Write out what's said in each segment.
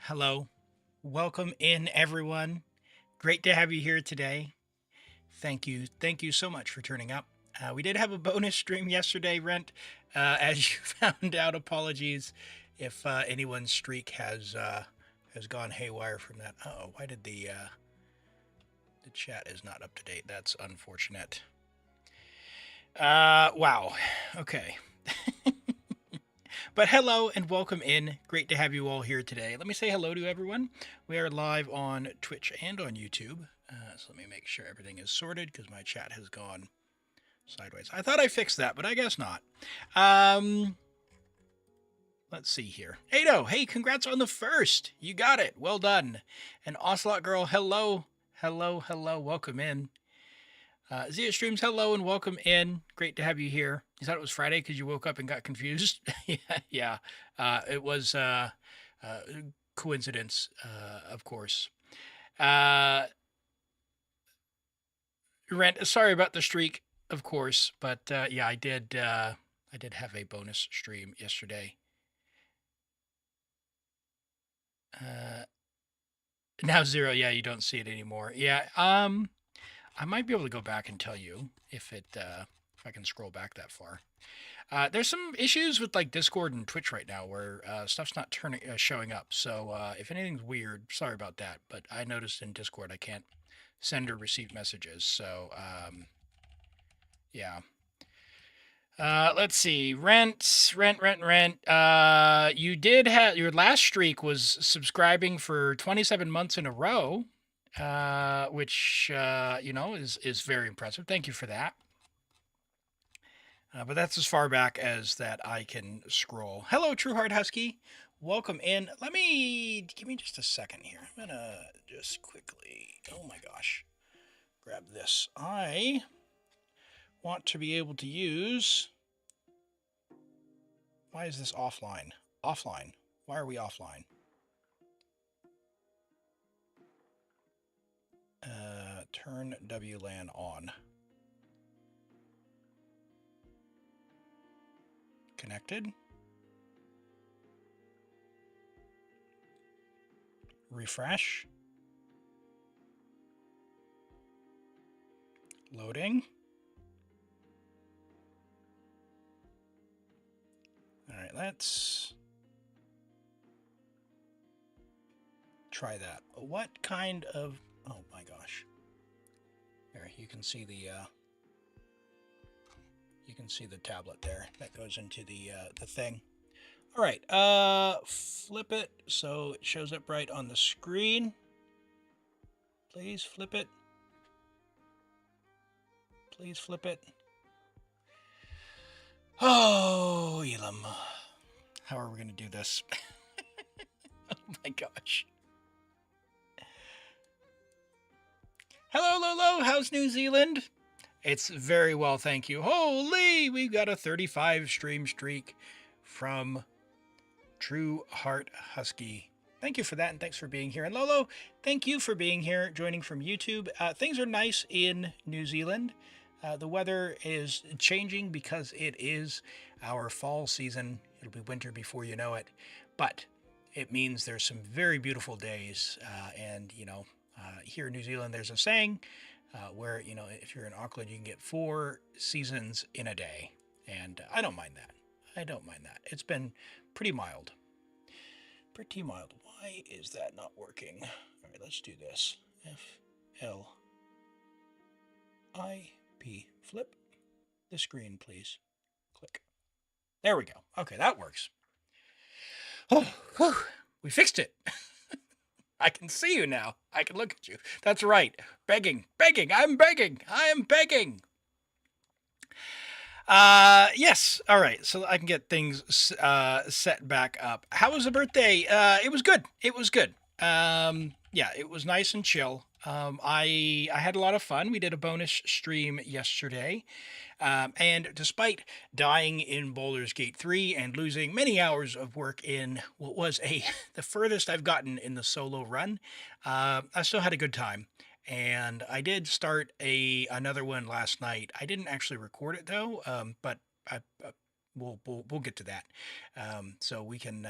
Hello. Welcome in, everyone. Great to have you here today. Thank you. Thank you so much for turning up. We did have a bonus stream yesterday, Rent. As you found out, apologies if anyone's streak has gone haywire from that. Oh, why did the chat is not up to date? That's unfortunate. Wow. Okay. But hello and welcome in. Great to have you all here today. Let me say hello to everyone. We are live on Twitch and on YouTube. So let me make sure everything is sorted because my chat has gone sideways. I thought I fixed that, but I guess not. Let's see here. Ado, hey, congrats on the first. You got it. Well done. And Ocelot Girl, hello. Hello, hello. Welcome in. Zia Streams, hello and welcome in. Great to have you here. You thought it was Friday because you woke up and got confused? Yeah. It was coincidence, of course. Rent, sorry about the streak, of course, but yeah, I did have a bonus stream yesterday. Now 0, yeah, you don't see it anymore. Yeah, I might be able to go back and tell you if I can scroll back that far. There's some issues with like Discord and Twitch right now where stuff's not showing up. So if anything's weird, sorry about that. But I noticed in Discord I can't send or receive messages. So yeah. Let's see. Rent. You did have your last streak was subscribing for 27 months in a row. Which is very impressive. Thank you for that. But that's as far back as that I can scroll. Hello, True Heart Husky. Welcome in. Give me just a second here. I'm gonna just quickly, oh my gosh, grab this. I want to be able to use, why is this offline? Offline. Why are we offline? Turn WLAN on. Connected. Refresh. Loading. All right, let's try that. What kind of, oh my gosh. There, you can see the tablet there that goes into the thing. All right, flip it so it shows up right on the screen. Please flip it. Please flip it. Oh, Elim. How are we going to do this? Oh my gosh. Hello, Lolo. How's New Zealand? It's very well, thank you. Holy, we've got a 35 stream streak from True Heart Husky. Thank you for that, and thanks for being here. And Lolo, thank you for being here, joining from YouTube. Things are nice in New Zealand. The weather is changing because it is our fall season. It'll be winter before you know it. But it means there's some very beautiful days. And, here in New Zealand, there's a saying where, if you're in Auckland, you can get 4 seasons in a day. And I don't mind that. It's been pretty mild. Pretty mild. Why is that not working? All right, let's do this. FLIP. Flip the screen, please. Click. There we go. Okay, that works. Oh, whew, we fixed it. I can see you now. I can look at you. That's right. Begging. I'm begging. I am begging. Yes. All right. So I can get things set back up. How was the birthday? It was good. Yeah, it was nice and chill. I had a lot of fun. We did a bonus stream yesterday. And despite dying in Baldur's Gate 3 and losing many hours of work in what was the furthest I've gotten in the solo run, I still had a good time. And I did start another one last night. I didn't actually record it though, but we'll get to that. So we can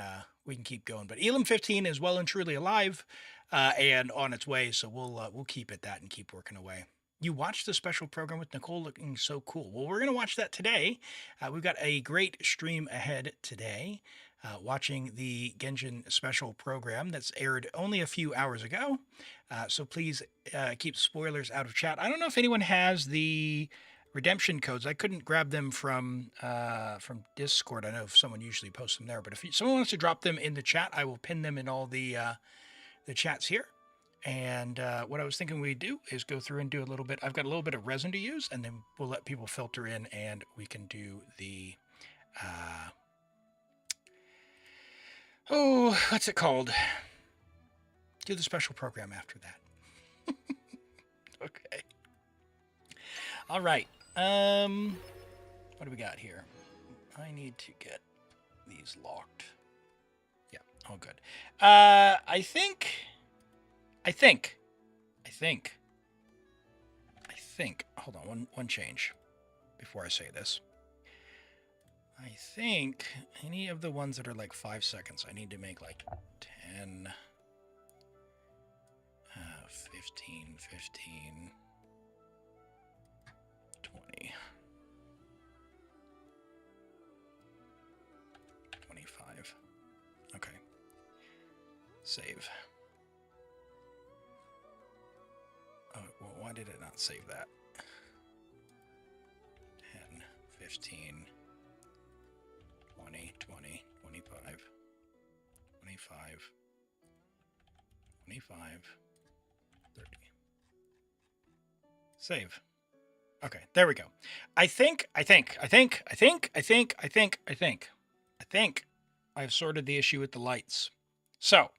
keep going. But Elim 15 is well and truly alive and on its way. So we'll keep at that and keep working away. You watched the special program with Nicole looking so cool. Well, we're going to watch that today. We've got a great stream ahead today. Watching the Genshin special program that's aired only a few hours ago. So please keep spoilers out of chat. I don't know if anyone has the redemption codes. I couldn't grab them from Discord. I know if someone usually posts them there, but if someone wants to drop them in the chat, I will pin them in all the chats here. And what I was thinking we'd do is go through and do a little bit. I've got a little bit of resin to use, and then we'll let people filter in, and we can do the what's it called? Do the special program after that. Okay. All right. What do we got here? I need to get these locked. Yeah, all good. I think. Hold on, one change before I say this. I think any of the ones that are like 5 seconds, I need to make like 10, 15, 20, 25. Okay. Save. Oh, well, why did it not save that? 10, 15, 20, 20, 25, 25, 25, 30. Save. Okay, there we go. I think I've sorted the issue with the lights. So,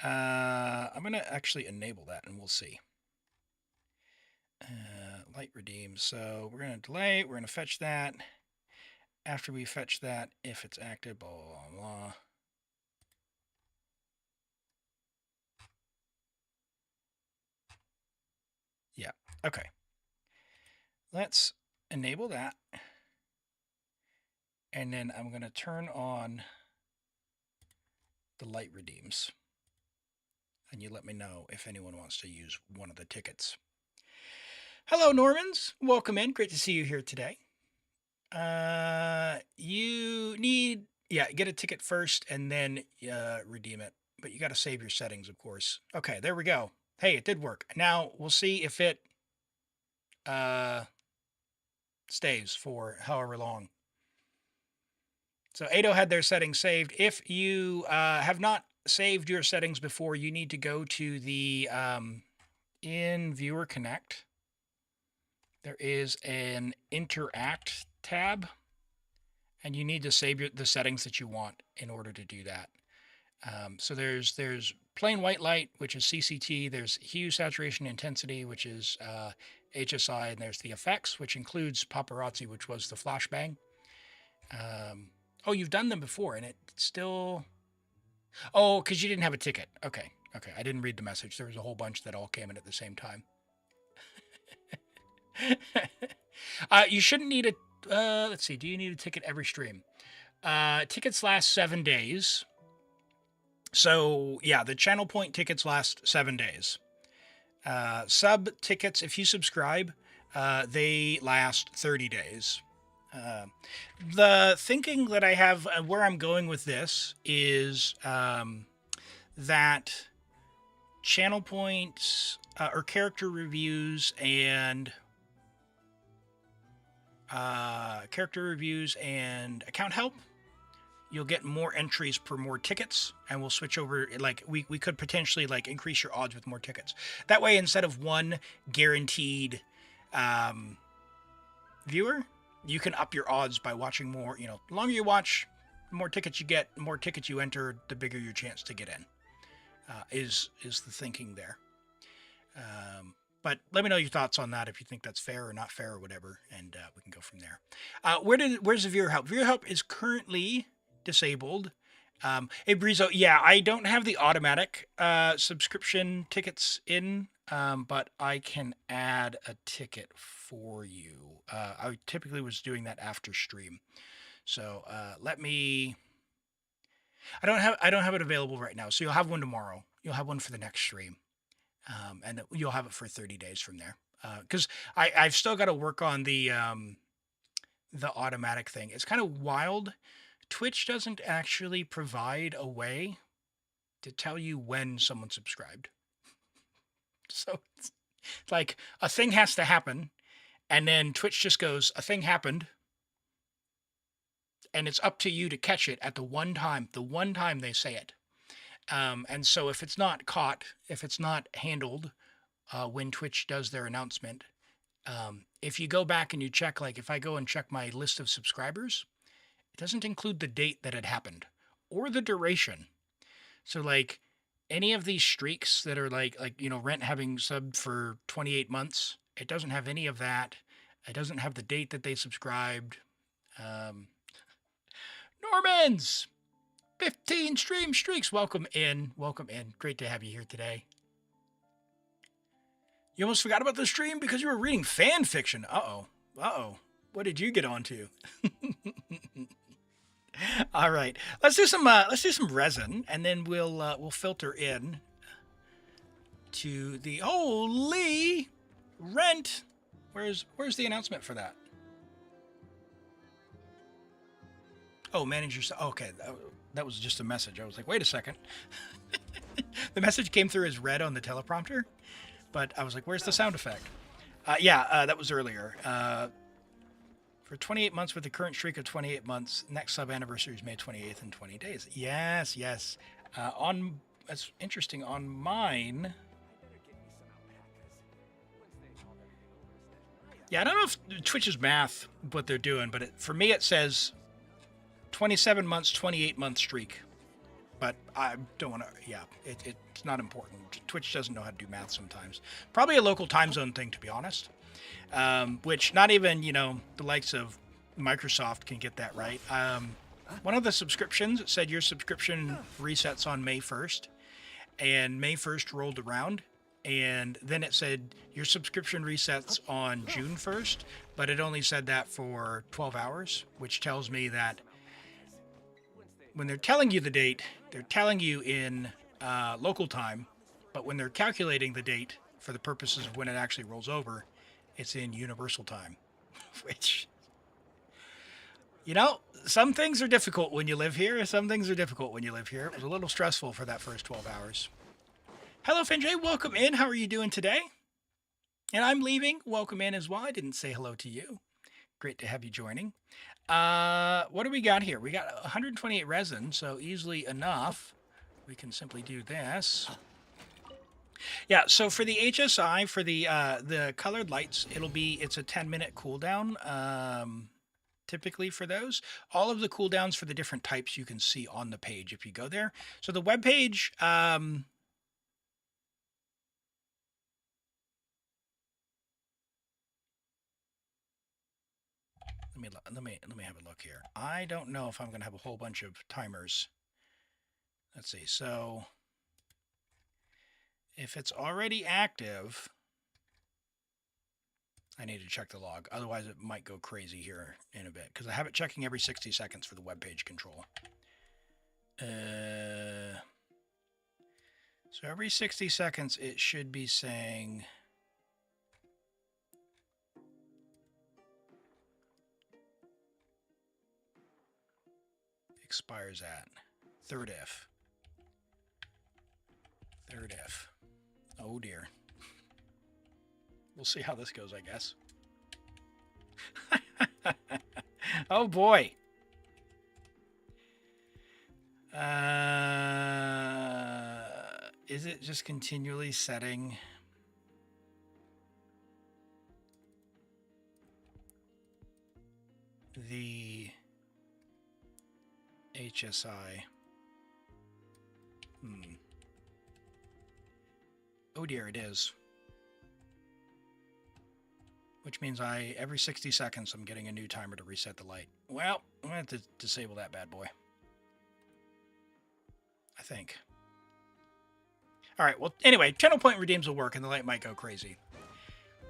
I'm going to actually enable that and we'll see. Light redeem. So we're going to delay. We're going to fetch that. After we fetch that, if it's active, blah, blah, blah. Yeah, okay. Let's enable that. And then I'm going to turn on the light redeems. And you let me know if anyone wants to use one of the tickets. Hello, Normans. Welcome in. Great to see you here today. You need, get a ticket first and then redeem it. But you got to save your settings, of course. Okay, there we go. Hey, it did work. Now we'll see if it stays for however long. So Ado had their settings saved. If you have not saved your settings before, you need to go to the in Viewer Connect. There is an Interact tab, and you need to save the settings that you want in order to do that. So there's plain white light, which is CCT. There's hue, saturation, intensity, which is HSI, and there's the effects, which includes paparazzi, which was the flashbang. Oh, you've done them before, and it still... Oh, because you didn't have a ticket. Okay. I didn't read the message. There was a whole bunch that all came in at the same time. You shouldn't need a... let's see. Do you need a ticket every stream? Tickets last 7 days. So, yeah, the channel point tickets last 7 days. Sub tickets, if you subscribe, they last 30 days. The thinking that I have, where I'm going with this, is that channel points or character reviews and account help, you'll get more entries per more tickets, and we'll switch over. Like we could potentially like increase your odds with more tickets. That way, instead of one guaranteed viewer, you can up your odds by watching more. You know, the longer you watch, the more tickets you get, the more tickets you enter, the bigger your chance to get in. Is the thinking there. But let me know your thoughts on that, if you think that's fair or not fair or whatever, and we can go from there. Where's the viewer help? Viewer help is currently disabled. Hey, Brizo, yeah, I don't have the automatic subscription tickets in but I can add a ticket for you. I typically was doing that after stream. So let me. I don't have it available right now. So you'll have one tomorrow. You'll have one for the next stream, and you'll have it for 30 days from there. Because I've still got to work on the automatic thing. It's kind of wild. Twitch doesn't actually provide a way to tell you when someone subscribed. So it's like a thing has to happen, and then Twitch just goes, a thing happened, and it's up to you to catch it at the one time they say it. And so if it's not caught, if it's not handled when Twitch does their announcement, if you go back and you check, like if I go and check my list of subscribers, it doesn't include the date that it happened or the duration. So like any of these streaks that are like Rent having subbed for 28 months, it doesn't have any of that. It doesn't have the date that they subscribed. Normans, 15 stream streaks. Welcome in. Welcome in. Great to have you here today. You almost forgot about the stream because you were reading fan fiction. Uh-oh. Uh-oh. What did you get onto? All right. Let's do some resin, and then we'll filter in to the holy Rent. Where's the announcement for that? Oh, manage your... Okay, that was just a message. I was like, wait a second. The message came through as red on the teleprompter, but I was like, where's the sound effect? That was earlier. For 28 months with the current streak of 28 months, next sub anniversary is May 28th in 20 days. Yes. That's interesting. On mine... Yeah, I don't know if Twitch's math, what they're doing, but for me it says 27 months, 28 month streak. But I don't want to, it's not important. Twitch doesn't know how to do math sometimes. Probably a local time zone thing, to be honest. Which not even, the likes of Microsoft can get that right. One of the subscriptions said your subscription resets on May 1st. And May 1st rolled around. And then it said your subscription resets on June 1st. But it only said that for 12 hours, which tells me that when they're telling you the date, they're telling you in local time, but when they're calculating the date for the purposes of when it actually rolls over, it's in universal time, which, some things are difficult when you live here. Some things are difficult when you live here. It was a little stressful for that first 12 hours. Hello, Finjay. Welcome in. How are you doing today? And I'm leaving. Welcome in as well. I didn't say hello to you. Great to have you joining. What do we got here? We got 128 resin, so easily enough. We can simply do this. Yeah, so for the HSI, for the colored lights, it's a 10-minute cooldown, typically for those. All of the cooldowns for the different types you can see on the page if you go there. So the web page, let me have a look here. I don't know if I'm going to have a whole bunch of timers. Let's see. So if it's already active, I need to check the log. Otherwise, it might go crazy here in a bit because I have it checking every 60 seconds for the web page control. So every 60 seconds, it should be saying... expires at third if. Oh dear. We'll see how this goes, I guess. Oh boy. Is it just continually setting? The HSI. Oh dear, it is. Which means every 60 seconds I'm getting a new timer to reset the light. Well, I'm going to have to disable that bad boy. I think. All right, well, anyway, channel point redeems will work and the light might go crazy.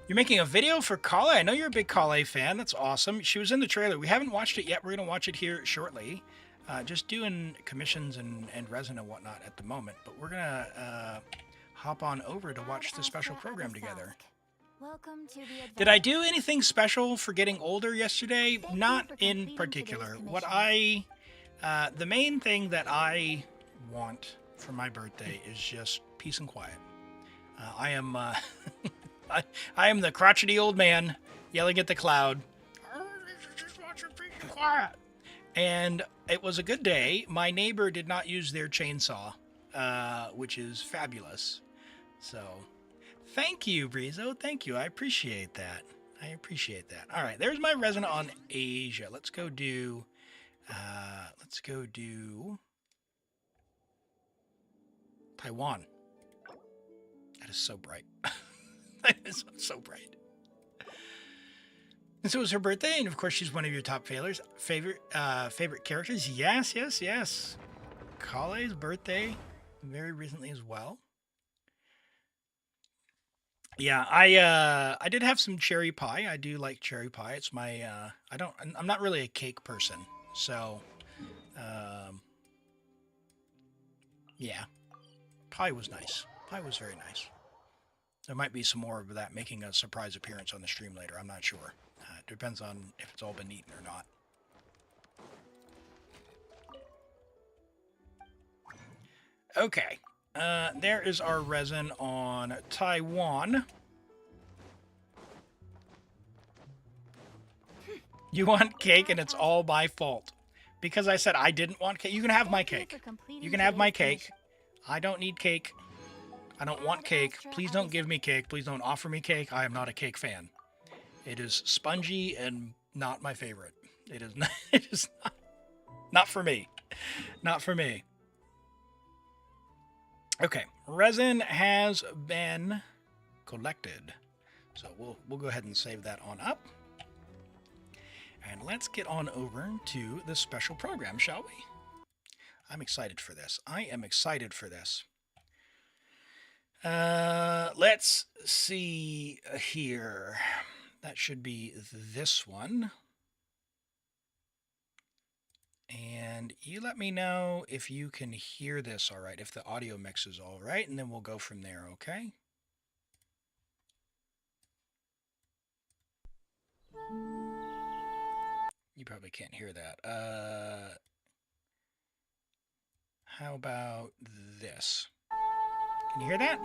You're making a video for Kale? I know you're a big Kale fan. That's awesome. She was in the trailer. We haven't watched it yet. We're going to watch it here shortly. Just doing commissions and resin and whatnot at the moment. But we're going to hop on over to watch the special program together. Welcome to the Did I do anything special for getting older yesterday? Not in particular. What the main thing that I want for my birthday is just peace and quiet. I am I am the crotchety old man yelling at the cloud. Just want your peace and quiet. And it was a good day. My neighbor did not use their chainsaw, which is fabulous. So, thank you, Brizo. Thank you. I appreciate that. I appreciate that. All right, there's my resin on Asia. Let's go do Taiwan. That is so bright. That is so bright. And so it was her birthday, and of course she's one of your top favorite characters. Yes, yes, yes. Kale's birthday very recently as well. Yeah, I did have some cherry pie. I do like cherry pie. It's my I'm not really a cake person, so yeah. Pie was nice. Pie was very nice. There might be some more of that making a surprise appearance on the stream later. I'm not sure. It depends on if it's all been eaten or not. Okay. There is our resin on Taiwan. You want cake and it's all my fault. Because I said I didn't want cake. You can have my cake. You can have my cake. I don't need cake. I don't want cake. Please don't give me cake. Please don't offer me cake. I am not a cake fan. It is spongy and not my favorite. It is not, not for me. Not for me. Okay, resin has been collected. So we'll go ahead and save that on up. And let's get on over to the special program, shall we? I'm excited for this. I am excited for this. Let's see here. That should be this one. And you let me know if you can hear this all right, if the audio mix is all right, and then we'll go from there, okay? You probably can't hear that. How about this? Can you hear that?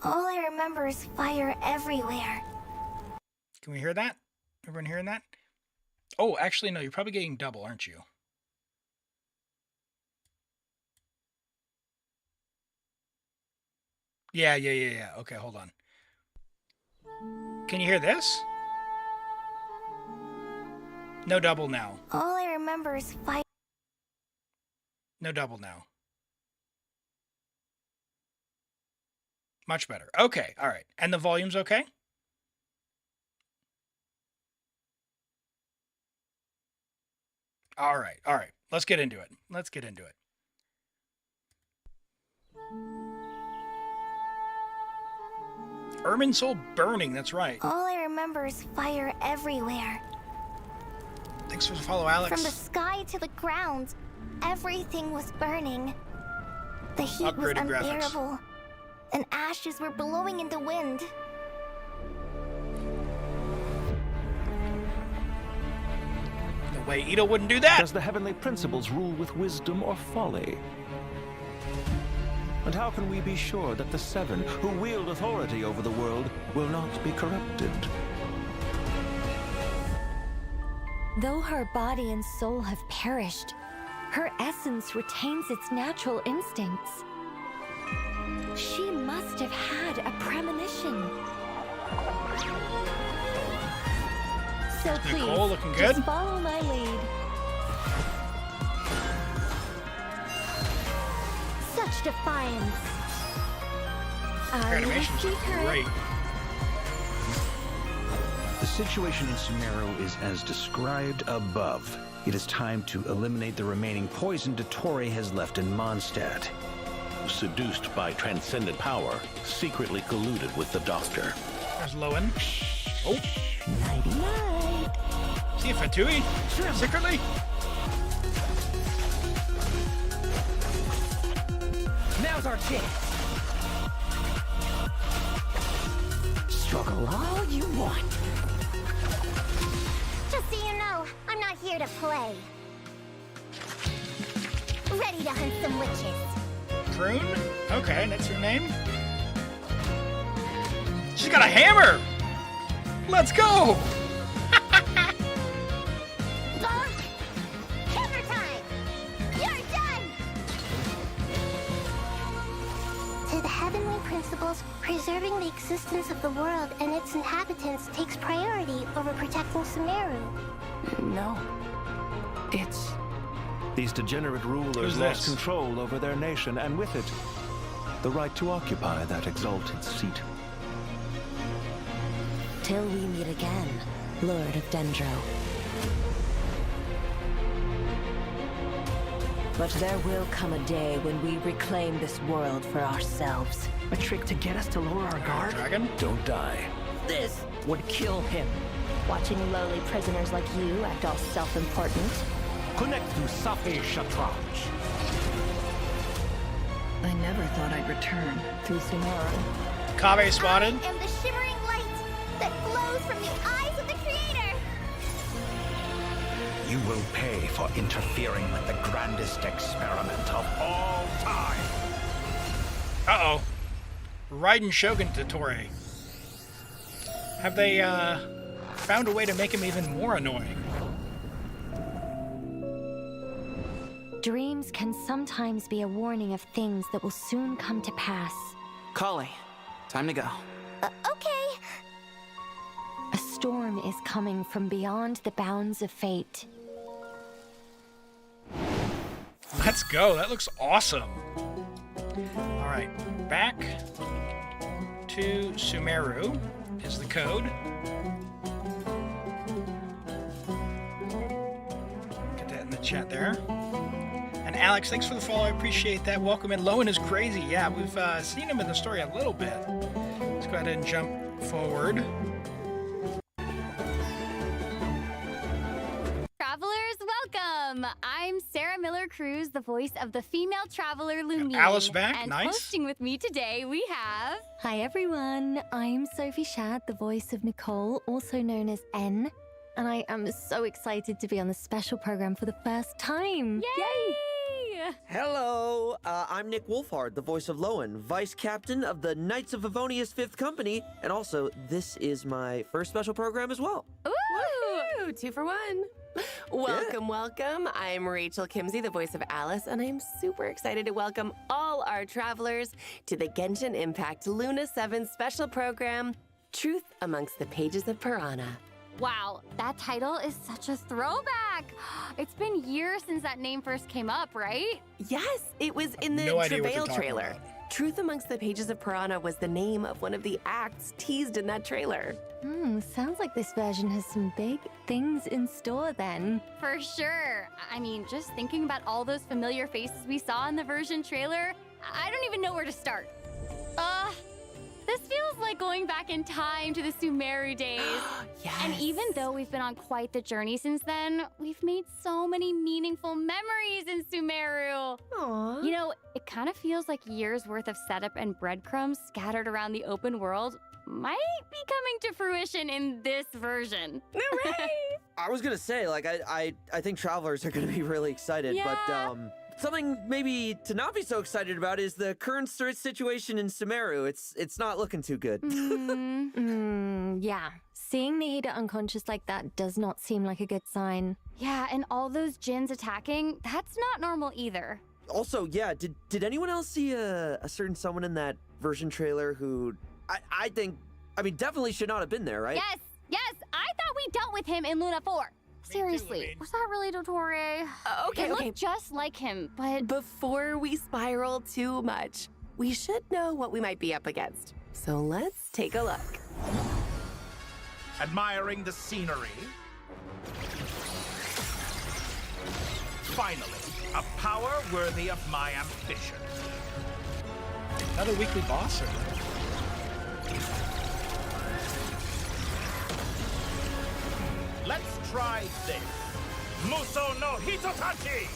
All I remember is fire everywhere. Can we hear that? Everyone hearing that? Oh, actually, no, you're probably getting double, aren't you? Yeah. Okay, hold on. Can you hear this? No double now. All I remember is fire. No double now. Much better. Okay, all right. And the volume's okay? All right. Let's get into it. Ermine Soul Burning, that's right. All I remember is fire everywhere. Thanks for the follow, Alex. From the sky to the ground, everything was burning. The heat was unbearable, and ashes were blowing in the wind. No way Ito wouldn't do that! Does the heavenly principles rule with wisdom or folly? And how can we be sure that the seven who wield authority over the world will not be corrupted? Though her body and soul have perished, her essence retains its natural instincts. She must have had a premonition. So please, Nicole looking good? just follow my lead. Such defiance. Her animations are great. The situation in Sumeru is as described above. It is time to eliminate the remaining poison Dottore has left in Mondstadt. seduced by transcendent power, secretly colluded with the Doctor. There's Lohen. Oh. Nighty-night. See if Fatui secretly? Now's our chance. Struggle all you want. Just so you know, I'm not here to play. Ready to hunt some witches. Prune? Okay, that's her name. She's got a hammer! Let's go! Bonk! Hammer time! You're done! To the heavenly principles, preserving the existence of the world and its inhabitants takes priority over protecting Sumeru. No. It's... These degenerate rulers Who's lost this? control over their nation, and with it, the right to occupy that exalted seat. Till we meet again, Lord of Dendro. But there will come a day when we reclaim this world for ourselves. a trick to get us to lower our guard? Dragon? Don't die. This would kill him. Watching lowly prisoners like you act all self-important. Connect to Safi Shatranj. I never thought I'd return through Sumeru. Kave spotted. I am the shimmering light that glows from the eyes of the Creator. You will pay for interfering with the grandest experiment of all time. Uh-oh. Raiden Shogun Totore. Have they, found a way to make him even more annoying? Dreams can sometimes be a warning of things that will soon come to pass. Kali, time to go. Okay. A storm is coming from beyond the bounds of fate. Let's go. That looks awesome. All right. Back to Sumeru is the code. Get that in the chat there. And Alex, thanks for the follow. I appreciate that. Welcome in. Lohen is crazy. Yeah, we've seen him in the story a little bit. Let's go ahead and jump forward. Travelers, welcome! I'm Sarah Miller-Cruz, the voice of the female traveler Lumine. Alice back, and nice. hosting with me today, we have... Hi everyone, I'm Sophie Shad, the voice of Nicole, also known as N. And I am so excited to be on this special program for the first time. Yay! Hello, I'm Nick Wolfhard, the voice of Lohen, Vice Captain of the Knights of Favonius 5th Company, and also, this is my first special program as well. Ooh! Woohoo! 2 for 1. Welcome, welcome. I'm Rachel Kimsey, the voice of Alice, and I'm super excited to welcome all our travelers to the Genshin Impact Luna VII special program, Truth Amongst the Pages of Piranha. Wow, that title is such a throwback! It's been years since that name first came up, right? Yes, it was in the No idea what Travail they're talking trailer. about. Truth Amongst the Pages of Piranha was the name of one of the acts teased in that trailer. Sounds like this version has some big things in store then. For sure. I mean, just thinking about all those familiar faces we saw in the version trailer, I don't even know where to start. This feels like going back in time to the Sumeru days. Yes. And even though we've been on quite the journey since then, we've made so many meaningful memories in Sumeru. Aww. You know, it kind of feels like years worth of setup and breadcrumbs scattered around the open world might be coming to fruition in this version. Hooray! I was gonna say, like, I think travelers are gonna be really excited, but, Yeah. something maybe to not be so excited about is the current situation in Sumeru. It's not looking too good. Yeah. Seeing Nahida unconscious like that does not seem like a good sign. Yeah, and all those djinns attacking, that's not normal either. Also, yeah, did anyone else see a certain someone in that version trailer who I think, definitely should not have been there, right? Yes, I thought we dealt with him in Luna 4. Seriously, Lumine. was that really Dottore? Okay, It okay. looked just like him, but... Before we spiral too much, we should know what we might be up against. So let's take a look. Admiring the scenery. Finally, a power worthy of my ambition. Another weekly boss over. Let's try this. Muso no Hitotachi!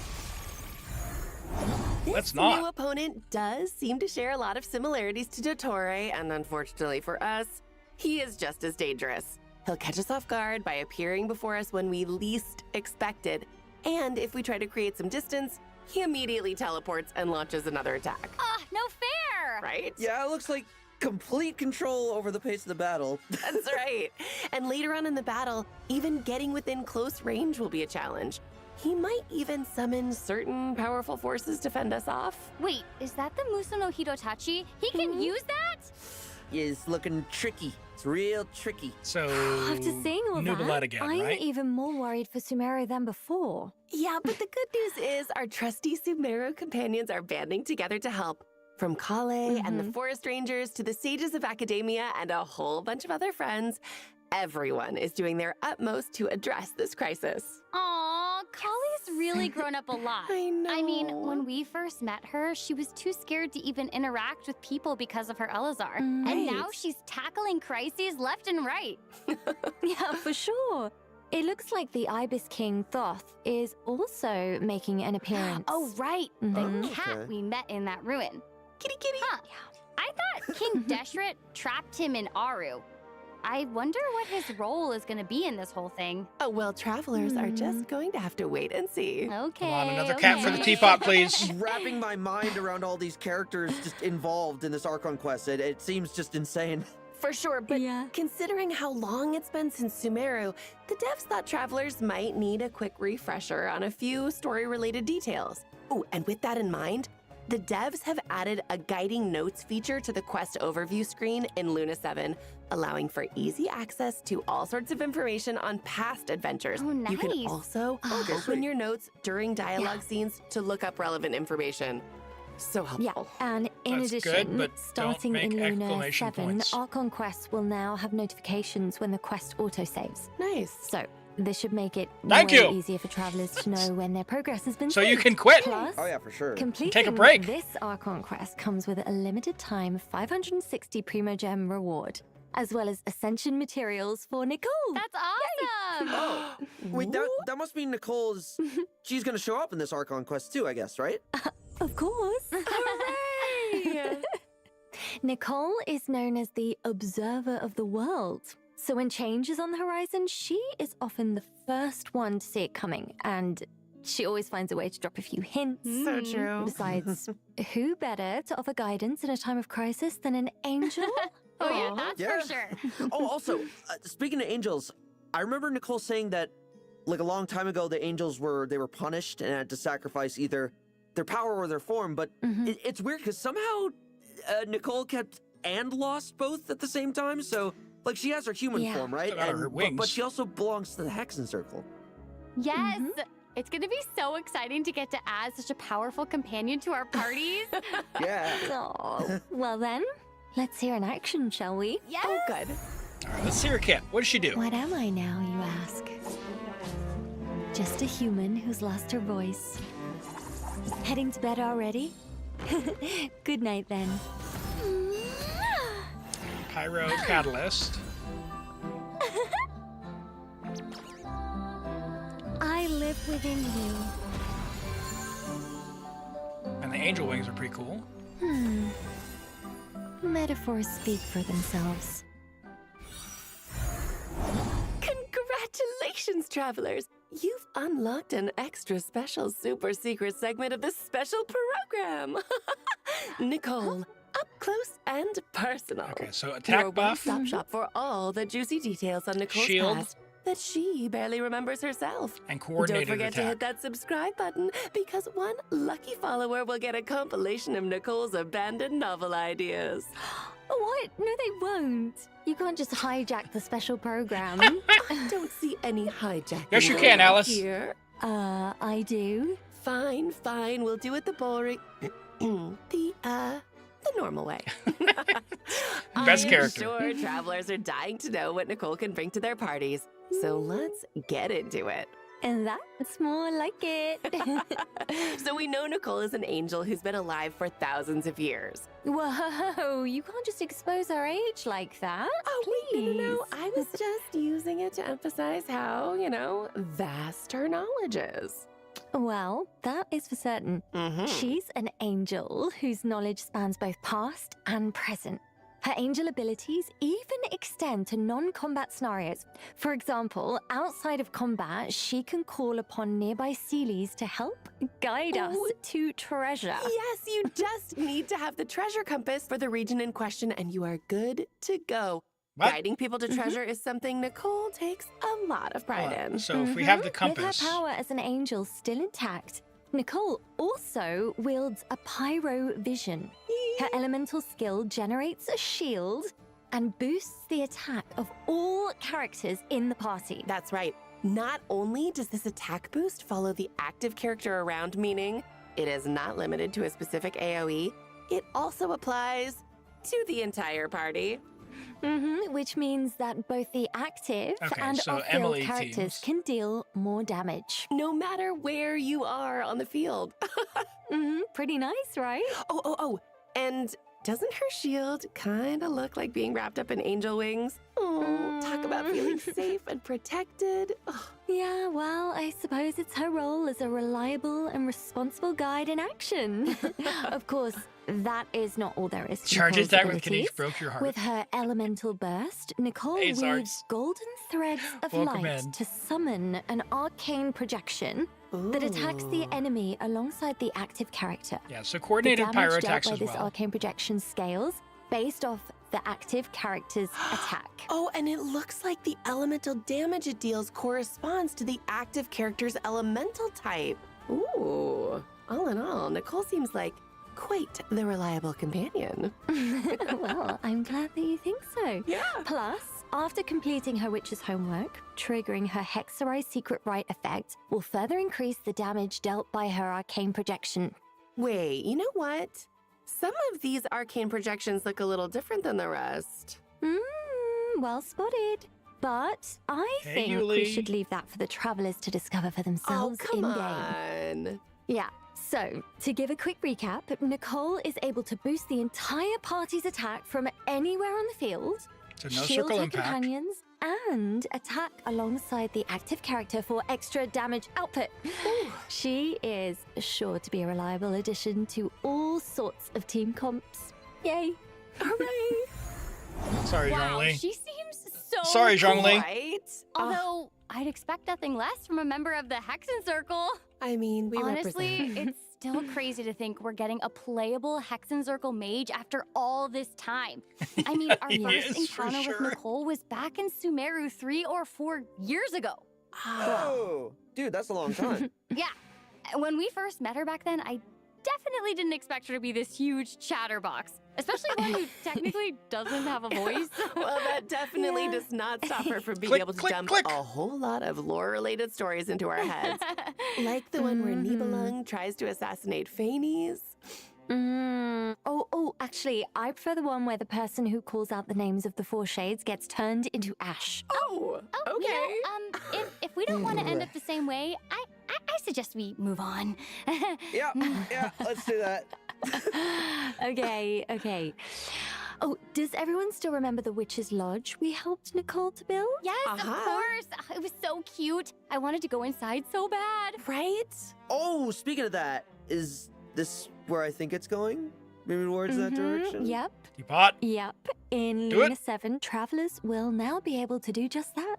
Let's not. New opponent does seem to share a lot of similarities to Dottore, and unfortunately for us, he is just as dangerous. He'll catch us off guard by appearing before us when we least expect it, and if we try to create some distance, he immediately teleports and launches another attack. No fair! Right? Yeah, it looks like complete control over the pace of the battle. That's right. And later on in the battle, even getting within close range will be a challenge. He might even summon certain powerful forces to fend us off. Wait, is that the Muso no Hitotachi? He can use that? Is looking tricky. It's real tricky. So, After seeing all Nooblet that, again, I'm right? even more worried for Sumeru than before. Yeah, but the good news is our trusty Sumeru companions are banding together to help. From Kale and the Forest Rangers to the Sages of Academia and a whole bunch of other friends, everyone is doing their utmost to address this crisis. Aw, Kali's really grown up a lot. I know. I mean, when we first met her, she was too scared to even interact with people because of her Elazar. And now she's tackling crises left and right. Yeah, for sure. It looks like the Ibis King Thoth is also making an appearance. Oh, right. The cat okay. we met in that ruin. Kitty kitty. Huh. I thought King Deshret trapped him in Aru. I wonder what his role is going to be in this whole thing. Oh, well, travelers are just going to have to wait and see. Okay. Come on, another cat for the teapot, please. Wrapping my mind around all these characters just involved in this Archon quest, it seems just insane. For sure, but Yeah. considering how long it's been since Sumeru, the devs thought travelers might need a quick refresher on a few story-related details. Oh, and with that in mind, the devs have added a guiding notes feature to the quest overview screen in Luna 7, allowing for easy access to all sorts of information on past adventures. Oh, You can nice. also open your notes during dialogue scenes to look up relevant information. So Yeah, helpful. and in That's addition, good, but starting don't in make Luna exclamation 7, points. Archon quests will now have notifications when the quest autosaves. Nice. So, this should make it Thank way you. easier for travelers to know when their progress has been So you saved. can quit. Plus, Oh yeah, for sure. completing break. this Archon quest comes with a limited time 560 Primo Gem reward, as well as Ascension materials for Nicole. That's awesome. Oh, wait, that must mean Nicole's... She's gonna show up in this Archon quest too, I guess, right? Of course. Hooray! Nicole is known as the observer of the world. So when change is on the horizon, she is often the first one to see it coming, and she always finds a way to drop a few hints. So true. Besides, who better to offer guidance in a time of crisis than an angel? Oh, yeah, that's Yeah. for sure. Oh, also, speaking of angels, I remember Nicole saying that, like a long time ago, the angels were punished and had to sacrifice either their power or their form. But it's weird because somehow Nicole kept and lost both at the same time. So, like, she has her human Yeah. form, right? Still got her But wings. she also belongs to the Hexen Circle. Yes. It's going to be so exciting to get to add such a powerful companion to our parties. Yeah. Oh, well then, let's hear an action, shall we? Yes. Oh, good. All right, let's see her kit. What does she do? What am I now, you ask? Just a human who's lost her voice. Heading to bed already? Good night then. Pyro Catalyst. I live within you. And the angel wings are pretty cool. Metaphors speak for themselves. Congratulations, travelers! You've unlocked an extra special super secret segment of this special program. Nicole, up close and personal. Okay, so Your attack buff. one-stop shop for all the juicy details on Nicole's Shield. past that she barely remembers herself. And Don't coordinated forget to attack. hit that subscribe button because one lucky follower will get a compilation of Nicole's abandoned novel ideas. What? No, they won't. You can't just hijack the special program. I don't see any hijacking. Yes, you going can, on Alice. Here. I do. Fine, fine. We'll do it the boring, the normal way. Best I am character. sure travelers are dying to know what Nicole can bring to their parties. So let's get into it. And that's more like it. So we know Nicole is an angel who's been alive for thousands of years. Whoa, you can't just expose her age like that. Oh, please. no. I was just using it to emphasize how, vast her knowledge is. Well, that is for certain. She's an angel whose knowledge spans both past and present. Her angel abilities even extend to non-combat scenarios. For example, outside of combat, she can call upon nearby Sealies to help guide us to treasure. Yes, you just need to have the treasure compass for the region in question, and you are good to go. What? Guiding people to treasure is something Nicole takes a lot of pride in. So if we have the compass... With her power as an angel still intact, Nicole also wields a pyro vision. Her elemental skill generates a shield and boosts the attack of all characters in the party. That's right. Not only does this attack boost follow the active character around, meaning it is not limited to a specific AoE, it also applies to the entire party. Which means that both the active and off-field characters can deal more damage. No matter where you are on the field. Pretty nice, right? And doesn't her shield kind of look like being wrapped up in angel wings? Oh, talk about feeling safe and protected. Yeah, well, I suppose it's her role as a reliable and responsible guide in action. Of course, that is not all there is to Charges Nicole's that with abilities. Kanish broke your heart. With her elemental burst, Nicole weaves golden threads of light to summon an arcane projection that attacks the enemy alongside the active character. Yeah, so coordinated pyro attacks by as this well. arcane projection scales based off the active character's attack. Oh, and it looks like the elemental damage it deals corresponds to the active character's elemental type. Ooh, all in all, Nicole seems like quite the reliable companion. Well, I'm glad that you think so. Yeah. Plus, after completing her witch's homework, triggering her Hexerai Secret Rite effect will further increase the damage dealt by her arcane projection. Wait, you know what? Some of these arcane projections look a little different than the rest. Well spotted. But I think we should leave that for the travelers to discover for themselves come in-game. on. Yeah. So, to give a quick recap, Nicole is able to boost the entire party's attack from anywhere on the field, So no shield circle her impact. companions, and attack alongside the active character for extra damage output. She is sure to be a reliable addition to all sorts of team comps. Yay! Hooray! Sorry, wow, Zhongli. she seems so Sorry, Zhongli. Right? Although, I'd expect nothing less from a member of the Hexen Circle. I mean, we Honestly, represent. it's still crazy to think we're getting a playable Hexen Circle mage after all this time. I mean, our first encounter with Nicole was back in Sumeru 3 or 4 years ago. Oh, dude, that's a long time. Yeah. When we first met her back then, I definitely didn't expect her to be this huge chatterbox, especially one who technically doesn't have a voice. Well, that definitely does not stop her from being able to dump a whole lot of lore-related stories into our heads. Like the one where Nibelung tries to assassinate Phanes. Actually, I prefer the one where the person who calls out the names of the four shades gets turned into ash. Oh, okay. You know, if we don't want to end up the same way, I suggest we move on. Yeah, let's do that. Okay. Oh, does everyone still remember the Witch's Lodge we helped Nicole to build? Yes, of course. It was so cute. I wanted to go inside so bad. Right? Oh, speaking of that, is this where I think it's going? Maybe towards that direction? Yep. Depot. Yep. In Do Luna it. 7, travelers will now be able to do just that.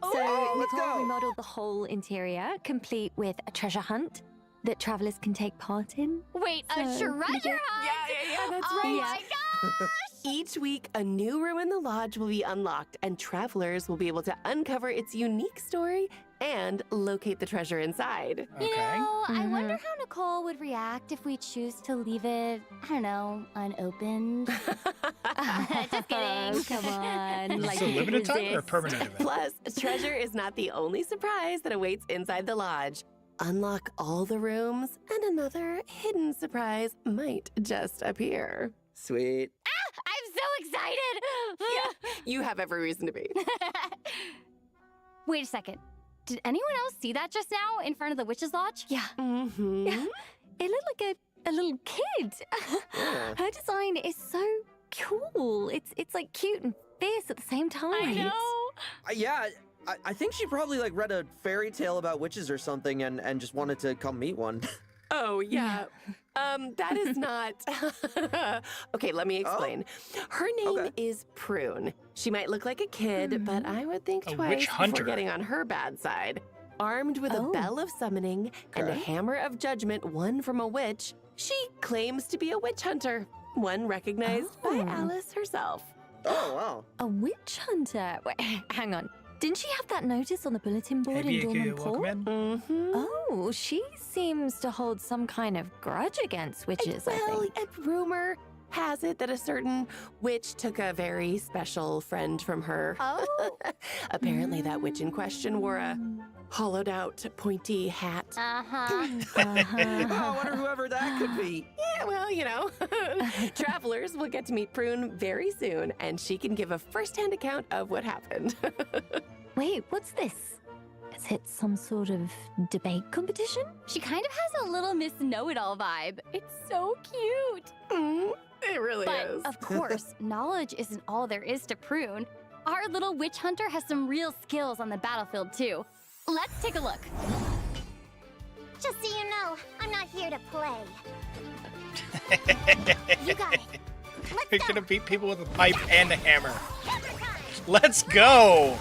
Oh, So let's Nicole go. remodeled the whole interior, complete with a treasure hunt that travelers can take part in. Wait, a So, treasure hunt? Yeah, that's Oh right. my gosh! Each week, a new room in the lodge will be unlocked, and travelers will be able to uncover its unique story and locate the treasure inside. You know, I wonder how Nicole would react if we choose to leave it, I don't know, unopened. Just kidding. Come on. Is like this a you could limited time or a resist. permanent event? Plus, treasure is not the only surprise that awaits inside the lodge. Unlock all the rooms, and another hidden surprise might just appear. Sweet. I'm so excited! You have every reason to be. Wait a second. did anyone else see that just now in front of the Witch's Lodge? Yeah. Mm-hmm. Yeah. It looked like a little kid. Her design is so cool. It's like cute and fierce at the same time. I know. Yeah, I think she probably like read a fairy tale about witches or something and just wanted to come meet one. Oh, yeah. That is not... Okay, let me explain. Her name is Prune. She might look like a kid, but I would think A twice witch hunter. before getting on her bad side. Armed with a bell of summoning and a hammer of judgment won from a witch, she claims to be a witch hunter, one recognized by Alice herself. Oh, wow. A witch hunter? Wait, hang on. Didn't she have that notice on the bulletin board Maybe in you Dorman could welcome Court? in. Mm-hmm. Oh, she seems to hold some kind of grudge against witches, I Well, think. a rumor has it that a certain witch took a very special friend from her. Oh. Apparently that witch in question wore a hollowed out pointy hat. Uh-huh. Oh, I wonder whoever that could be. Yeah, well, you know, travelers will get to meet Prune very soon, and she can give a first-hand account of what happened. Wait, what's this? Is it some sort of debate competition? She kind of has a little Miss Know-It-All vibe. It's so cute. It really But is. of course, knowledge isn't all there is to Prune. Our little witch hunter has some real skills on the battlefield too. Let's take a look. Just so you know, I'm not here to play. You got it. You're gonna beat people with a pipe and a hammer. Let's go!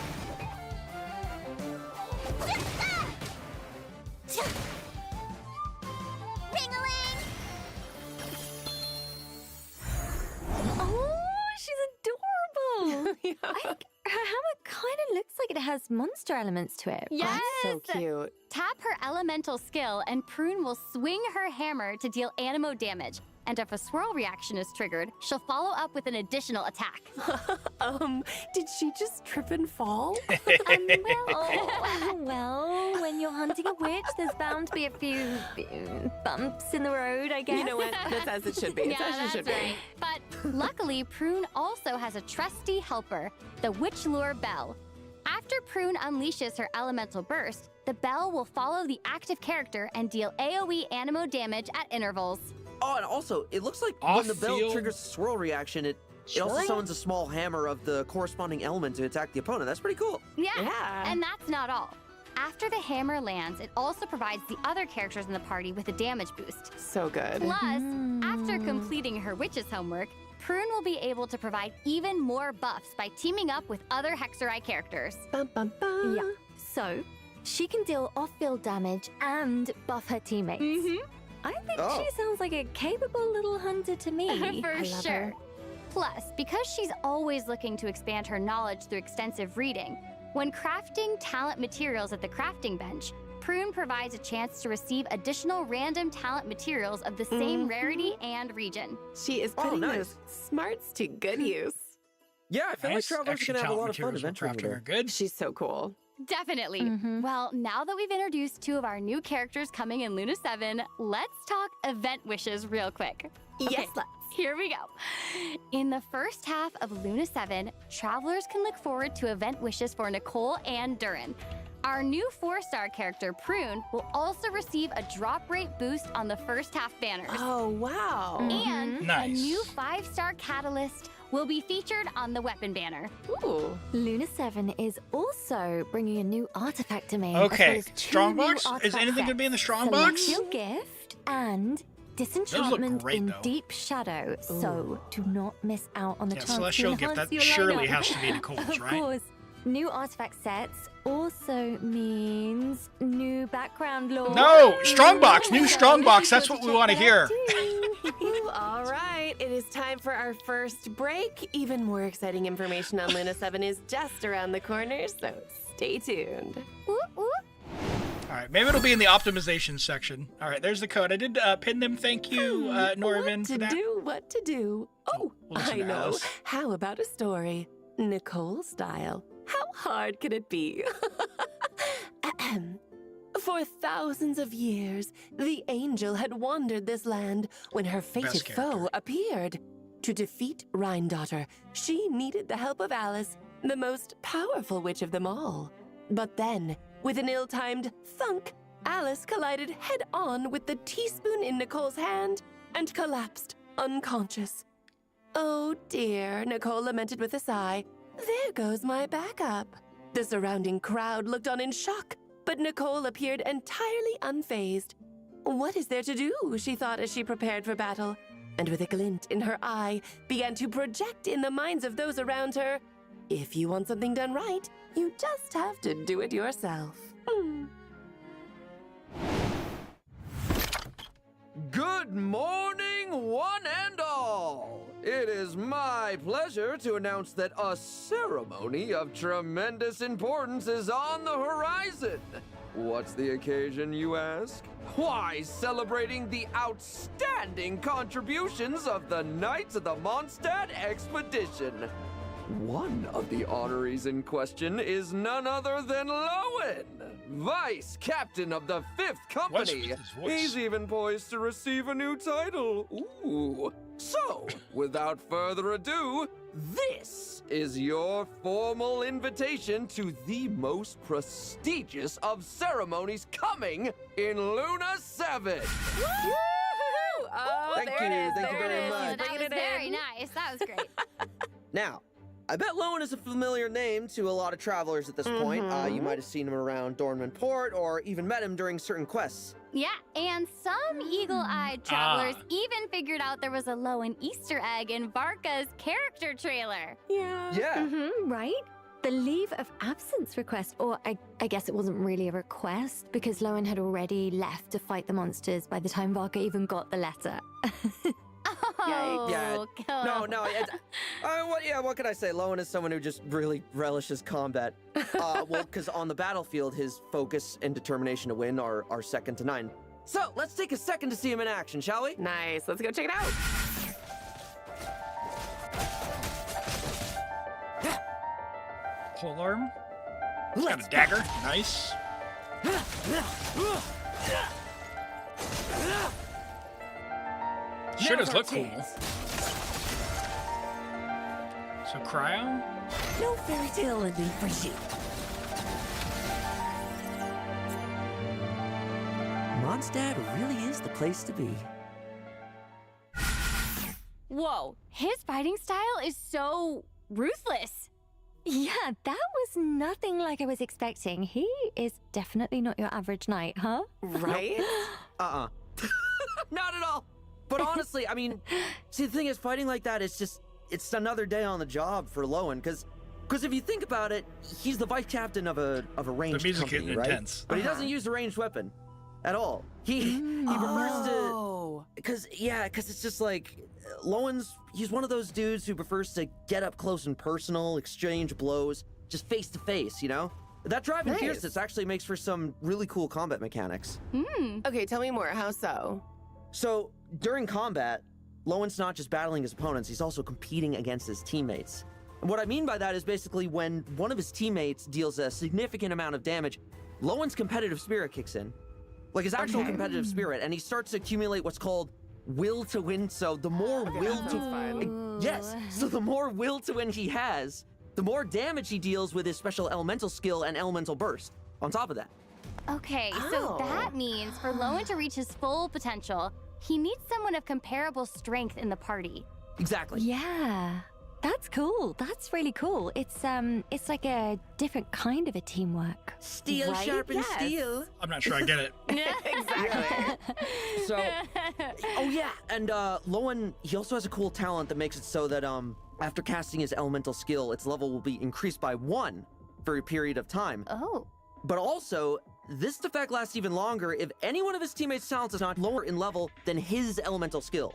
Ring-a-ling! Oh, she's adorable. I think her hammer kind of looks like it has monster elements to it. Yes! So cute. Tap her elemental skill and Prune will swing her hammer to deal anemo damage. And if a swirl reaction is triggered, she'll follow up with an additional attack. Did she just trip and fall? Well, when you're hunting a witch, there's bound to be a few bumps in the road, I guess. You know what? That's as it should be. It's Yeah, as it that's should right. But luckily, Prune also has a trusty helper, the Witch Lure Bell. After Prune unleashes her elemental burst, the bell will follow the active character and deal AoE anemo damage at intervals. Oh, and also, it looks like when the bell Off-field- triggers the swirl reaction, it also summons a small hammer of the corresponding element to attack the opponent. That's pretty cool. Yeah, and that's not all. After the hammer lands, it also provides the other characters in the party with a damage boost. So good. Plus, after completing her witch's homework, Prune will be able to provide even more buffs by teaming up with other Hexerai characters. Bum, bum, bum. Yeah. So, she can deal off-field damage and buff her teammates. I think she sounds like a capable little hunter to me. For I love sure. her. Plus, because she's always looking to expand her knowledge through extensive reading, when crafting talent materials at the crafting bench, Prune provides a chance to receive additional random talent materials of the same rarity and region. She is putting those smarts to good use. Yeah, I feel like Nice. travelers Extra can have a talent lot of fun materials for adventuring with crafting her. are good. She's so cool. Definitely. Well, now that we've introduced two of our new characters coming in Luna 7, let's talk event wishes real quick. Yes, let's. Here we go. In the first half of Luna 7, travelers can look forward to event wishes for Nicole and Durin. Our new 4-star character, Prune, will also receive a drop rate boost on the first half banners. Oh, wow. And Nice. a new 5-star catalyst will be featured on the weapon banner. Ooh. Luna 7 is also bringing a new artifact domain. Okay, as well as two Strongbox? new Is artifact anything gonna be in the sets, Strongbox? Celestial Gift and Disenchantment great, in though. Deep Shadow. So do not miss out on the Yeah, chance Celestial to Gift, enhance that your surely lineup. has to be Nicole's, Of right? course. New artifact sets also means new background lore. No! Strongbox! New Strongbox! That's what we want to hear. Ooh, all right, it is time for our first break. Even more exciting information on Luna 7 is just around the corner, so stay tuned. All right, maybe it'll be in the optimization section. All right, there's the code. I did pin them. Thank you, Norvin, for that. What to do? Oh, We'll listen I to know. Alice. How about a story? Nicole style. How hard can it be? Ahem. For thousands of years, the angel had wandered this land when her fated foe appeared. To defeat Rhine-daughter, she needed the help of Alice, the most powerful witch of them all. But then, With an ill-timed thunk, Alice collided head-on with the teaspoon in Nicole's hand and collapsed, unconscious. Oh dear, Nicole lamented with a sigh. There goes my backup. The surrounding crowd looked on in shock, but Nicole appeared entirely unfazed. What is there to do, she thought as she prepared for battle, and with a glint in her eye, began to project in the minds of those around her, if you want something done right, you just have to do it yourself. Good morning, one and all! It is my pleasure to announce that a ceremony of tremendous importance is on the horizon. What's the occasion, you ask? Why, celebrating the outstanding contributions of the Knights of the Mondstadt Expedition. One of the honorees in question is none other than Lohen, Vice Captain of the 5th Company. He's even poised to receive a new title. Ooh. So, without further ado, this is your formal invitation to the most prestigious of ceremonies coming in Luna 7. Oh, Thank you very much. That was very nice. That was great. Now, I bet Lohen is a familiar name to a lot of travelers at this point. You might have seen him around Dornman Port or even met him during certain quests. Yeah, and some eagle-eyed travelers even figured out there was a Lohen Easter egg in Varka's character trailer. Yeah. Right? The leave of absence request, or I guess it wasn't really a request because Lohen had already left to fight the monsters by the time Varka even got the letter. Yeah. What can I say? Lohen is someone who just really relishes combat. Well, because on the battlefield, his focus and determination to win are second to none. So, let's take a second to see him in action, shall we? Nice, let's go check it out. Polearm. He's got a dagger. Nice. Sure does look cool. So cryo? No fairy tale ending for you. Mondstadt really is the place to be. Whoa, his fighting style is so ruthless. Yeah, that was nothing like I was expecting. He is definitely not your average knight, huh? Right? Not at all. But honestly, I mean, see, the thing is, fighting like that is just, it's another day on the job for Lohen, because if you think about it, he's the vice captain of a ranged The music company, is right? intense. But he doesn't use a ranged weapon at all. He prefers to, because it's just like, he's one of those dudes who prefers to get up close and personal, exchange blows, just face to face, you know? That drive and fierceness actually makes for some really cool combat mechanics. Okay, tell me more, how so? So, during combat, Lohen's not just battling his opponents, he's also competing against his teammates. And what I mean by that is basically when one of his teammates deals a significant amount of damage, Lohen's competitive spirit kicks in. Like his actual competitive spirit, and he starts to accumulate what's called will to win. So the more so the more will to win he has, the more damage he deals with his special elemental skill and elemental burst on top of that. Okay, so that means for Lohen to reach his full potential, he needs someone of comparable strength in the party. Exactly. Yeah, that's cool. That's really cool. It's like a different kind of a teamwork. Steel sharpens steel. I'm not sure I get it. Exactly. So, and Lohen, he also has a cool talent that makes it so that after casting his elemental skill, its level will be increased by 1 for a period of time. Oh. But also, this effect lasts even longer if any one of his teammates' talents is not lower in level than his elemental skill.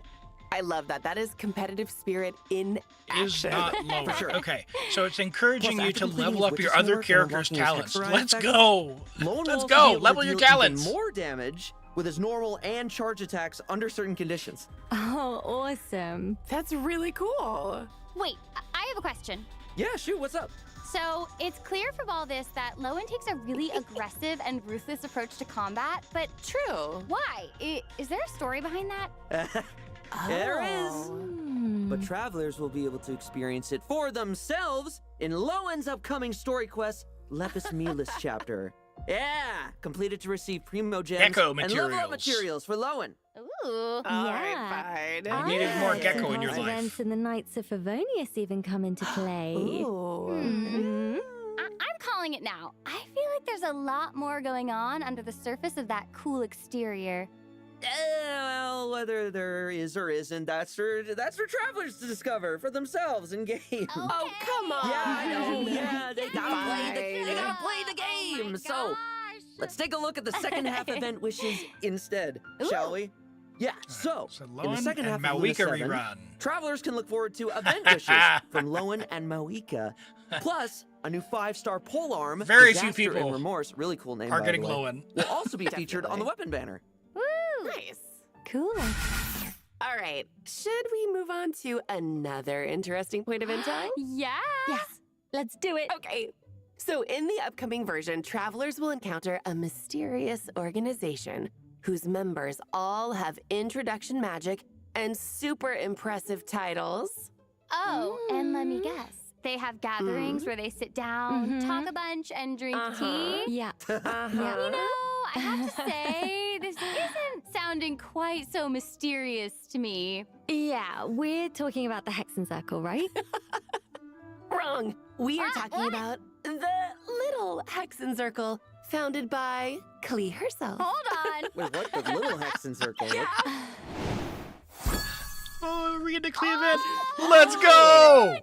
I love that. That is competitive spirit in action. Is not lower. For sure. Okay, so it's encouraging Plus, you after to completing level up his your Widsith other work and character's unlocking his talents. extra Let's effects, go. Lohen will Let's also be go. able to Level your deal talents. even more damage with his normal and charge attacks under certain conditions. Oh, awesome. That's really cool. Wait, I have a question. Yeah, shoot, what's up? So, it's clear from all this that Lohen takes a really aggressive and ruthless approach to combat, but True. why? Is there a story behind that? There is. But travelers will be able to experience it for themselves in Lohen's upcoming story quest, Lepus Melis chapter. Yeah, completed to receive Primo Gems Gecko and level up materials. materials for Lohen. Ooh. All right, fine. You needed more gecko in your Some life. events and the Knights of Favonius even come into play. Ooh. I'm calling it now. I feel like there's a lot more going on under the surface of that cool exterior. Well, whether there is or isn't, that's for travelers to discover for themselves in game. Oh, come on. Yeah, I know. Yeah, they gotta Fine. play the game. my So gosh. let's take a look at the second half event wishes instead, shall we? Yeah. So So in the Lohen second half and of Luna Mawika 7, rerun. travelers can look forward to event wishes from Lohen and Mawika, plus a new 5-star polearm. Very few Disaster and people Remorse, really cool name. Are by getting the way, Lohen. will also be featured on the weapon banner. Woo! Nice. Cool. All right. Should we move on to another interesting point of intel? Yeah. Yes, let's do it. Okay. So, in the upcoming version, travelers will encounter a mysterious organization whose members all have introduction magic and super impressive titles. Oh, and let me guess. They have gatherings where they sit down, talk a bunch, and drink tea. Yeah. You know, I have to say, this isn't sounding quite so mysterious to me. Yeah, we're talking about the Hexen Circle, right? Wrong. We are Ah, talking what? about the little Hexen Circle, founded by Klee herself. Hold on. Wait, what? The little Hexen Circle? Oh, we're getting to Cleveland. Let's go! A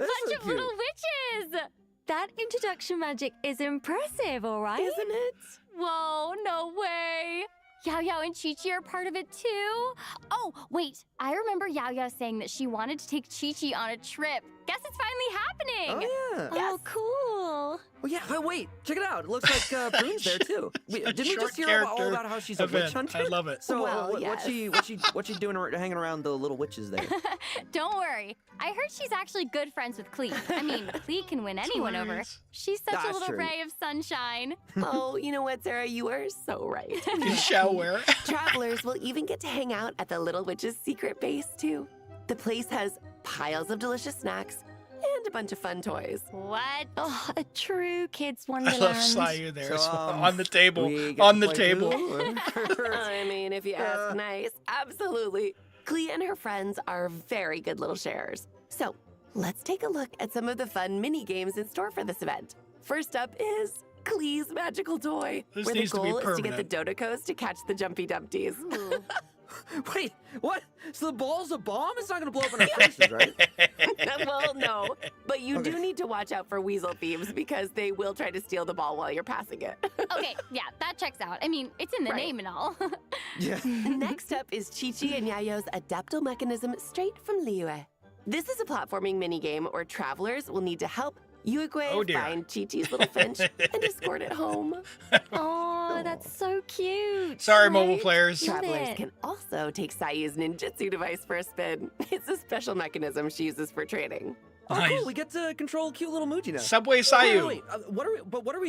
This bunch is of little witches. That introduction magic is impressive, all right? Isn't it? Whoa, no way. Yao Yao and Chi Chi are part of it too. Oh, wait. I remember Yao Yao saying that she wanted to take Chi Chi on a trip. Guess it's finally happening. Oh, yeah. Oh, cool. Well, yeah, wait, check it out. It looks like Prune's there too. Didn't we Short just hear all character about how she's a event. witch hunter? I love it. So Well, what's she doing hanging around the little witches there? Don't worry. I heard she's actually good friends with Klee. I mean, Klee can win anyone over. Hilarious. She's such a That's little true. ray of sunshine. Oh, you know what, Sarah? You are so right. You shall wear. Travelers will even get to hang out at the Little Witch's secret base, too. The place has piles of delicious snacks and a bunch of fun toys. What? Oh, a true kids' I wonderland. love Sayu there So, as well. On the table. we get On to the play table. Blue, or- I mean, if you ask nice, absolutely. Klee and her friends are very good little sharers. So, let's take a look at some of the fun mini games in store for this event. First up is Klee's magical toy, This where the needs to be goal is to get the permanent. Dodecos to catch the Jumpy Dumpties. Wait, what? So the ball's a bomb? It's not gonna blow up in our faces, right? Well, no, but you do Okay. need to watch out for weasel thieves because they will try to steal the ball while you're passing it. Okay, yeah, that checks out. I mean, it's in the Right. name and all. Yeah. Next up is Chi-Chi and Yayo's Adaptal Mechanism straight from Liyue. This is a platforming minigame where travelers will need to help Yuigui Oh, dear. find Chi-Chi's little French and escort it home. Oh, that's so cute. Sorry, mobile Right? players. Travelers it. can also take Sayu's ninjutsu device for a spin. It's a special mechanism she uses for training. Oh, Nice. cool. We get to control cute little Muji now. Subway Wait, Sayu. wait, what are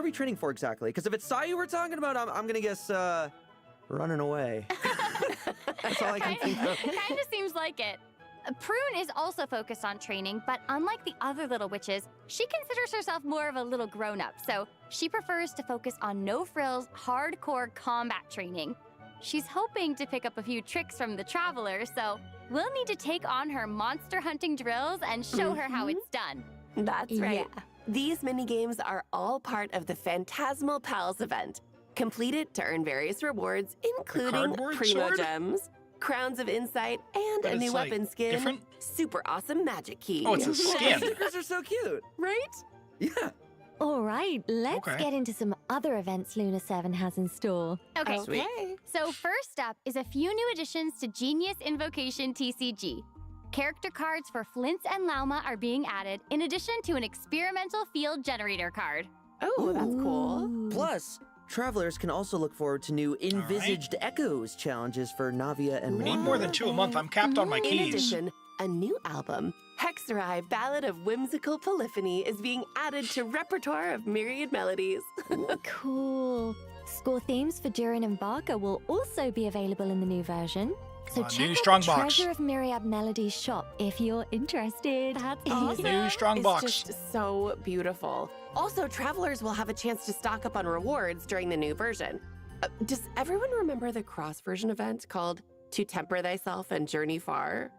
we training for exactly? Because if it's Sayu we're talking about, I'm gonna guess running away. That's all I can think of. Kind of seems like it. Prune is also focused on training, but unlike the other little witches, she considers herself more of a little grown-up, so she prefers to focus on no-frills, hardcore combat training. She's hoping to pick up a few tricks from the travelers, so we'll need to take on her monster hunting drills and show her how it's done. That's right. Yeah. These mini games are all part of the Phantasmal Pals event. Complete it to earn various rewards, including cardboard Primo sword? Gems, Crowns of Insight, and But a it's, new like, weapon skin. different? Super awesome magic key. Oh, it's a The skin. stickers are so cute. Right? Yeah. All right, let's Okay. get into some other events Luna 7 has in store. Okay, Sweet. so first up is a few new additions to Genius Invocation TCG. Character cards for Flint's and Lauma are being added, in addition to an experimental field generator card. Oh, that's cool. Ooh. Plus, travelers can also look forward to new envisaged echoes challenges for Navia and We need Wanda. more than 2 a month. I'm capped on my In keys. addition, a new album, Hexerai Ballad of Whimsical Polyphony, is being added to repertoire of myriad melodies. Cool. Score themes for Durin and Barker will also be available in the new version. So On check new out strong the box. Treasure of Myriad Melodies shop if you're interested. That's New strong It's box. just so beautiful. Also, travelers will have a chance to stock up on rewards during the new version. Does everyone remember the cross-version event called To Temper Thyself and Journey Far?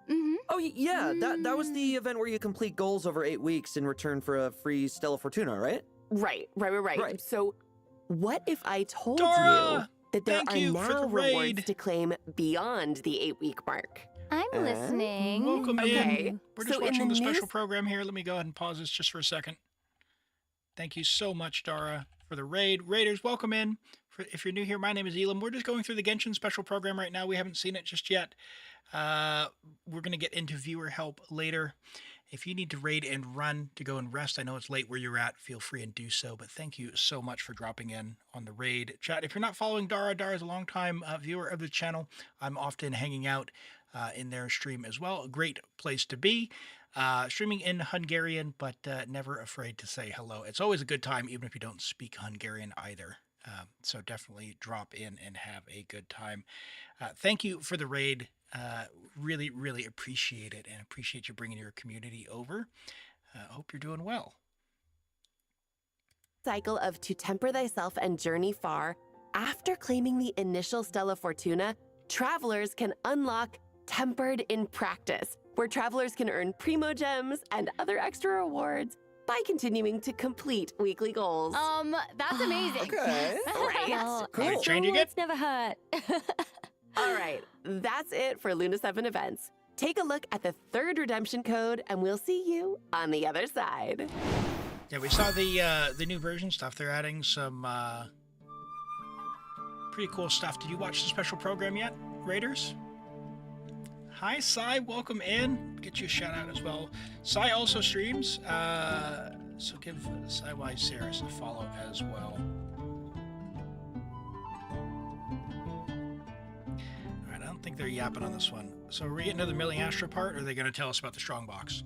Oh, yeah, that was the event where you complete goals over 8 weeks in return for a free Stella Fortuna, right? Right. So, what if I told Dora, you that there thank are you for now the rewards raid. to claim beyond the 8-week mark? I'm listening. Welcome Okay. in. We're just So in watching the the special news- program here. Let me go ahead and pause this just for a second. Thank you so much, Dara, for the raid. Raiders, welcome in. If you're new here, my name is Elim. We're just going through the Genshin special program right now. We haven't seen it just yet. We're going to get into viewer help later. If you need to raid and run to go and rest, I know it's late where you're at, feel free and do so. But thank you so much for dropping in on the raid chat. If you're not following Dara, Dara is a longtime viewer of the channel. I'm often hanging out in their stream as well. A great place to be. Streaming in Hungarian, but never afraid to say hello. It's always a good time, even if you don't speak Hungarian either. So definitely drop in and have a good time. Thank you for the raid. Really, really appreciate it, and appreciate you bringing your community over. Hope you're doing well. Cycle of To Temper Thyself and Journey Far. After claiming the initial Stella Fortuna, travelers can unlock Tempered in Practice, where travelers can earn Primo Gems and other extra rewards by continuing to complete weekly goals. That's amazing. Okay. Right? Well, Cool. Changing it? It's never hurt. All right, that's it for Luna 7 events. Take a look at the 3rd redemption code, and we'll see you on the other side. Yeah, we saw the new version stuff. They're adding some pretty cool stuff. Did you watch the special program yet, Raiders? Hi, Sai. Welcome in. Get you a shout out as well. Sai also streams, so give Sai Wise Saris a follow as well. All right, I don't think they're yapping on this one. So are we getting to the Millie Astra part, or are they going to tell us about the strongbox?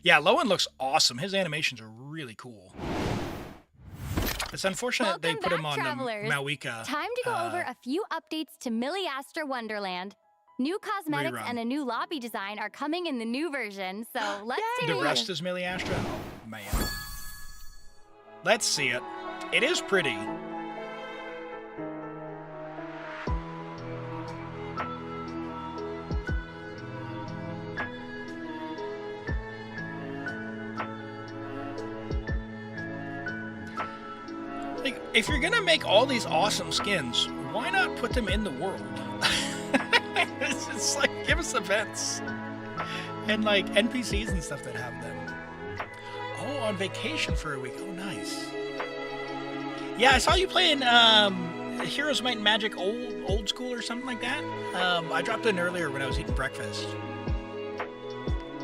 Yeah, Lohen looks awesome. His animations are really cool. It's unfortunate they put him on travelers. the Mawika. Time to go over a few updates to Millie Astra Wonderland. New cosmetics Rerun. and a new lobby design are coming in the new version, so let's take a The look. rest is Millie Astra? Oh, man. Let's see it. It is pretty. Like, if you're gonna make all these awesome skins, why not put them in the world? It's just like, give us events and like NPCs and stuff that have them. Oh, on vacation for a week. Oh, nice. Yeah, I saw you playing Heroes Might and Magic old school or something like that. I dropped in earlier when I was eating breakfast.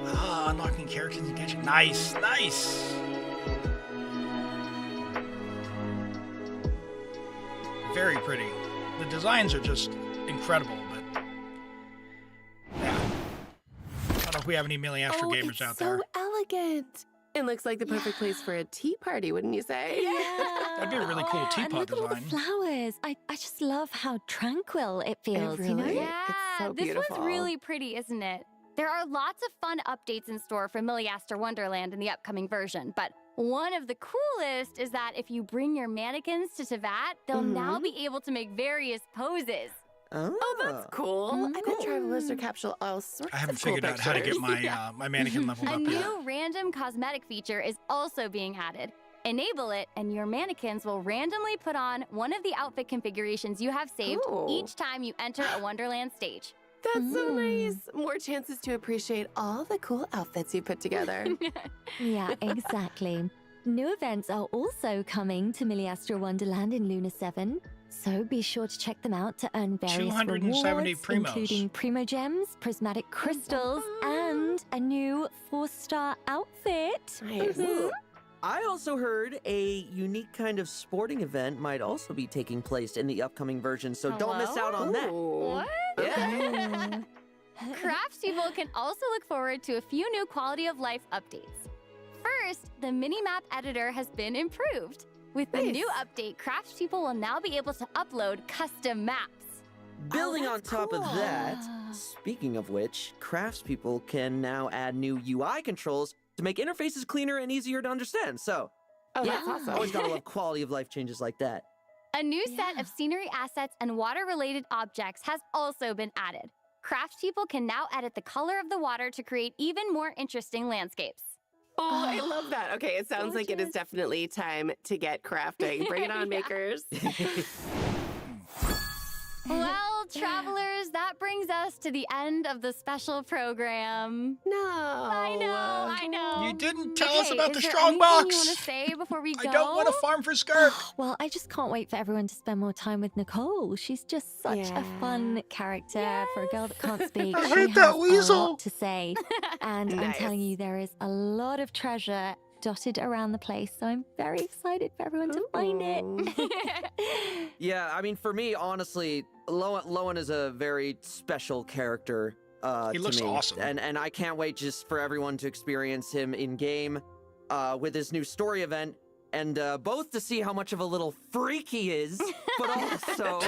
Ah, unlocking characters in Genshin. Nice, nice. Very pretty. The designs are just incredible, but yeah. I don't know if we have any Millie Astra gamers it's out so there. elegant. It looks like the perfect place for a tea party, wouldn't you say? Yeah. That'd be a really cool And teapot look at all the design. flowers. I just love how tranquil it feels, you know? really- Yeah, It's so this beautiful. one's really pretty, isn't it? There are lots of fun updates in store for Millie Astra Wonderland in the upcoming version, but one of the coolest is that if you bring your mannequins to Tevat, they'll now be able to make various poses. Oh, that's cool. I bet travelers are capture all sorts I haven't of cool figured out how to get pictures. my my mannequin leveled A up yet. new random cosmetic feature is also being added. Enable it, and your mannequins will randomly put on one of the outfit configurations you have saved Ooh. each time you enter a Wonderland stage. That's so nice. More chances to appreciate all the cool outfits you put together. Yeah, exactly. New events are also coming to Millie Astra Wonderland in Luna 7, so be sure to check them out to earn various 270 rewards, primos. including Primo Gems, Prismatic Crystals, and a new 4-star outfit. Nice. I also heard a unique kind of sporting event might also be taking place in the upcoming version, so don't miss out on that. What? Yeah. Craftspeople can also look forward to a few new quality of life updates. First, the minimap editor has been improved. With the new update, craftspeople will now be able to upload custom maps. Building on that's top of cool. that, speaking of which, craftspeople can now add new UI controls to make interfaces cleaner and easier to understand. So, that's awesome. Always gotta love quality of life changes like that. A new set of scenery assets and water-related objects has also been added. Craftspeople can now edit the color of the water to create even more interesting landscapes. Oh, I love that. Okay, it sounds like it is definitely time to get crafting. Bring it on, makers. Well, travelers, that brings us to the end of the special program. No. I know. You didn't tell us about the is there strong anything box. you want to say before we go? I don't want to farm for Skirk. Well, I just can't wait for everyone to spend more time with Nicole. She's just such a fun character for a girl that can't speak. I She hate that has weasel. a lot to say. And I'm telling you, there is a lot of treasure dotted around the place. So I'm very excited for everyone to find it. Yeah, I mean, for me, honestly, Lohen is a very special character. He looks to me. awesome. And I can't wait just for everyone to experience him in game with his new story event. And both to see how much of a little freak he is, but also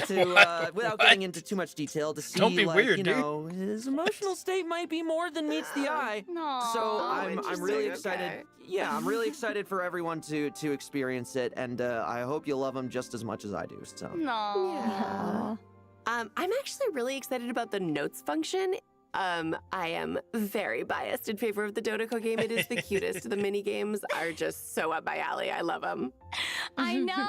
to, without getting into too much detail, to see, Don't be like, weird, you dude. know, his emotional state might be more than meets the eye. So I'm really excited. Okay. Yeah, I'm really excited for everyone to experience it, and I hope you love him just as much as I do. So. No. I'm actually really excited about the notes function. I am very biased in favor of the Dodoko game. It is the cutest. The mini games are just so up my alley. I love them. I know.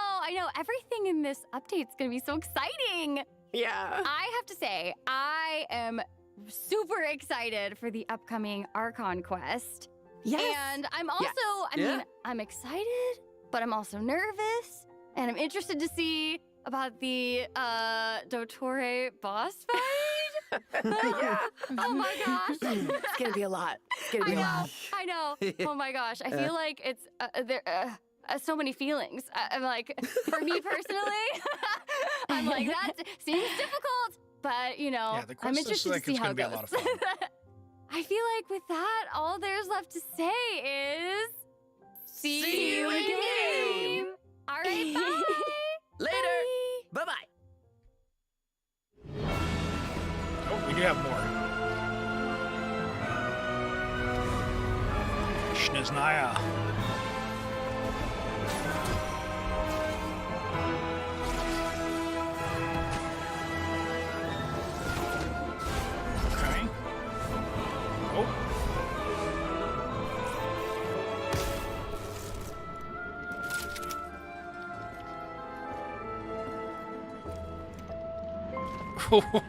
Everything in this update's gonna be so exciting. Yeah. I have to say, I am super excited for the upcoming Archon quest. Yes. And I'm also, I mean, I'm excited, but I'm also nervous. And I'm interested to see about the Dottore boss fight. Yeah. Oh my gosh. It's gonna be a lot. It's gonna be a lot. I know. Oh my gosh. I feel like it's there. So many feelings. I'm like, for me personally, I'm like, that seems difficult, but you know, Yeah, the I'm quest looks interested like to see it's how gonna it be a goes. lot of fun. I feel like with that, all there's left to say is see you in game. All right, bye. Later. Bye bye. Oh, we do have more. Shniznaya. Okay. Oh.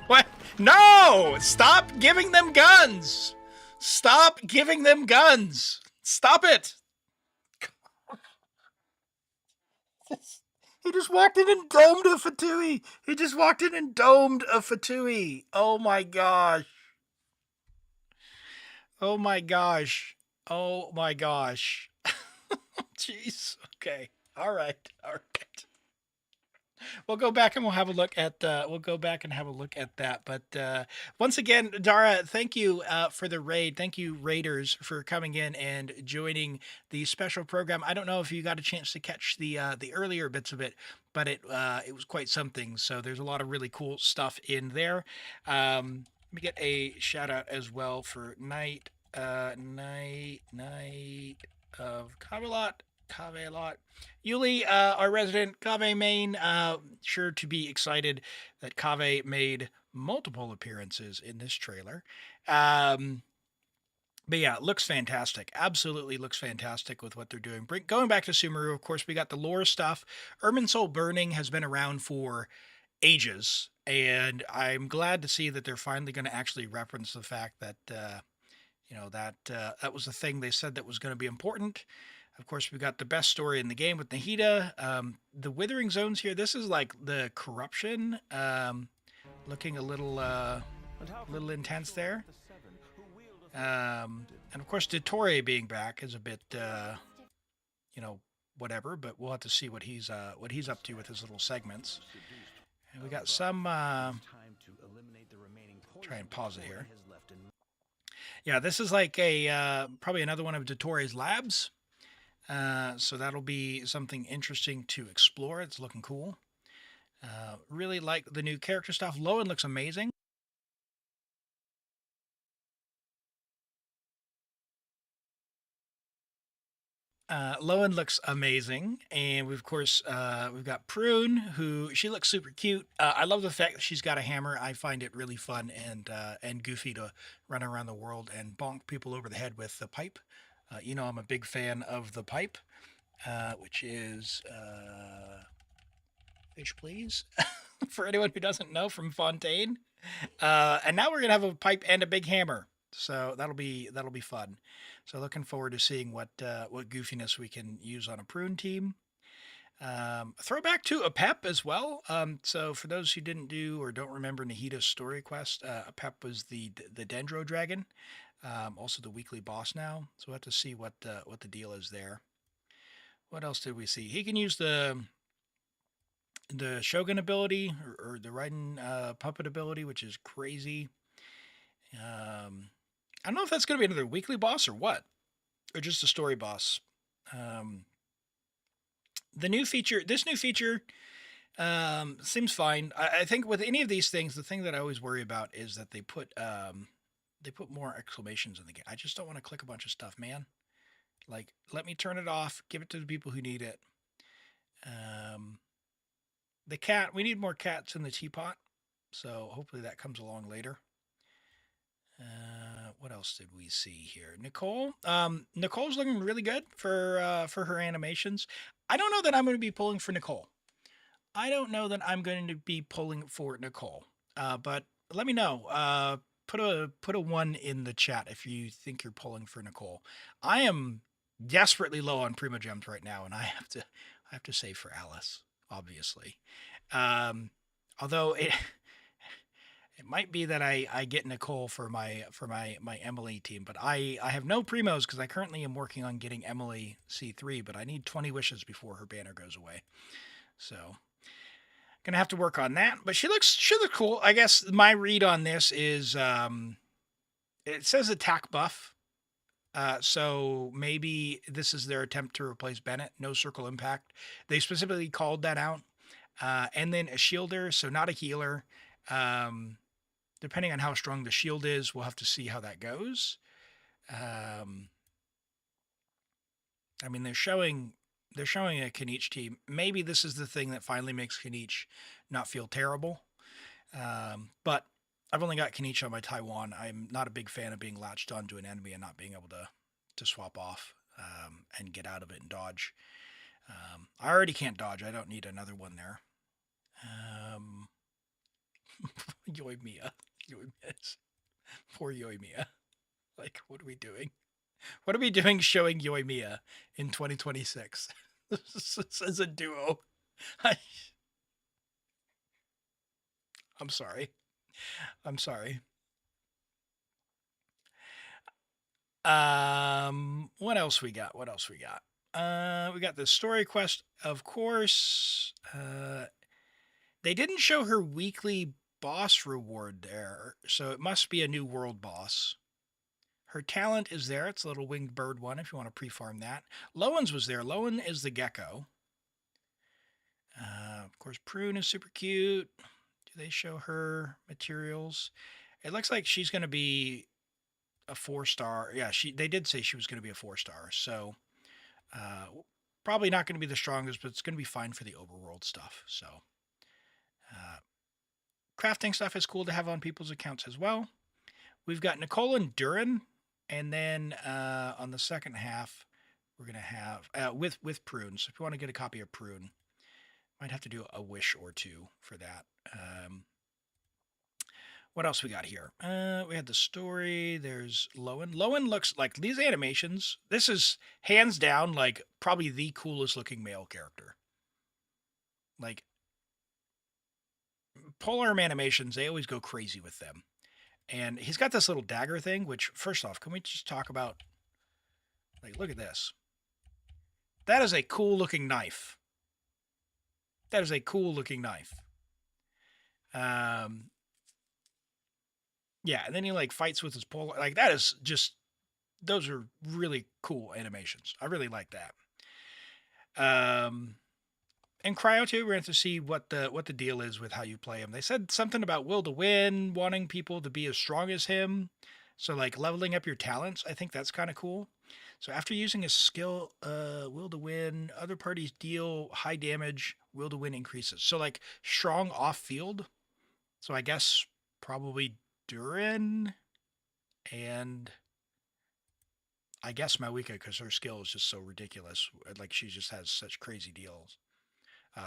What? No! Stop giving them guns! Stop giving them guns! Stop it! He just walked in and domed a Fatui! He just walked in and domed a Fatui! Oh my gosh. Oh my gosh. Oh my gosh. Jeez. Okay. All right. We'll go back and we'll have a look at that. But once again, Dara, thank you for the raid. Thank you, raiders, for coming in and joining the special program. I don't know if you got a chance to catch the earlier bits of it, but it was quite something. So there's a lot of really cool stuff in there. Let me get a shout out as well for Night of Camelot. Yuli, our resident Kave main, sure to be excited that Kave made multiple appearances in this trailer. But yeah, it looks fantastic. Absolutely looks fantastic with what they're doing. Going back to Sumeru, of course, we got the lore stuff. Irminsul Burning has been around for ages, and I'm glad to see that they're finally going to actually reference the fact that, that was the thing they said that was going to be important. Of course, we got the best story in the game with Nahida. The Withering Zones here, this is like the corruption, looking a little intense there. And of course, Dottore being back is a bit, whatever. But we'll have to see what he's up to with his little segments. And we got some. Try and pause it here. Yeah, this is like a probably another one of Dottore's labs. So that'll be something interesting to explore. It's looking cool. Really like the new character stuff. Lohen looks amazing. Lohen looks amazing, and of course we've got Prune, who she looks super cute. I love the fact that she's got a hammer. I find it really fun and goofy to run around the world and bonk people over the head with the pipe. You know, I'm a big fan of the pipe, which is fish, please, for anyone who doesn't know, from Fontaine. And now we're gonna have a pipe and a big hammer, so that'll be fun. So looking forward to seeing what goofiness we can use on a Prune team. Throwback to a Pep as well. So for those who didn't do or don't remember Nahida's story quest, a Pep was the Dendro Dragon, also the weekly boss now. So we'll have to see what the deal is there. What else did we see? He can use the Shogun ability or the Raiden puppet ability, which is crazy. I don't know if that's going to be another weekly boss or what, or just a story boss. This new feature seems fine. I think with any of these things, the thing that I always worry about is that they put more exclamations in the game. I just don't want to click a bunch of stuff, man. Like, let me turn it off, give it to the people who need it. The cat, we need more cats in the teapot, so hopefully that comes along later. What else did we see here? Nicole. Nicole's looking really good for her animations. I don't know that I'm going to be pulling for Nicole. But let me know. Put a 1 in the chat if you think you're pulling for Nicole. I am desperately low on Prima Gems right now, and I have to save for Alice, obviously. Although it might be that I get Nicole for my Emily team, but I have no primos because I currently am working on getting Emily C3, but I need 20 wishes before her banner goes away. So gonna have to work on that. But she looks cool. I guess my read on this is it says attack buff. So maybe this is their attempt to replace Bennett. No circle impact. They specifically called that out. And then a shielder, so not a healer. Depending on how strong the shield is, we'll have to see how that goes. I mean, they're showing a Kenichi team. Maybe this is the thing that finally makes Kenichi not feel terrible. But I've only got Kenichi on my Taiwan. I'm not a big fan of being latched onto an enemy and not being able to swap off and get out of it and dodge. I already can't dodge. I don't need another one there. Yoimiya. Poor Yoimiya. Like, what are we doing? What are we doing showing Yoimiya in 2026? As a duo. I'm sorry. What else we got? We got the story quest, of course. They didn't show her weekly boss reward there, so it must be a new world boss. Her talent is there. It's a little winged bird one if you want to pre-farm that. Lowen's was there. Lohen is the gecko. Of course, Prune is super cute. Do they show her materials? It looks like she's going to be a 4-star. Yeah, they did say she was going to be a 4-star, so probably not going to be the strongest, but it's going to be fine for the overworld stuff. So crafting stuff is cool to have on people's accounts as well. We've got Nicole and Durin, and then on the second half we're going to have with Prune. So if you want to get a copy of Prune, might have to do a wish or two for that. What else we got here? We had the story. There's Lohen. Lohen looks like these animations. This is hands down like probably the coolest looking male character. Like polearm animations, they always go crazy with them. And he's got this little dagger thing, which first off, can we just talk about, like, look at this. That is a cool looking knife. Yeah, and then he like fights with his pole. Like that is just, those are really cool animations. I really like that. And Cryo too, we're going to see what the deal is with how you play him. They said something about Will to Win, wanting people to be as strong as him. So like leveling up your talents, I think that's kind of cool. So after using a skill, will to win, other parties deal high damage, will to win increases. So like strong off field. So I guess probably Durin and I guess Mawika, because her skill is just so ridiculous. Like she just has such crazy deals,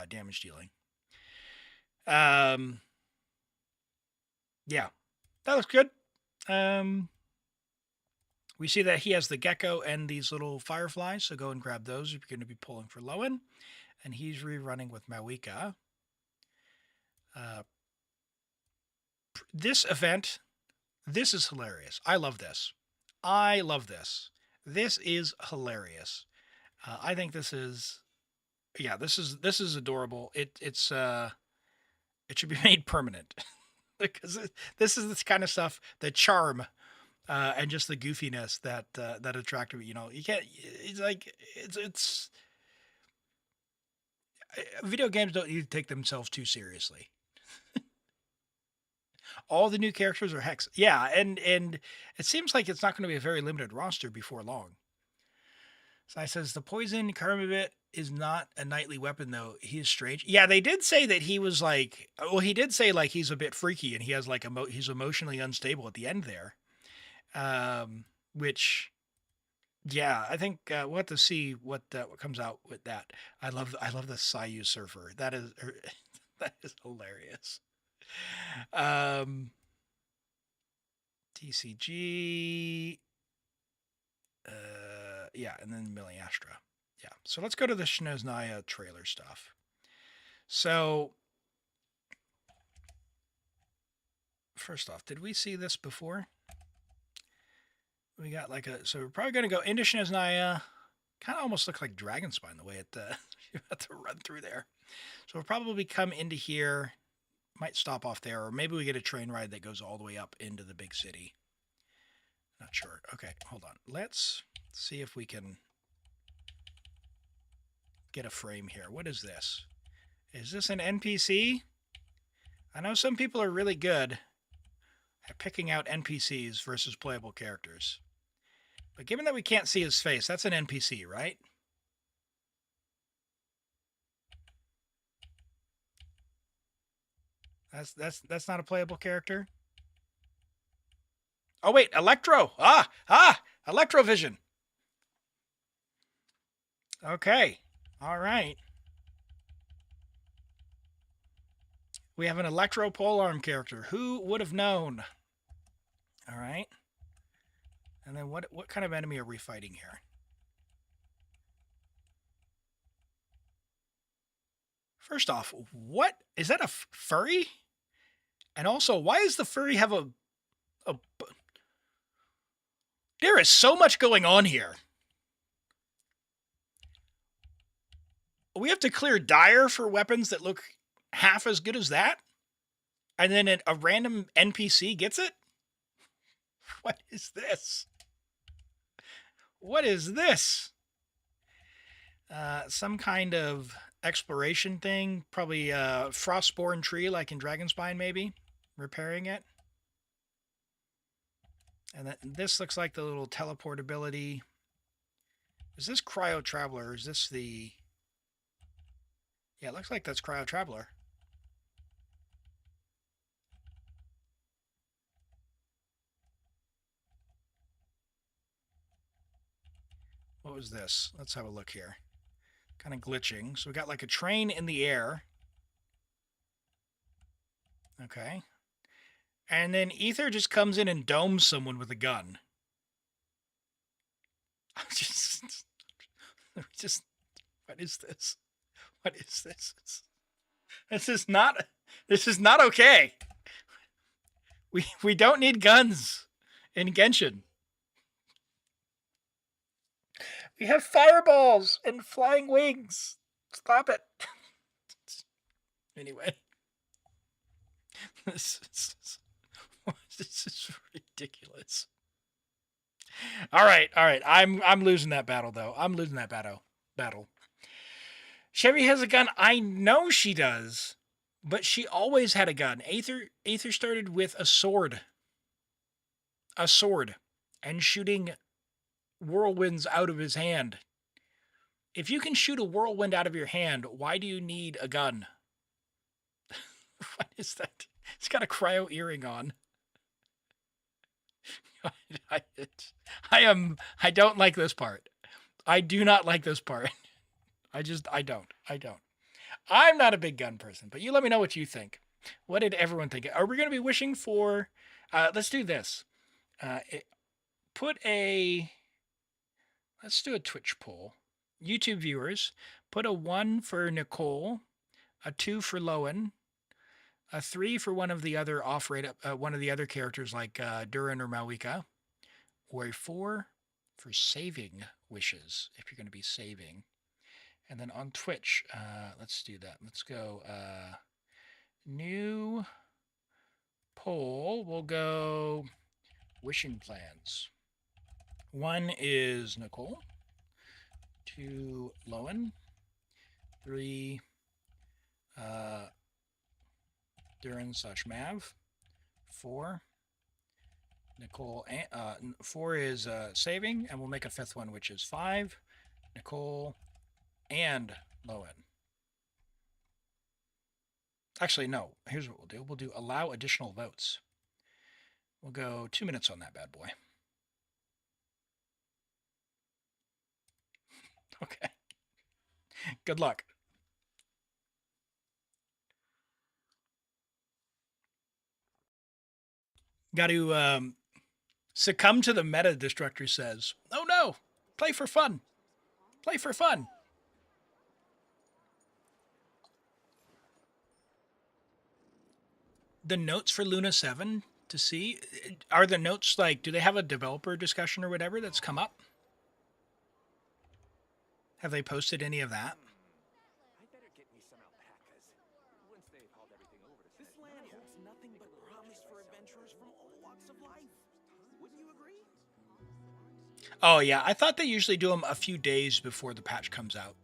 damage dealing. Yeah, that looks good. We see that he has the gecko and these little fireflies, so go and grab those if you're going to be pulling for Lohen. And he's rerunning with Mawika. This event, this is hilarious. I love this. I love this. This is hilarious. I think this is, yeah, this is adorable. It should be made permanent because this is this kind of stuff, the charm, and just the goofiness that attracted me. You know, you can't. It's like it's video games don't need to take themselves too seriously. All the new characters are hex. Yeah, and it seems like it's not going to be a very limited roster before long. So I says the poison Karmabit is not a knightly weapon though. He is strange. Yeah, they did say that he was like, well, he did say like he's a bit freaky and he has like he's emotionally unstable at the end there. Which, yeah, I think we'll have to see what comes out with that. I love the Sayu Surfer. That is hilarious. TCG. Yeah, and then Miliastra. Yeah. So let's go to the Shneznaya trailer stuff. So first off, did we see this before? We got like so we're probably going to go into Shneznaya. Kind of almost look like Dragonspine the way it you have to run through there. So we'll probably come into here, might stop off there, or maybe we get a train ride that goes all the way up into the big city. Not sure. Okay, hold on. Let's see if we can get a frame here. What is this? Is this an NPC? I know some people are really good at picking out NPCs versus playable characters. But given that we can't see his face, that's an NPC, right? That's not a playable character. Oh wait, Electro. Electrovision. Okay. All right. We have an Electro polearm character. Who would have known? All right. And then what kind of enemy are we fighting here? First off, what is that, a furry? And also, why does the furry have a there is so much going on here. We have to clear Dire for weapons that look half as good as that? And then a random NPC gets it? What is this? What is this? Some kind of exploration thing. Probably a Frostborn tree like in Dragonspine, maybe. Repairing it. And this looks like the little teleportability. Is this Cryo Traveler? Is this the... Yeah, it looks like that's Cryo Traveler. What was this? Let's have a look here. Kind of glitching. So we got like a train in the air. Okay. And then Ether just comes in and domes someone with a gun. Just what is this? What is this? This is not okay. We don't need guns in Genshin. We have fireballs and flying wings. Stop it. Anyway. This is ridiculous. All right. I'm losing that battle though. I'm losing that battle. Chevy has a gun. I know she does, but she always had a gun. Aether started with a sword. a sword and shooting whirlwinds out of his hand. If you can shoot a whirlwind out of your hand, why do you need a gun? What is that? He's got a cryo earring on. I don't like this part. I do not like this part. I don't. I'm not a big gun person, but you let me know what you think. What did everyone think? Are we going to be wishing for, let's do this. Let's do a Twitch poll. YouTube viewers, put a 1 for Nicole, a 2 for Lohen, a 3 for one of the other one of the other characters like Durin or Malika, or a 4 for saving wishes, if you're going to be saving. And then on Twitch, let's do that. Let's go new poll. We'll go wishing plans. 1 is Nicole, 2 Lohen, 3 Durin/Mav, 4 Nicole, 4 is saving, and we'll make a 5th one, which is 5 Nicole and Lohen. Actually, no. Here's what we'll do. We'll do allow additional votes. We'll go 2 minutes on that bad boy. Okay. Good luck. Got to succumb to the meta, Destructor says. Oh no! Play for fun. Play for fun. The notes for Luna 7 to see, are the notes like, do they have a developer discussion or whatever that's come up? Have they posted any of that? I better get me some alpacas. Once they've hauled everything over to this land holds nothing but promise for adventurers from all walks of life. Wouldn't you agree? Oh yeah, I thought they usually do them a few days before the patch comes out.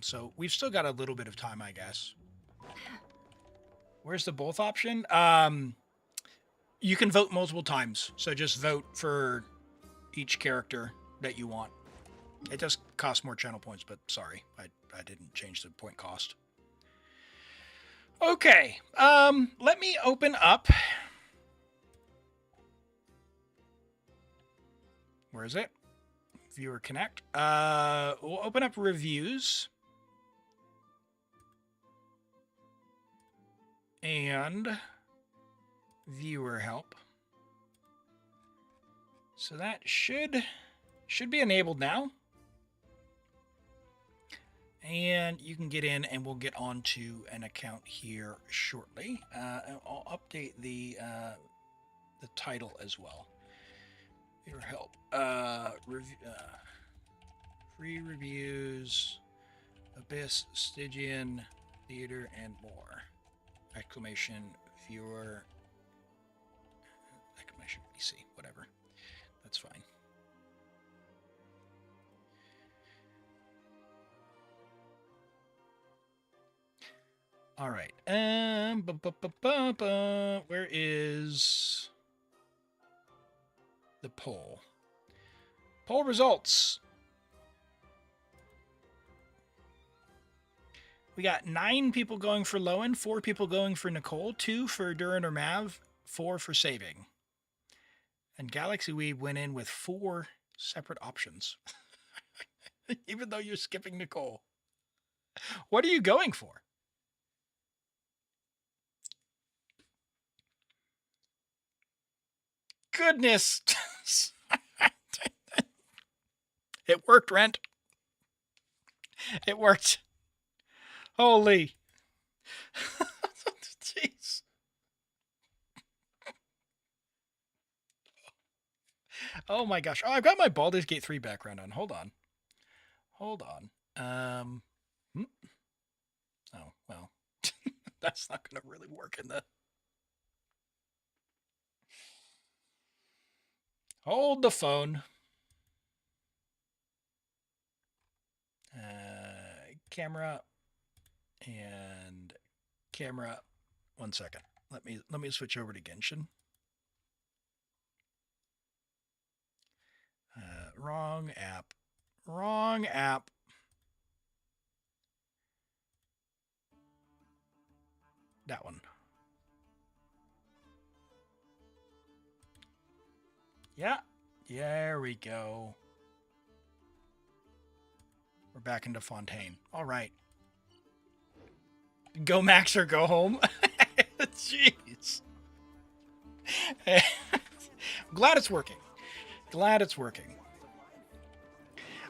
So we've still got a little bit of time, I guess. Where's the both option? You can vote multiple times. So just vote for each character that you want. It does cost more channel points, but sorry, I didn't change the point cost. Okay, let me open up. Where is it? Viewer Connect. We'll open up reviews. And viewer help. So that should be enabled now. And you can get in and we'll get onto an account here shortly. I'll update the title as well. Viewer help. Free reviews, Abyss, Stygian, Theater, and more. Exclamation viewer, exclamation PC, whatever. That's fine. All right. Where is the poll? Poll results. We got 9 people going for Lohen, 4 people going for Nicole, 2 for Durin or Mav, 4 for saving. And Galaxy Weeb went in with 4 separate options. Even though you're skipping Nicole. What are you going for? Goodness. It worked, Rent. It worked. Holy. Jeez. Oh my gosh. Oh, I've got my Baldur's Gate 3 background on. Hold on. Hold on. Oh, well. That's not going to really work in the... Hold the phone. Camera and camera. 1 second. Let me switch over to Genshin. Wrong app. Wrong app. That one. Yeah. There we go. We're back into Fontaine. All right. Go Max or go home. Jeez. Glad it's working. Glad it's working.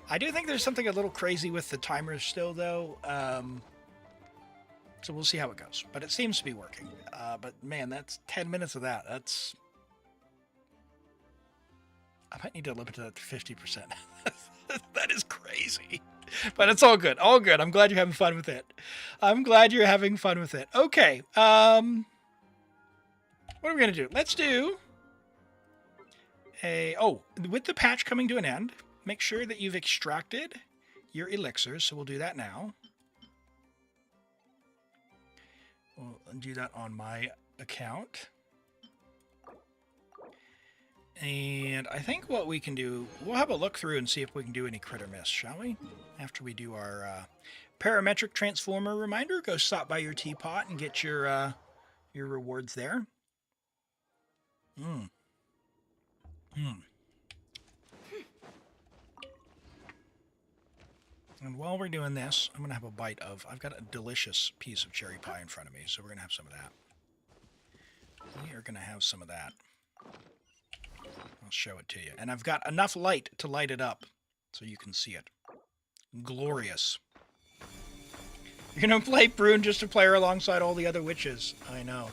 I do think there's something a little crazy with the timers still, though. So we'll see how it goes. But it seems to be working. But man, that's 10 minutes of that. That's... I might need to limit that to 50%. That is crazy. But it's all good. All good. I'm glad you're having fun with it. I'm glad you're having fun with it. Okay. What are we going to do? Let's do a... Oh, with the patch coming to an end, make sure that you've extracted your elixirs. So we'll do that now. We'll do that on my account. And I think what we can do, we'll have a look through and see if we can do any crit or miss, shall we? After we do our Parametric Transformer reminder, go stop by your teapot and get your rewards there. And while we're doing this, I'm going to have a bite of... I've got a delicious piece of cherry pie in front of me, so we're going to have some of that. We are going to have some of that. I'll show it to you. And I've got enough light to light it up so you can see it. Glorious. You're going to play Prune just to play her alongside all the other witches. I know.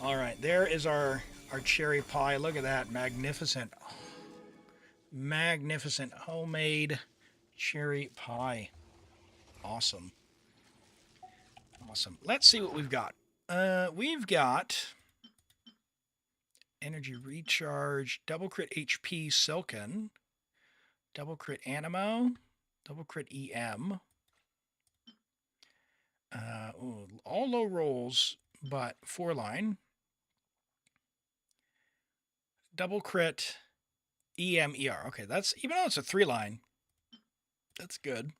All right, there is our cherry pie. Look at that. Magnificent. Magnificent homemade cherry pie. Awesome. Awesome. Let's see what we've got. We've got energy recharge, double crit HP Silken, double crit Animo, double crit EM. All low rolls, but 4-line. Double crit EM ER. Okay, that's, even though it's a 3-line, that's good.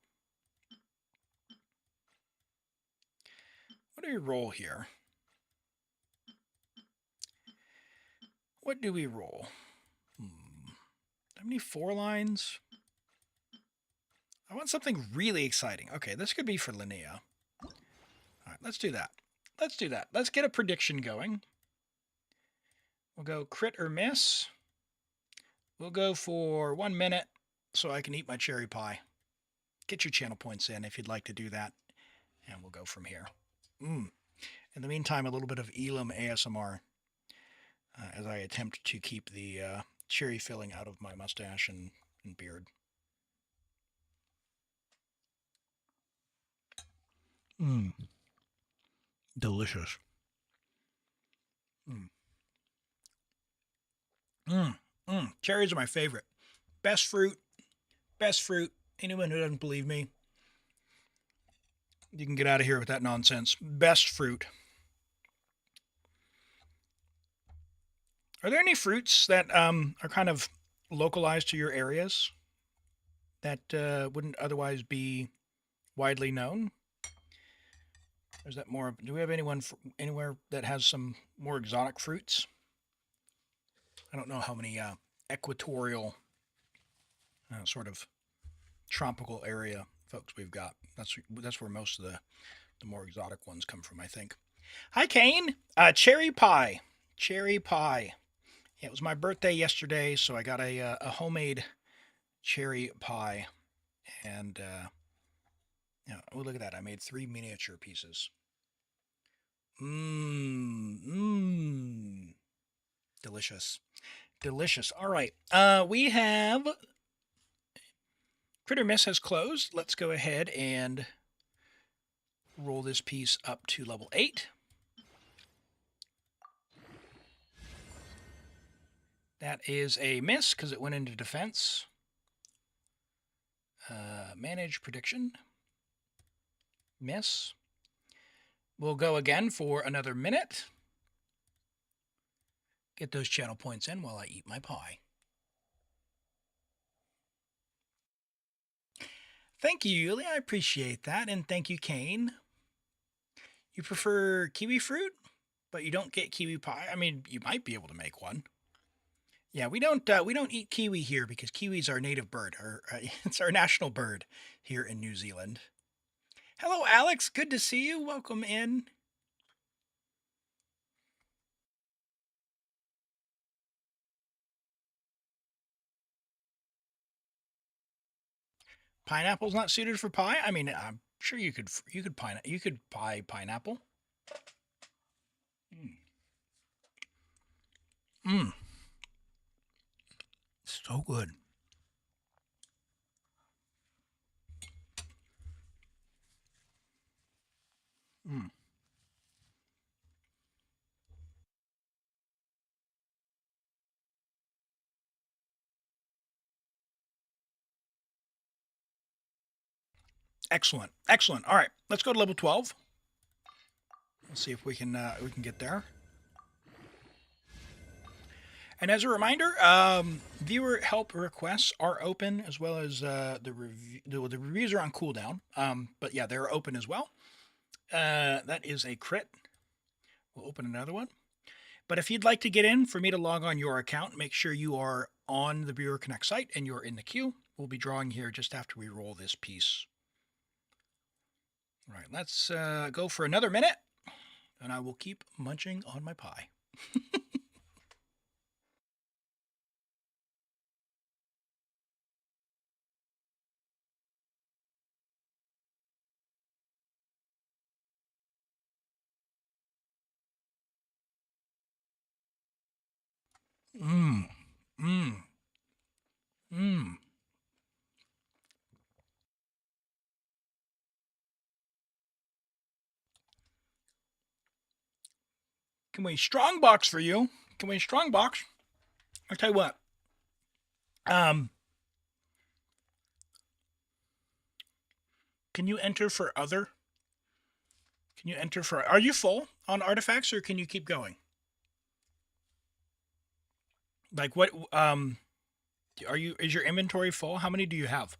What do we roll here? What do we roll? How many 4-lines? I want something really exciting. Okay, this could be for Linnea. All right, let's do that. Let's do that. Let's get a prediction going. We'll go crit or miss. We'll go for 1 minute so I can eat my cherry pie. Get your channel points in if you'd like to do that. And we'll go from here. In the meantime, a little bit of Elim ASMR as I attempt to keep the cherry filling out of my mustache and beard. Delicious. Cherries are my favorite. Best fruit. Best fruit. Anyone who doesn't believe me, you can get out of here with that nonsense. Best fruit. Are there any fruits that are kind of localized to your areas that wouldn't otherwise be widely known? Or is that more? Do we have anyone anywhere that has some more exotic fruits? I don't know how many equatorial sort of tropical area folks we've got. That's where most of the more exotic ones come from, I think. Hi, Kane. Cherry pie. Cherry pie. Yeah, it was my birthday yesterday, so I got a homemade cherry pie. And, yeah, oh, look at that. I made 3 miniature pieces. Delicious. Delicious. All right. We have... Crit or Miss has closed. Let's go ahead and roll this piece up to level 8. That is a miss because it went into defense. Manage prediction. Miss. We'll go again for another minute. Get those channel points in while I eat my pie. Thank you, Yuli. I appreciate that. And thank you, Kane. You prefer kiwi fruit, but you don't get kiwi pie? I mean, you might be able to make one. Yeah, we don't eat kiwi here because kiwi's our native bird. It's our national bird here in New Zealand. Hello, Alex. Good to see you. Welcome in. Pineapple's not suited for pie? I mean, I'm sure you could pie pineapple. So good. Excellent. Excellent. All right, let's go to level 12. Let's see if we can get there. And as a reminder, viewer help requests are open, as well as the reviews are on cooldown. But yeah, they're open as well. That is a crit. We'll open another one. But if you'd like to get in for me to log on your account, make sure you are on the Viewer Connect site and you're in the queue. We'll be drawing here just after we roll this piece. All right, let's go for another minute, and I will keep munching on my pie. Can we strong box for you? Can we strong box? I'll tell you what. Can you enter for other? Can you enter for? Are you full on artifacts, or can you keep going? Like what? Are you? Is your inventory full? How many do you have?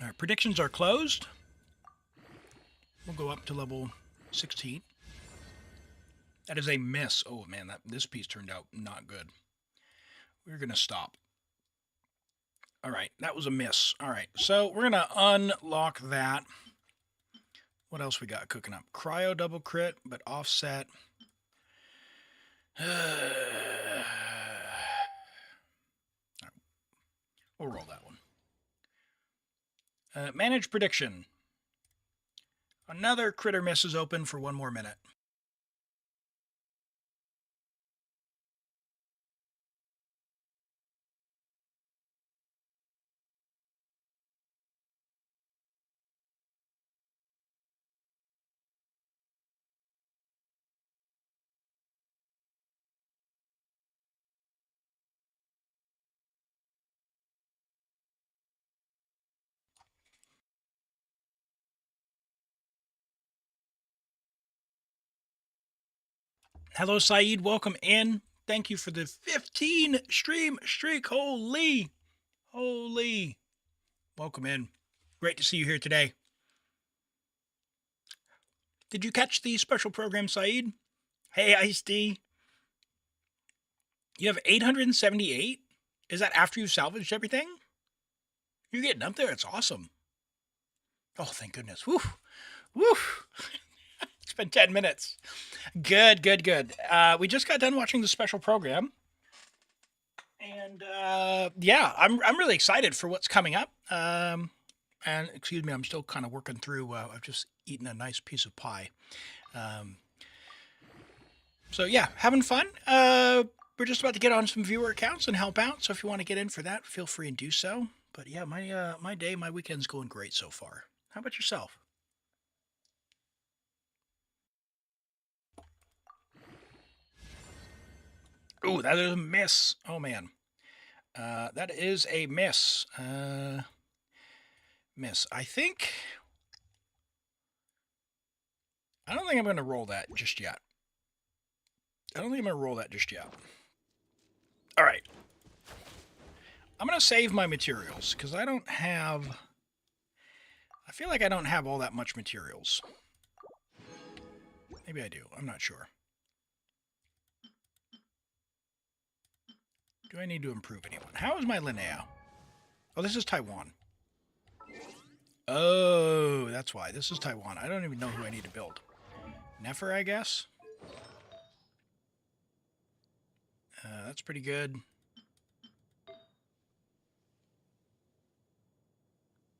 All right, predictions are closed. We'll go up to level 16. That is a miss. Oh man, this piece turned out not good. We're gonna stop. All right, that was a miss. All right, so we're gonna unlock that. What else we got cooking up? Cryo double crit, but offset. We'll roll that one. Manage prediction. Another critter miss is open for one more minute. Hello, Saeed. Welcome in. Thank you for the 15 stream streak. Holy. Welcome in. Great to see you here today. Did you catch the special program, Saeed? Hey, Ice D. You have 878? Is that after you salvaged everything? You're getting up there. It's awesome. Oh, thank goodness. Woo. It's been 10 minutes. Good. We just got done watching the special program. And yeah, I'm really excited for what's coming up. And excuse me, I'm still kind of working through, I've just eaten a nice piece of pie. So yeah, having fun. We're just about to get on some viewer accounts and help out. So if you want to get in for that, feel free and do so. But yeah, my weekend's going great so far. How about yourself? Ooh, that is a miss. Oh, man. That is a miss. Miss. I I don't think I'm going to roll that just yet. All right. I'm going to save my materials because I don't have... I feel like I don't have all that much materials. Maybe I do. I'm not sure. Do I need to improve anyone? How is my Linnea? Oh, this is Taiwan. Oh, that's why. This is Taiwan. I don't even know who I need to build. Nefer, I guess? That's pretty good.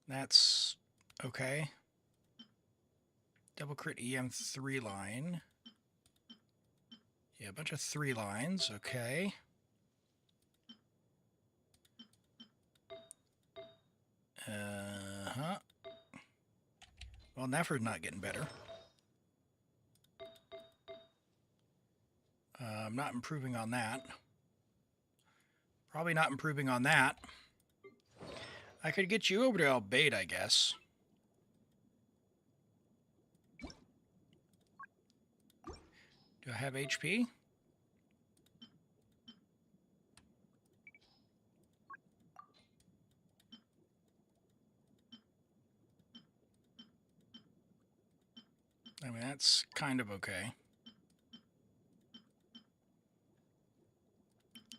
That's okay. Double crit EM 3 line. Yeah, a bunch of 3 lines. Okay. Uh-huh. Well, Nefer's not getting better. I'm not improving on that. Probably not improving on that. I could get you over to Albait, I guess. Do I have HP? I mean, that's kind of okay.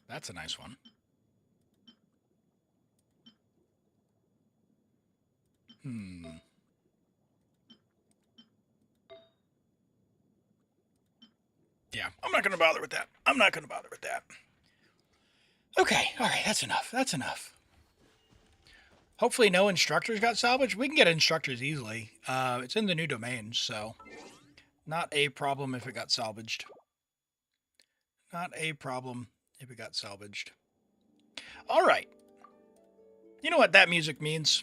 That's a nice one. Yeah, I'm not going to bother with that. Okay, all right, that's enough. Hopefully no instructors got salvaged. We can get instructors easily. It's in the new domain, so not a problem if it got salvaged. All right. You know what that music means?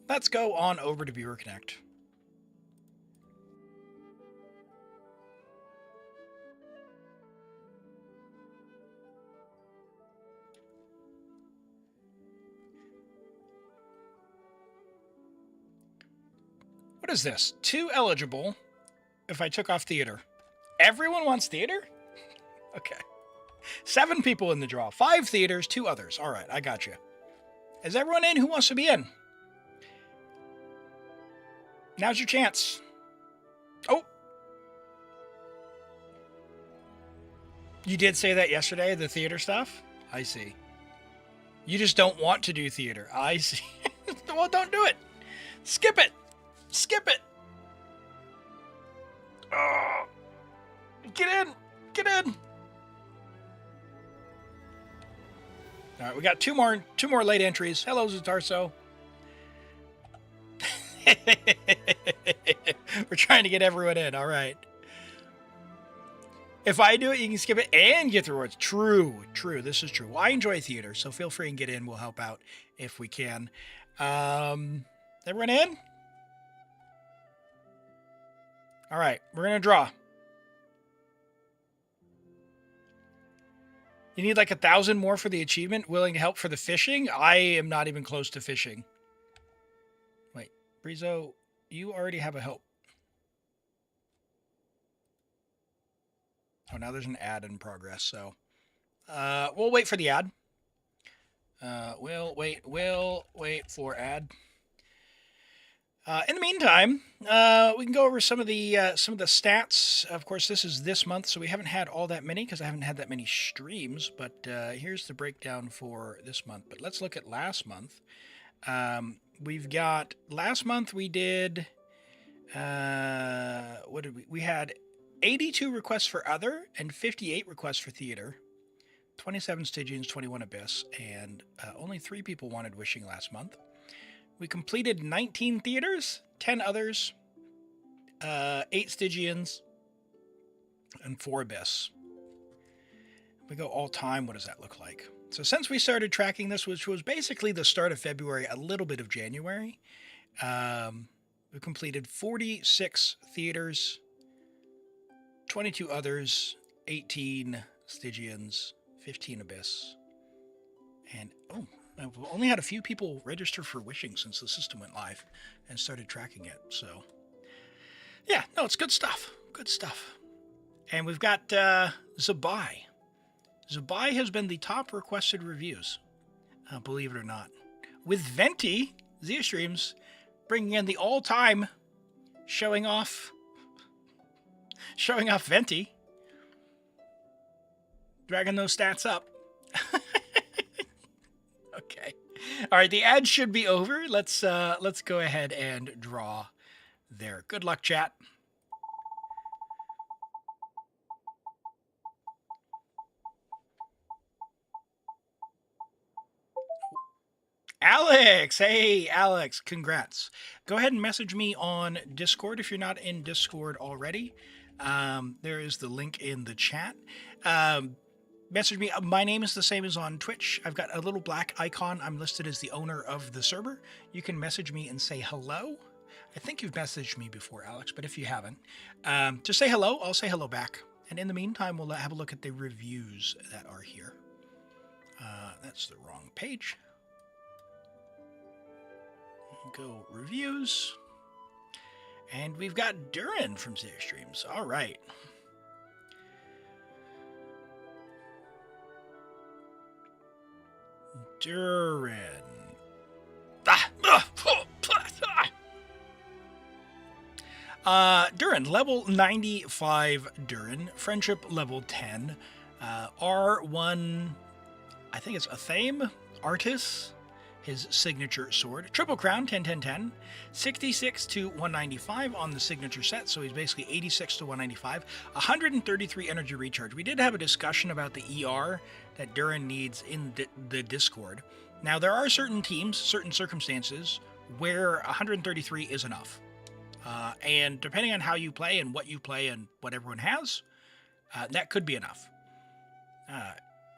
Let's go on over to Viewer Connect. What is this? 2 eligible if I took off theater. Everyone wants theater? Okay. 7 people in the draw. 5 theaters, 2 others. All right, I got you. Is everyone in who wants to be in? Now's your chance. Oh. You did say that yesterday, the theater stuff? I see. You just don't want to do theater. I see. Well, don't do it. Skip it. Oh. Get in. All right, we got two more late entries. Hello, Zatarso. We're trying to get everyone in. All right. If I do it, you can skip it and get the rewards. True. This is true. Well, I enjoy theater, so feel free and get in. We'll help out if we can. Everyone in? All right, we're going to draw. You need like 1,000 more for the achievement. Willing to help for the fishing? I am not even close to fishing. Wait, Brizo, you already have a help. Oh, now there's an ad in progress, so we'll wait for the ad. We'll wait for ad. In the meantime, we can go over some of the stats. Of course, this is this month, so we haven't had all that many because I haven't had that many streams. But here's the breakdown for this month. But let's look at last month. We've got last month we did what did we? We had 82 requests for other and 58 requests for theater. 27 Stygians, 21 Abyss, and only 3 people wanted Wishing last month. We completed 19 theaters, 10 others, 8 Stygians, and 4 Abyss. We go all time, what does that look like? So since we started tracking this, which was basically the start of February, a little bit of January, we completed 46 theaters, 22 others, 18 Stygians, 15 Abyss, and we've only had a few people register for Wishing since the system went live and started tracking it. So Yeah, no, it's good stuff. Good stuff. And we've got Zabai. Zabai has been the top requested reviews, believe it or not. With Venti, Zia Streams, bringing in the all-time showing off Venti. Dragging those stats up. Okay. All right, the ad should be over. Let's go ahead and draw there. Good luck, chat. Alex! Hey, Alex, congrats. Go ahead and message me on Discord if you're not in Discord already. There is the link in the chat. Message me. My name is the same as on Twitch. I've got a little black icon. I'm listed as the owner of the server. You can message me and say hello. I think you've messaged me before, Alex, but if you haven't, just say hello. I'll say hello back. And in the meantime, we'll have a look at the reviews that are here. That's the wrong page. Go reviews. And we've got Durin from Zia Streams. All right. Durin. Durin, level 95 Durin. Friendship level 10. R1, I think it's Athame, Artis. His signature sword. Triple Crown, 10, 10, 10. 66 to 195 on the signature set, so he's basically 86 to 195. 133 energy recharge. We did have a discussion about the ER that Durin needs in the Discord. Now, there are certain teams, certain circumstances, where 133 is enough. And depending on how you play and what you play and what everyone has, that could be enough.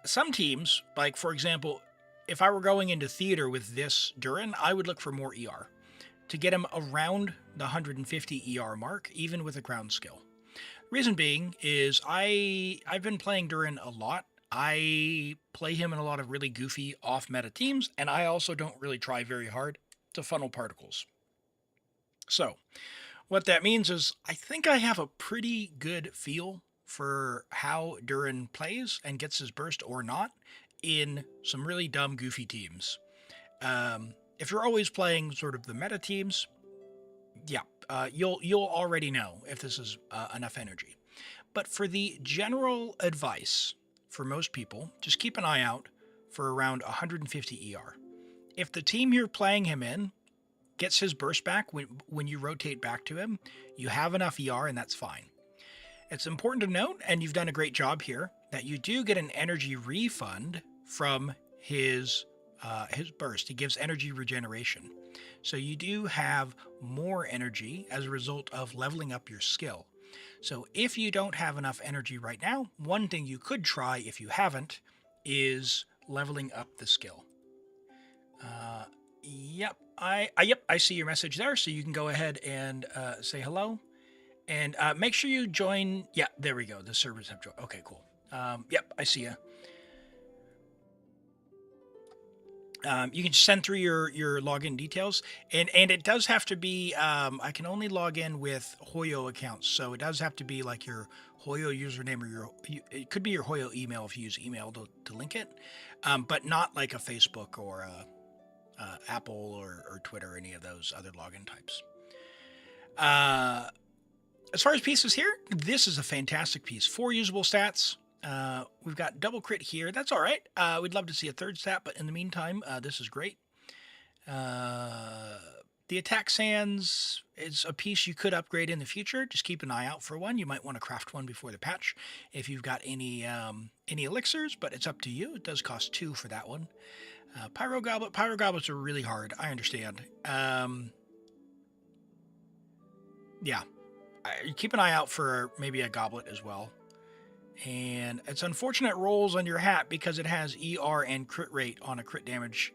Some teams, like, for example, if I were going into theater with this Durin, I would look for more ER to get him around the 150 ER mark, even with a ground skill. Reason being is I've been playing Durin a lot. I play him in a lot of really goofy off-meta teams, and I also don't really try very hard to funnel particles. So what that means is I think I have a pretty good feel for how Durin plays and gets his burst or not in some really dumb, goofy teams. If you're always playing sort of the meta teams, yeah, you'll already know if this is enough energy. But for the general advice for most people, just keep an eye out for around 150 ER. If the team you're playing him in gets his burst back when you rotate back to him, you have enough ER and that's fine. It's important to note, and you've done a great job here, that you do get an energy refund from his burst. He gives energy regeneration. So you do have more energy as a result of leveling up your skill. So if you don't have enough energy right now, one thing you could try if you haven't is leveling up the skill. Yep, I see your message there, so you can go ahead and say hello. And make sure you join. Yeah, there we go. The servers have joined. Okay, cool. Yep, I see you. You can send through your login details, and it does have to be. I can only log in with Hoyo accounts, so it does have to be like your Hoyo username or it could be your Hoyo email if you use email to link it, but not like a Facebook or Apple or Twitter or any of those other login types. As far as pieces here, this is a fantastic piece. 4 usable stats. We've got double crit here. That's all right. We'd love to see a third stat, but in the meantime, this is great. The attack sands is a piece you could upgrade in the future. Just keep an eye out for one. You might want to craft one before the patch if you've got any elixirs, but it's up to you. It does cost 2 for that one. Pyro Goblet. Pyro Goblets are really hard. I understand. Yeah. Keep an eye out for maybe a goblet as well. And it's unfortunate rolls on your hat because it has ER and crit rate on a crit damage,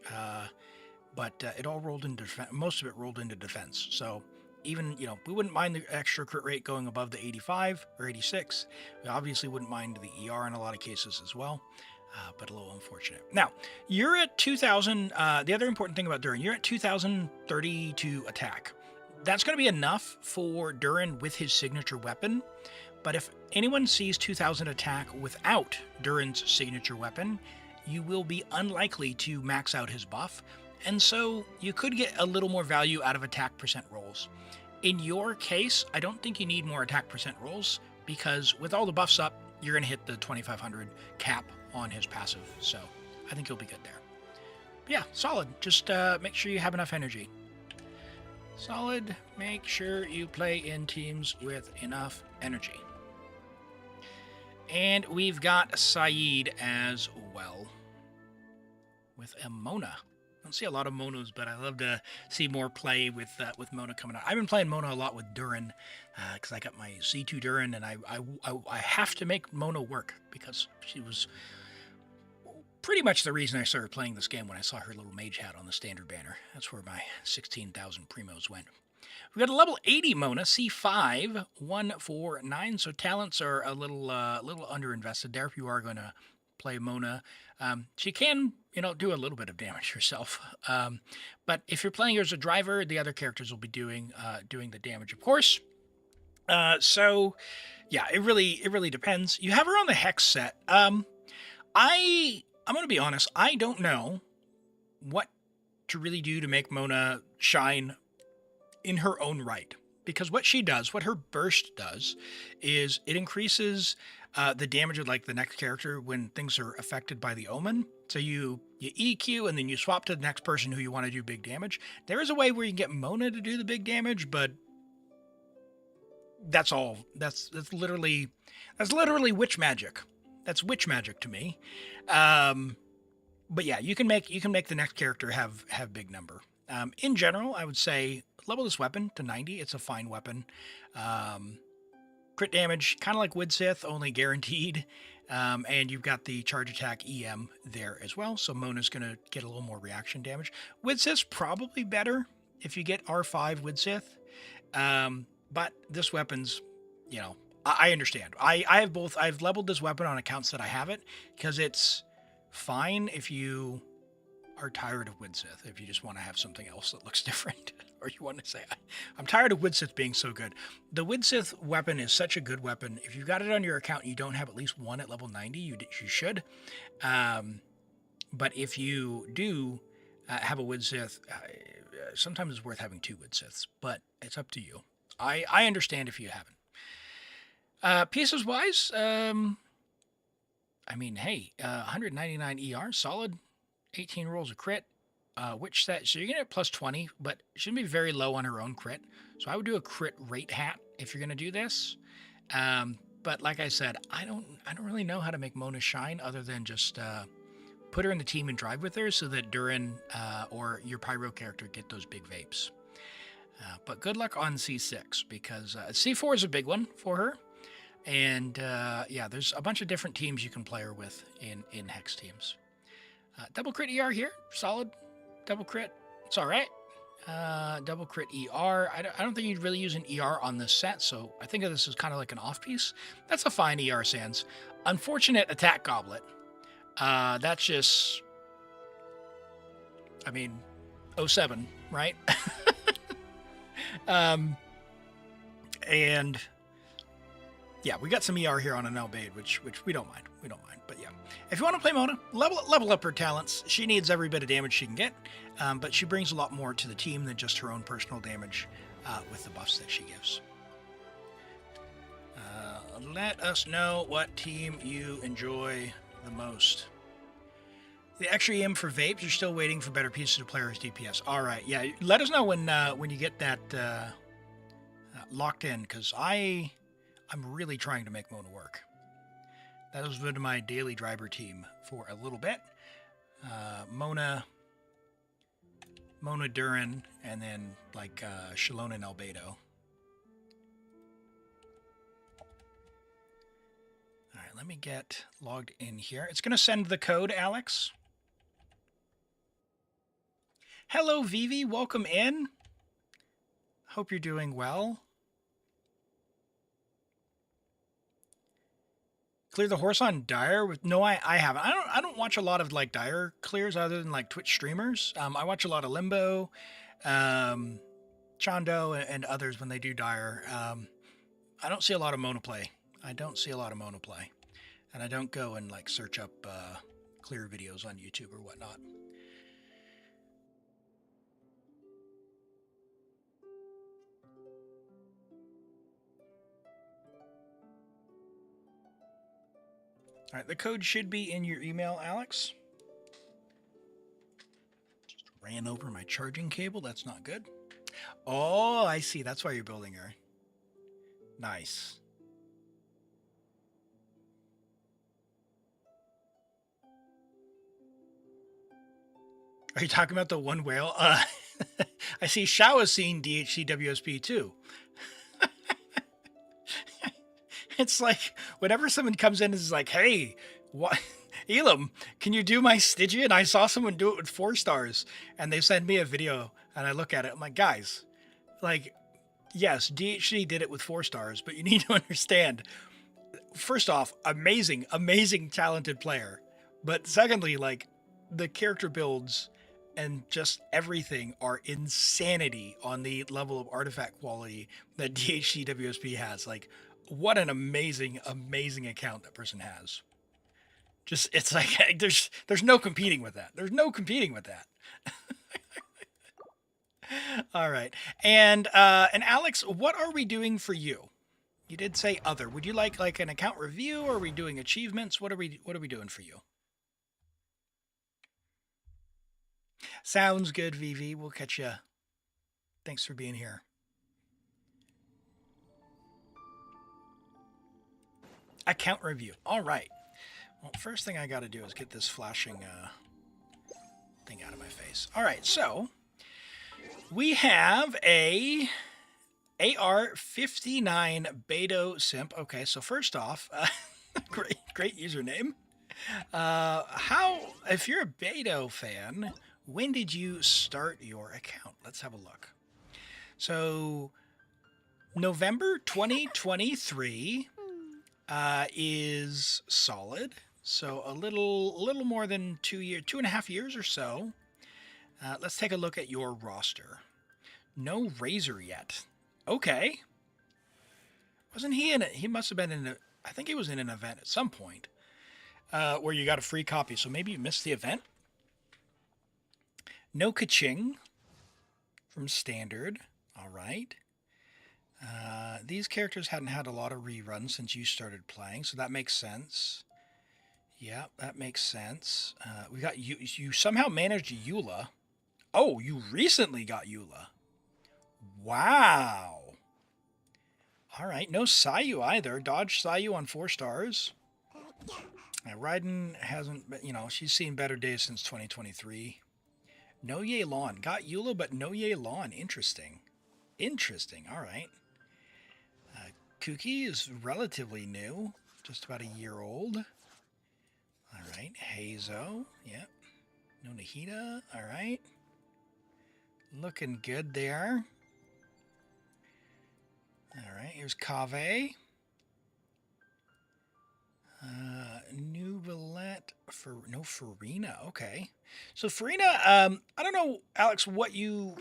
but it all rolled into most of it rolled into defense. So even, we wouldn't mind the extra crit rate going above the 85 or 86. We obviously wouldn't mind the ER in a lot of cases as well, but a little unfortunate. Now, you're at 2,000. The other important thing about Durin, you're at 2,032 attack. that's going to be enough for Durin with his signature weapon. But if anyone sees 2000 attack without Durin's signature weapon, you will be unlikely to max out his buff, and so you could get a little more value out of attack percent rolls. In your case, I don't think you need more attack percent rolls, because with all the buffs up, you're going to hit the 2500 cap on his passive, so I think you'll be good there. But yeah, solid. Just make sure you have enough energy. Solid. Make sure you play in teams with enough energy. And we've got Saeed as well with a Mona. I don't see a lot of Monas, but I love to see more play with Mona coming out. I've been playing Mona a lot with Durin because I got my Z2 Durin, and I have to make Mona work because she was pretty much the reason I started playing this game when I saw her little mage hat on the standard banner. That's where my 16,000 primos went. We got a level 80 Mona, C5, 149. So talents are a little underinvested there if you are going to play Mona. She can, do a little bit of damage herself. But if you're playing her as a driver, the other characters will be doing the damage, of course. So yeah, it really depends. You have her on the Hex set. I'm going to be honest. I don't know what to really do to make Mona shine in her own right, because what she does, what her burst does, is it increases the damage of like the next character when things are affected by the omen. So you EQ and then you swap to the next person who you want to do big damage. There is a way where you can get Mona to do the big damage, but that's all. That's literally witch magic. That's witch magic to me. But yeah, you can make the next character have big number. In general, I would say level this weapon to 90. It's a fine weapon. Crit damage, kind of like Widsith, only guaranteed. And you've got the charge attack EM there as well. So Mona's going to get a little more reaction damage. Widsith's probably better if you get R5 Widsith. But this weapon's, I understand. I have both. I've leveled this weapon on accounts that I have it because it's fine if you are tired of Widsith, if you just want to have something else that looks different, or you want to say, I'm tired of Widsith being so good. The Widsith weapon is such a good weapon. If you've got it on your account and you don't have at least one at level 90, you should. But if you do have a Widsith, sometimes it's worth having two Widsiths, but it's up to you. I understand if you haven't. Pieces wise, hey, 199 ER, solid. 18 rolls of crit, which set, so you're gonna get plus 20, but shouldn't be very low on her own crit. So I would do a crit rate hat if you're gonna do this. But like I said, I don't really know how to make Mona shine other than just put her in the team and drive with her so that Durin or your Pyro character get those big vapes. But good luck on C6 because C4 is a big one for her. And yeah, there's a bunch of different teams you can play her with in Hex teams. Double crit ER here, solid. Double crit, it's all right. Double crit ER. I don't think you'd really use an ER on this set, so I think of this as kind of like an off piece. That's a fine ER sans. Unfortunate attack goblet. That's just, 07, right? And yeah, we got some ER here on an ElimAgate, which we don't mind. We don't mind. But yeah, if you want to play Mona, level up her talents. She needs every bit of damage she can get, but she brings a lot more to the team than just her own personal damage with the buffs that she gives. Let us know what team you enjoy the most. The extra EM for vapes, you're still waiting for better pieces to play as DPS. All right, yeah, let us know when you get that locked in, because I'm really trying to make Mona work. That has been my daily driver team for a little bit. Mona, Durin, and then like Shalona and Albedo. All right, let me get logged in here. It's going to send the code, Alex. Hello, Vivi. Welcome in. Hope you're doing well. Clear the horse on Dire with no, I haven't. I don't watch a lot of like Dire clears other than like Twitch streamers. I watch a lot of Limbo. Chondo and others when they do Dire. I don't see a lot of monoplay. I don't see a lot of monoplay. And I don't go and like search up clear videos on YouTube or whatnot. All right, the code should be in your email, Alex. Just ran over my charging cable. That's not good. Oh, I see. That's why you're building her. Nice. Are you talking about the one whale? I see Shao has seen DHC WSP too. It's like whenever someone comes in and is like, hey, what, Elim, can you do my Stygian? I saw someone do it with 4 stars. And they send me a video and I look at it. I'm like, guys, like, yes, DHC did it with 4 stars, but you need to understand, first off, amazing, talented player. But secondly, like, the character builds and just everything are insanity on the level of artifact quality that DHC WSP has. Like, what an amazing account that person has. Just, it's like, there's no competing with that. There's no competing with that. All right. And Alex, what are we doing for you? You did say other. Would you like an account review, or are we doing achievements? What are we doing for you? Sounds good, VV. We'll catch you. Thanks for being here. Account review. All right. Well, first thing I got to do is get this flashing thing out of my face. All right. So we have a AR59 Beto simp. Okay. So first off, great username. If you're a Beto fan, when did you start your account? Let's have a look. So November 2023 is solid. So a little more than 2.5 years or so. Let's take a look at your roster. No Razor yet. Okay. Wasn't he in it? He must have been in I think he was in an event at some point where you got a free copy. So maybe you missed the event. No Kaching from Standard. All right. These characters hadn't had a lot of reruns since you started playing, so that makes sense. Yeah, that makes sense. We got you. You somehow managed Eula. Oh, you recently got Eula. Wow. All right, no Sayu either. Dodge Sayu on 4 stars. Raiden hasn't, she's seen better days since 2023. No Yelan. Got Eula, but no Yelan. Interesting. All right. Kuki is relatively new. Just about a year old. All right. Hazo. Yep. No Nahida. All right. Looking good there. All right. Here's Kave. New Valette for no Farina. Okay. So Farina, I don't know, Alex, what you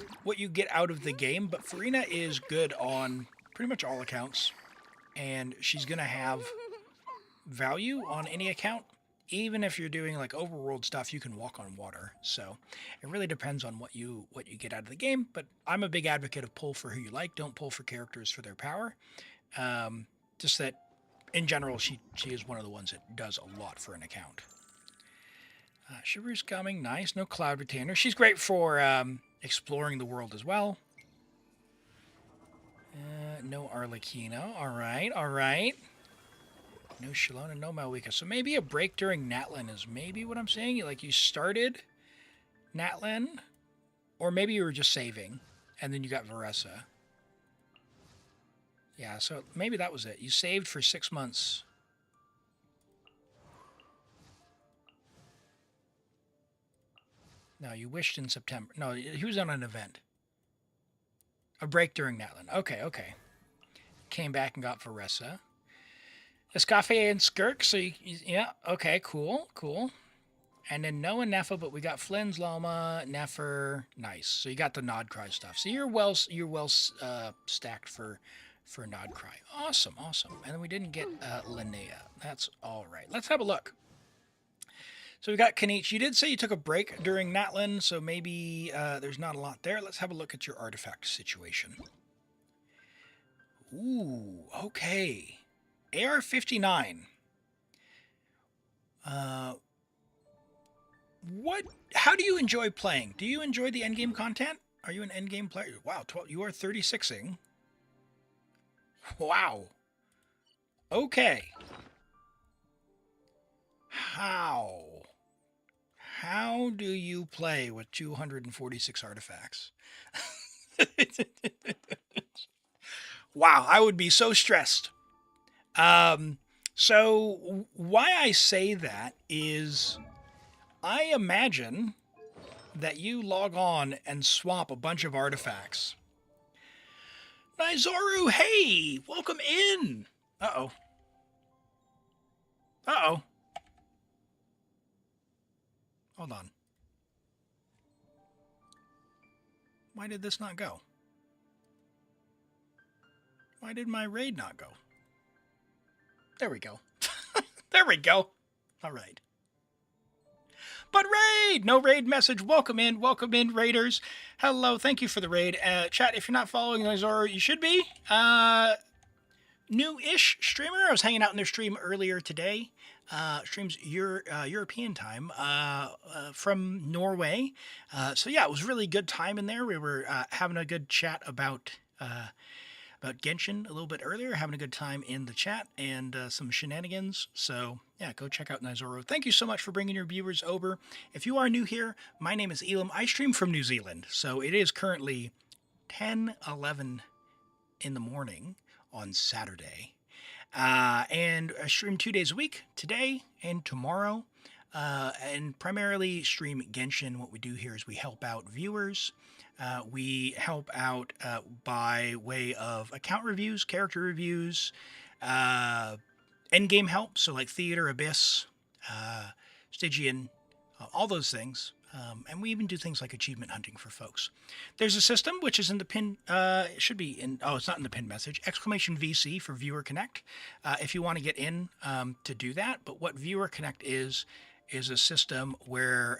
get out of the game, but Farina is good on pretty much all accounts, and she's gonna have value on any account. Even if you're doing like overworld stuff, you can walk on water. So it really depends on what you get out of the game. But I'm a big advocate of pull for who you like. Don't pull for characters for their power. Just that in general, she is one of the ones that does a lot for an account. Chevreuse coming, nice. No Cloud Retainer. She's great for exploring the world as well. No Arlecchino. All right. No Shalona, no Malwika. So maybe a break during Natlin is maybe what I'm saying. Like you started Natlin, or maybe you were just saving, and then you got Varessa. Yeah, so maybe that was it. You saved for 6 months. No, you wished in September. No, he was on an event. A break during Natlin. Okay. Came back and got Varessa. Escafe and Skirk, so yeah, okay, cool. And then Noah Neffa, but we got Flynn's Loma, Neffer. Nice. So you got the Nod Cry stuff. So you're well stacked for Nod Cry. Awesome, awesome. And then we didn't get Linnea. That's all right. Let's have a look. So we got Kanich. You did say you took a break during Natlin, so maybe there's not a lot there. Let's have a look at your artifact situation. Ooh, okay. AR-59. How do you enjoy playing? Do you enjoy the endgame content? Are you an endgame player? Wow, you are 36ing. Wow. Okay. How do you play with 246 artifacts? Wow, I would be so stressed. So why I say that is I imagine that you log on and swap a bunch of artifacts. Nizoru, hey, welcome in. Uh-oh. Uh-oh. Hold on. Why did this not go? Why did my raid not go? There we go. There we go. All right. But raid! No raid message. Welcome in, raiders. Hello, thank you for the raid. Chat, if you're not following Nizoru, you should be. New-ish streamer. I was hanging out in their stream earlier today. Streams European time from Norway. So yeah, it was really good time in there. We were having a good chat about Genshin a little bit earlier, having a good time in the chat and some shenanigans. So yeah, go check out Nizoru. Thank you so much for bringing your viewers over. If you are new here, my name is Elim. I stream from New Zealand. So it is currently 10:11 in the morning on Saturday. And I stream 2 days a week, today and tomorrow. And primarily stream Genshin. What we do here is we help out viewers. We help out by way of account reviews, character reviews, endgame help, so like Theater, Abyss, Stygian, all those things. And we even do things like achievement hunting for folks. There's a system which is in the pin, it should be in, oh, it's not in the pin message, !VC for Viewer Connect, if you want to get in to do that. But what Viewer Connect is a system where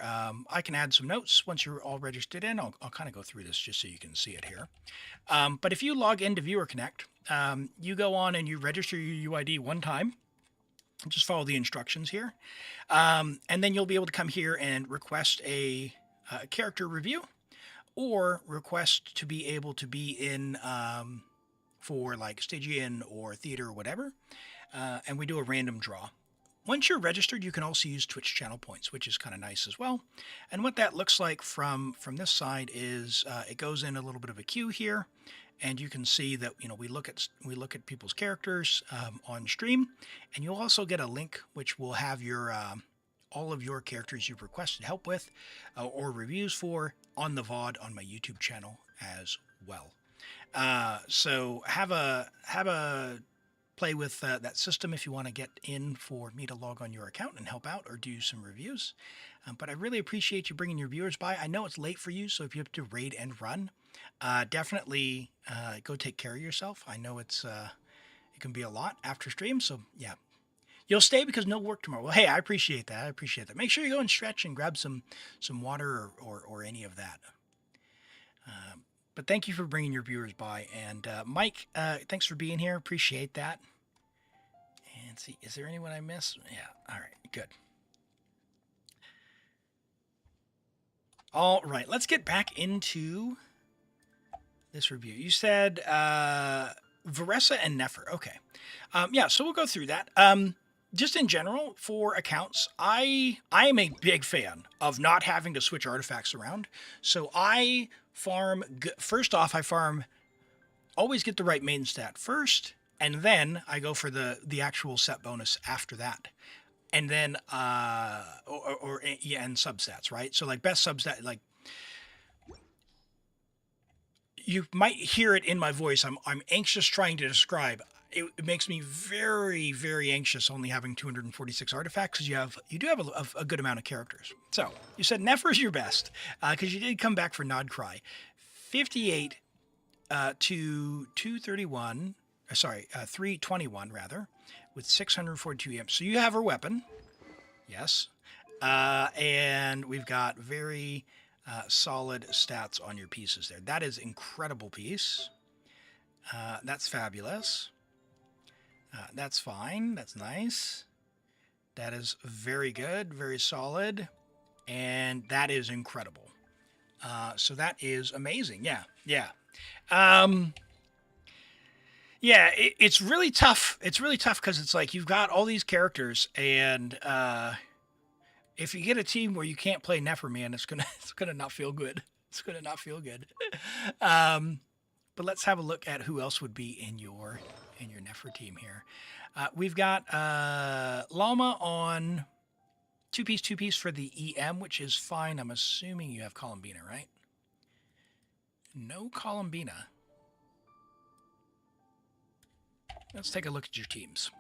I can add some notes once you're all registered in. I'll kind of go through this just so you can see it here. But if you log into Viewer Connect, you go on and you register your UID one time. Just follow the instructions here. And then you'll be able to come here and request a character review or request to be able to be in for like Stygian or Theater or whatever. And we do a random draw. Once you're registered, you can also use Twitch channel points, which is kind of nice as well. And what that looks like from this side is it goes in a little bit of a queue here, and you can see that we look at people's characters on stream, and you'll also get a link which will have your all of your characters you've requested help with or reviews for on the VOD on my YouTube channel as well. So have a play with that system if you want to get in for me to log on your account and help out or do some reviews. But I really appreciate you bringing your viewers by. I know it's late for you, so if you have to raid and run, definitely go take care of yourself. I know it can be a lot after stream, so yeah. You'll stay because no work tomorrow. Well, hey, I appreciate that. I appreciate that. Make sure you go and stretch and grab some water or any of that. But thank you for bringing your viewers by. And Mike, thanks for being here. Appreciate that. And see, is there anyone I missed? Yeah, all right, good. All right, let's get back into this review. You said Varessa and Neffer. Okay. Yeah, so we'll go through that. Just in general, for accounts, I am a big fan of not having to switch artifacts around. So I farm, first off, always get the right main stat first, and then I go for the actual set bonus after that. And then, and substats, right? So like best substat, like, you might hear it in my voice. I'm anxious trying to describe. it makes me very, very anxious only having 246 artifacts because you do have a good amount of characters. So you said Nefer's your best because you did come back for Nodcry. 58 to 231, 321 rather, with 642 imps. So you have her weapon, yes, and we've got very solid stats on your pieces there. That is incredible piece. That's fabulous. That's fine. That's nice. That is very good, very solid, and that is incredible. So that is amazing. Yeah. It's really tough. It's really tough because it's like you've got all these characters, and if you get a team where you can't play Nefer, man, it's gonna not feel good. It's gonna not feel good. But let's have a look at who else would be in your Nefer team here. We've got Llama on two piece for the EM, which is fine. I'm assuming you have Columbina, right? No Columbina. Let's take a look at your teams.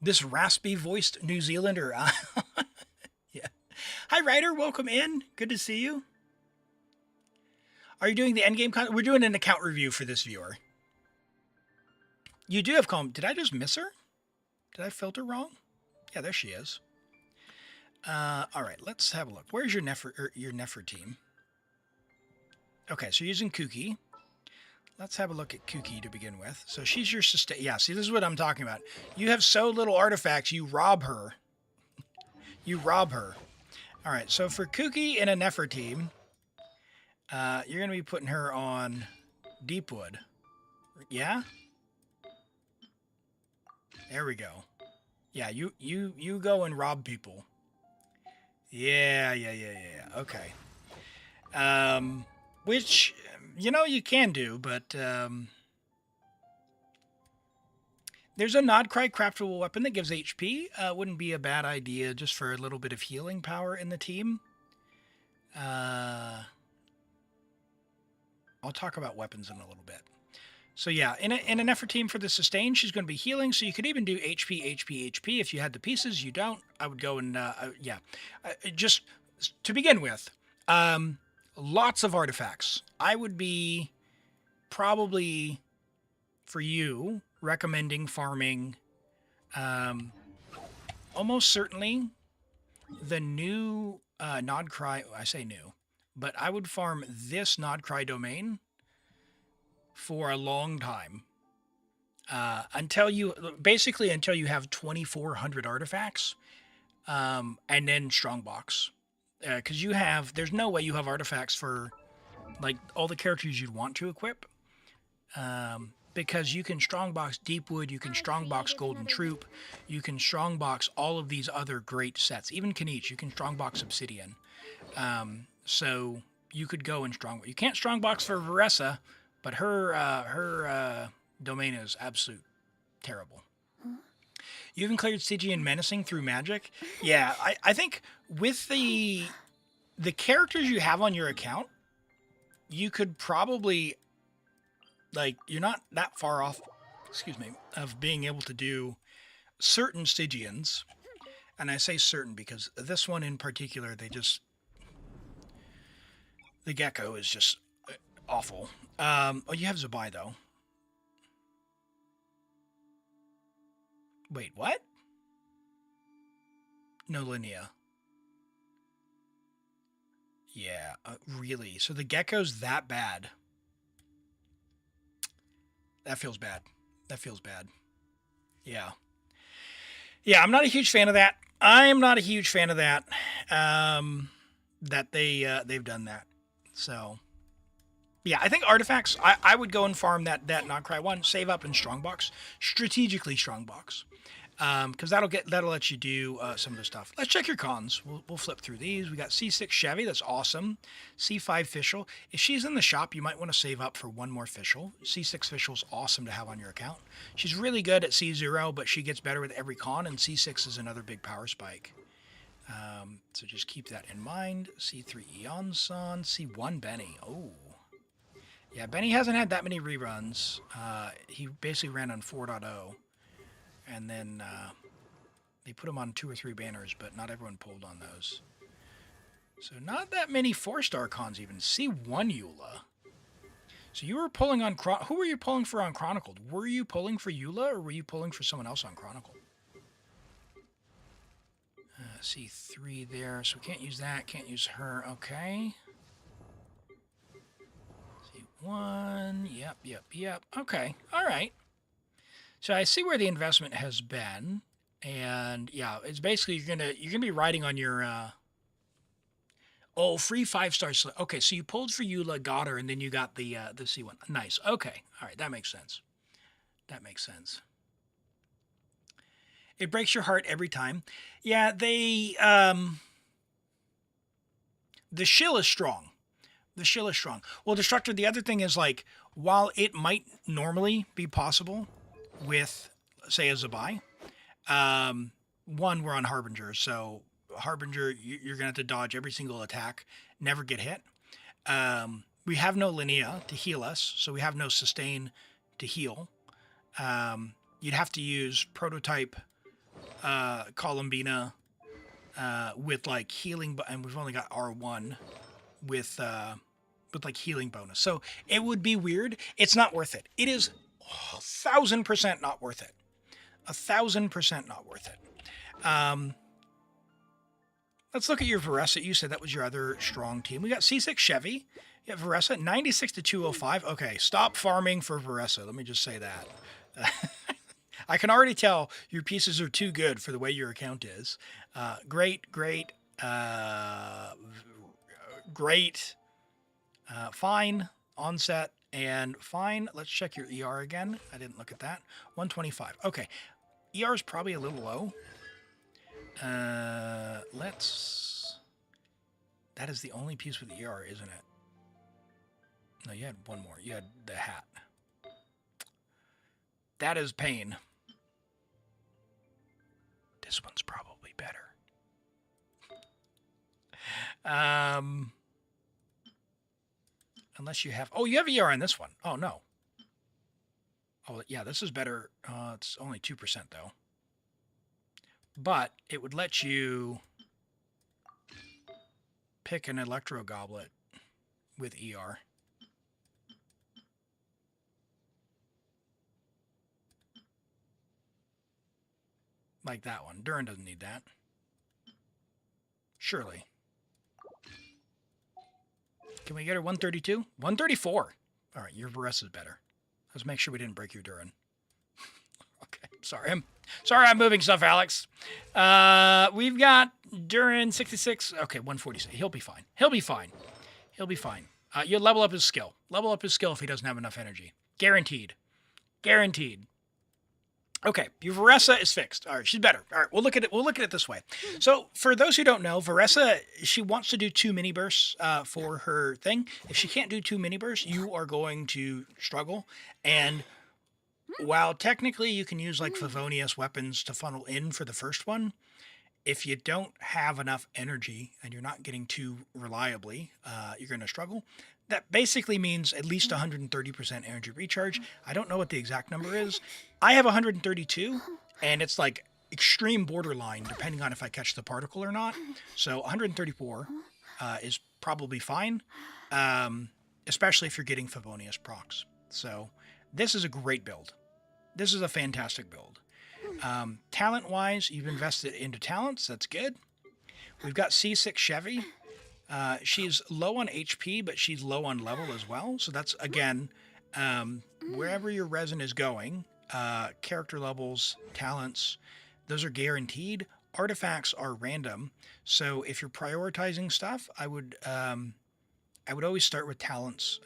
This raspy-voiced New Zealander. Yeah. Hi, Ryder. Welcome in. Good to see you. Are you doing the endgame content? We're doing an account review for this viewer. You do have Column. Did I just miss her? Did I filter wrong? Yeah, there she is. All right, let's have a look. Where's your Nefer team? Okay, so you're using Kuki. Let's have a look at Kuki to begin with. So she's your sustain. Yeah, see, this is what I'm talking about. You have so little artifacts, you rob her. You rob her. All right, so for Kuki in a Nefer team, you're going to be putting her on Deepwood. Yeah? There we go. Yeah, you go and rob people. Yeah. Okay. Which, you can do, but there's a Nodcry craftable weapon that gives HP. Wouldn't be a bad idea just for a little bit of healing power in the team. I'll talk about weapons in a little bit. So yeah, in an effort team for the sustain, she's going to be healing. So you could even do HP. If you had the pieces, you don't. I would go and just to begin with, lots of artifacts. I would be probably for you recommending farming, almost certainly the new Nodcry. I say new, but I would farm this Nodcry domain for a long time, until you have 2,400 artifacts, and then strongbox, because there's no way you have artifacts for like all the characters you'd want to equip, because you can strongbox Deepwood, you can strongbox Golden Troop, you can strongbox all of these other great sets, even Kanich, you can strongbox Obsidian, so you could go and strongbox. You can't strongbox for Varessa, but her domain is absolute terrible. You even cleared Stygian Menacing through magic. Yeah, I think with the characters you have on your account, you could probably, you're not that far off, of being able to do certain Stygians. And I say certain because this one in particular, the gecko is just awful. You have Zabai, though. Wait, what? No Linnea. Yeah, really? So the gecko's that bad? That feels bad. Yeah. Yeah, I'm not a huge fan of that. That they've done that. So... yeah, I think artifacts, I would go and farm that Nodcry one, save up in strongbox, strategically strongbox, because that'll let you do some of the stuff. Let's check your cons. We'll flip through these. We got C6 Chevy, that's awesome. C5 Fischl. If she's in the shop, you might want to save up for one more Fischl. C6 Fischl's awesome to have on your account. She's really good at C0, but she gets better with every con, and C6 is another big power spike. So just keep that in mind. C3 Eonson, C1 Benny. Oh. Yeah, Benny hasn't had that many reruns. He basically ran on 4.0, and then they put him on 2 or 3 banners, but not everyone pulled on those. So not that many 4-star cons even. C1 Eula. So you were pulling on... Who were you pulling for on Chronicled? Were you pulling for Eula, or were you pulling for someone else on Chronicled? C3 there, so we can't use that. Can't use her. Okay. C1. Yep. Okay. All right. So I see where the investment has been. And yeah, it's basically you're gonna be riding on your... Oh, free 5-stars. Okay, so you pulled for Eula, got her, and then you got the C1. Nice. Okay. All right, that makes sense. That makes sense. It breaks your heart every time. Yeah, they... the shill is strong. The shill is strong. Well, Destructor, the other thing is, like, while it might normally be possible with, say, a Zabai, one, we're on Harbinger, so... Harbinger, you're going to have to dodge every single attack, never get hit. We have no Linnea to heal us, so we have no sustain to heal. You'd have to use prototype Columbina with like healing, and we've only got R1 with like healing bonus. So it would be weird. It's not worth it. It is 1,000% not worth it. 1,000% not worth it. Let's look at your Veressa. You said that was your other strong team. We got C6 Chevy. You have Veressa, 96 to 205. Okay, stop farming for Veressa. Let me just say that. I can already tell your pieces are too good for the way your account is. Great. Fine. Onset and fine. Let's check your ER again. I didn't look at that. 125. Okay. ER is probably a little low. That is the only piece with ER, isn't it? No, you had one more. You had the hat. That is pain. This one's probably better. Unless you have... Oh, you have ER on this one. Oh, no. Oh, yeah, this is better. It's only 2%, though. But it would let you pick an Electro Goblet with ER. Like that one. Durin doesn't need that. Surely. Can we get her 132? 134. All right, your Veressa is better. Let's make sure we didn't break your Durin. Okay, sorry. I'm moving stuff, Alex. We've got Durin 66. Okay, 146. He'll be fine. You level up his skill. Level up his skill if he doesn't have enough energy. Guaranteed. Okay, your Veressa is fixed. All right, she's better. All right, we'll look at it this way. So for those who don't know, Veressa, she wants to do 2 mini bursts for her thing. If she can't do 2 mini bursts, you are going to struggle. And while technically you can use like Favonius weapons to funnel in for the first one, if you don't have enough energy and you're not getting too reliably, you're going to struggle. That basically means at least 130% energy recharge. I don't know what the exact number is. I have 132, and it's like extreme borderline depending on if I catch the particle or not. So 134 is probably fine, especially if you're getting Favonius procs. So this is a great build. This is a fantastic build. Talent-wise, you've invested into talents. That's good. We've got C6 Chevy. She's low on HP, but she's low on level as well. So that's, again, wherever your resin is going, character levels, talents, those are guaranteed. Artifacts are random. So if you're prioritizing stuff, I would always start with talents.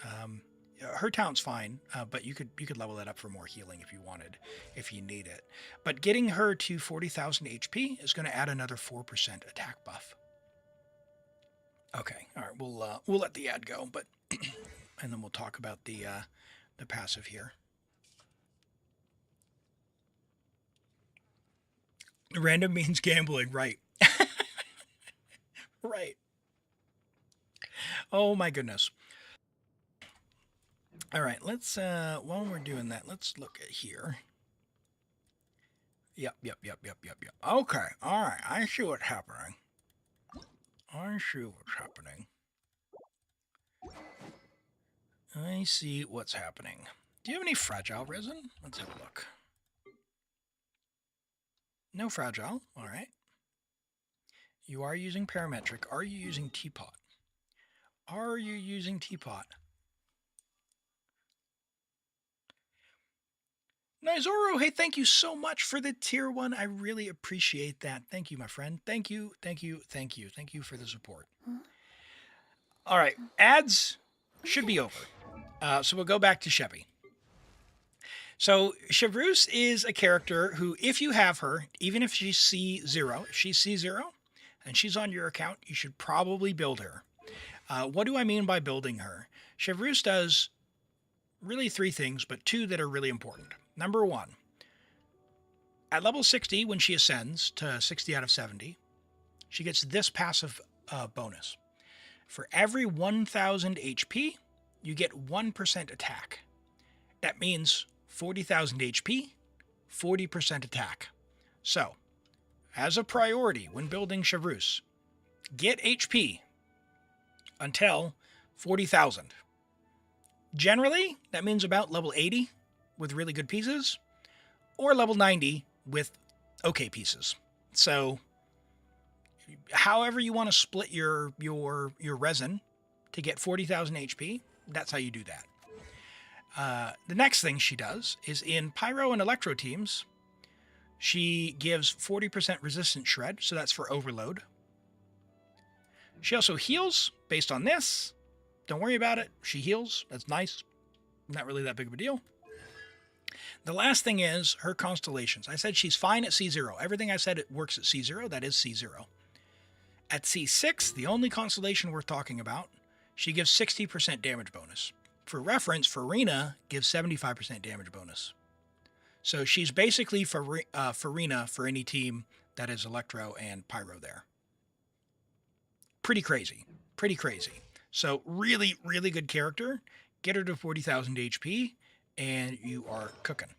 Her talent's fine, but you could level that up for more healing if you wanted, if you need it. But getting her to 40,000 HP is going to add another 4% attack buff. Okay, all right, we'll let the ad go, but and then we'll talk about the passive here. Random means gambling, right? Right. Oh my goodness. All right, let's, while we're doing that, let's look at here. Yep. Okay, all right, I see what's happening. I see what's happening. Do you have any fragile resin? Let's have a look. No fragile, all right. You are using parametric. Are you using teapot? Nizoro, hey, thank you so much for the tier 1. I really appreciate that. Thank you, my friend. Thank you for the support. All right, ads should be over. So we'll go back to Chevy. So Chevreuse is a character who, if you have her, even if she's C0, and she's on your account, you should probably build her. What do I mean by building her? Chevreuse does really 3 things, but 2 that are really important. Number 1, at level 60, when she ascends to 60 out of 70, she gets this passive bonus. For every 1,000 HP, you get 1% attack. That means 40,000 HP, 40% attack. So, as a priority when building Chevreuse, get HP until 40,000. Generally, that means about level 80 with really good pieces, or level 90 with okay pieces. So, however you want to split your resin to get 40,000 HP, that's how you do that. The next thing she does is in Pyro and Electro teams, she gives 40% resistance shred, so that's for overload. She also heals based on this. Don't worry about it. She heals. That's nice. Not really that big of a deal. The last thing is her constellations. I said she's fine at C0. Everything I said it works at C0. That is C0. At C6, the only constellation worth talking about, she gives 60% damage bonus. For reference, Farina gives 75% damage bonus. So she's basically Farina for any team that is Electro and Pyro there. Pretty crazy. So really, really good character. Get her to 40,000 HP, and you are cooking.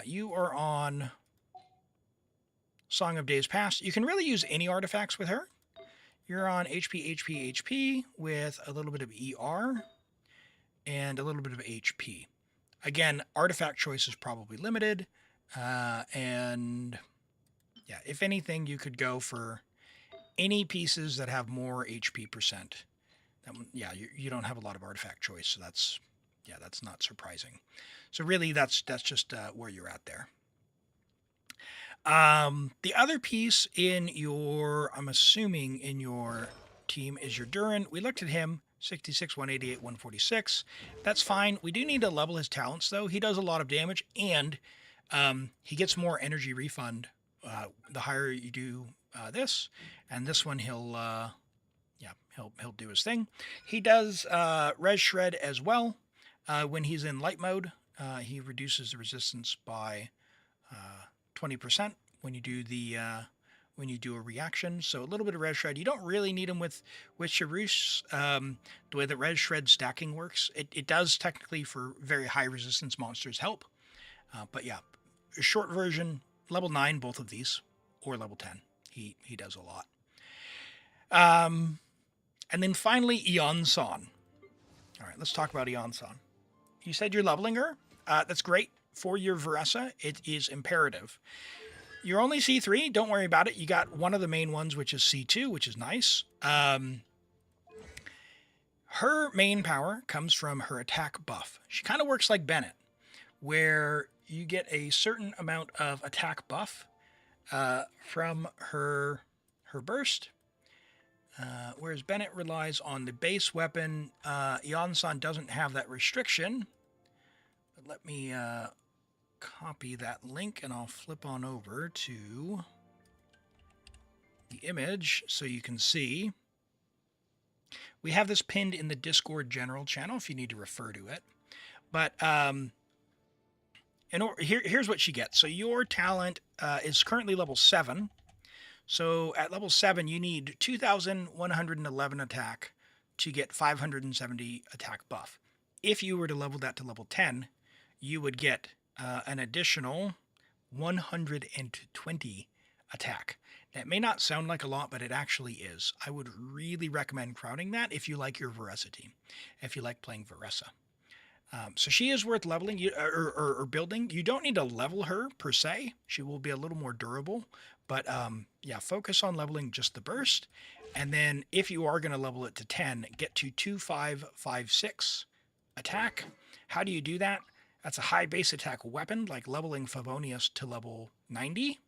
You are on Song of Days Past. You can really use any artifacts with her. You're on HP with a little bit of ER and a little bit of HP. Again, artifact choice is probably limited. And yeah, if anything, you could go for any pieces that have more HP percent. Yeah, you don't have a lot of artifact choice, so that's not surprising. So really, that's just where you're at there. The other piece in your, I'm assuming in your team, is your Durin. We looked at him, 66, 188, 146. That's fine. We do need to level his talents, though. He does a lot of damage, and he gets more energy refund the higher you do this. And this one, he'll do his thing. He does res shred as well. When he's in light mode, he reduces the resistance by 20% when you do a reaction. So a little bit of res shred. You don't really need him with Chevreuse. The way that res shred stacking works, it does technically for very high resistance monsters help. But yeah, a short version, level 9, both of these, or level 10. He does a lot. And then finally, Eon-san. All right, let's talk about Eon-san. You said you're leveling her. That's great. For your Veressa, it is imperative. You're only C3. Don't worry about it. You got one of the main ones, which is C2, which is nice. Her main power comes from her attack buff. She kind of works like Bennett, where you get a certain amount of attack buff from her burst. Whereas Bennett relies on the base weapon, Eon-san doesn't have that restriction. But let me copy that link and I'll flip on over to the image so you can see. We have this pinned in the Discord general channel if you need to refer to it. But here's what she gets. So your talent is currently level 7. So at level 7, you need 2,111 attack to get 570 attack buff. if you were to level that to level 10, you would get an additional 120 attack. That may not sound like a lot, but it actually is. I would really recommend crowding that if you like your Veressa team, if you like playing Veressa. So she is worth leveling or building. You don't need to level her per se. She will be a little more durable, but yeah, focus on leveling just the burst. And then if you are going to level it to 10, get to 2556 attack. How do you do that? That's a high base attack weapon, like leveling Favonius to level 90,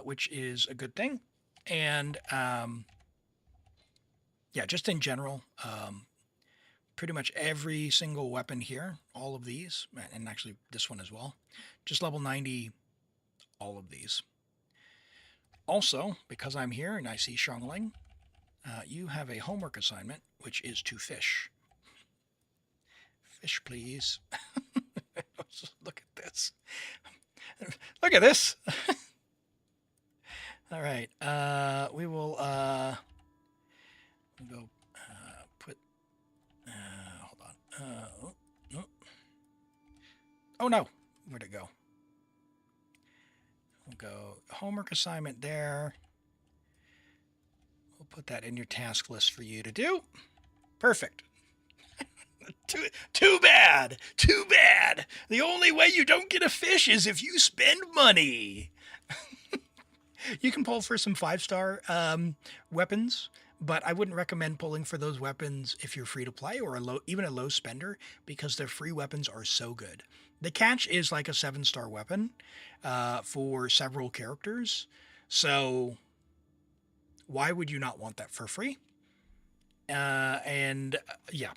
which is a good thing. And yeah, just in general, pretty much every single weapon here, all of these, and actually this one as well, just level 90, all of these. Also, because I'm here and I see Xiangling, you have a homework assignment, which is to fish. Fish, please. Look at this. Look at this. All right. We will we'll go put. Hold on. Oh no! Where'd it go? We'll go homework assignment there. We'll put that in your task list for you to do. Perfect. Too bad. Too bad. The only way you don't get a fish is if you spend money. You can pull for some 5-star weapons, but I wouldn't recommend pulling for those weapons if you're free to play or even a low spender, because their free weapons are so good. The catch is like a 7-star weapon for several characters. So why would you not want that for free? And yeah.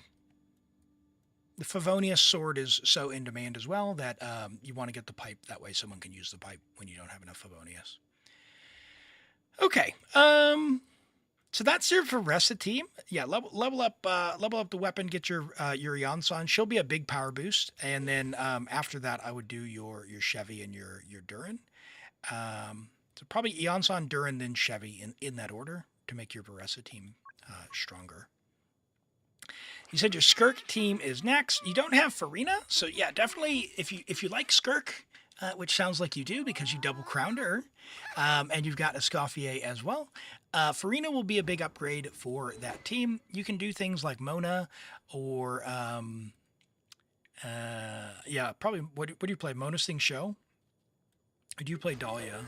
The Favonius sword is so in demand as well that you want to get the pipe. That way someone can use the pipe when you don't have enough Favonius. Okay. So that's your Veressa team. Yeah, level up the weapon, get your Yansan. She'll be a big power boost. And then after that, I would do your Chevy and your Durin. So probably Yansan, Durin, then Chevy in that order to make your Veressa team stronger. You said your Skirk team is next. You don't have Farina, so yeah, definitely if you like Skirk, which sounds like you do because you double crowned her, and you've got Escoffier as well. Farina will be a big upgrade for that team. You can do things like Mona or yeah, probably what do you play? Mona Sing Show? Or do you play Dahlia?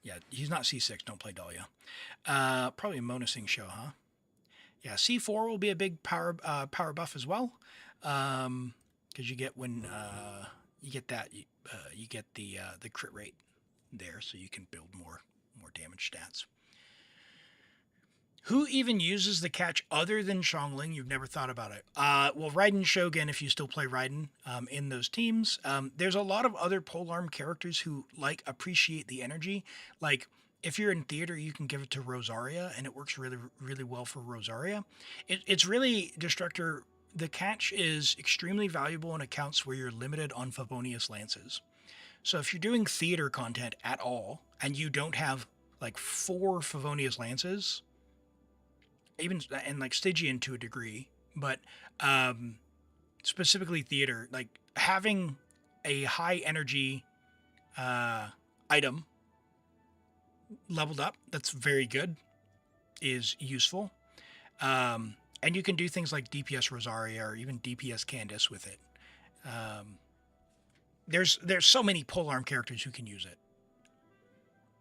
Yeah, he's not C6. Don't play Dahlia. Probably Mona Sing Show, huh? Yeah, C4 will be a big power buff as well, because you get when you get that you get the crit rate there, so you can build more damage stats. Who even uses the catch other than Xiangling? You've never thought about it. Well, Raiden Shogun, if you still play Raiden in those teams. There's a lot of other polearm characters who appreciate the energy. Like, if you're in theater, you can give it to Rosaria, and it works really, really well for Rosaria. It's really, Destructor, the catch is extremely valuable in accounts where you're limited on Favonius Lances. So if you're doing theater content at all, and you don't have, 4 Favonius Lances, even, and, Stygian to a degree, but specifically theater, having a high energy item leveled up that's very good is useful, and you can do things like DPS Rosaria or even DPS Candace with it. There's so many polearm characters who can use it.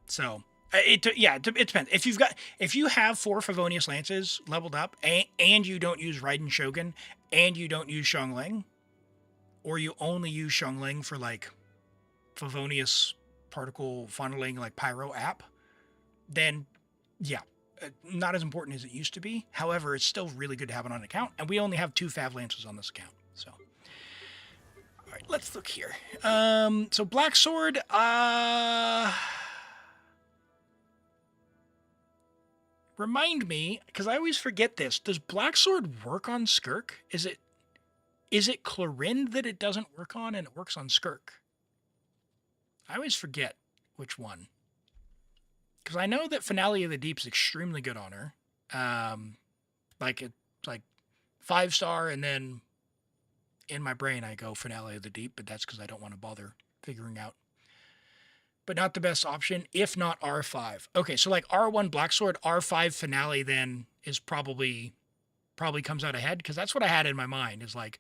So it depends. If you have 4 Favonius Lances leveled up and you don't use Raiden Shogun and you don't use Xiangling, or you only use Xiangling for Favonius particle funneling Pyro app, then yeah, not as important as it used to be. However, it's still really good to have it on account, and we only have 2 Fav Lances on this account. So, all right, let's look here. So Black Sword, remind me, because I always forget this. Does Black Sword work on Skirk? Is it Clorind that it doesn't work on, and it works on Skirk? I always forget which one. Because I know that Finale of the Deep is extremely good on her. It's 5-star and then in my brain, I go Finale of the Deep, but that's because I don't want to bother figuring out. But not the best option, if not R5. Okay, so like R1 Blacksword, R5 Finale then is probably comes out ahead, because that's what I had in my mind, is like,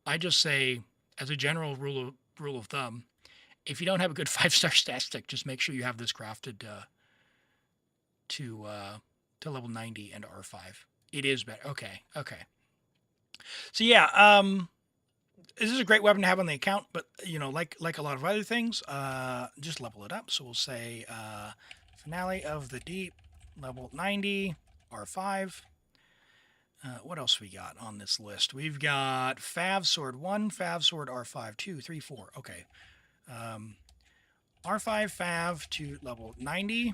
I just say, as a general rule of thumb, if you don't have a good 5-star stat stick, just make sure you have this crafted to level 90 and R5. It is better. Okay. So yeah, this is a great weapon to have on the account, but you know, like a lot of other things, just level it up. So we'll say Finale of the Deep, level 90, R5. What else we got on this list? We've got Fav Sword 1, Fav Sword R5, 2, 3, 4. Okay. R5 Fav to level 90.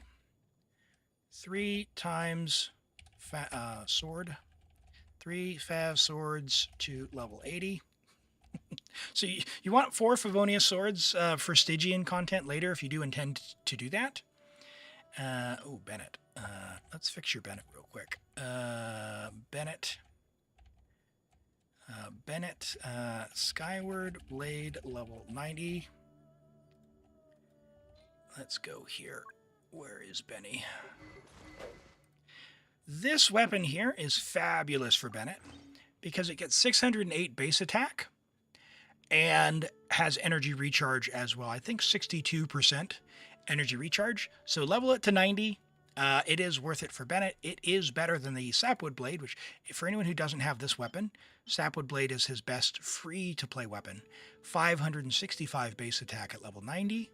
3 times sword. 3 Fav Swords to level 80. So you want 4 Favonius Swords for Stygian content later if you do intend to do that. Oh, Bennett. Let's fix your Bennett real quick. Bennett, Skyward Blade level 90. Let's go here. Where is Benny? This weapon here is fabulous for Bennett because it gets 608 base attack and has energy recharge as well. I think 62% energy recharge. So level it to 90. It is worth it for Bennett. It is better than the Sapwood Blade, which, for anyone who doesn't have this weapon, Sapwood Blade is his best free-to-play weapon. 565 base attack at level 90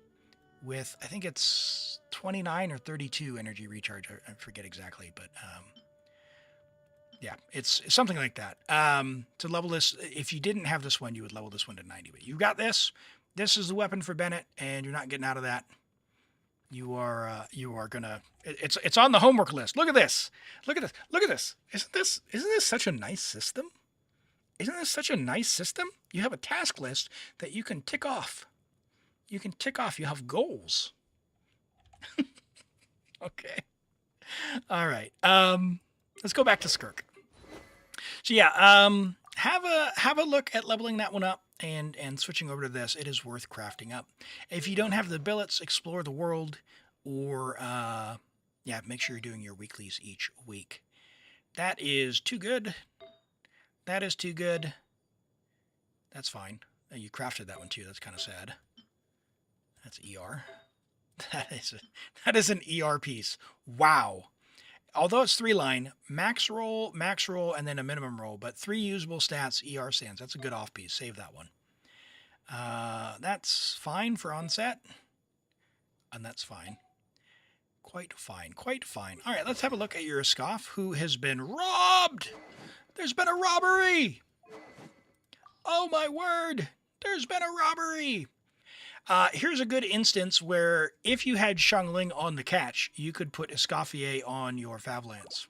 with, I think it's 29 or 32 energy recharge. I forget exactly, but yeah, it's something like that. To level this, if you didn't have this one, you would level this one to 90. But you got this. This is the weapon for Bennett, and you're not getting out of that. You are gonna. It's on the homework list. Look at this. Look at this. Look at this. Isn't this such a nice system? Isn't this such a nice system? You have a task list that you can tick off. You can tick off. You have goals. Okay. All right. Let's go back to Skirk. So yeah, have a look at leveling that one up and switching over to this. It is worth crafting up. If you don't have the billets, explore the world, or yeah, make sure you're doing your weeklies each week. That is too good. That is too good. That's fine. You crafted that one too. That's kind of sad. That's ER. That is an ER piece. Wow. Although it's 3-line, max roll, and then a minimum roll, but 3 usable stats, ER stands. That's a good off piece. Save that one. That's fine for onset. And that's fine. Quite fine. Quite fine. All right, let's have a look at your Scoff, who has been robbed. There's been a robbery. Oh, my word. There's been a robbery. Here's a good instance where if you had Xiangling on the catch, you could put Escoffier on your Favlance.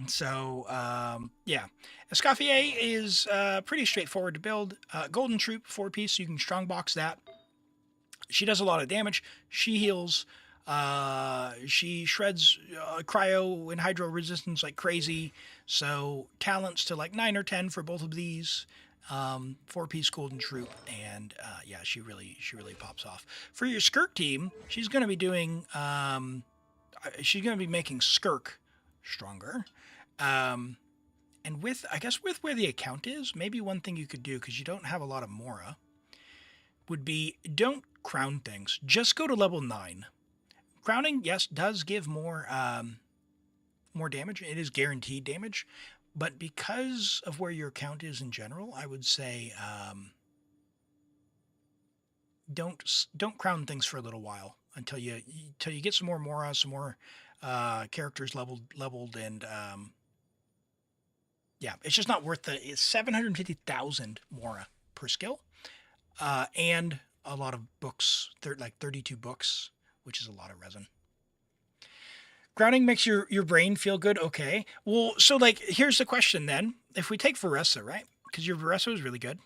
So, yeah. Escoffier is pretty straightforward to build. Golden Troop, 4-piece, so you can strongbox that. She does a lot of damage. She heals. She shreds cryo and hydro resistance like crazy. So, talents to like 9 or 10 for both of these. 4-piece Golden Troop, and yeah, she really pops off. For your Skirk team, she's going to be doing, she's going to be making Skirk stronger. And with, I guess with where the account is, maybe one thing you could do, because you don't have a lot of Mora, would be don't crown things. Just go to level 9. Crowning, yes, does give more damage. It is guaranteed damage. But because of where your account is in general, I would say don't crown things for a little while until you get some more Mora, some more characters leveled, and yeah, it's just not worth it's 750,000 Mora per skill, and a lot of books, like 32 books, which is a lot of resin. Grounding makes your brain feel good. Okay. Well, so like, here's the question then. If we take Veressa, right? Because your Veressa is really good.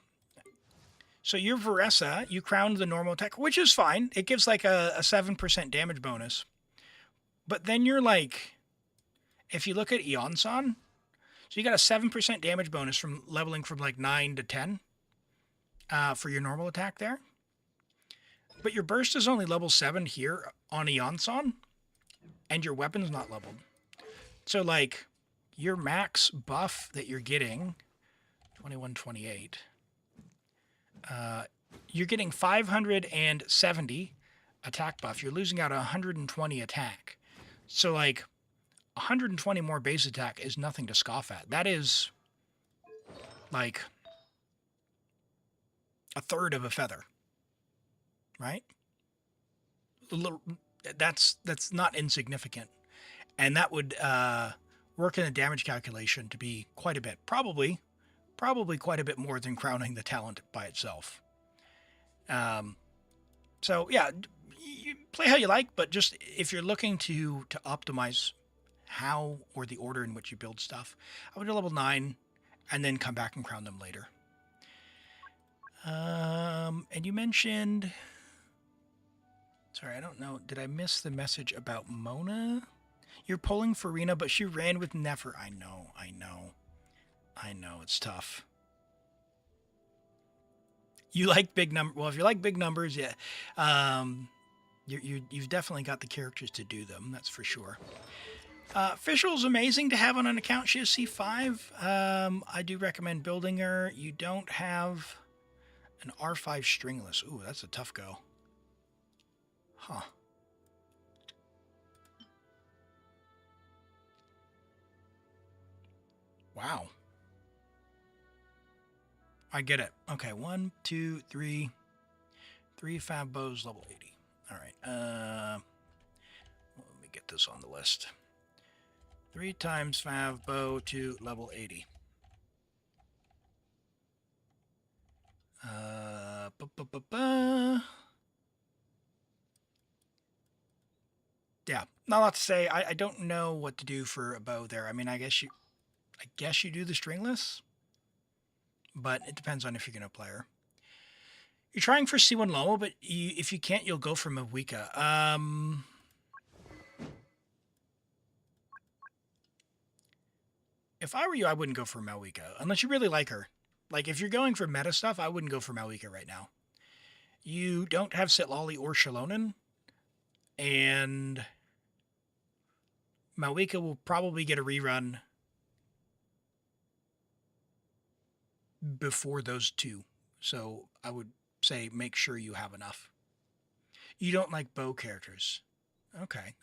So your Veressa, you crowned the normal attack, which is fine. It gives like a 7% damage bonus. But then you're like, if you look at Eonsan, So you got a 7% damage bonus from leveling from like 9 to 10 for your normal attack there. But your burst is only level 7 here on Eonson, and your weapon's not leveled. So like your max buff that you're getting, 2128, you're getting 570 attack buff. You're losing out 120 attack. So like 120 more base attack is nothing to scoff at. That is like a third of a feather, right? That's not insignificant. And that would work in a damage calculation to be quite a bit. Probably quite a bit more than crowning the talent by itself. So yeah, you play how you like, but just if you're looking to optimize how or the order in which you build stuff, I would do level 9 and then come back and crown them later. And you mentioned, sorry, I don't know, did I miss the message about Mona? You're pulling Farina, but she ran with Nefer. I know, it's tough. You like big number. Well, if you like big numbers, yeah, you've definitely got the characters to do them. That's for sure. Fischl's amazing to have on an account. She has C5. I do recommend building her. You don't have an R5 stringless. Ooh, that's a tough go. Huh. Wow. I get it. Okay, 1, 2, 3. 3 Fab Bows, level 80. All right. Let me get this on the list. 3 times Fab Bow to level 80. Yeah, not a lot to say. I don't know what to do for a bow there. I mean, I guess you do the stringless, but it depends on if you're going to play her. You're trying for C1 Lomo, but if you can't, you'll go for Mawika. If I were you, I wouldn't go for Mawika, unless you really like her. Like, if you're going for meta stuff, I wouldn't go for Mawika right now. You don't have Sitlali or Shalonen, and Mawika will probably get a rerun before those two. So I would say make sure you have enough. You don't like bow characters. Okay.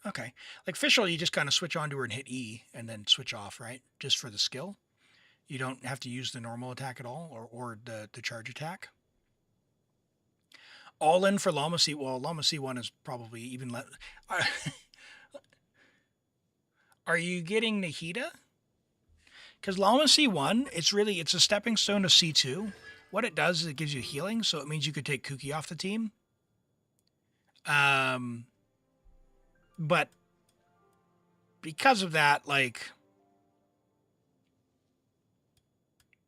Like Fischl, you just kind of switch onto her and hit E and then switch off, right? Just for the skill. You don't have to use the normal attack at all or the charge attack. All in for Llama C. Well, Llama C1 is probably even less. Are you getting Nahida? Because Llama C1, it's a stepping stone to C2. What it does is it gives you healing, so it means you could take Kuki off the team. But because of that, like,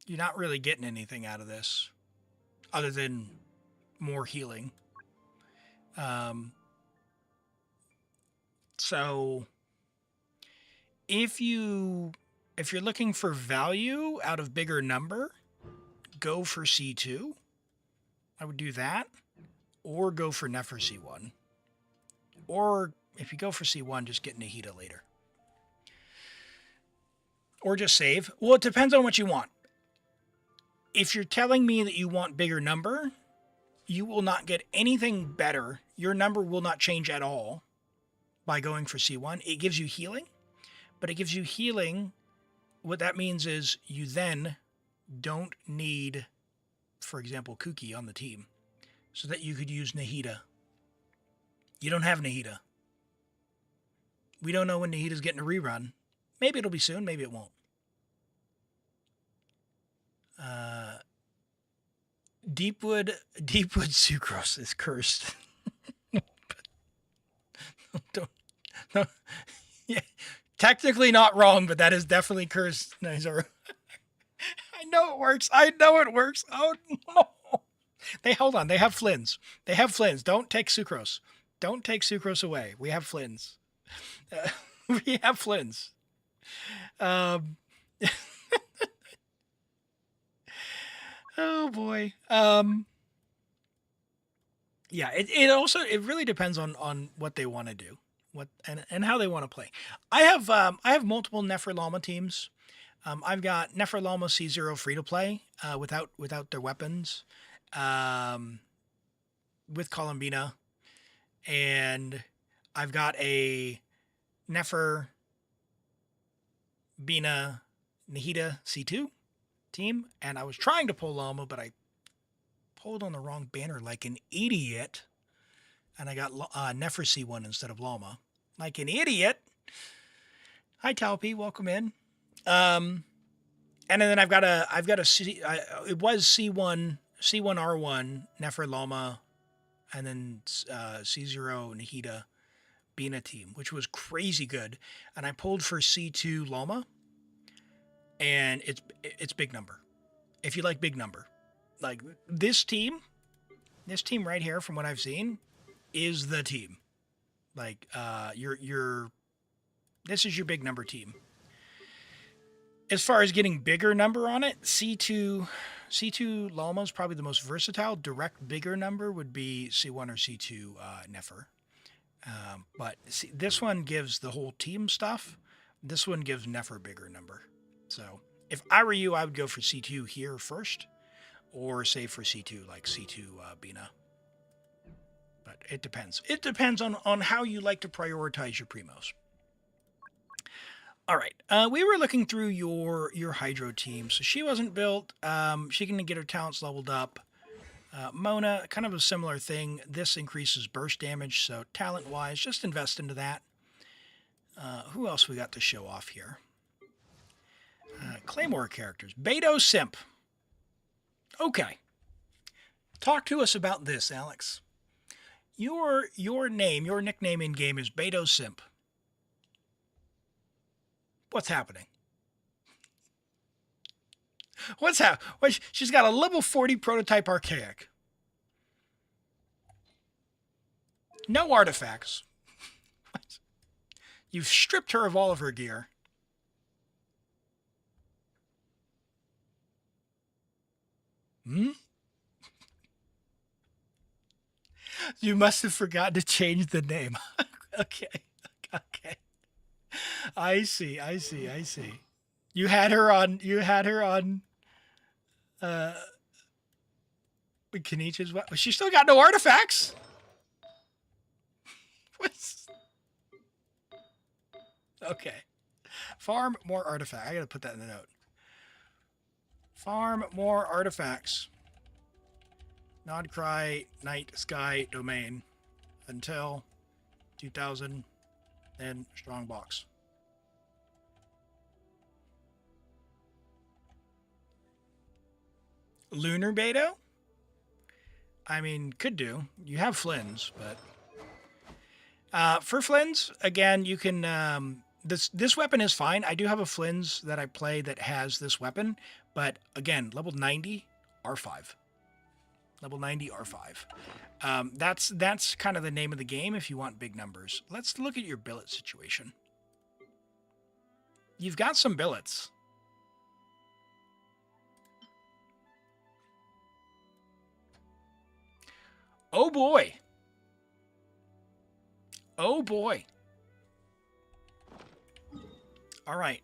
you're not really getting anything out of this other than more healing. So if you're looking for value out of bigger number, go for C2. I would do that, or go for Nefer C1. Or if you go for C1, just get Nahida later. Or just save. Well, it depends on what you want. If you're telling me that you want bigger number, you will not get anything better. Your number will not change at all by going for C1. It gives you healing, but it gives you healing. What that means is you then don't need, for example, Kuki on the team so that you could use Nahida. You don't have Nahida. We don't know when Nahida's getting a rerun. Maybe it'll be soon, maybe it won't. Deepwood Sucrose is cursed. No. Yeah, technically not wrong, but that is definitely cursed. Nice. I know it works. Oh no. Hold on. They have Flins. Don't take Sucrose. Don't take Sucrose away. We have Flins. We have Flins. Oh boy. Yeah, it really depends on what they want to do, and how they want to play. I have multiple Neferlama teams. I've got Neferlama C0 free to play, without their weapons, with Columbina, and I've got a Nefer Bina Nahida C2 team, and I was trying to pull Lama, but I pulled on the wrong banner like an idiot, and I got Nefer C1 instead of Lama, like an idiot. Hi Talpi, welcome in. And then I've got a it was C1 R1 Nefer Lama, and then C0 Nahida Bina team, which was crazy good, and I pulled for C2 Lama, and it's big number. If you like big number, like this team right here, from what I've seen, is the team. Like this is your big number team. As far as getting bigger number on it, C2 Lama is probably the most versatile. Direct bigger number would be C1 or C2 Nefer. But see, this one gives the whole team stuff. This one gives Nefer bigger number. So if I were you, I would go for C2 here first, or save for C2, like C2 Bina. But it depends. It depends on how you like to prioritize your primos. All right, we were looking through your Hydro team. So she wasn't built. She can get her talents leveled up. Mona, kind of a similar thing. This increases burst damage, so talent-wise, just invest into that. Who else we got to show off here? Claymore characters. Beto Simp. Okay. Talk to us about this, Alex. Your nickname in game is Beto Simp. What's happening? What's happening? Well, she's got a level 40 prototype archaic. No artifacts. You've stripped her of all of her gear. You must have forgotten to change the name. Okay. I see. You had her on Kenichi's what? She still got no artifacts? What's okay. Farm more artifacts. I gotta put that in the note. Farm more artifacts. Nodcry Night Sky Domain until 2000 and Strongbox. Lunar Beto? I mean, could do. You have Flynn's, but for Flynn's, again, you can this weapon is fine. I do have a Flynn's that I play that has this weapon, but again, level 90 R5. Level 90 R5. That's kind of the name of the game if you want big numbers. Let's look at your billet situation. You've got some billets. Oh boy. Oh boy. All right.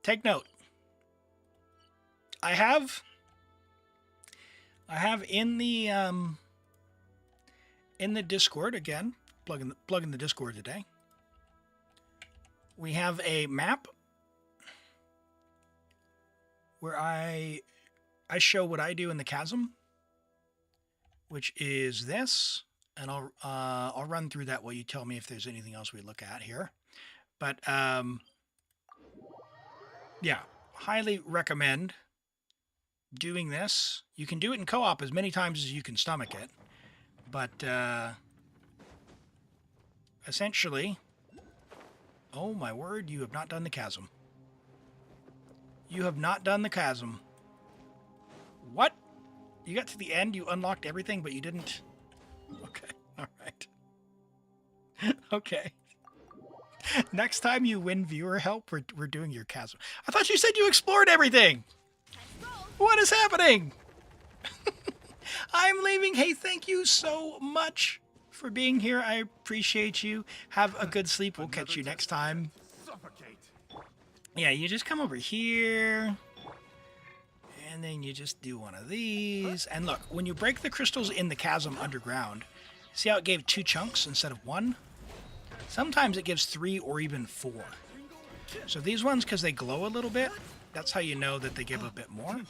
Take note. I have in the Discord, again, plugging the Discord today. We have a map where I show what I do in the Chasm, which is this, and I'll run through that while you tell me if there's anything else we look at here. But yeah, highly recommend doing this. You can do it in co-op as many times as you can stomach it, but essentially, oh my word, you have not done the Chasm. You have not done the Chasm. What? You got to the end, you unlocked everything, but you didn't? Okay, all right. Okay. Next time you win viewer help, we're doing your chasm. I thought you said you explored everything. What is happening? I'm leaving. Hey, thank you so much for being here. I appreciate you. Have a good sleep. We'll catch you next time. Yeah, you just come over here. And then you just do one of these. And look, when you break the crystals in the chasm underground, see how it gave 2 chunks instead of 1? Sometimes it gives 3 or even 4. So these ones, because they glow a little bit, that's how you know that they give a bit more.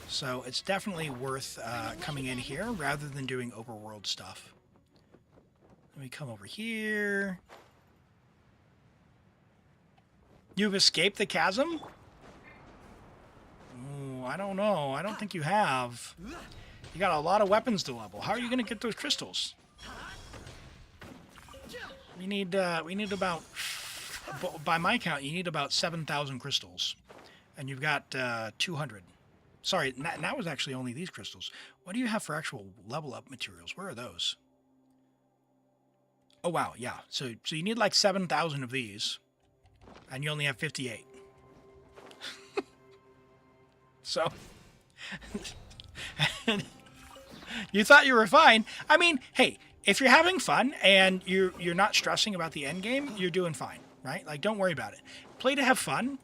So it's definitely worth coming in here rather than doing overworld stuff. Let me come over here. You've escaped the chasm? Ooh, I don't know. I don't think you have. You got a lot of weapons to level. How are you going to get those crystals? We need about, by my count, you need about 7,000 crystals. And you've got 200. Sorry, that was actually only these crystals. What do you have for actual level up materials? Where are those? Oh, wow, yeah. So you need like 7,000 of these. And you only have 58. So, you thought you were fine. I mean, hey, if you're having fun and you're not stressing about the end game, you're doing fine, right? Like, don't worry about it. Play to have fun.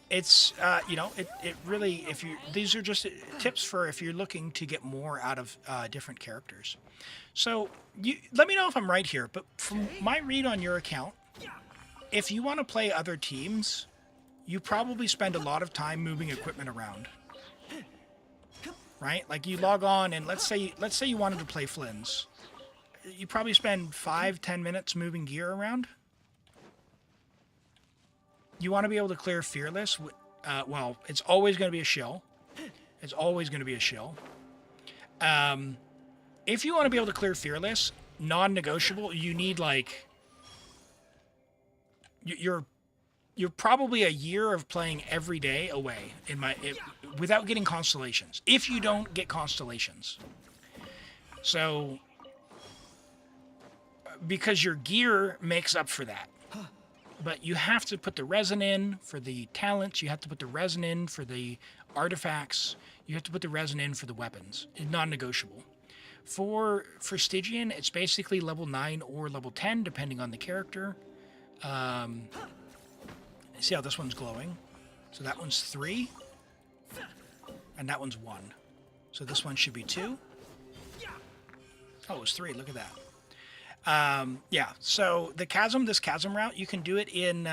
It's, you know, it really, these are just tips for if you're looking to get more out of different characters. So, let me know if I'm right here, but from my read on your account, if you want to play other teams, you probably spend a lot of time moving equipment around, right? Like you log on and let's say you wanted to play Flynn's. You probably spend 5-10 minutes moving gear around. You want to be able to clear Fearless. Well, it's always going to be a shill. It's always going to be a shill. If you want to be able to clear Fearless, non-negotiable, you need like... You're probably a year of playing every day away without getting constellations. If you don't get constellations. So, because your gear makes up for that. But you have to put the resin in for the talents. You have to put the resin in for the artifacts. You have to put the resin in for the weapons. It's non-negotiable. For Stygian, it's basically level 9 or level 10, depending on the character. See how this one's glowing? So that one's 3. And that one's 1. So this one should be 2. Oh, it was 3. Look at that. Yeah, so this chasm route, you can do it in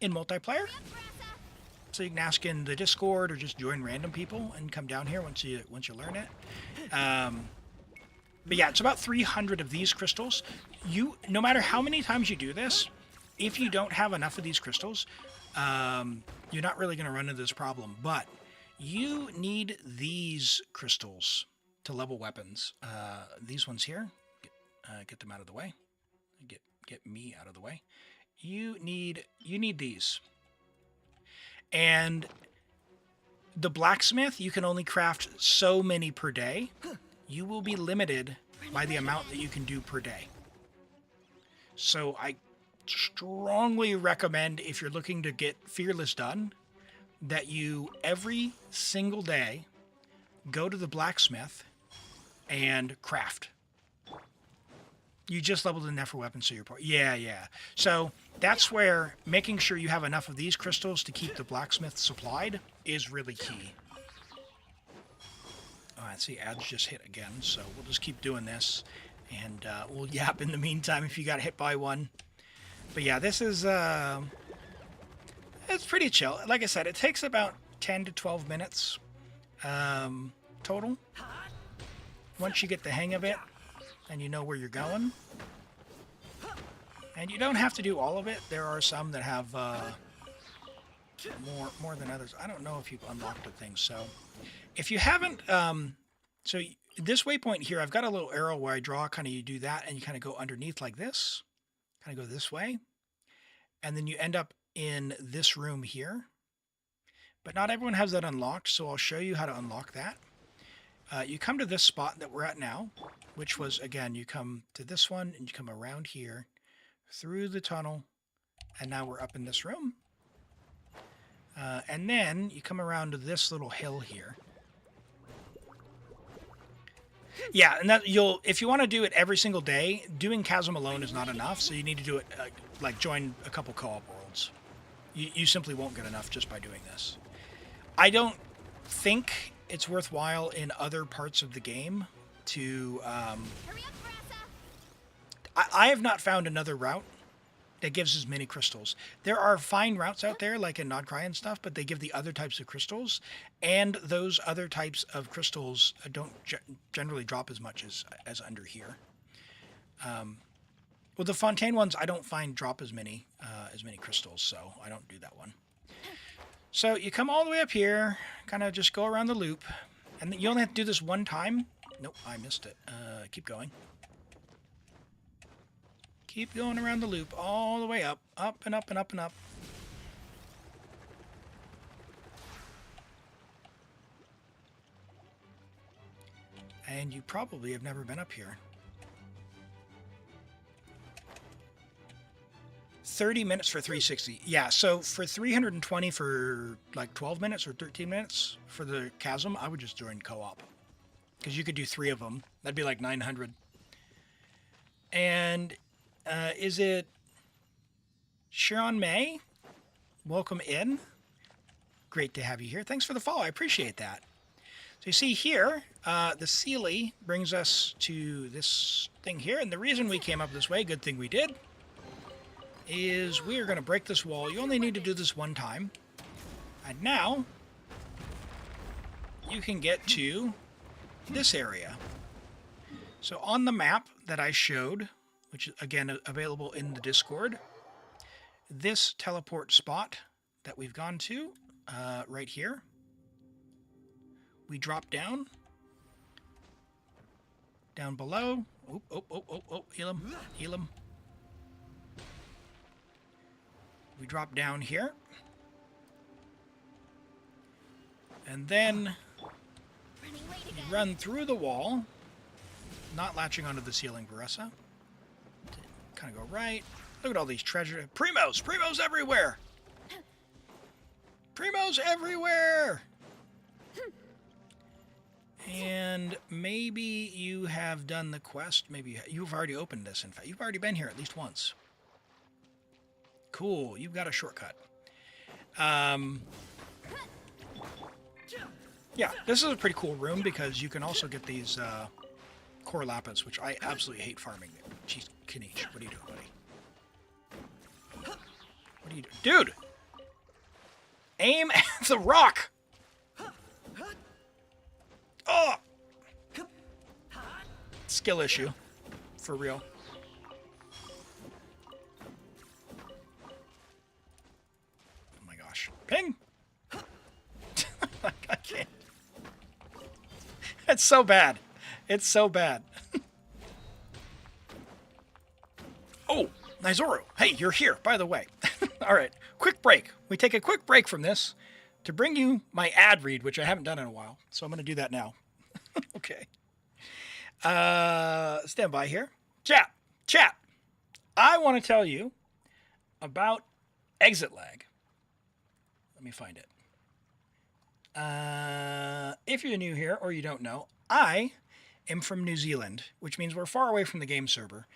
multiplayer. So you can ask in the Discord or just join random people and come down here once you learn it. But yeah, it's about 300 of these crystals. No matter how many times you do this, if you don't have enough of these crystals, you're not really going to run into this problem. But you need these crystals to level weapons. These ones here, get them out of the way. Get me out of the way. You need these. And the blacksmith, you can only craft so many per day. You will be limited by the amount that you can do per day. So I strongly recommend, if you're looking to get Fearless done, that you every single day go to the blacksmith and craft. You just leveled enough for weapons, so you're... Yeah. So that's where making sure you have enough of these crystals to keep the blacksmith supplied is really key. Alright, see, ads just hit again, so we'll just keep doing this. And we'll yap in the meantime if you got hit by one. But yeah, this is... it's pretty chill. Like I said, it takes about 10 to 12 minutes total. Once you get the hang of it, and you know where you're going. And you don't have to do all of it. There are some that have more than others. I don't know if you've unlocked the thing. So if you haven't, so this waypoint here, I've got a little arrow where I draw, kind of you do that, and you kind of go underneath like this, kind of go this way, and then you end up in this room here. But not everyone has that unlocked, so I'll show you how to unlock that. You come to this spot that we're at now, which was, again, you come to this one, and you come around here, through the tunnel, and now we're up in this room. And then you come around to this little hill here. Yeah, and that if you want to do it every single day, doing Chasm alone is not enough, so you need to do it, like join a couple co-op worlds. You simply won't get enough just by doing this. I don't think it's worthwhile in other parts of the game to... I have not found another route that gives as many crystals. There are fine routes out there, like in Nodcry and stuff, but they give the other types of crystals, and those other types of crystals don't generally drop as much as under here. Well, the Fontaine ones I don't find drop as many crystals, so I don't do that one. So you come all the way up here, kind of just go around the loop, and you only have to do this one time. Nope, I missed it. Keep going. Keep going around the loop all the way up, up and up and up and up. And you probably have never been up here. 30 minutes for 360. Yeah, so for 320 for like 12 minutes or 13 minutes for the Chasm, I would just join co-op. Because you could do 3 of them. That'd be like 900. And... is it Sharon May? Welcome in. Great to have you here. Thanks for the follow. I appreciate that. So you see here, the Sealy brings us to this thing here. And the reason we came up this way, good thing we did, is we are going to break this wall. You only need to do this one time. And now, you can get to this area. So on the map that I showed, which is, again, available in the Discord, this teleport spot that we've gone to, right here, we drop down below. Oh, Elim. We drop down here. And then you run through the wall, not latching onto the ceiling, Varessa. Kind of go right. Look at all these treasure. Primos! Primos everywhere! Primos everywhere! And maybe you have done the quest. Maybe you've already opened this, in fact. You've already been here at least once. Cool. You've got a shortcut. Yeah, this is a pretty cool room because you can also get these core lapis, which I absolutely hate farming. Jeez, Kanish, what are you doing, buddy? What are you doing? Dude! Aim at the rock! Oh! Skill issue. For real. Oh my gosh. Ping! I can't. It's so bad. It's so bad. Oh, Nizuru. Hey, you're here, by the way. All right, quick break. We take a quick break from this to bring you my ad read, which I haven't done in a while. So I'm going to do that now. Okay. Stand by here. Chat. I want to tell you about ExitLag. Let me find it. If you're new here or you don't know, I am from New Zealand, which means we're far away from the game server.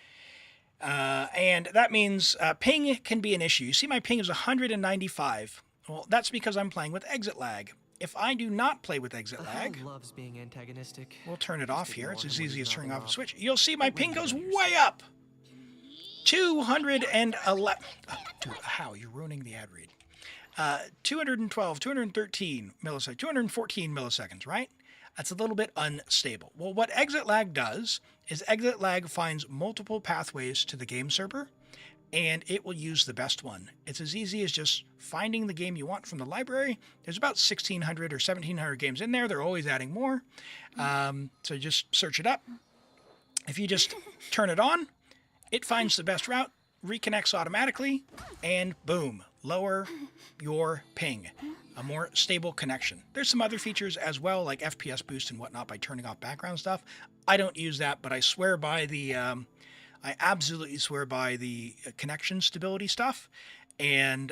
And that means ping can be an issue. You see my ping is 195. Well, that's because I'm playing with ExitLag. If I do not play with ExitLag, loves being antagonistic. We'll turn it off here. It's as easy as turning off a switch. You'll see my ping goes way up. 211. Oh, dude, how? You're ruining the ad read. 212, 213 milliseconds, 214 milliseconds, right? That's a little bit unstable. Well, what ExitLag does is ExitLag finds multiple pathways to the game server, and it will use the best one. It's as easy as just finding the game you want from the library. There's about 1,600 or 1,700 games in there. They're always adding more. So just search it up. If you just turn it on, it finds the best route, reconnects automatically, and boom, lower your ping. A more stable connection. There's some other features as well, like FPS boost and whatnot by turning off background stuff. I don't use that, but I swear by the I absolutely swear by the connection stability stuff. And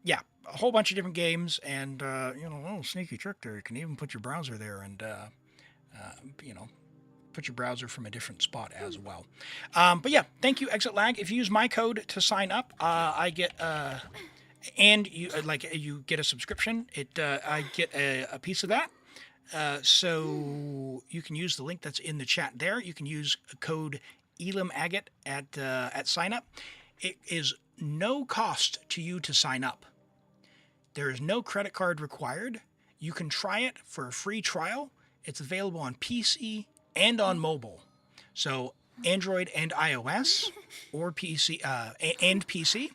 yeah, a whole bunch of different games. And, you know, a little sneaky trick there. You can even put your browser there and, you know, put your browser from a different spot as well. But yeah, thank you, ExitLag. If you use my code to sign up, I get... and you you get a subscription. I get a piece of that. So you can use the link that's in the chat there. You can use code ElimAgate at sign up. It is no cost to you to sign up. There is no credit card required. You can try it for a free trial. It's available on PC and on mobile. So Android and iOS, or PC and PC.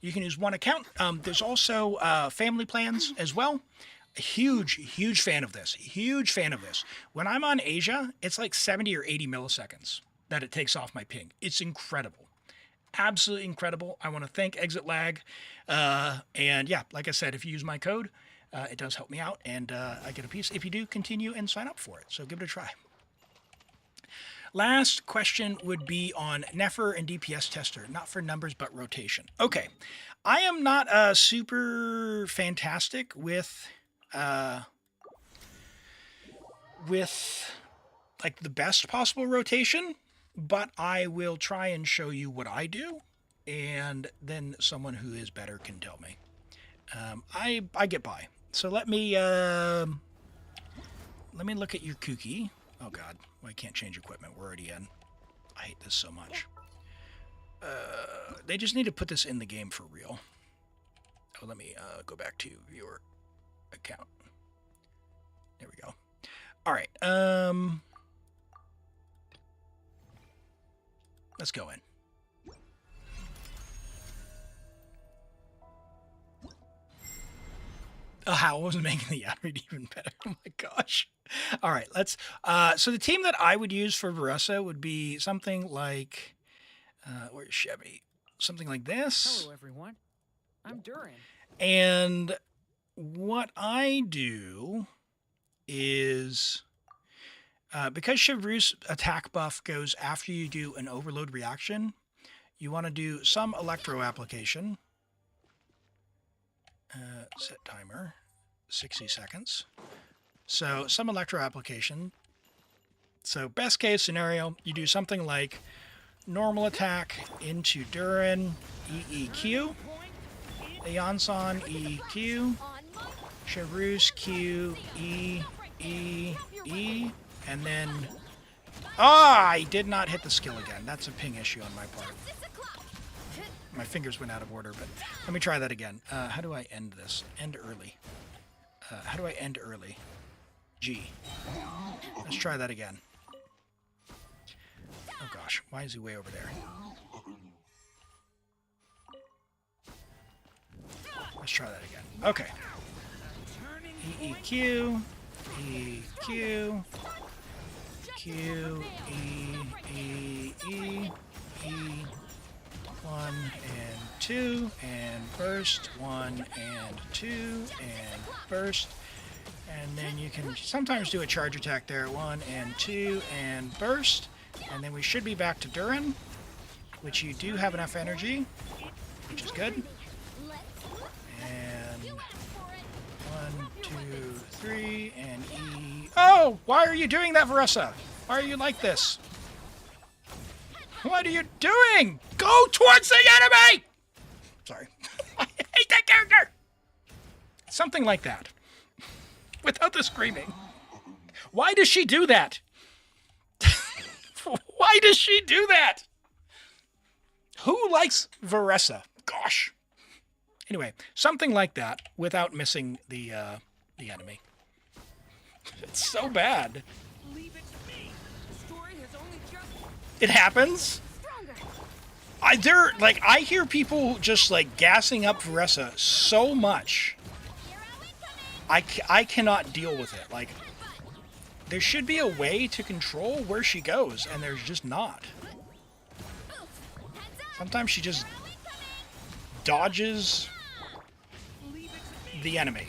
You can use one account. There's also family plans as well. A huge fan of this. Huge fan of this. When I'm on Asia, it's like 70 or 80 milliseconds that it takes off my ping. It's incredible. Absolutely incredible. I want to thank ExitLag. And yeah, like I said, if you use my code, it does help me out. And I get a piece if you do continue and sign up for it. So give it a try. Last question would be on Nefer and DPS tester, not for numbers, but rotation. Okay. I am not super fantastic with like the best possible rotation, but I will try and show you what I do, and then someone who is better can tell me. I get by. So let me look at your cookie. Oh God, well, I can't change equipment. We're already in. I hate this so much. They just need to put this in the game for real. Oh, let me go back to viewer account. There we go. All right. Let's go in. Oh, how I wasn't making the ad read even better. Oh my gosh. All right, let's. So the team that I would use for Veressa would be something like, where's Chevy? Something like this. Hello, everyone. I'm Durin. And what I do is, because Chevreuse attack buff goes after you do an overload reaction, you want to do some electro application. Set timer, 60 seconds. So some electro application. So best case scenario, you do something like normal attack into Durin, EEQ, Aeonson, EEQ, Chevreuse, Q, E, E, E, and then... I did not hit the skill again. That's a ping issue on my part. My fingers went out of order, but let me try that again. How do I end this? End early. How do I end early? G. Let's try that again. Oh gosh, why is he way over there? Let's try that again. Okay. EEQ, EQ, Q, E, E, E. 1 and 2 and burst, 1 and 2 and burst, and then you can sometimes do a charge attack there, 1 and 2 and burst, and then we should be back to Durin, which you do have enough energy, which is good. And 1, 2, 3 and E. Oh, why are you doing that, Veressa? Why are you like this? What are you doing? Go towards the enemy! Sorry. I hate that character! Something like that. Without the screaming. Why does she do that? Why does she do that? Who likes Veressa? Gosh. Anyway, something like that without missing the enemy. It's so bad. It happens. I hear people just like gassing up Veressa so much. I cannot deal with it. Like, there should be a way to control where she goes, and there's just not. Sometimes she just dodges the enemy.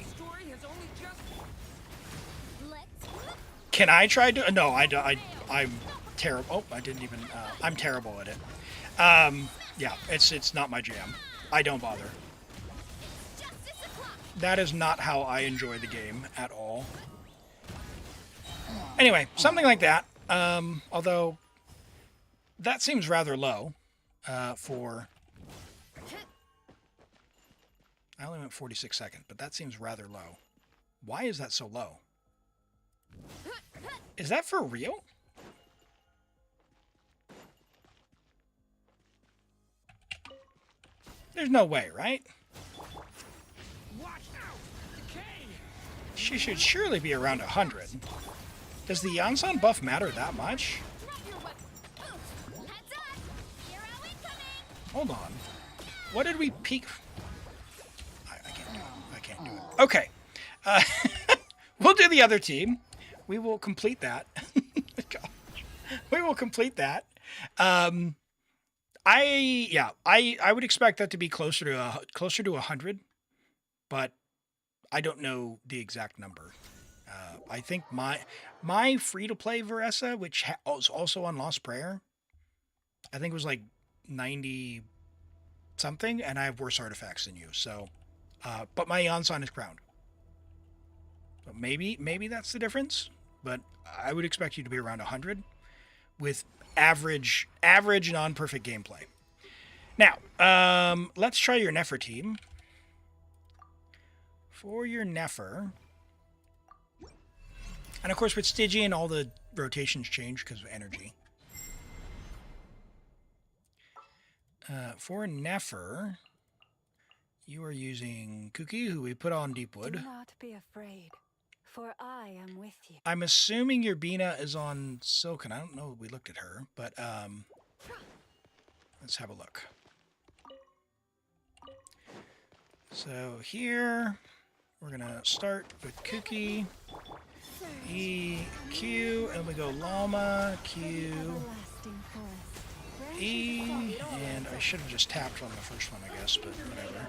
Can I try to? No, I'm terrible. Oh, I didn't even. I'm terrible at it. Yeah, it's not my jam. I don't bother. That is not how I enjoy the game at all. Anyway, something like that. Although that seems rather low for. I only went 46 seconds, but that seems rather low. Why is that so low? Is that for real? There's no way, right? She should surely be around 100. Does the Yansan buff matter that much? Hold on. What did we peak? I can't do it. I can't do it. Okay. We'll do the other team. We will complete that. Gosh. We will complete that. I would expect that to be closer to 100, but I don't know the exact number. I think my free-to-play Veressa, which was also on Lost Prayer, I think it was like 90 something, and I have worse artifacts than you. So, but my Yansan is crowned. So maybe that's the difference. But I would expect you to be around 100 with average non-perfect gameplay. Now, let's try your Nefer team. For your Nefer, and of course with Stygian, all the rotations change because of energy. For Nefer, you are using Kuki, who we put on Deepwood. Do not be afraid, for I am with you. I'm assuming your Bina is on Silken. I don't know if we looked at her, but let's have a look. So here, we're going to start with Kuki, E, Q, and we go Llama, Q, E, and I should have just tapped on the first one, I guess, but whatever.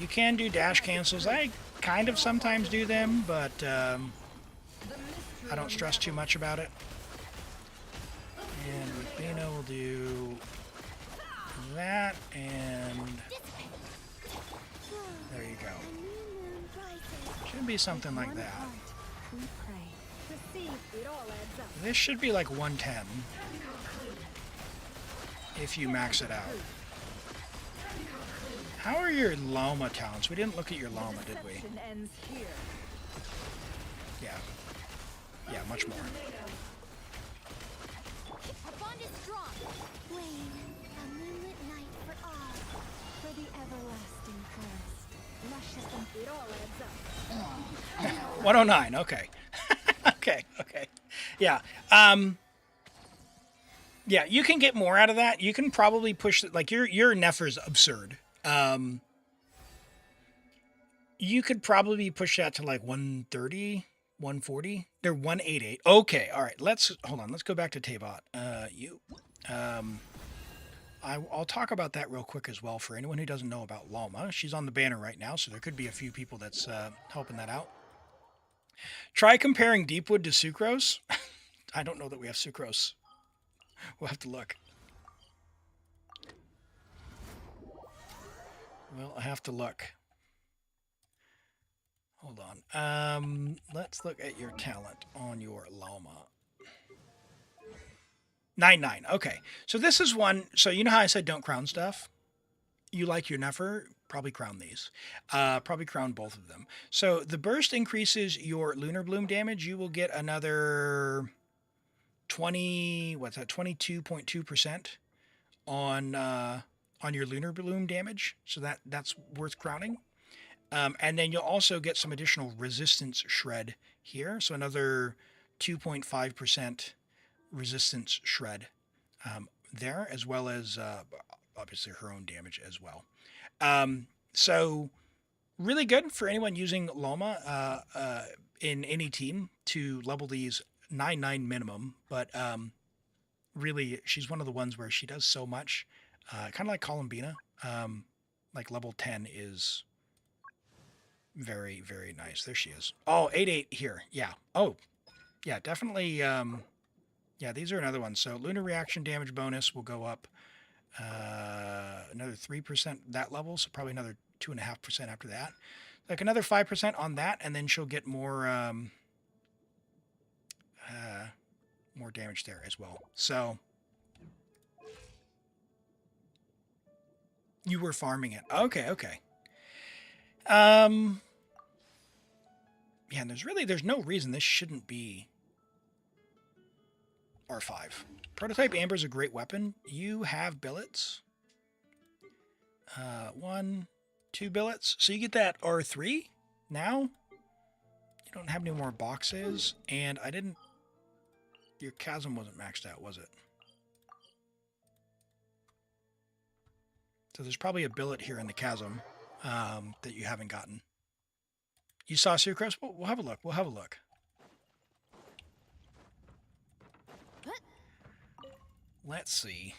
You can do dash cancels. I kind of sometimes do them, but I don't stress too much about it. And with Bina, we'll do that, and there you go. Should be something like that. This should be like 110 if you max it out. How are your Llama talents? We didn't look at your Llama, did we? Yeah. Yeah, much more. Rain, a moonlit night for all, for the everlasting forest. Luscious and it all adds up. 109, okay. okay. Yeah. Yeah, you can get more out of that. You can probably push it, like your Nefer's absurd. You could probably push that to like 130, 140. They're 188. Okay, all right. Hold on. Let's go back to Tabot. I'll talk about that real quick as well for anyone who doesn't know about Llama. She's on the banner right now, so there could be a few people that's helping that out. Try comparing Deepwood to Sucrose. I don't know that we have Sucrose. We'll have to look. We'll have to look. Hold on. Let's look at your talent on your Llama. 99. Okay. So this is one. So you know how I said don't crown stuff? You like your Nefer? Probably crown these. Probably crown both of them. So the burst increases your Lunar Bloom damage. You will get another 22.2% on your Lunar Bloom damage. So that's worth crowning. And then you'll also get some additional resistance shred here. So another 2.5% resistance shred there, as well as obviously her own damage as well. So really good for anyone using Llama in any team to level these 9/9 minimum. But really, she's one of the ones where she does so much. Kind of like Columbina. Like level 10 is very, very nice. There she is. Oh, 8/8 here. Yeah. Oh, yeah, definitely Yeah, these are another one. So lunar reaction damage bonus will go up another 3% that level, so probably another 2.5% after that. Like another 5% on that, and then she'll get more damage there as well. So you were farming it. Okay, okay. Yeah, and there's no reason this shouldn't be R5. Prototype Amber is a great weapon. You have billets. 1, 2 billets. So you get that R3 now. You don't have any more boxes. And I didn't... Your Chasm wasn't maxed out, was it? So there's probably a billet here in the Chasm that you haven't gotten. You saw Sucrose? We'll have a look. We'll have a look. Let's see.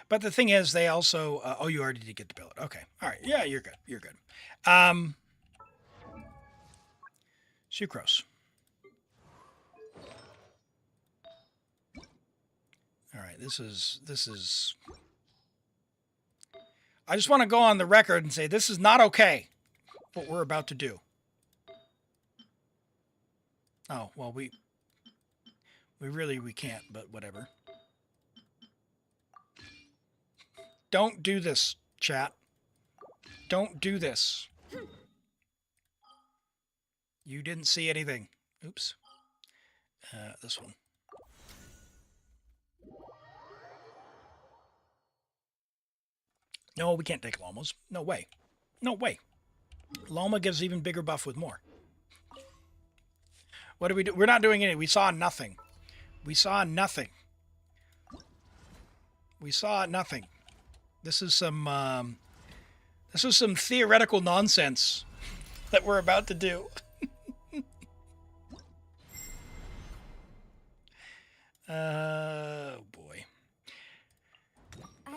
But the thing is, they also... oh, you already did get the billet. Okay. All right. Yeah, you're good. You're good. Sucrose. All right. This is... I just want to go on the record and say this is not okay, what we're about to do. Oh, well, we can't, but whatever. Don't do this, chat. Don't do this. You didn't see anything. Oops. This one. No, we can't take Lomas. No way. No way. Loma gives even bigger buff with more. What do we do? We're not doing anything. We saw nothing. We saw nothing. We saw nothing. This is some theoretical nonsense that we're about to do. Oh boy.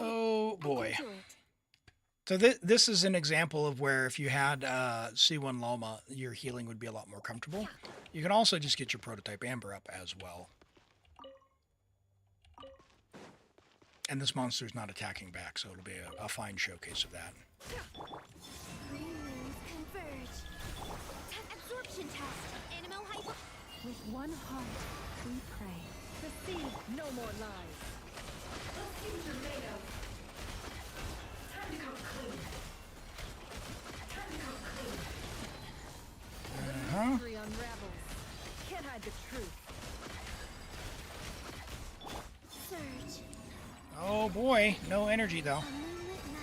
Oh boy. So this is an example of where if you had C1 Loma, your healing would be a lot more comfortable. You can also just get your prototype Amber up as well. And this monster is not attacking back, so it'll be a fine showcase of that. With one heart, we pray. The sea, no more lies. Mystery unravels. Can't hide the truth. Surge. Oh boy, no energy though.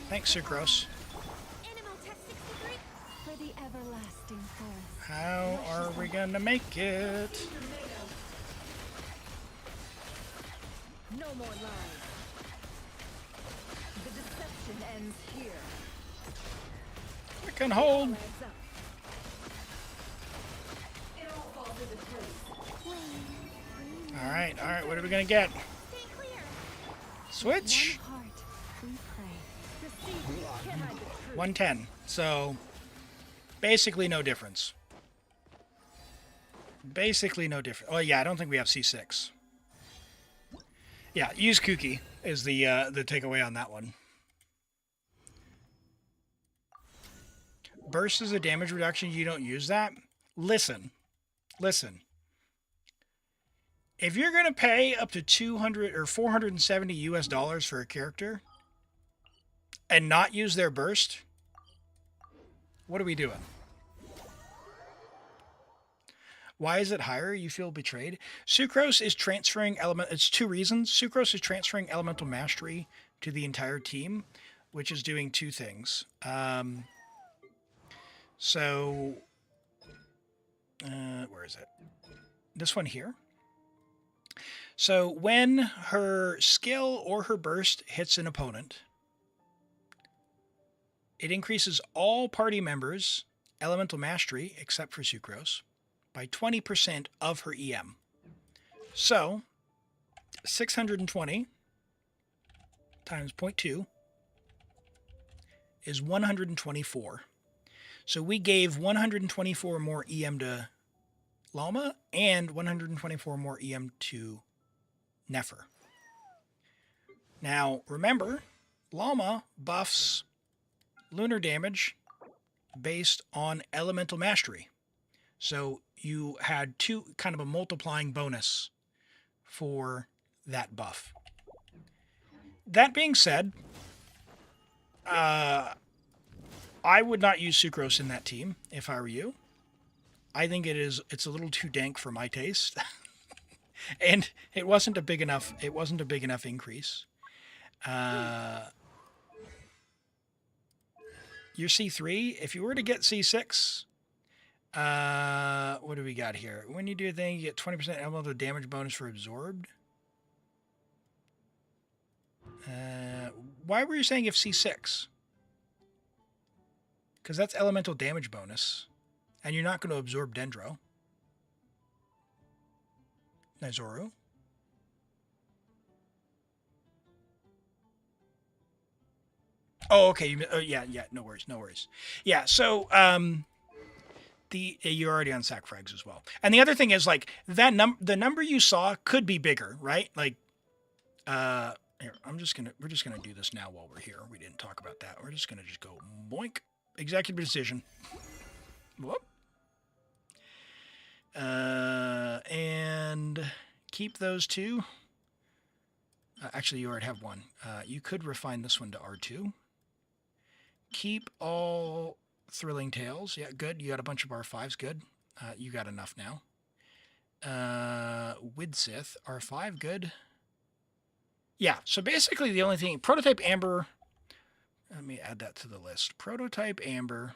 Thanks, Sucrose. For the everlasting forest. How are we gonna make it? No more lies. The deception ends here. I can hold. All right, what are we gonna get? Switch. 110. So basically no difference. Basically no difference. Oh yeah, I don't think we have C6. Yeah, use Kooky is the takeaway on that one. Burst is a damage reduction. You don't use that. Listen. If you're gonna pay up to $200 or $470 US for a character and not use their burst, what are we doing? Why is it higher? You feel betrayed. Sucrose is transferring element. It's 2 reasons. Sucrose is transferring elemental mastery to the entire team, which is doing 2 things. Where is it? This one here. So when her skill or her burst hits an opponent, it increases all party members' elemental mastery, except for Sucrose, by 20% of her EM. So 620 times 0.2 is 124. So we gave 124 more EM to Llama and 124 more EM2 Nefer. Now, remember, Llama buffs lunar damage based on elemental mastery. So you had kind of a multiplying bonus for that buff. That being said, I would not use Sucrose in that team if I were you. I think it's a little too dank for my taste. And it wasn't a big enough increase. Your C3, if you were to get C6, what do we got here? When you do a thing, you get 20% elemental damage bonus for absorbed. Why were you saying if C6? Because that's elemental damage bonus. And you're not going to absorb Dendro. Nizoru. Oh, okay. Yeah, no worries. Yeah, so you're already on sac frags as well. And the other thing is, like, that the number you saw could be bigger, right? Like, here, we're just gonna do this now while we're here. We didn't talk about that. We're just gonna go boink. Executive decision. Whoop. And keep those two. Actually, you already have one. You could refine this one to R2. Keep all Thrilling Tales. Yeah, good. You got a bunch of R5s. Good. You got enough now. Widsith, R5. Good. Yeah, so basically the only thing... Prototype Amber... Let me add that to the list. Prototype Amber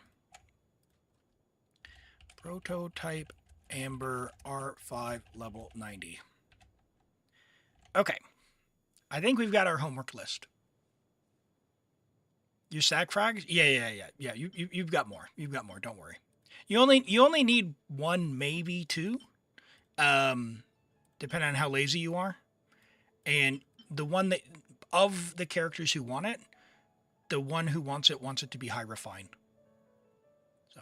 R5 level 90. Okay. I think we've got our homework list. Your sac frags? Yeah. You've got more. Don't worry. You only need one, maybe two, depending on how lazy you are. And the one that of the characters who want it, the one who wants it to be high refined. So,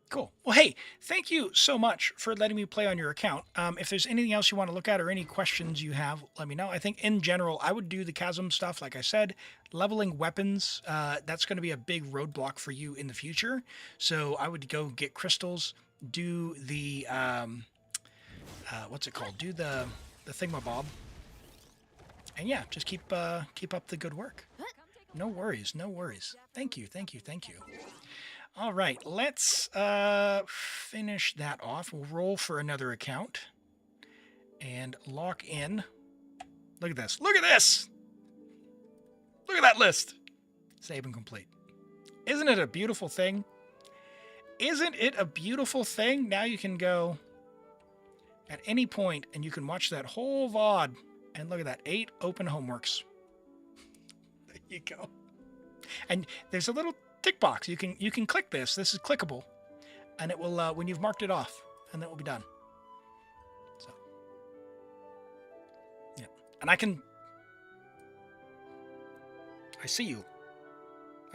cool. Well, hey, thank you so much for letting me play on your account. If there's anything else you want to look at or any questions you have, let me know. I think in general, I would do the Chasm stuff. Like I said, leveling weapons, that's going to be a big roadblock for you in the future. So I would go get crystals, do the, what's it called? Do the thingamabob. And yeah, just keep up the good work. No worries. Thank you. All right, let's finish that off. We'll roll for another account and lock in. Look at this. Look at that list. Save and complete. Isn't it a beautiful thing? Now you can go at any point and you can watch that whole VOD. And look at that, 8 open homeworks. There you go. And there's a little tick box. You can click this. This is clickable, and it will when you've marked it off, and then it will be done. So, yeah. And I see you.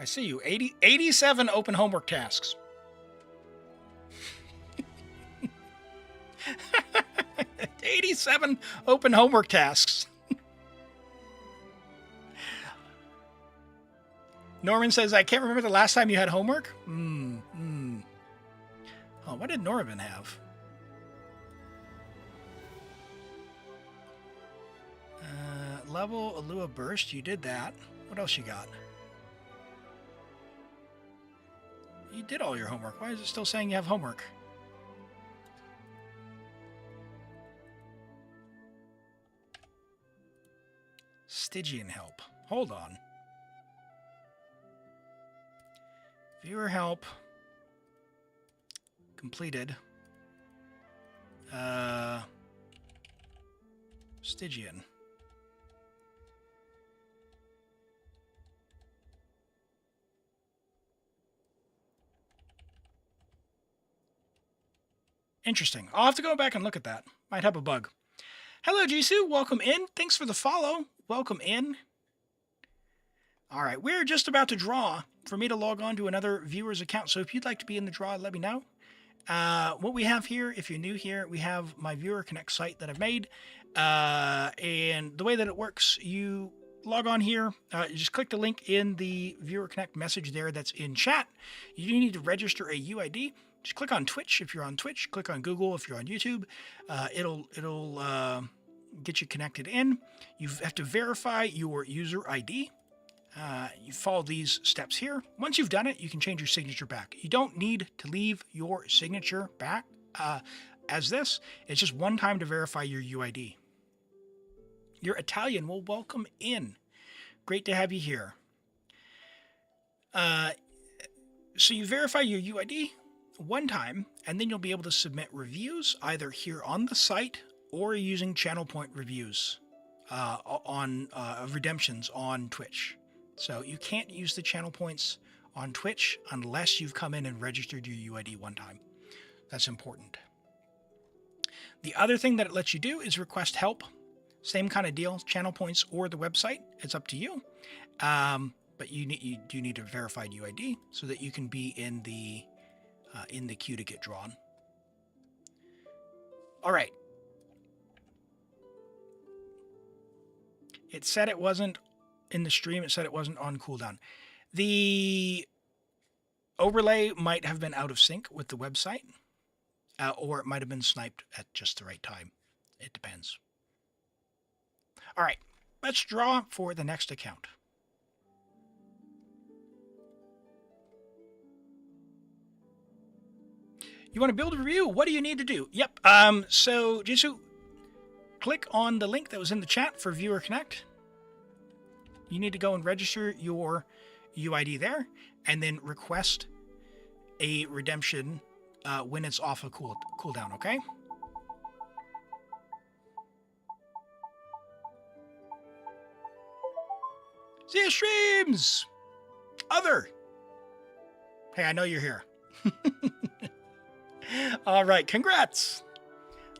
87 open homework tasks. 87 open homework tasks. Norman says, I can't remember the last time you had homework. Oh, what did Norman have? Level Alua Burst, you did that. What else you got? You did all your homework. Why is it still saying you have homework? Stygian help. Hold on. Viewer help. Completed. Stygian. Interesting. I'll have to go back and look at that. Might have a bug. Hello, Jisoo. Welcome in. Thanks for the follow. Welcome in. All right, we're just about to draw for me to log on to another viewer's account. So if you'd like to be in the draw, let me know. What we have here, if you're new here, we have my Viewer Connect site that I've made. And the way that it works, you log on here, you just click the link in the Viewer Connect message there that's in chat. You do need to register a UID. Just click on Twitch if you're on Twitch. Click on Google if you're on YouTube. It'll get you connected in. You have to verify your user ID. You follow these steps here. Once you've done it, you can change your signature back. You don't need to leave your signature back as this. It's just one time to verify your UID. Your Italian will welcome in. Great to have you here. So you verify your UID one time, and then you'll be able to submit reviews either here on the site or using channel point reviews on redemptions on Twitch. So you can't use the channel points on Twitch unless you've come in and registered your UID one time. That's important. The other thing that it lets you do is request help. Same kind of deal, channel points or the website. It's up to you. But you do need a verified UID so that you can be in the queue to get drawn. All right. It said it wasn't in the stream. It said it wasn't on cooldown. The overlay might have been out of sync with the website, or it might have been sniped at just the right time. It depends. All right, let's draw for the next account. You want to build a review? What do you need to do? Yep. So Jisoo, click on the link that was in the chat for Viewer Connect. You need to go and register your UID there, and then request a redemption when it's off a cooldown. Okay. See you streams. Other. Hey, I know you're here. All right, congrats.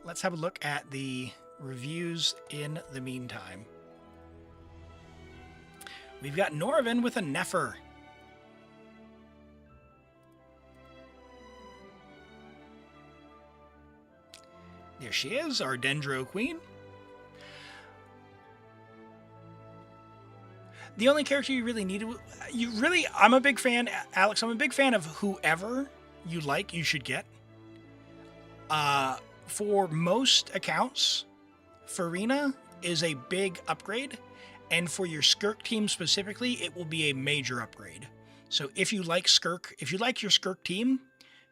Let's have a look at the reviews in the meantime. We've got Norvin with a Nefer. There she is, our Dendro Queen. The only character you really need to... I'm a big fan, Alex, I'm a big fan of whoever you like, you should get. For most accounts, Farina is a big upgrade, and for your Skirk team specifically, it will be a major upgrade. So if you like Skirk, if you like your Skirk team,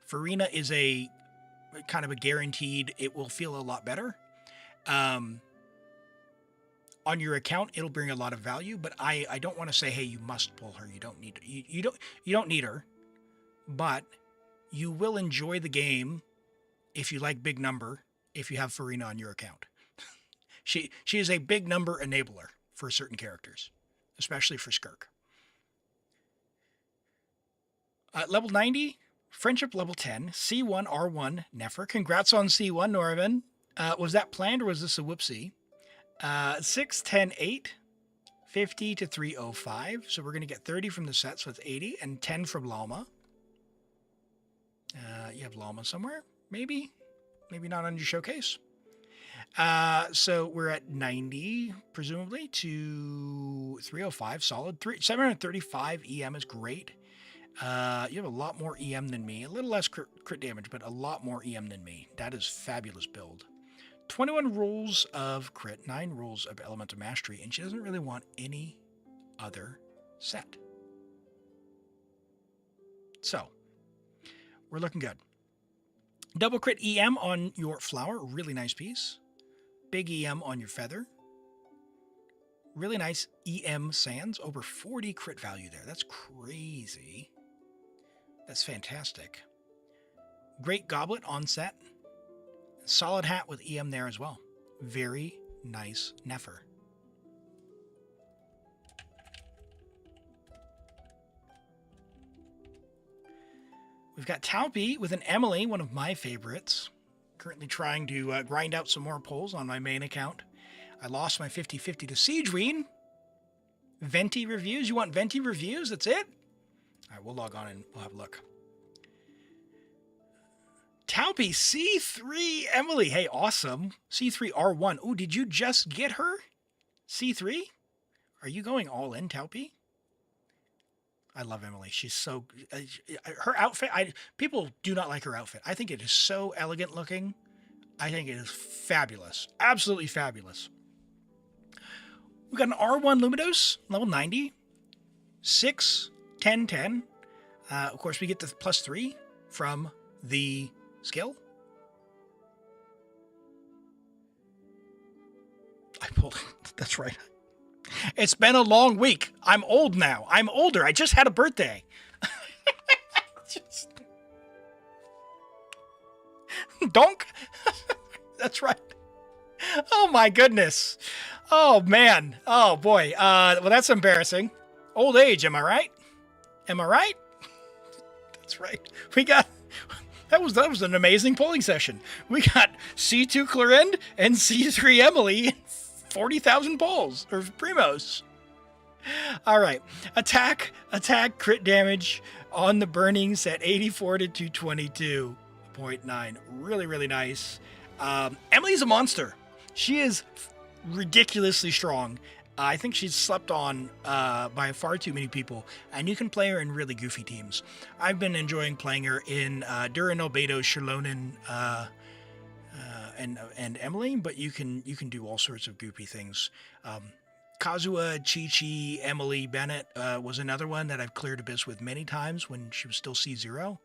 Farina is a kind of a guaranteed, it will feel a lot better. On your account, it'll bring a lot of value, but I don't want to say, hey, you must pull her. You don't need you don't need her, but you will enjoy the game if you like big number, if you have Farina on your account. She is a big number enabler for certain characters, especially for Skirk. Level 90, Friendship level 10, C1 R1 Nefer. Congrats on C1, Norman. Was that planned or was this a whoopsie? 6, 10, 8, 50 to 305. So we're going to get 30 from the set, so it's 80, and 10 from Llama. You have Llama somewhere? Maybe not on your showcase. So we're at 90, presumably, to 305. Solid. 735 EM is great. You have a lot more EM than me. A little less crit damage, but a lot more EM than me. That is fabulous build. 21 rules of crit, 9 rules of elemental mastery, and she doesn't really want any other set. So, we're looking good. Double crit EM on your flower, really nice piece. Big EM on your feather. Really nice EM sands, over 40 crit value there. That's crazy. That's fantastic. Great goblet on set. Solid hat with EM there as well. Very nice Nefer. We've got Taupy with an Emily, one of my favorites. Currently trying to grind out some more pulls on my main account. I lost my 50-50 to Siegeween. Venti reviews? You want Venti reviews? That's it? All right, we'll log on and we'll have a look. Taupy, C3 Emily. Hey, awesome. C3 R1. Oh, did you just get her? C3? Are you going all in, Taupy? I love Emily. She's so... her outfit... people do not like her outfit. I think it is so elegant looking. I think it is fabulous. Absolutely fabulous. We've got an R1 Luminos, level 90. 6, 10, 10. Of course, we get the +3 from the skill. I pulled it. That's right. It's been a long week. I'm old now. I'm older. I just had a birthday. Donk. That's right. Oh my goodness. Oh man. Oh boy. Well, that's embarrassing. Old age. Am I right? Am I right? That's right. We got... That was an amazing polling session. We got C2 Clarend and C3 Emily, 40,000 polls, or primos. All right. Attack, crit damage on the burnings at 84 to 222.9. Really, really nice. Emily's a monster. She is ridiculously strong. I think she's slept on by far too many people, and you can play her in really goofy teams. I've been enjoying playing her in Durin, Albedo, Sherlonin, and Emily, but you can do all sorts of goofy things. Kazuha, Chi-Chi, Emily, Bennett was another one that I've cleared abyss with many times when she was still C0.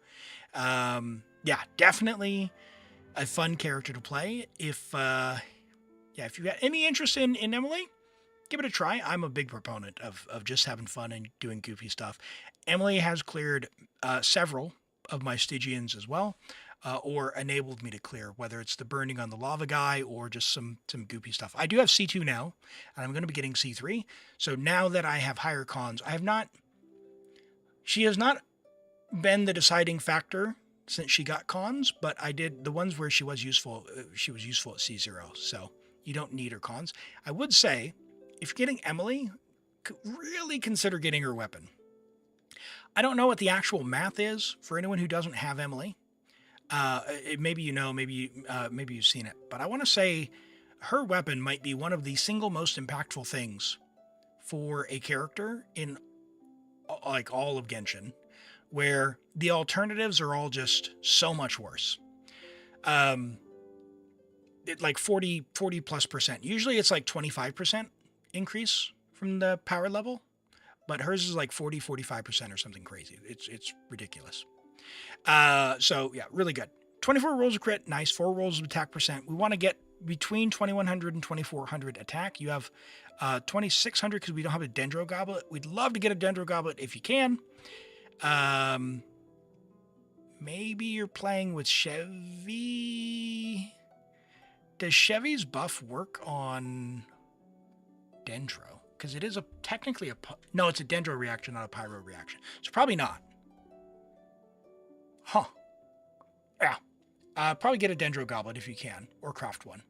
Yeah, definitely a fun character to play. If you got any interest in Emily, give it a try. I'm a big proponent of just having fun and doing goofy stuff. Emily has cleared several of my Stygians as well, or enabled me to clear, whether it's the burning on the lava guy or just some goofy stuff. I do have C2 now, and I'm going to be getting C3. So now that I have higher cons, she has not been the deciding factor since she got cons, but I did the ones where she was useful at C0. So you don't need her cons. I would say, if you're getting Emily, really consider getting her weapon. I don't know what the actual math is for anyone who doesn't have Emily. Maybe you know, maybe you've seen it. But I want to say her weapon might be one of the single most impactful things for a character in like all of Genshin, where the alternatives are all just so much worse. Like 40+%. Usually it's like 25% increase from the power level, but hers is like 40-45% or something crazy. It's ridiculous. So yeah, really good. 24 rolls of crit, nice. 4 rolls of attack percent. We want to get between 2100 and 2400 attack. You have 2600 because we don't have a Dendro Goblet. We'd love to get a Dendro Goblet if you can. Maybe you're playing with Chevy. Does Chevy's buff work on Dendro? Because it is technically a... No, it's a Dendro reaction, not a Pyro reaction. So probably not. Huh. Yeah. Probably get a Dendro Goblet if you can, or craft one.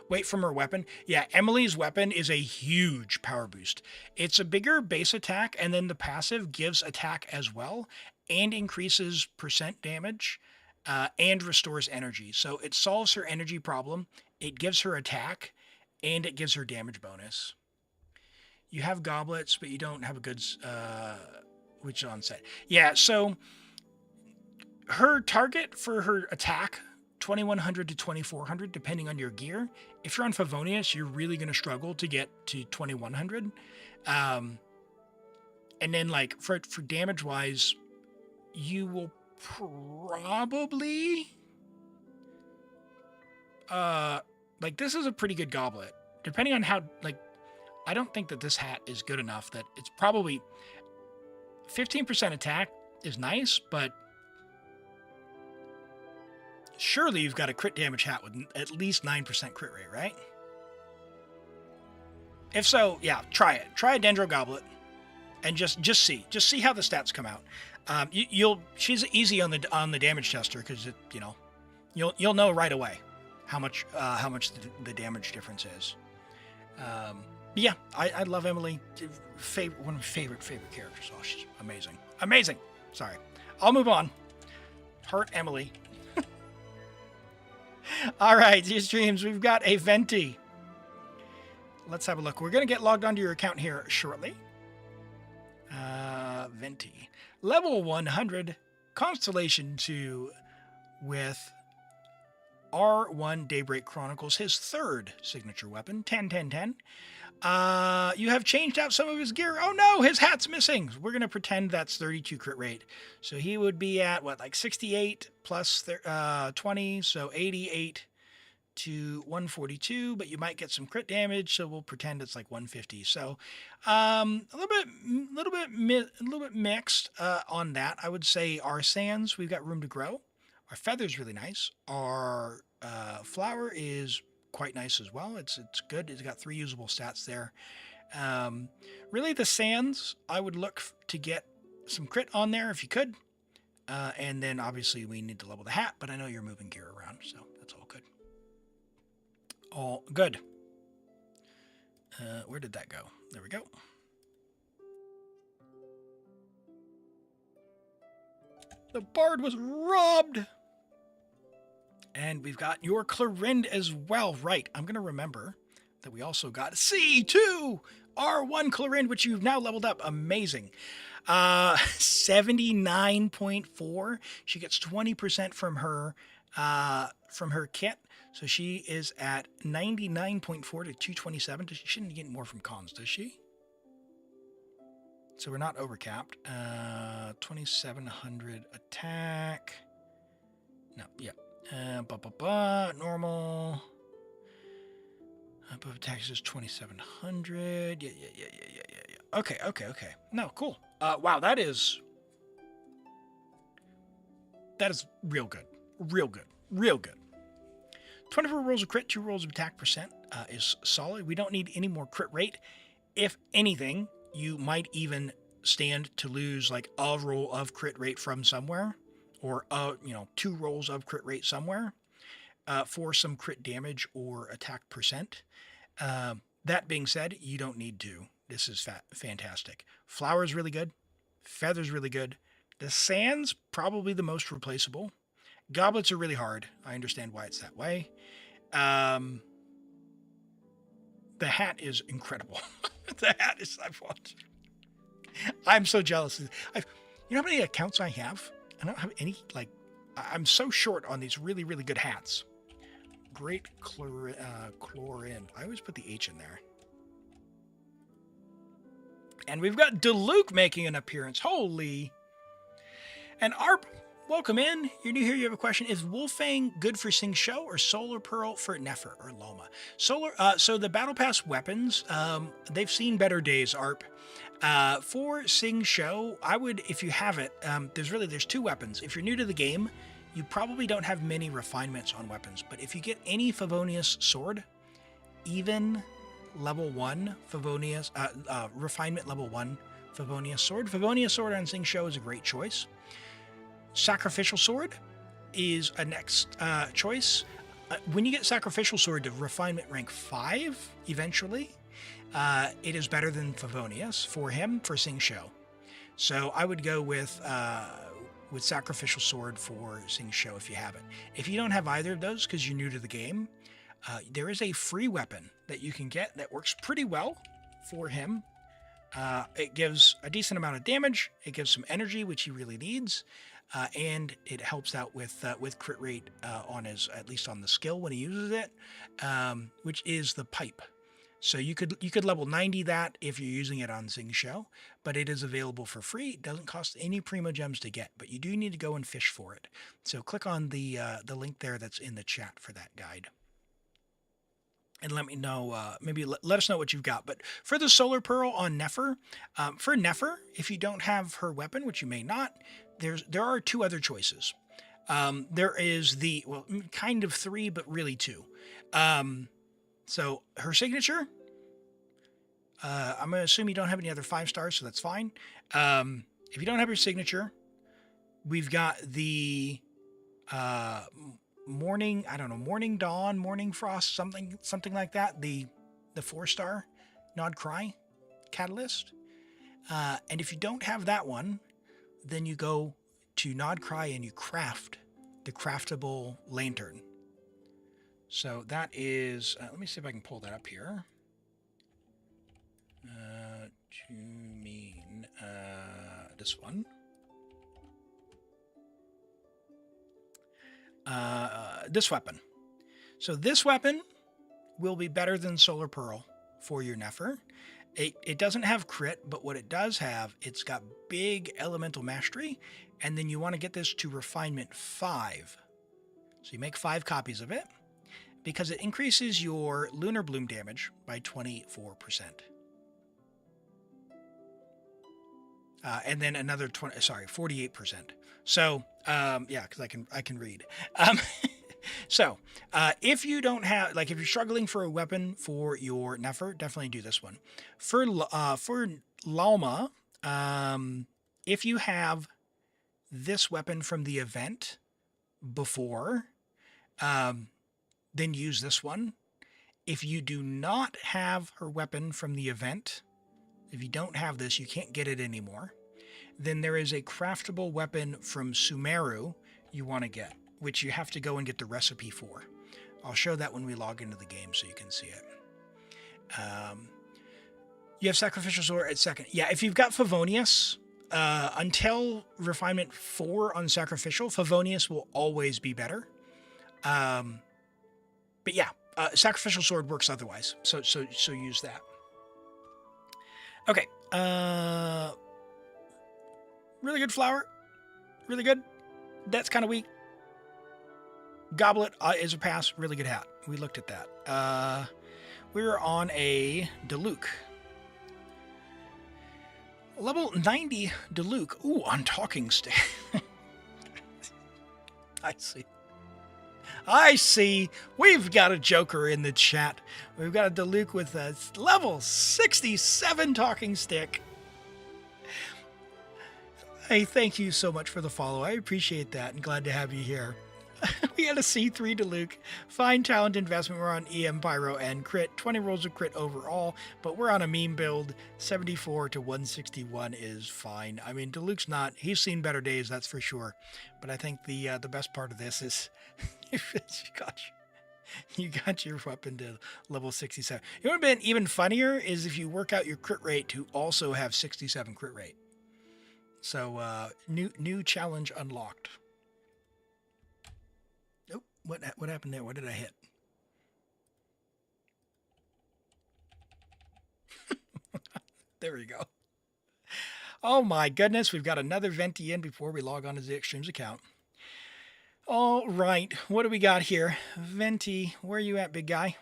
Wait from her weapon. Yeah, Emily's weapon is a huge power boost. It's a bigger base attack, and then the passive gives attack as well, and increases percent damage, and restores energy. So it solves her energy problem, it gives her attack, and it gives her damage bonus. You have goblets, but you don't have a good which on set. Yeah, so her target for her attack, 2100 to 2400, depending on your gear. If you're on Favonius, you're really going to struggle to get to 2100. And then like for damage wise, you will probably like this is a pretty good goblet. Depending on how, like, I don't think that this hat is good enough that it's probably 15% attack is nice, but surely you've got a crit damage hat with at least 9% crit rate, right? If so, yeah, try it. Try a Dendro Goblet and just see how the stats come out. She's easy on the damage tester because you'll know right away how much the damage difference is. Yeah, I love Emily. One of my favorite characters. Oh, she's amazing. Amazing. Sorry. I'll move on. Heart Emily. All right, these streams. We've got a Venti. Let's have a look. We're going to get logged onto your account here shortly. Venti. Level 100. Constellation 2 with R1 Daybreak Chronicles, his third signature weapon, 10-10-10. You have changed out some of his gear. Oh no, his hat's missing. We're going to pretend that's 32 crit rate. So he would be at, what, like 68 plus 20, so 88 to 142, but you might get some crit damage, so we'll pretend it's like 150. So a little bit mixed on that. I would say our sands, we've got room to grow. Our feather's really nice. Our flower is quite nice as well. It's good. It's got 3 usable stats there. Really, the sands, I would look to get some crit on there if you could. And then obviously we need to level the hat, but I know you're moving gear around, so that's all good. All good. Where did that go? There we go. The bard was robbed. And we've got your Clorind as well. Right. I'm going to remember that we also got C2 R1 Clorind, which you've now leveled up. Amazing. 79.4. She gets 20% from her kit. So she is at 99.4 to 227. She shouldn't get more from cons, does she? So we're not overcapped. 2700 attack. No, yeah. Normal. Above attack is 2700. Yeah. Okay. No, cool. Wow, that is real good. Real good. 24 rolls of crit, 2 rolls of attack percent is solid. We don't need any more crit rate. If anything, you might even stand to lose like a roll of crit rate from somewhere, or 2 rolls of crit rate somewhere for some crit damage or attack percent. That being said, you don't need to. This is fantastic. Flower's really good. Feather's really good. The sand's probably the most replaceable. Goblets are really hard. I understand why it's that way. The hat is incredible. The hat is, I'm so jealous. You know how many accounts I have? I don't have any, I'm so short on these really, really good hats. Great Chlorine. I always put the H in there. And we've got Deluke making an appearance. Holy. And Arp, welcome in. You're new here. You have a question. Is Wolfang good for Sing Show or Solar Pearl for Nefer or Loma? So the Battle Pass weapons, they've seen better days, Arp. For Sing Show, I would, if you have it, there's 2 weapons. If you're new to the game, you probably don't have many refinements on weapons. But if you get any Favonius sword, even level 1 Favonius, refinement level 1 Favonius sword. Favonius sword on Sing Show is a great choice. Sacrificial sword is a next choice. When you get Sacrificial sword to refinement rank 5, eventually, it is better than Favonius for him for Sing Show. So I would go with Sacrificial sword for Sing Show if you have it. If you don't have either of those because you're new to the game, there is a free weapon that you can get that works pretty well for him. It gives a decent amount of damage. It gives some energy, which he really needs. And it helps out with crit rate on his, at least on the skill when he uses it, which is the pipe. So you could level 90 that if you're using it on Sing Show, but it is available for free. It doesn't cost any Primo Gems to get, but you do need to go and fish for it. So click on the link there that's in the chat for that guide. And let me know, maybe let us know what you've got. But for the Solar Pearl on Nefer, for Nefer, if you don't have her weapon, which you may not, there are 2 other choices. There is kind of 3, but really 2. So her signature, I'm going to assume you don't have any other 5 stars, so that's fine. If you don't have your signature, we've got the morning dawn, morning frost, something like that. The 4-star Nod Cry catalyst. And if you don't have that one, then you go to Nod Cry and you craft the craftable lantern. So that is, let me see if I can pull that up here. To mean this one. This weapon. So this weapon will be better than Solar Pearl for your Nefer. It doesn't have crit, but what it does have, it's got big elemental mastery, and then you want to get this to refinement 5. So you make 5 copies of it, because it increases your Lunar Bloom damage by 24%. And then another 48%. So, yeah, because I can read. So, if you don't have, like, if you're struggling for a weapon for your Nefer, definitely do this one. For Lalma, if you have this weapon from the event before, then use this one. If you do not have her weapon from the event, if you don't have this, you can't get it anymore. Then there is a craftable weapon from Sumeru you want to get, which you have to go and get the recipe for. I'll show that when we log into the game so you can see it. You have Sacrificial Sword at second. Yeah, if you've got Favonius, until Refinement 4 on Sacrificial, Favonius will always be better. But yeah, Sacrificial Sword works otherwise, so use that. Okay, really good flower, really good. That's kind of weak. Goblet is a pass, really good hat. We looked at that. We're on a Diluc. Level 90 Diluc. Ooh, on Talking Stick. I see. We've got a joker in the chat. We've got a Diluc with a level 67 Talking Stick. Hey, thank you so much for the follow. I appreciate that and glad to have you here. We had a C3 Diluc. Fine talent investment. We're on EM, Pyro, and crit. 20 rolls of crit overall, but we're on a meme build. 74 to 161 is fine. I mean, Diluc's not... He's seen better days, that's for sure. But I think the best part of this is... you got your weapon to level 67. It would have been even funnier is if you work out your crit rate to also have 67 crit rate. So, new challenge unlocked. Oh, what happened there? What did I hit? There we go. Oh my goodness, we've got another Venti in before we log on to the Extremes account. All right, what do we got here? Venti, where are you at, big guy?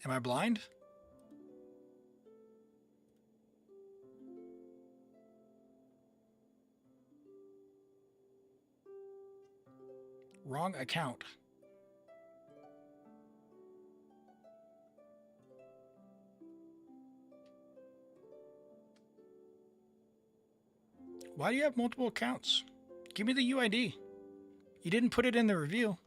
Am I blind? Wrong account. Why do you have multiple accounts? Give me the UID. You didn't put it in the review.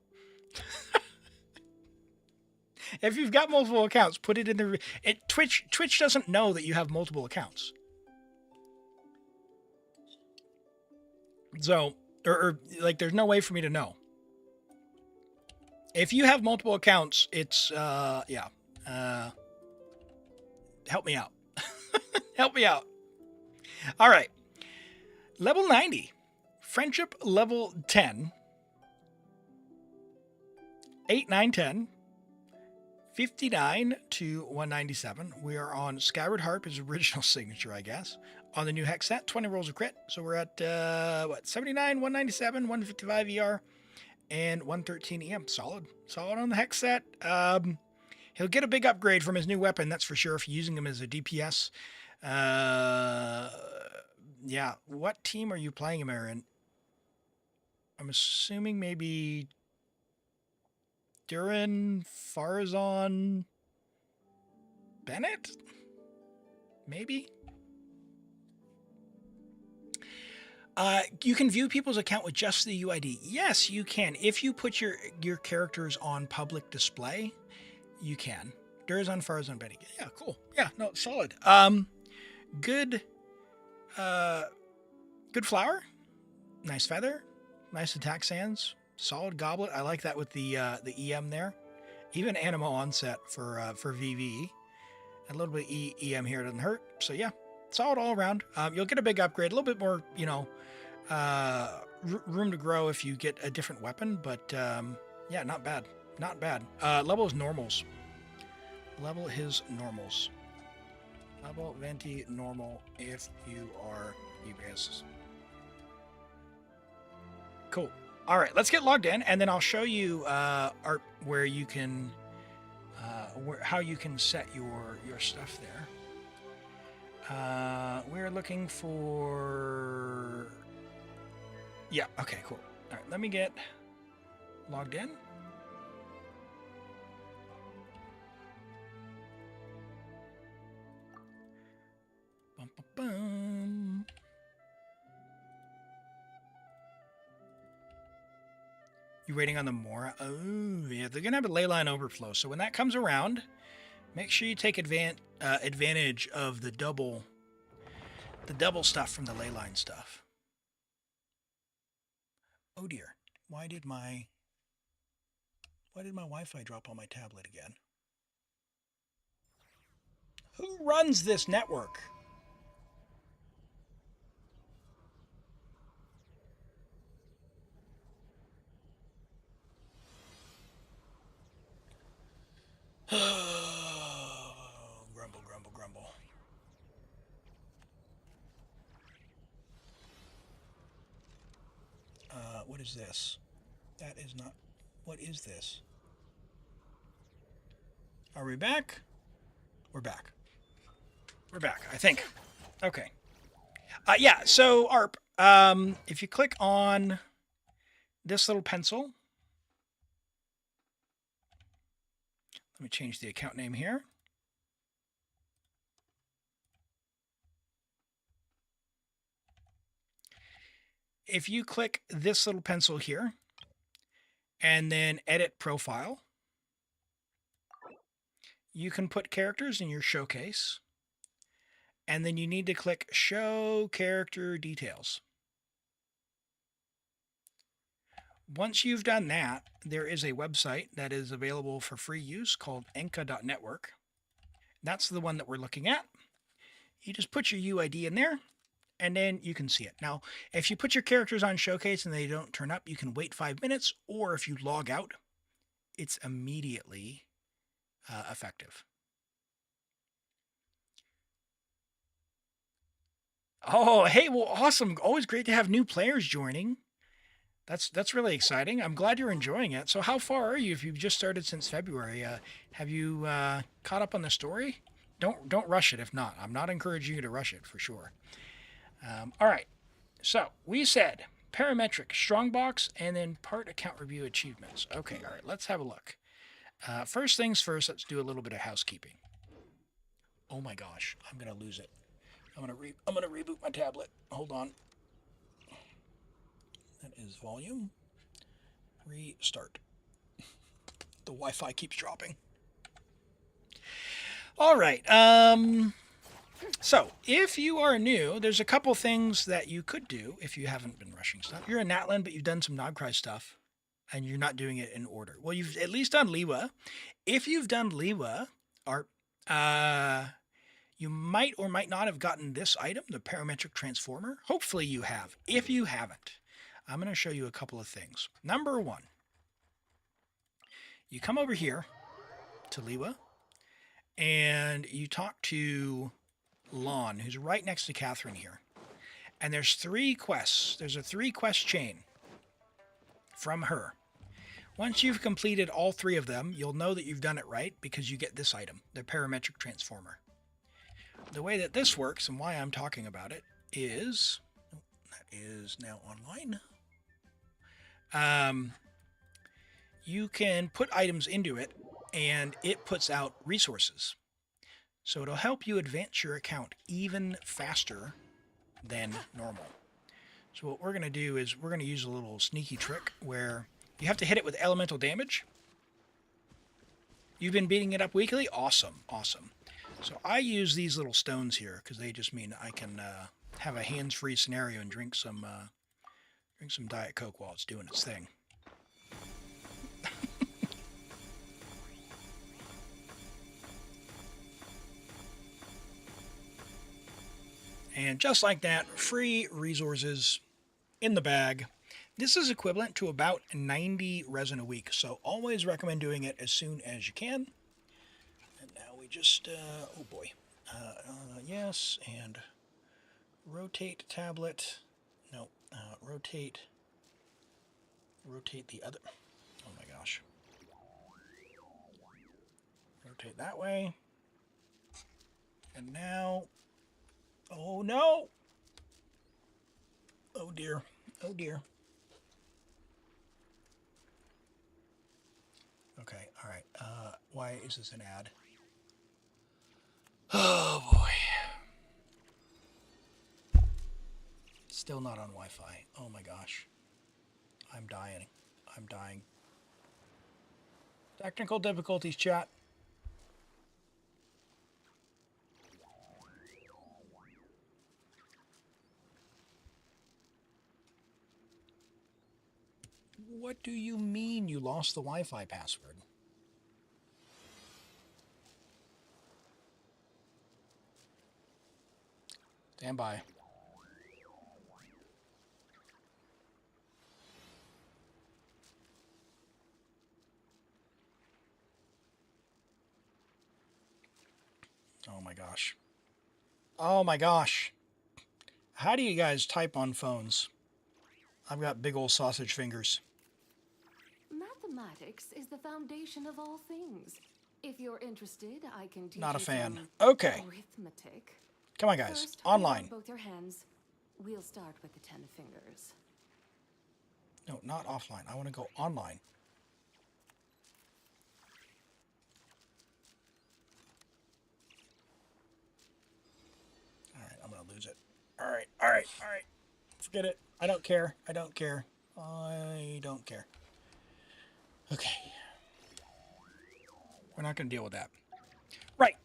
If you've got multiple accounts, put it in the... Twitch doesn't know that you have multiple accounts. So, or like, there's no way for me to know. If you have multiple accounts, it's, yeah. Help me out. Help me out. All right. Level 90. Friendship level 10. 8, 9, 10. 59 to 197. We are on Skyward Harp, his original signature, I guess. On the new hex set, 20 rolls of crit. So we're at, 79, 197, 155 ER, and 113 EM. Solid. Solid on the hex set. He'll get a big upgrade from his new weapon, that's for sure, if you're using him as a DPS. Yeah. What team are you playing him in? I'm assuming maybe... Durin, Farazan, Bennett? Maybe? You can view people's account with just the UID. Yes, you can. If you put your characters on public display, you can. Durzon, Farzon, Betty. Yeah, cool. Yeah, no, solid. Good flower. Nice feather. Nice attack sands. Solid goblet. I like that with the EM there. Even Animo onset for VV. A little bit EM here doesn't hurt. So yeah, solid all around. You'll get a big upgrade. A little bit more, room to grow if you get a different weapon. But yeah, not bad. Not bad. Level his normals. Level his normals. Level Venti normal if you are EBS. Cool. All right, let's get logged in, and then I'll show you art where you can, how you can set your stuff there. We're looking for. Yeah. Okay. Cool. All right. Let me get logged in. Bum, bum, bum. You waiting on the Mora? Oh, yeah. They're going to have a leyline overflow. So when that comes around, make sure you take advantage of the double stuff from the leyline stuff. Oh, dear. Why did my Wi-Fi drop on my tablet again? Who runs this network? Grumble, grumble, grumble. What is this? That is not... What is this? Are we back? We're back. We're back, I think. Okay. Yeah, so ARP, if you click on this little pencil... Let me change the account name here. If you click this little pencil here and then edit profile, you can put characters in your showcase, and then you need to click show character details. Once you've done that, there is a website that is available for free use called enka.network. That's the one that we're looking at. You just put your UID in there, and then you can see it. Now, if you put your characters on Showcase and they don't turn up, you can wait 5 minutes, or if you log out, it's immediately effective. Oh, hey, well, awesome. Always great to have new players joining. That's really exciting. I'm glad you're enjoying it. So how far are you if you've just started since February? Have you caught up on the story? Don't rush it if not. I'm not encouraging you to rush it for sure. All right. So we said parametric, strongbox, and then part account review achievements. Okay, all right, let's have a look. First things first, let's do a little bit of housekeeping. Oh my gosh, I'm gonna lose it. I'm gonna reboot my tablet. Hold on. That is volume. Restart. The Wi-Fi keeps dropping. All right. So if you are new, there's a couple things that you could do if you haven't been rushing stuff. You're in Natlan, but you've done some Nogcry stuff, and you're not doing it in order. Well, you've at least done Liwa. If you've done Liwa, you might or might not have gotten this item, the Parametric Transformer. Hopefully you have. If you haven't, I'm going to show you a couple of things. Number one, you come over here to Liwa, and you talk to Lon, who's right next to Catherine here. And there's 3 quests. There's a 3-quest chain from her. Once you've completed all 3 of them, you'll know that you've done it right because you get this item, the Parametric Transformer. The way that this works and why I'm talking about it is... that is now online. You can put items into it, and it puts out resources. So it'll help you advance your account even faster than normal. So what we're going to do is we're going to use a little sneaky trick where you have to hit it with elemental damage. You've been beating it up weekly? Awesome, awesome. So I use these little stones here because they just mean I can have a hands-free scenario and drink some Diet Coke while it's doing its thing. And just like that, free resources in the bag. This is equivalent to about 90 resin a week, so always recommend doing it as soon as you can. And now we just, oh boy, yes, and rotate tablet, no, rotate the other, oh my gosh, rotate that way, and now, oh no, oh dear, oh dear. Okay, all right. Why is this an ad? Oh boy. Still not on Wi-Fi. Oh my gosh. I'm dying. I'm dying. Technical difficulties, chat. What do you mean you lost the Wi-Fi password? Stand by. Oh my gosh. Oh my gosh. How do you guys type on phones? I've got big old sausage fingers. Mathematics is the foundation of all things. If you're interested, I can teach Not a you fan. some Okay. arithmetic. Come on, guys. First, Online. both your hands. We'll start with the 10 fingers. No, not offline. I want to go online. All right, I'm going to lose it. All right, all right, all right. Forget it. I don't care. I don't care. I don't care. Okay. We're not going to deal with that. Right.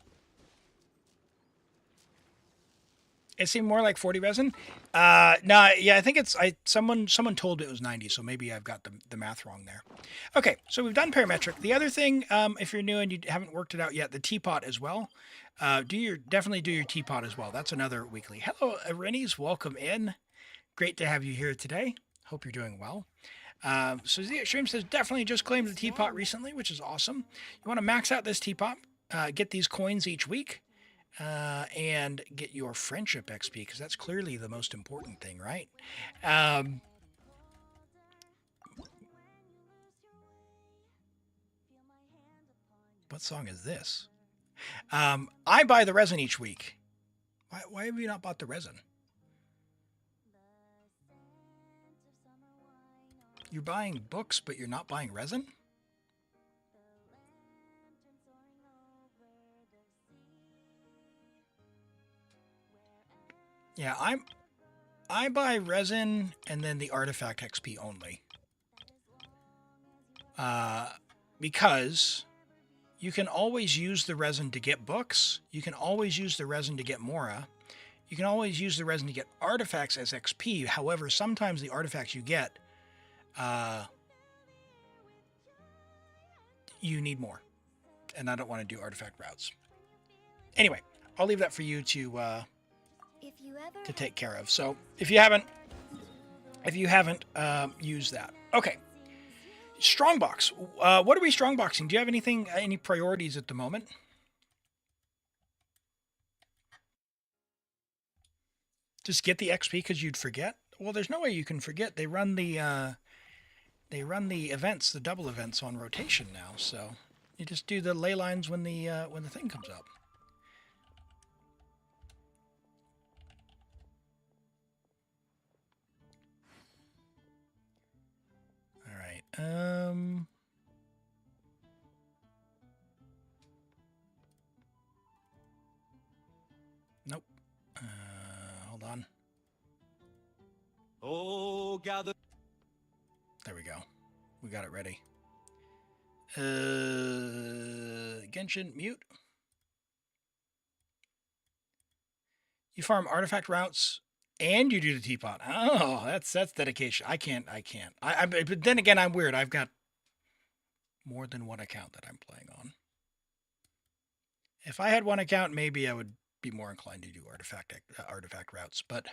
It seemed more like 40 resin. No, yeah, I think it's someone told me it was 90, so maybe I've got the math wrong there. Okay, so we've done parametric. The other thing, if you're new and you haven't worked it out yet, the teapot as well. Definitely do your teapot as well. That's another weekly. Hello, Rennies, welcome in. Great to have you here today. Hope you're doing well. So the stream says definitely just claimed the teapot recently, which is awesome. You want to max out this teapot, get these coins each week. And get your friendship XP, because that's clearly the most important thing, right? What song is this? I buy the resin each week. Why have you not bought the resin? You're buying books, but you're not buying resin? Yeah, I buy resin and then the artifact XP only. Because you can always use the resin to get books. You can always use the resin to get Mora. You can always use the resin to get artifacts as XP. However, sometimes the artifacts you get, you need more. And I don't want to do artifact routes. Anyway, I'll leave that for you to take care of. So if you haven't used that. Okay. Strongbox. What are we strongboxing? Do you have any priorities at the moment? Just get the XP because you'd forget? Well, there's no way you can forget. They run the events, the double events on rotation now. So you just do the ley lines when the thing comes up. Nope. Hold on. Oh, gather. There we go. We got it ready. Genshin, mute. You farm artifact routes and you do the teapot. Oh, that's dedication. I can't. But then again, I'm weird. I've got more than one account that I'm playing on. If I had one account, maybe I would be more inclined to do artifact routes. But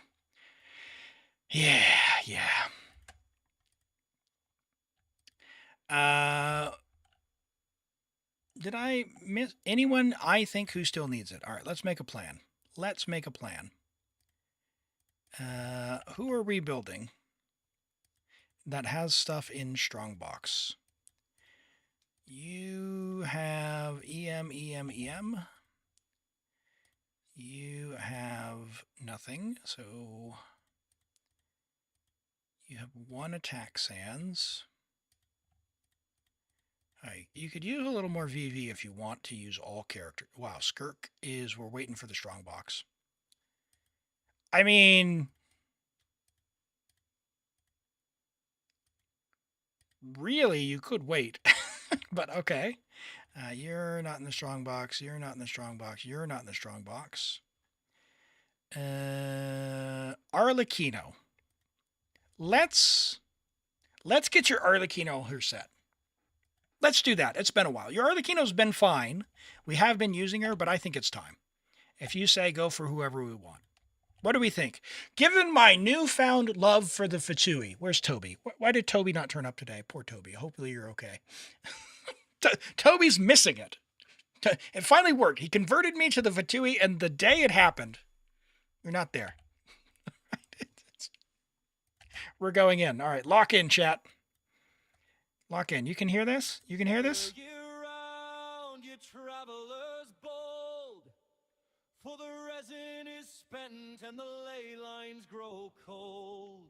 yeah. Did I miss anyone I think who still needs it? All right, let's make a plan. Who are we building that has stuff in Strongbox? You have EM. You have nothing, so you have one attack sands. Alright, you could use a little more VV if you want to use all character. Wow, Skirk is, we're waiting for the Strongbox. I mean, really, you could wait, but okay. You're not in the Strongbox. You're not in the Strongbox. You're not in the Strongbox. Arlecchino. Let's get your Arlecchino here set. Let's do that. It's been a while. Your Arlecchino's been fine. We have been using her, but I think it's time. If you say go for whoever we want. What do we think? Given my newfound love for the Fatui. Where's Toby? Why did Toby not turn up today? Poor Toby. Hopefully you're okay. Toby's missing it. It finally worked. He converted me to the Fatui, and the day it happened, you're not there. We're going in. All right, lock in, chat. Lock in. You can hear this? You can hear this? Round, you travelers bold, for the resin is spent and the ley lines grow cold.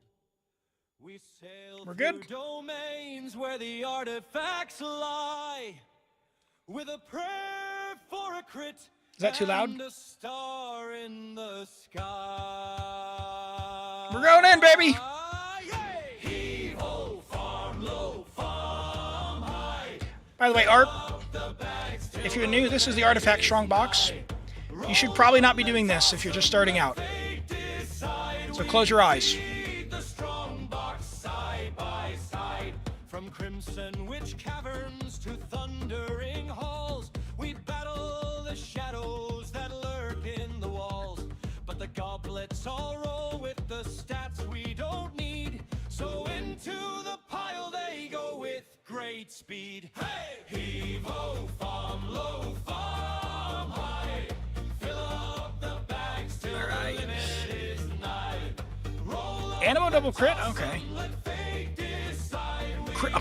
We sail through domains where the artifacts lie, with a prayer for a crit. Is that too loud? And a star in the sky. We're going in, baby. By the way, Art, if you're new, this is the Artifact Strongbox. You should probably not be doing this if you're just starting out. So close your eyes. From crimson witch caverns to thundering halls, we battle the shadows that lurk in the walls. But the goblets all roll with the stats we don't need. So into the pile they go with great speed. Hey! Heave-ho, farm low, farm high. Fill up the bags till the limit is nigh. Roll up Animo double crit? Okay. let fate decide. Crit.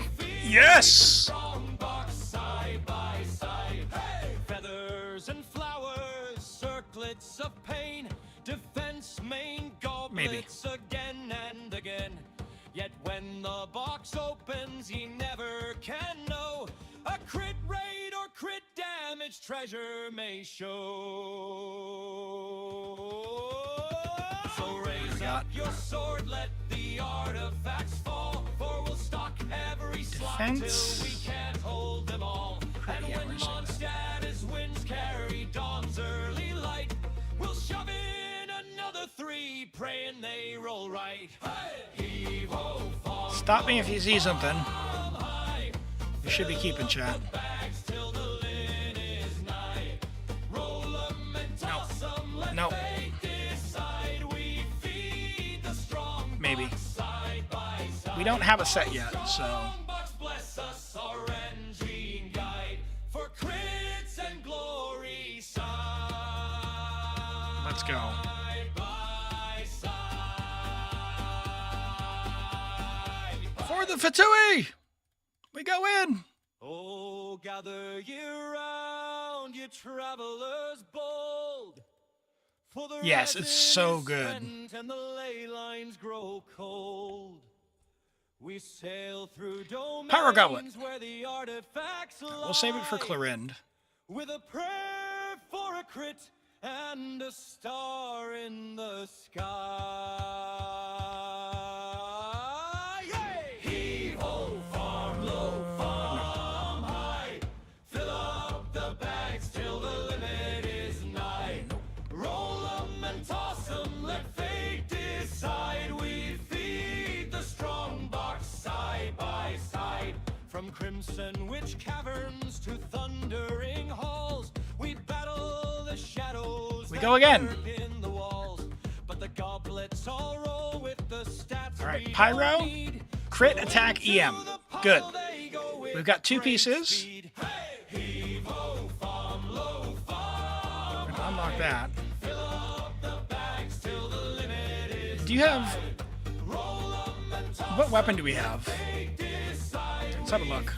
Yes! Strongbox side by side. Hey! Feathers and flowers, circlets of pain. Defense main goblets again and again. Yet when the box opens, he never can know. A crit rate or crit damage treasure may show. So raise up your sword, let the artifacts fall. For we'll stock every slot till we can't hold them all. And when Mondstadt his winds carry dawn's early light, we'll shove in another 3, praying they roll right. Stop me if you see something. You should be keeping chat. No. No. Maybe. We don't have a set yet, so. Let's go. For the Fatui! We go in! Oh, gather ye round, you travelers bold. For the yes, it's so good. And the ley lines grow cold. We sail through domains Power Goblet. Where the artifacts We'll save it for Clorind. With a prayer for a crit and a star in the sky. From crimson witch caverns to thundering halls, we battle the shadows. We go again. In the walls, but the goblets all roll with the stats. All right, Pyro, crit, attack, EM. Good. We've got 2 pieces. Unlock that. Do you have... What weapon do we have? Let's have a look.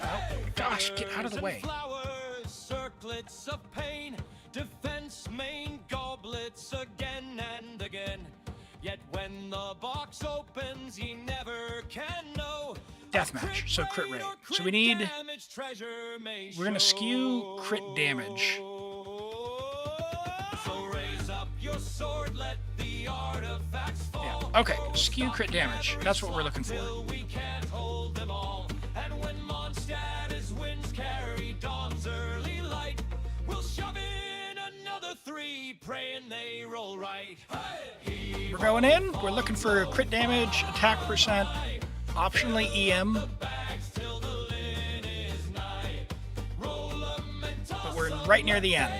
Oh, gosh, get out of the way. Circlets of pain, defense main goblets again and again. Yet when the box opens, he never can know. Deathmatch, so crit rate. So we need... We're going to skew crit damage. So raise up your sword, let the artifacts fall. Yeah, okay, skew crit damage. That's what we're looking for. We can't hold them all. And when Mondstadt's winds carry dawn's early light, we'll shove in another 3, praying they roll right. We're going in. We're looking for crit damage, attack percent, optionally EM. But we're right near the end.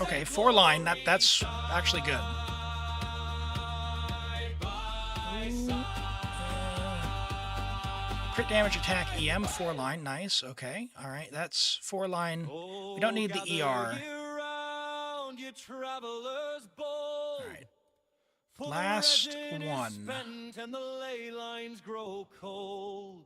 Okay, 4 line. That's actually good. Crit damage, attack, EM, 4 line. Nice. Okay. All right. That's 4 line. We don't need the ER. All right. Last one. And the ley lines grow cold.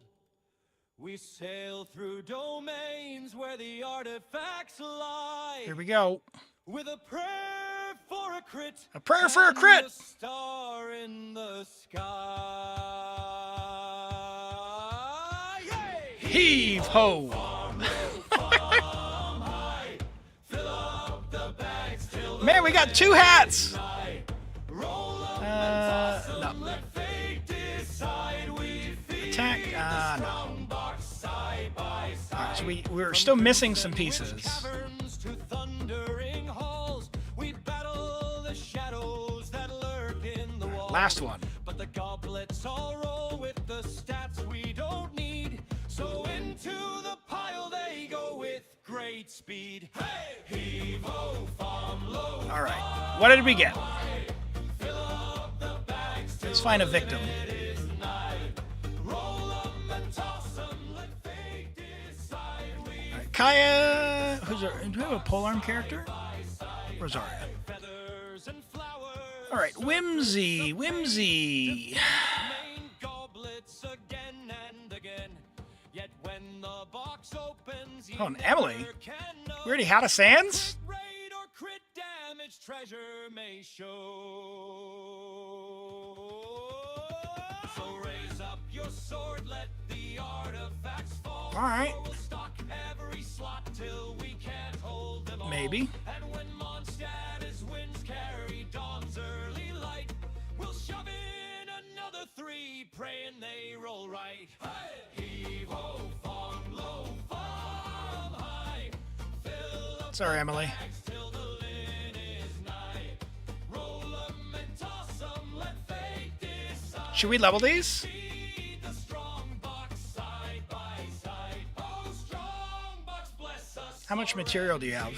We sail through domains where the artifacts lie. Here we go. With a prayer for a crit. A prayer for a crit. A star in the sky. Yay! Heave ho. Man, we got 2 hats. No. Attack. No. Alright, so we're still missing some pieces. Last one. But the goblets all roll with the stats we don't need. So into the pile they go with great speed. All right. What did we get? Let's find a victim. Right, Kaya. Do we have a polearm character? Rosaria. All right, Whimsy. Oh, and Emily. We already had a Sans? All right. Maybe. And when Mondstadt's winds carry dawn's early light, we'll shove in another 3, praying they roll right. Heave-ho, fong, low, fong, high. Sorry, Emily. Till the lin is nigh. Roll 'em and toss 'em, let fate decide. Should we level these? The strong box side by side. Oh, strong box, bless us. How much material do you have?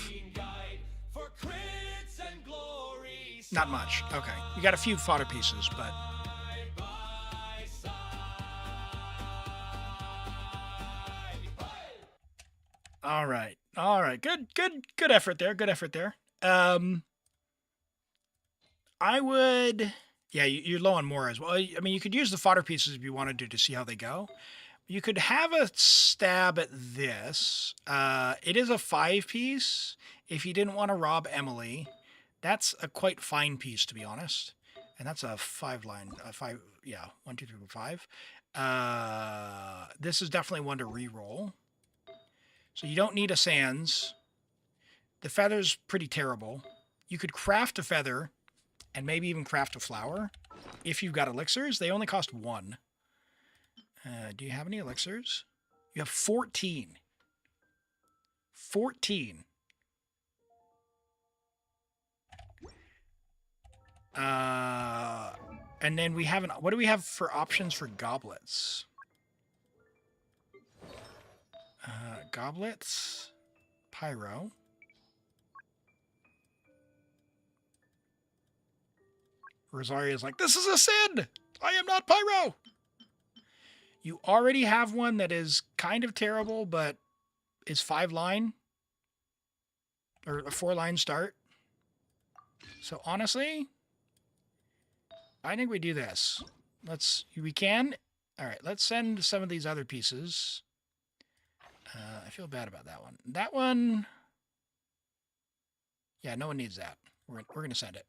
Not much. Okay. You got a few fodder pieces, but... All right. Good effort there. I would... Yeah, you're low on more as well. I mean, you could use the fodder pieces if you wanted to see how they go. You could have a stab at this. It is a 5-piece. If you didn't want to rob Emily... That's a quite fine piece, to be honest. And that's a 5-line, 5, yeah, 1, 2, 3, 4, 5. This is definitely one to re-roll. So you don't need a Sans. The feather's pretty terrible. You could craft a feather and maybe even craft a flower. If you've got elixirs, they only cost 1. Do you have any elixirs? You have 14. 14. And then we have what do we have for options for goblets? Goblets, pyro. Rosaria's like, this is a sin! I am not pyro! You already have one that is kind of terrible, but is 5-line. Or a 4-line start. So honestly, I think we do this. We can. All right, let's send some of these other pieces. I feel bad about that one. That one, yeah, no one needs that. We're going to send it.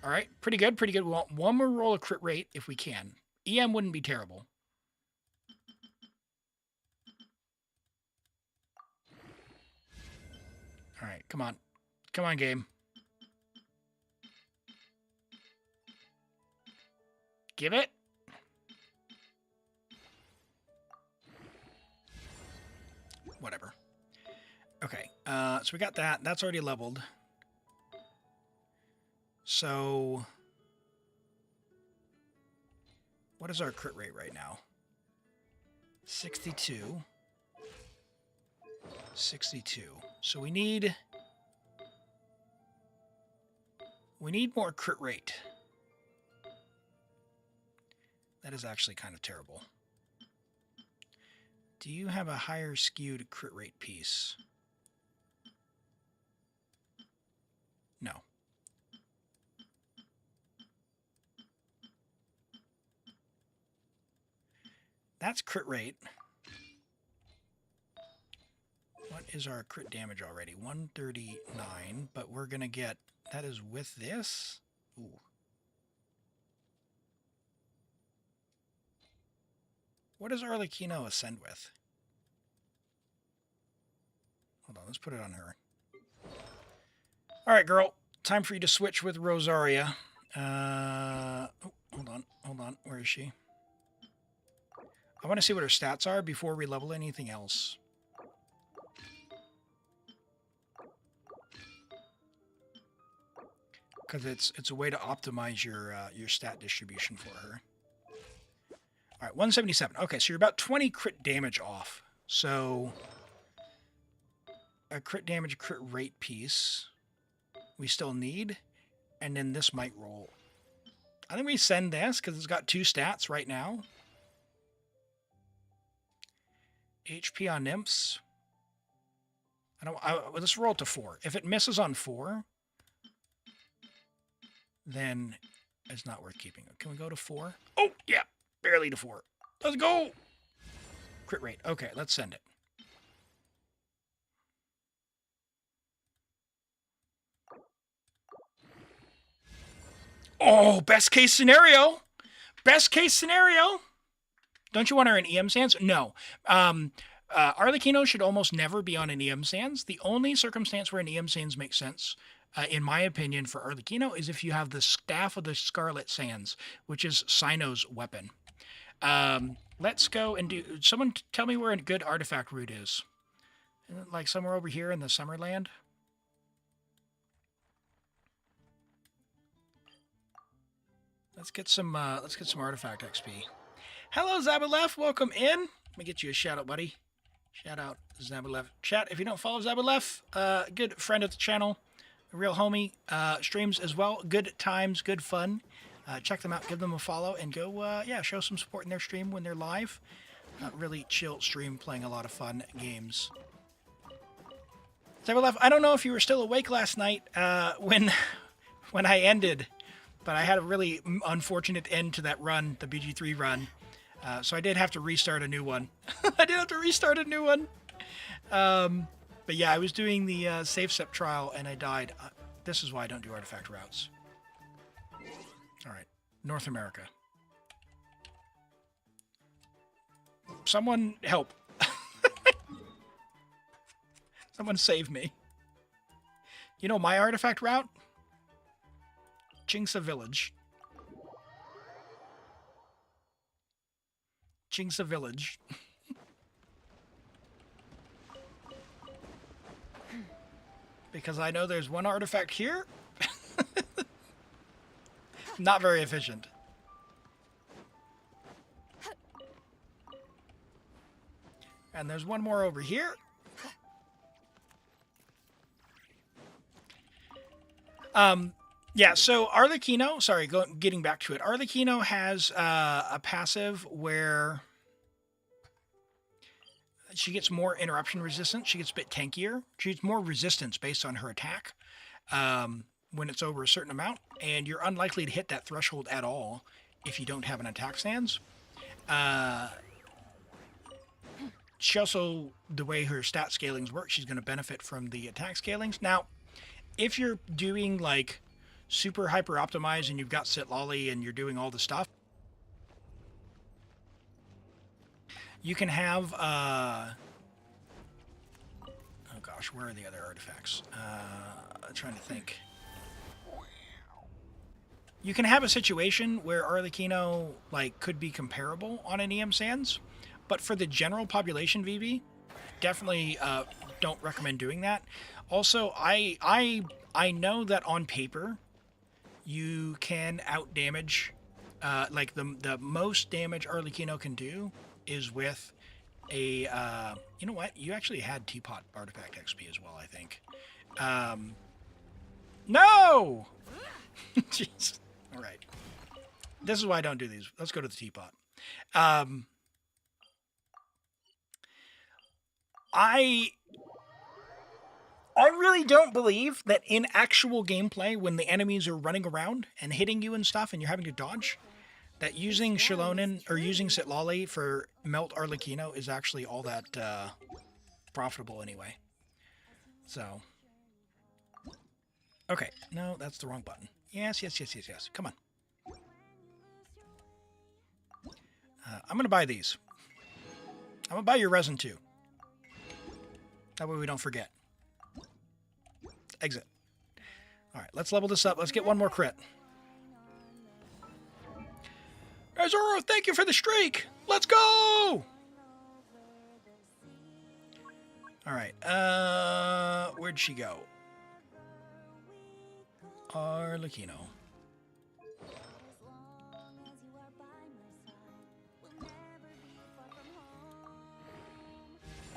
All right, pretty good, pretty good. We want one more roll of crit rate if we can. EM wouldn't be terrible. All right, come on. Come on, game. Give it. Whatever. Okay, so we got that. That's already leveled. So, what is our crit rate right now? 62. 62. So we need more crit rate. That is actually kind of terrible. Do you have a higher skewed crit rate piece? No. That's crit rate. What is our crit damage already? 139, but we're going to get... That is with this? Ooh. What does Arlecchino ascend with? Hold on, let's put it on her. All right, girl. Time for you to switch with Rosaria. Oh, hold on. Where is she? I want to see what her stats are before we level anything else. Because it's a way to optimize your stat distribution for her. All right, 177. Okay, so you're about 20 crit damage off. So a crit damage, crit rate piece we still need, and then this might roll. I think we send this because it's got 2 stats right now. HP on nymphs. Let's roll to 4. If it misses on 4, then it's not worth keeping. Can we go to 4? Oh, yeah. Barely to 4. Let's go. Crit rate. Okay, let's send it. Oh, best case scenario. Best case scenario. Don't you want her in EM Sands? No. Arlecchino should almost never be on an EM Sands. The only circumstance where an EM Sands makes sense, in my opinion, for Arlecchino is if you have the Staff of the Scarlet Sands, which is Cyno's weapon. Let's go and do... Someone tell me where a good artifact route is. Like somewhere over here in the Summerland? Let's get some artifact XP. Hello, Zabalef. Welcome in. Let me get you a shout out, buddy. Shout out, Zabalef. Chat, if you don't follow Zabalef, good friend of the channel, a real homie. Streams as well. Good times, good fun. Check them out, give them a follow, and go, show some support in their stream when they're live. Really chill stream, playing a lot of fun games. Zabalef, I don't know if you were still awake last night when I ended, but I had a really unfortunate end to that run, the BG3 run. So I did have to restart a new one. But yeah, I was doing the safe step trial and I died. This is why I don't do artifact routes. All right, North America. Someone help. Someone save me. You know my artifact route? Chingsa Village. Chingsa Village. Because I know there's one artifact here. Not very efficient. And there's one more over here. Yeah, so Arlecchino, sorry, getting back to it. Arlecchino has a passive where she gets more interruption resistance. She gets a bit tankier. She gets more resistance based on her attack when it's over a certain amount. And you're unlikely to hit that threshold at all if you don't have an attack stance. She also, the way her stat scalings work, she's going to benefit from the attack scalings. Now, if you're doing like super hyper optimized and you've got Sitlali and you're doing all the stuff, you can have oh gosh, where are the other artifacts? I'm trying to think. You can have a situation where Arlecchino like could be comparable on an EM Sans, but for the general population VB, definitely don't recommend doing that. Also, I know that on paper you can out damage, like the most damage Arlecchino can do is with a, you know what? You actually had Teapot Artifact XP as well, I think. No! Jeez. All right. This is why I don't do these. Let's go to the Teapot. I really don't believe that in actual gameplay, when the enemies are running around and hitting you and stuff and you're having to dodge, that using Shilonen or using Sitlali for Melt Arlecchino is actually all that profitable anyway. So, okay. No, that's the wrong button. Yes, yes, yes, yes, yes. Come on. I'm going to buy these. I'm going to buy your resin too. That way we don't forget. Exit. All right, let's level this up. Let's get one more crit. Azuro, thank you for the streak. Let's go. All right. Where'd she go? Arlecchino.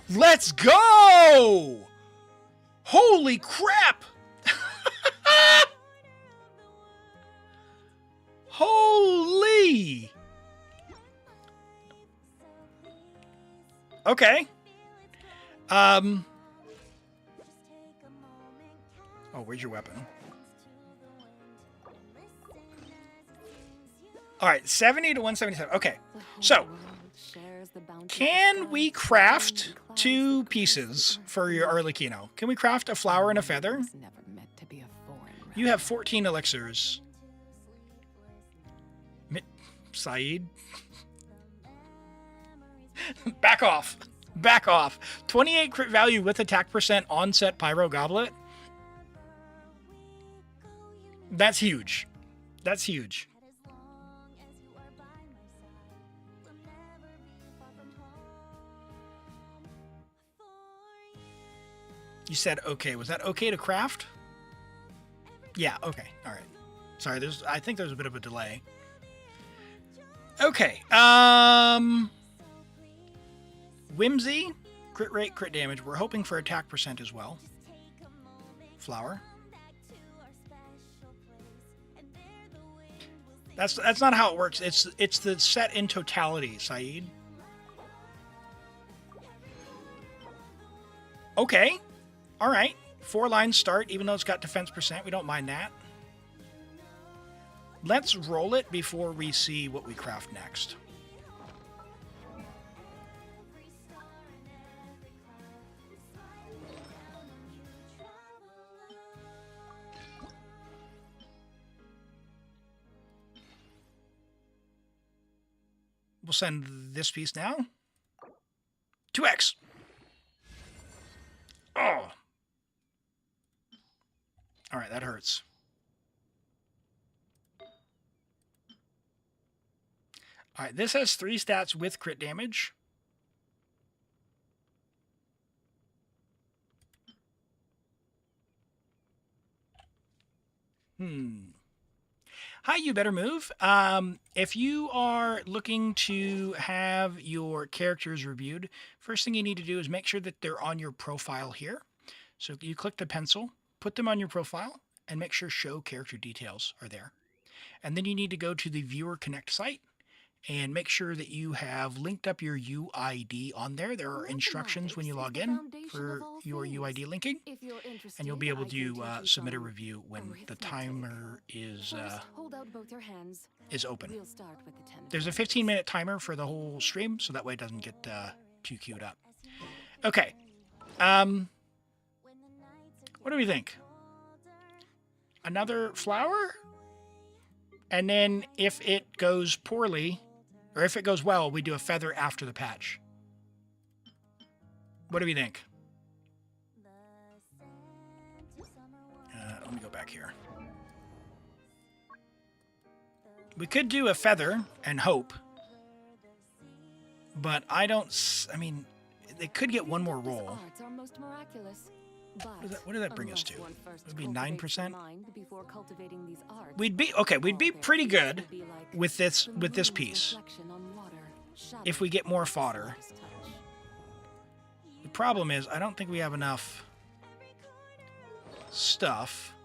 Let's go! Holy crap! Holy! Okay. Oh, where's your weapon? All right, 70 to 177. Okay, so can we craft 2 pieces for your Arlecchino? Can we craft a flower and a feather? You have 14 elixirs. Saeed. Back off. Back off. 28 crit value with attack percent onset Pyro Goblet. That's huge. That's huge. You said okay. Was that okay to craft? Yeah, okay. All right. Sorry, I think there's a bit of a delay. Okay. Whimsy, crit rate, crit damage. We're hoping for attack percent as well. Flower. That's not how it works. It's the set in totality, Saeed. Okay. All right. 4 lines start, even though it's got defense percent. We don't mind that. Let's roll it before we see what we craft next. We'll send this piece now. 2x. Oh. All right, that hurts. All right, this has 3 stats with crit damage. Hi, you better move. If you are looking to have your characters reviewed, first thing you need to do is make sure that they're on your profile here. So you click the pencil, put them on your profile, and make sure show character details are there. And then you need to go to the Viewer Connect site and make sure that you have linked up your UID on there. There are instructions when you log in for your UID linking, and you'll be able to submit a review when the timer is open. There's a 15-minute timer for the whole stream, so that way it doesn't get too queued up. Okay. What do we think? Another flower? And then if it goes poorly, or if it goes well, we do a feather after the patch. What do we think? Let me go back here. We could do a feather and hope. But I mean, they could get one more roll. What did that bring us to? It would be 9%. We'd be pretty good with this piece if we get more fodder. The problem is I don't think we have enough stuff.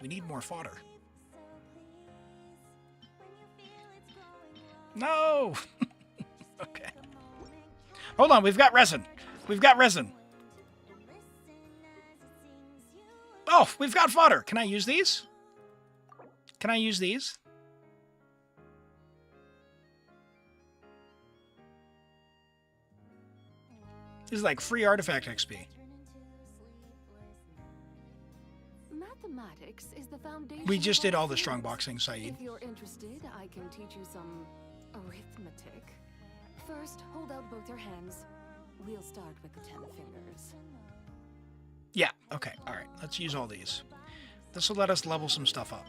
We need more fodder. No. Okay. Hold on, we've got resin. We've got resin. Oh, we've got fodder. Can I use these? Can I use these? This is like free artifact XP. Mathematics is the foundation. We just did all the strong boxing, Saeed. If you're interested, I can teach you some arithmetic. First, hold out both your hands. We'll start with the 10 fingers. Yeah, okay, alright. Let's use all these. This will let us level some stuff up.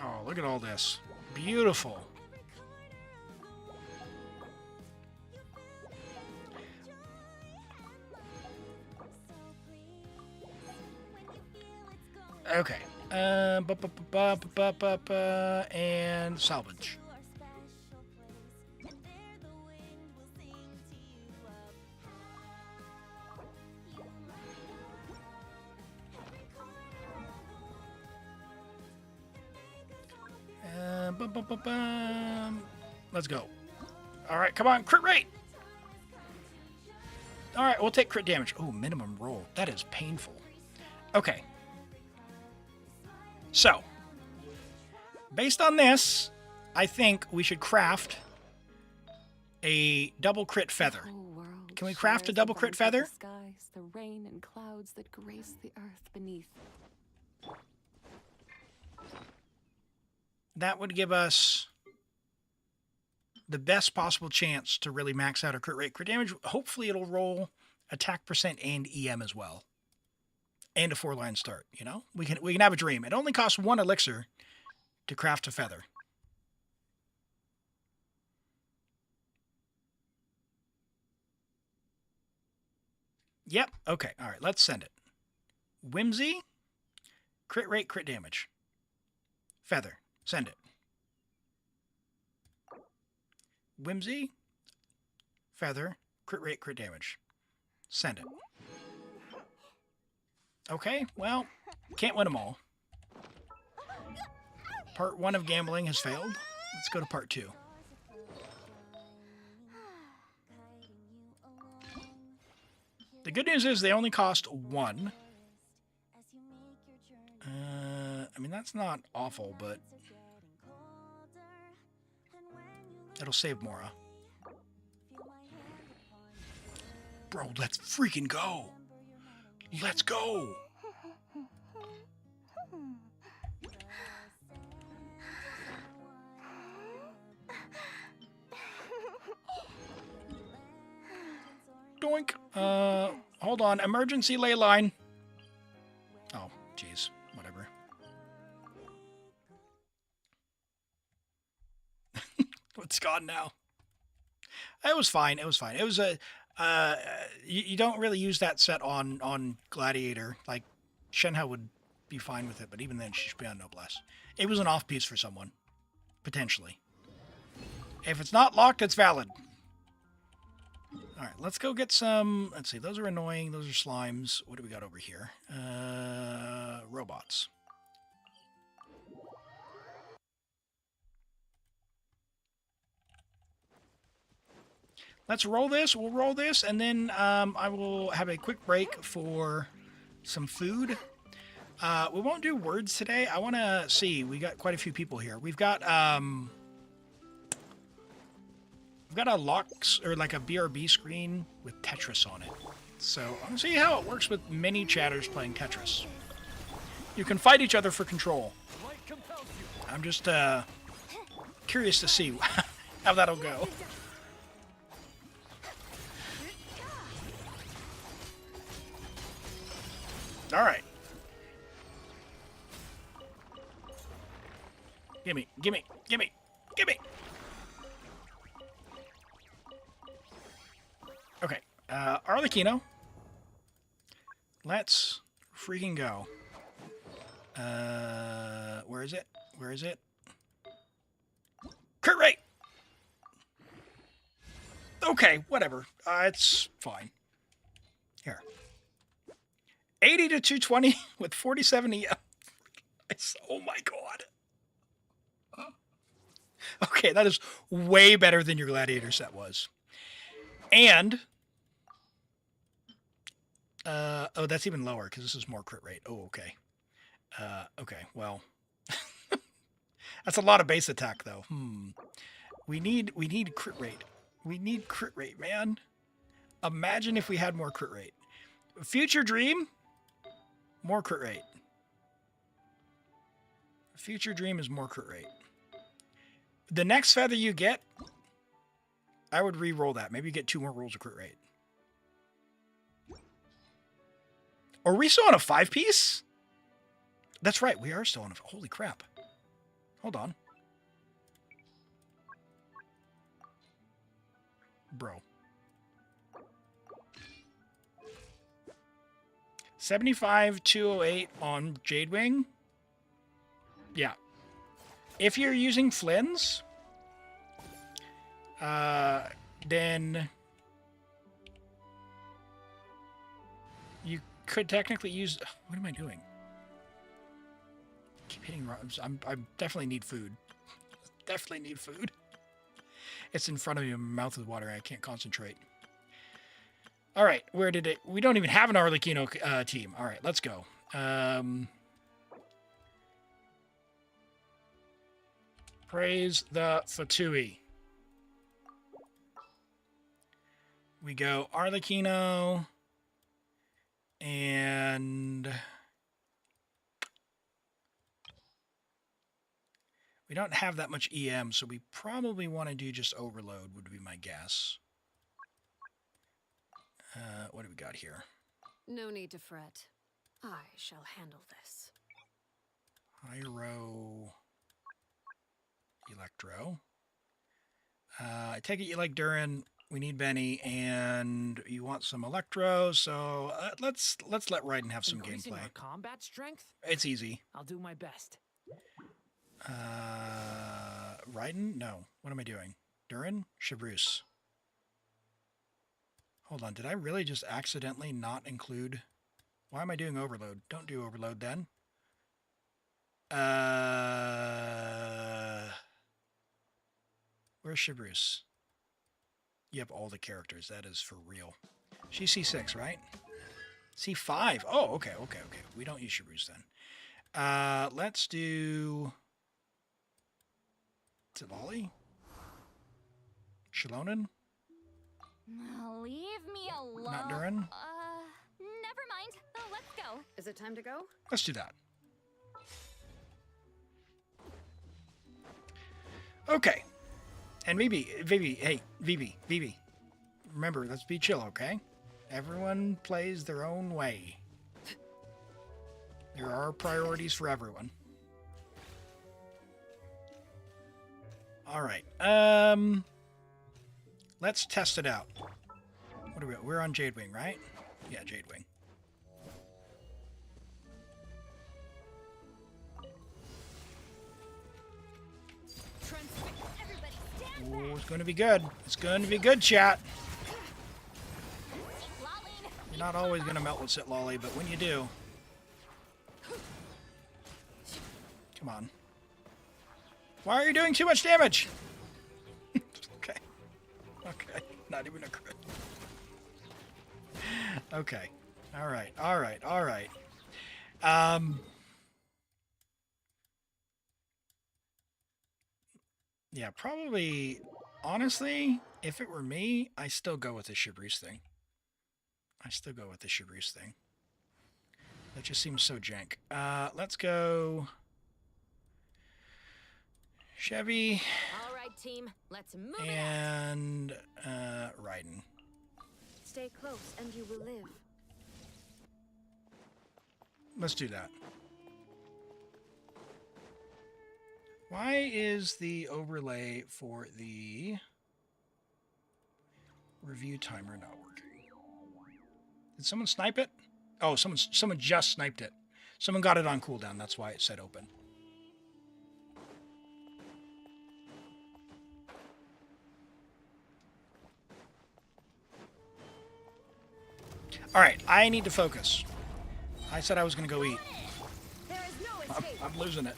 Oh, look at all this. Beautiful. Okay. And salvage. Let's go. All right, come on, crit rate. All right, we'll take crit damage. Oh, minimum roll. That is painful. Okay. So, based on this, I think we should craft a double crit feather. Can we craft a double crit feather? The rain and clouds that grace the earth beneath. That would give us the best possible chance to really max out our crit rate, crit damage. Hopefully it'll roll attack percent and EM as well. And a 4-line start, you know? We can have a dream. It only costs 1 elixir to craft a feather. Yep, okay, all right, let's send it. Whimsy, crit rate, crit damage. Feather, send it. Whimsy, feather, crit rate, crit damage. Send it. Okay, well, can't win them all. Part 1 of gambling has failed. Let's go to part 2. The good news is they only cost 1. I mean, that's not awful, but it'll save Mora. Bro, let's freaking go. Let's go. Doink. Hold on. Emergency ley line. Oh, jeez. Whatever. It's gone now. It was fine. It was fine. It was a you don't really use that set on Gladiator. Like Shenhe would be fine with it, but even then she should be on Noblesse. It was an off piece for someone, potentially. If it's not locked, it's valid. All right, let's go get some. Let's see. Those are annoying. Those are slimes. What do we got over here? Robots. Let's roll this. We'll roll this, and then I will have a quick break for some food. We won't do words today. I want to see. We got quite a few people here. We've got a locks or like a BRB screen with Tetris on it. So I want to see how it works with many chatters playing Tetris. You can fight each other for control. I'm just curious to see how that'll go. All right. Gimme, gimme, gimme, gimme. Okay, Arlecchino. Let's freaking go. Where is it? Where is it? Crit rate! Okay, whatever. It's fine. Here. 80 to 220 with 47 EM. Oh my god. Okay, that is way better than your Gladiator set was. And oh, that's even lower because this is more crit rate. Oh, okay. Okay, well. That's a lot of base attack though. We need crit rate. We need crit rate, man. Imagine if we had more crit rate. Future Dream, more crit rate. Future Dream is more crit rate. The next feather you get, I would re-roll that. Maybe get 2 more rolls of crit rate. Are we still on a 5-piece? That's right, we are still on a... Holy crap. Hold on. Bro. 75, 208 on Jadewing. Yeah. If you're using Flynn's, then you could technically use... What am I doing? Keep hitting... I definitely need food. Definitely need food. It's in front of me, my mouth is watering. I can't concentrate. All right, where did it... We don't even have an Arlecchino team. All right, let's go. Praise the Fatui. We go Arlecchino and we don't have that much EM, so we probably want to do just Overload would be my guess. What do we got here? No need to fret. I shall handle this. Pyro... Electro. I take it you like Durin. We need Benny, and you want some Electro. So let's let Raiden have some Increasing gameplay. our combat strength? It's easy. I'll do my best. Raiden? No. What am I doing? Durin? Chevreuse. Hold on. Did I really just accidentally not include? Why am I doing Overload? Don't do Overload then. Where's Chevreuse? You have all the characters. That is for real. She's C6, right? C5. Oh, okay. We don't use Chevreuse then. Let's do... Tivoli? Shalonen? Leave me alone. Not Durin? Never mind. Let's go. Is it time to go? Let's do that. Okay. And Vivi, hey, Vivi. Remember, let's be chill, okay? Everyone plays their own way. There are priorities for everyone. All right. let's test it out. What are we? We're on Jade Wing, right? Yeah, Jade Wing. Oh, it's going to be good. It's going to be good, chat. You're not always going to melt with Sit Lolly, but when you do... Come on. Why are you doing too much damage? Okay. Okay. Not even a crit. Okay. All right. All right. All right. Yeah, probably, honestly, if it were me, I still go with the Chevreuse thing. I still go with the Chevreuse thing. That just seems so jank. Let's go Chevy. All right, team. Let's move and Raiden. Stay close and you will live. Let's do that. Why is the overlay for the review timer not working? Did someone snipe it? Oh, someone just sniped it. Someone got it on cooldown. That's why it said open. All right, I need to focus. I said I was going to go eat. I'm losing it.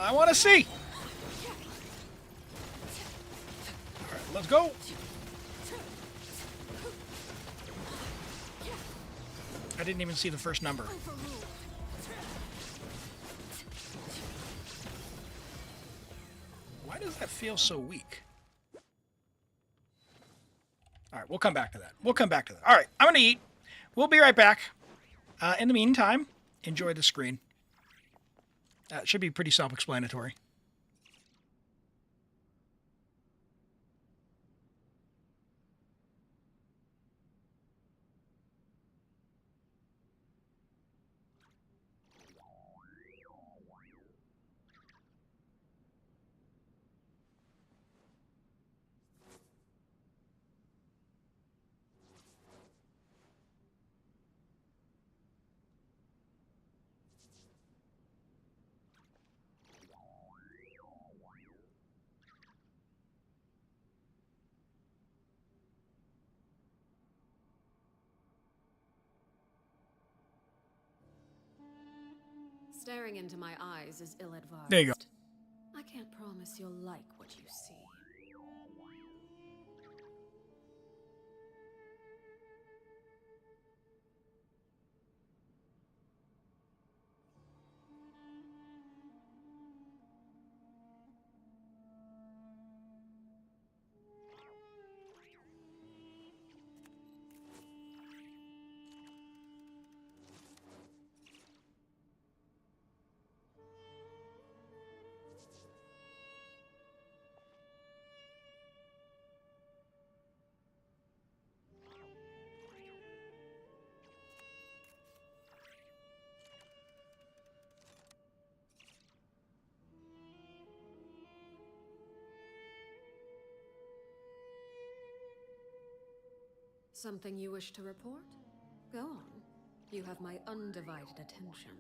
I want to see. All right, let's go. I didn't even see the first number. Why does that feel so weak? All right, we'll come back to that. We'll come back to that. All right, I'm going to eat. We'll be right back. In the meantime, enjoy the screen. It should be pretty self-explanatory. Staring into my eyes is ill-advised. There you go. I can't promise you'll like what you see. Something you wish to report? Go on. You have my undivided attention.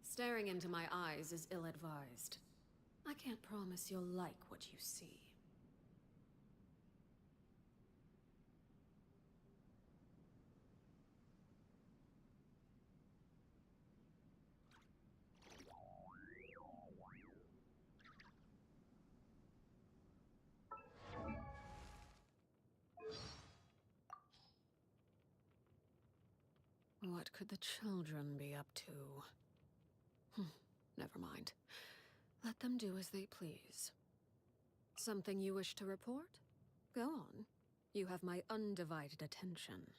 Staring into my eyes is ill-advised. I can't promise you'll like what you see. What could the children be up to? Never mind. Let them do as they please. Something you wish to report? Go on. You have my undivided attention.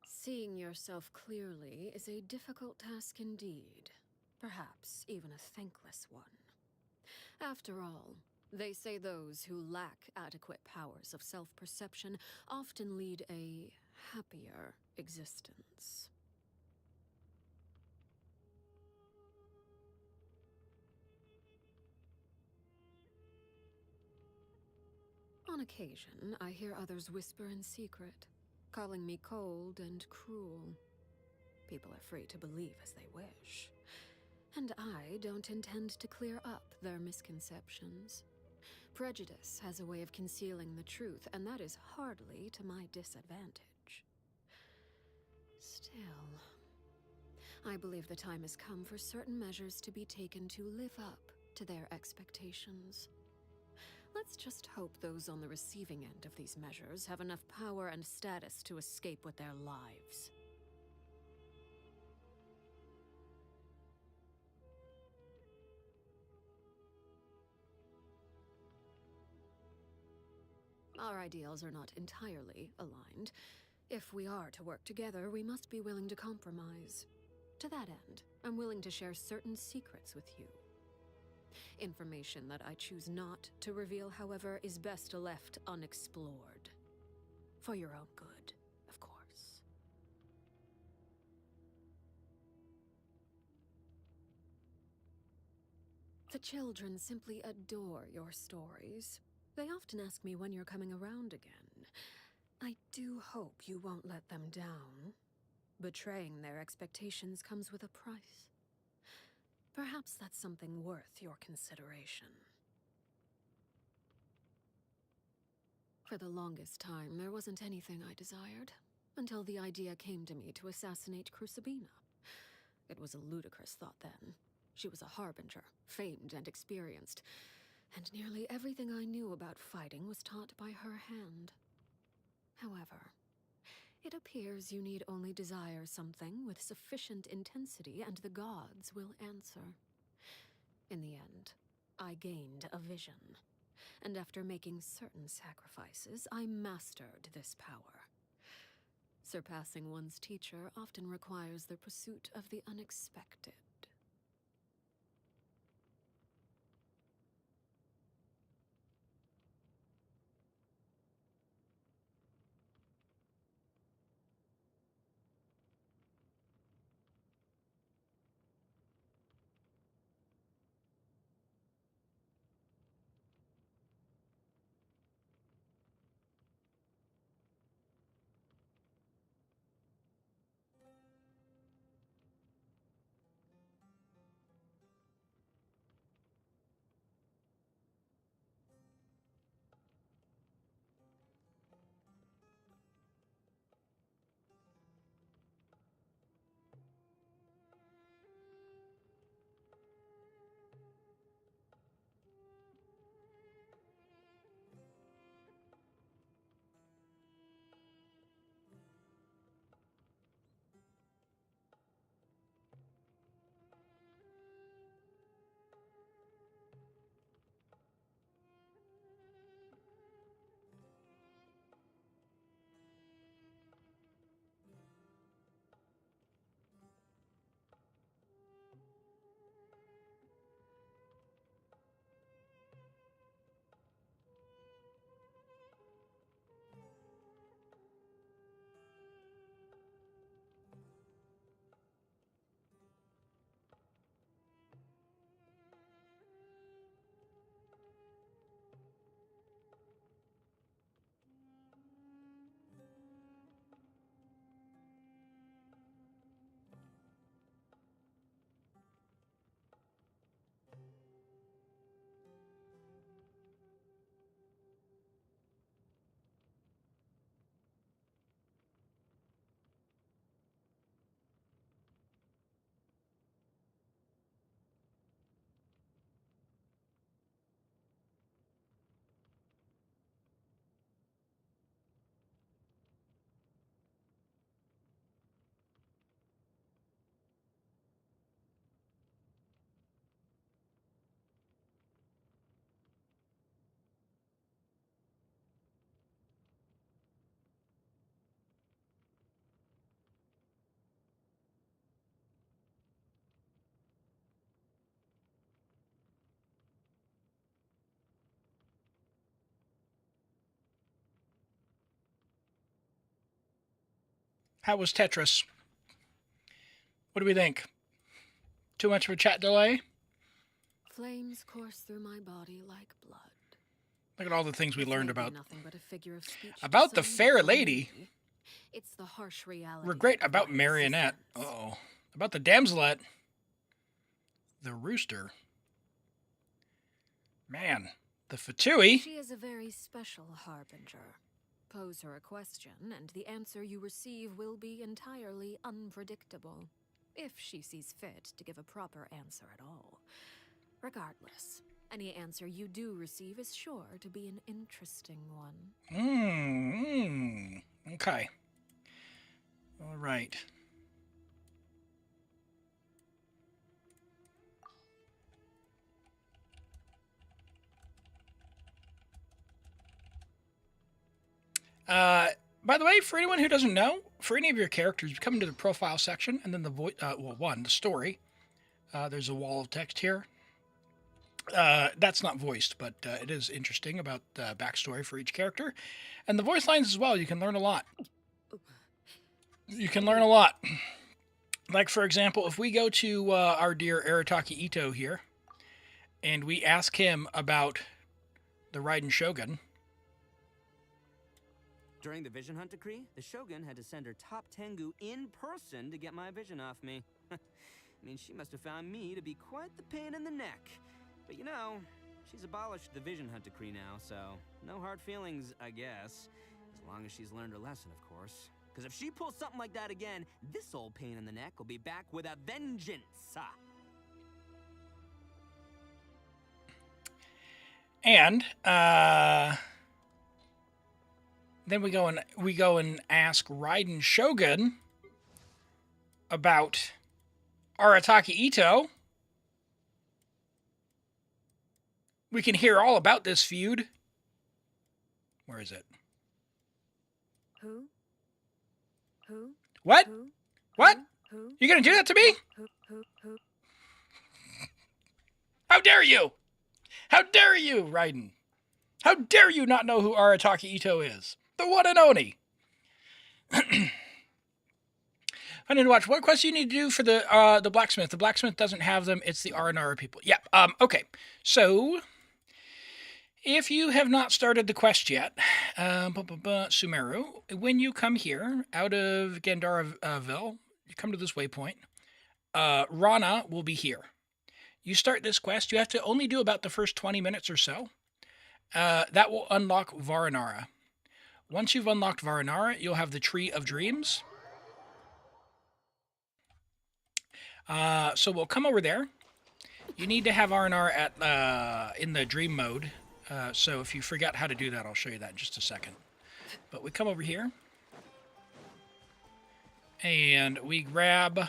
Seeing yourself clearly is a difficult task indeed. Perhaps even a thankless one. After all, they say those who lack adequate powers of self-perception often lead a happier existence. On occasion, I hear others whisper in secret, calling me cold and cruel. People are free to believe as they wish. And I don't intend to clear up their misconceptions. Prejudice has a way of concealing the truth, and that is hardly to my disadvantage. Still, I believe the time has come for certain measures to be taken to live up to their expectations. Let's just hope those on the receiving end of these measures have enough power and status to escape with their lives. Our ideals are not entirely aligned. If we are to work together, we must be willing to compromise. To that end, I'm willing to share certain secrets with you. Information that I choose not to reveal, however, is best left unexplored. For your own good, of course. The children simply adore your stories. They often ask me when you're coming around again. I do hope you won't let them down. Betraying their expectations comes with a price. Perhaps that's something worth your consideration. For the longest time, there wasn't anything I desired, until the idea came to me to assassinate Crucibina. It was a ludicrous thought then. She was a harbinger, famed and experienced, and nearly everything I knew about fighting was taught by her hand. However, it appears you need only desire something with sufficient intensity and the gods will answer. In the end, I gained a vision, and after making certain sacrifices, I mastered this power. Surpassing one's teacher often requires the pursuit of the unexpected. How was Tetris? What do we think? Too much of a chat delay? Flames course through my body like blood. Look at all the things we learned about. About the fair lady. It's the harsh reality. We're great about Marionette. Uh-oh. About the damselet. The rooster. Man, the Fatui. She is a very special harbinger. Pose her a question, and the answer you receive will be entirely unpredictable, if she sees fit to give a proper answer at all. Regardless, any answer you do receive is sure to be an interesting one. Okay. All right. By the way, for anyone who doesn't know, for any of your characters, you come into the profile section, and then the story. There's a wall of text here. That's not voiced, but it is interesting about the backstory for each character. And the voice lines as well, you can learn a lot. You can learn a lot. Like, for example, if we go to our dear Arataki Ito here, and we ask him about the Raiden Shogun. During the Vision Hunt decree, the Shogun had to send her top Tengu in person to get my vision off me. I mean, she must have found me to be quite the pain in the neck. But you know, she's abolished the Vision Hunt decree now, so no hard feelings, I guess. As long as she's learned her lesson, of course. Because if she pulls something like that again, this old pain in the neck will be back with a vengeance. And then we go and ask Raiden Shogun about Arataki Ito. We can hear all about this feud. Where is it? Who? What? Who? What? Who? You gonna do that to me? Who? How dare you? How dare you, Raiden? How dare you not know who Arataki Ito is? The one and only. I need to watch. What quest do you need to do for the blacksmith? The blacksmith doesn't have them. It's the Aranara people. Yeah. Okay. So, if you have not started the quest yet, Sumeru, when you come here out of Gandaraville, you come to this waypoint. Rana will be here. You start this quest. You have to only do about the first 20 minutes or so. That will unlock Varanara. Once you've unlocked Varanara, you'll have the Tree of Dreams. So we'll come over there. You need to have Varanara at in the dream mode. So if you forget how to do that, I'll show you that in just a second. But we come over here. And we grab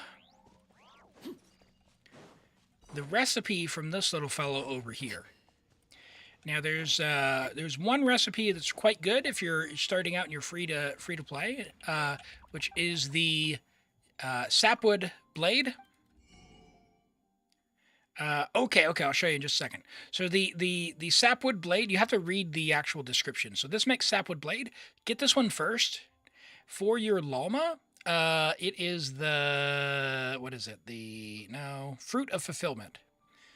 the recipe from this little fellow over here. Now there's one recipe that's quite good if you're starting out and you're free to play, which is the sapwood blade. Okay, I'll show you in just a second. So the sapwood blade, you have to read the actual description. So this makes sapwood blade. Get this one first. For your Lalma, it is the, what is it? Fruit of Fulfillment.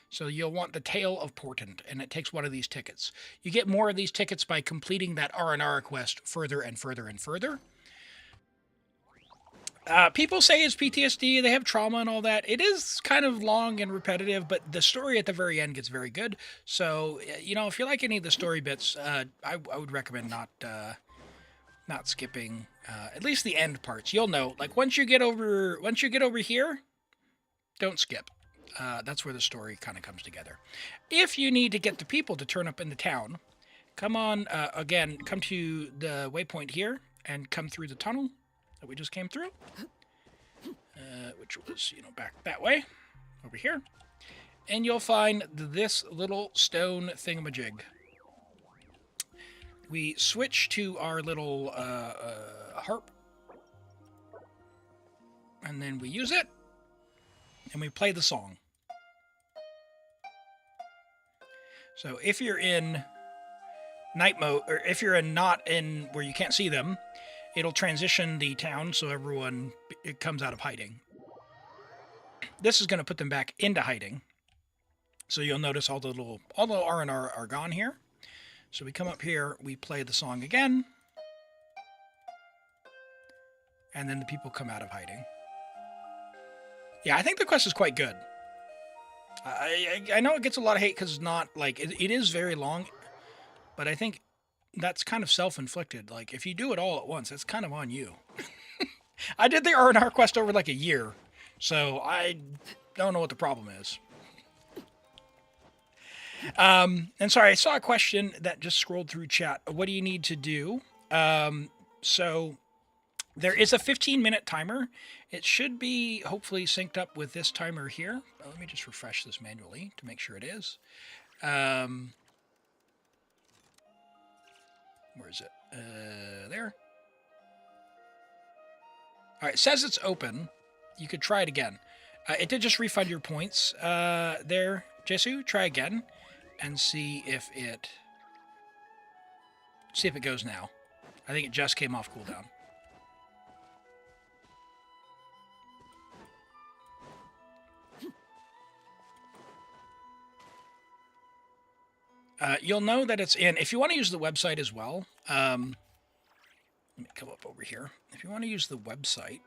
So you'll want the Tale of Portent, and it takes one of these tickets. You get more of these tickets by completing that Aranara quest further and further and further. People say it's PTSD, they have trauma and all that. It is kind of long and repetitive, but the story at the very end gets very good. So, if you like any of the story bits, I would recommend not skipping at least the end parts. You'll know, like once you get over here, don't skip. That's where the story kind of comes together. If you need to get the people to turn up in the town, come on, come to the waypoint here and come through the tunnel that we just came through, which was, back that way, over here. And you'll find this little stone thingamajig. We switch to our little harp, and then we use it, and we play the song. So if you're in night mode, or if you're not in where you can't see them, it'll transition the town so everyone it comes out of hiding. This is going to put them back into hiding. So you'll notice all the little R&R are gone here. So we come up here, we play the song again. And then the people come out of hiding. Yeah, I think the quest is quite good. I know it gets a lot of hate because it's not, like, it is very long. But I think that's kind of self-inflicted. Like, if you do it all at once, it's kind of on you. I did the R&R quest over like a year. So I don't know what the problem is. And sorry, I saw a question that just scrolled through chat. What do you need to do? So there is a 15-minute timer. It should be hopefully synced up with this timer here. Let me just refresh this manually to make sure it is. Where is it? There. All right, it says it's open. You could try it again. It did just refund your points. There, Jesu, try again and see if it goes now. I think it just came off cooldown. You'll know that it's in. If you want to use the website as well, let me come up over here. If you want to use the website,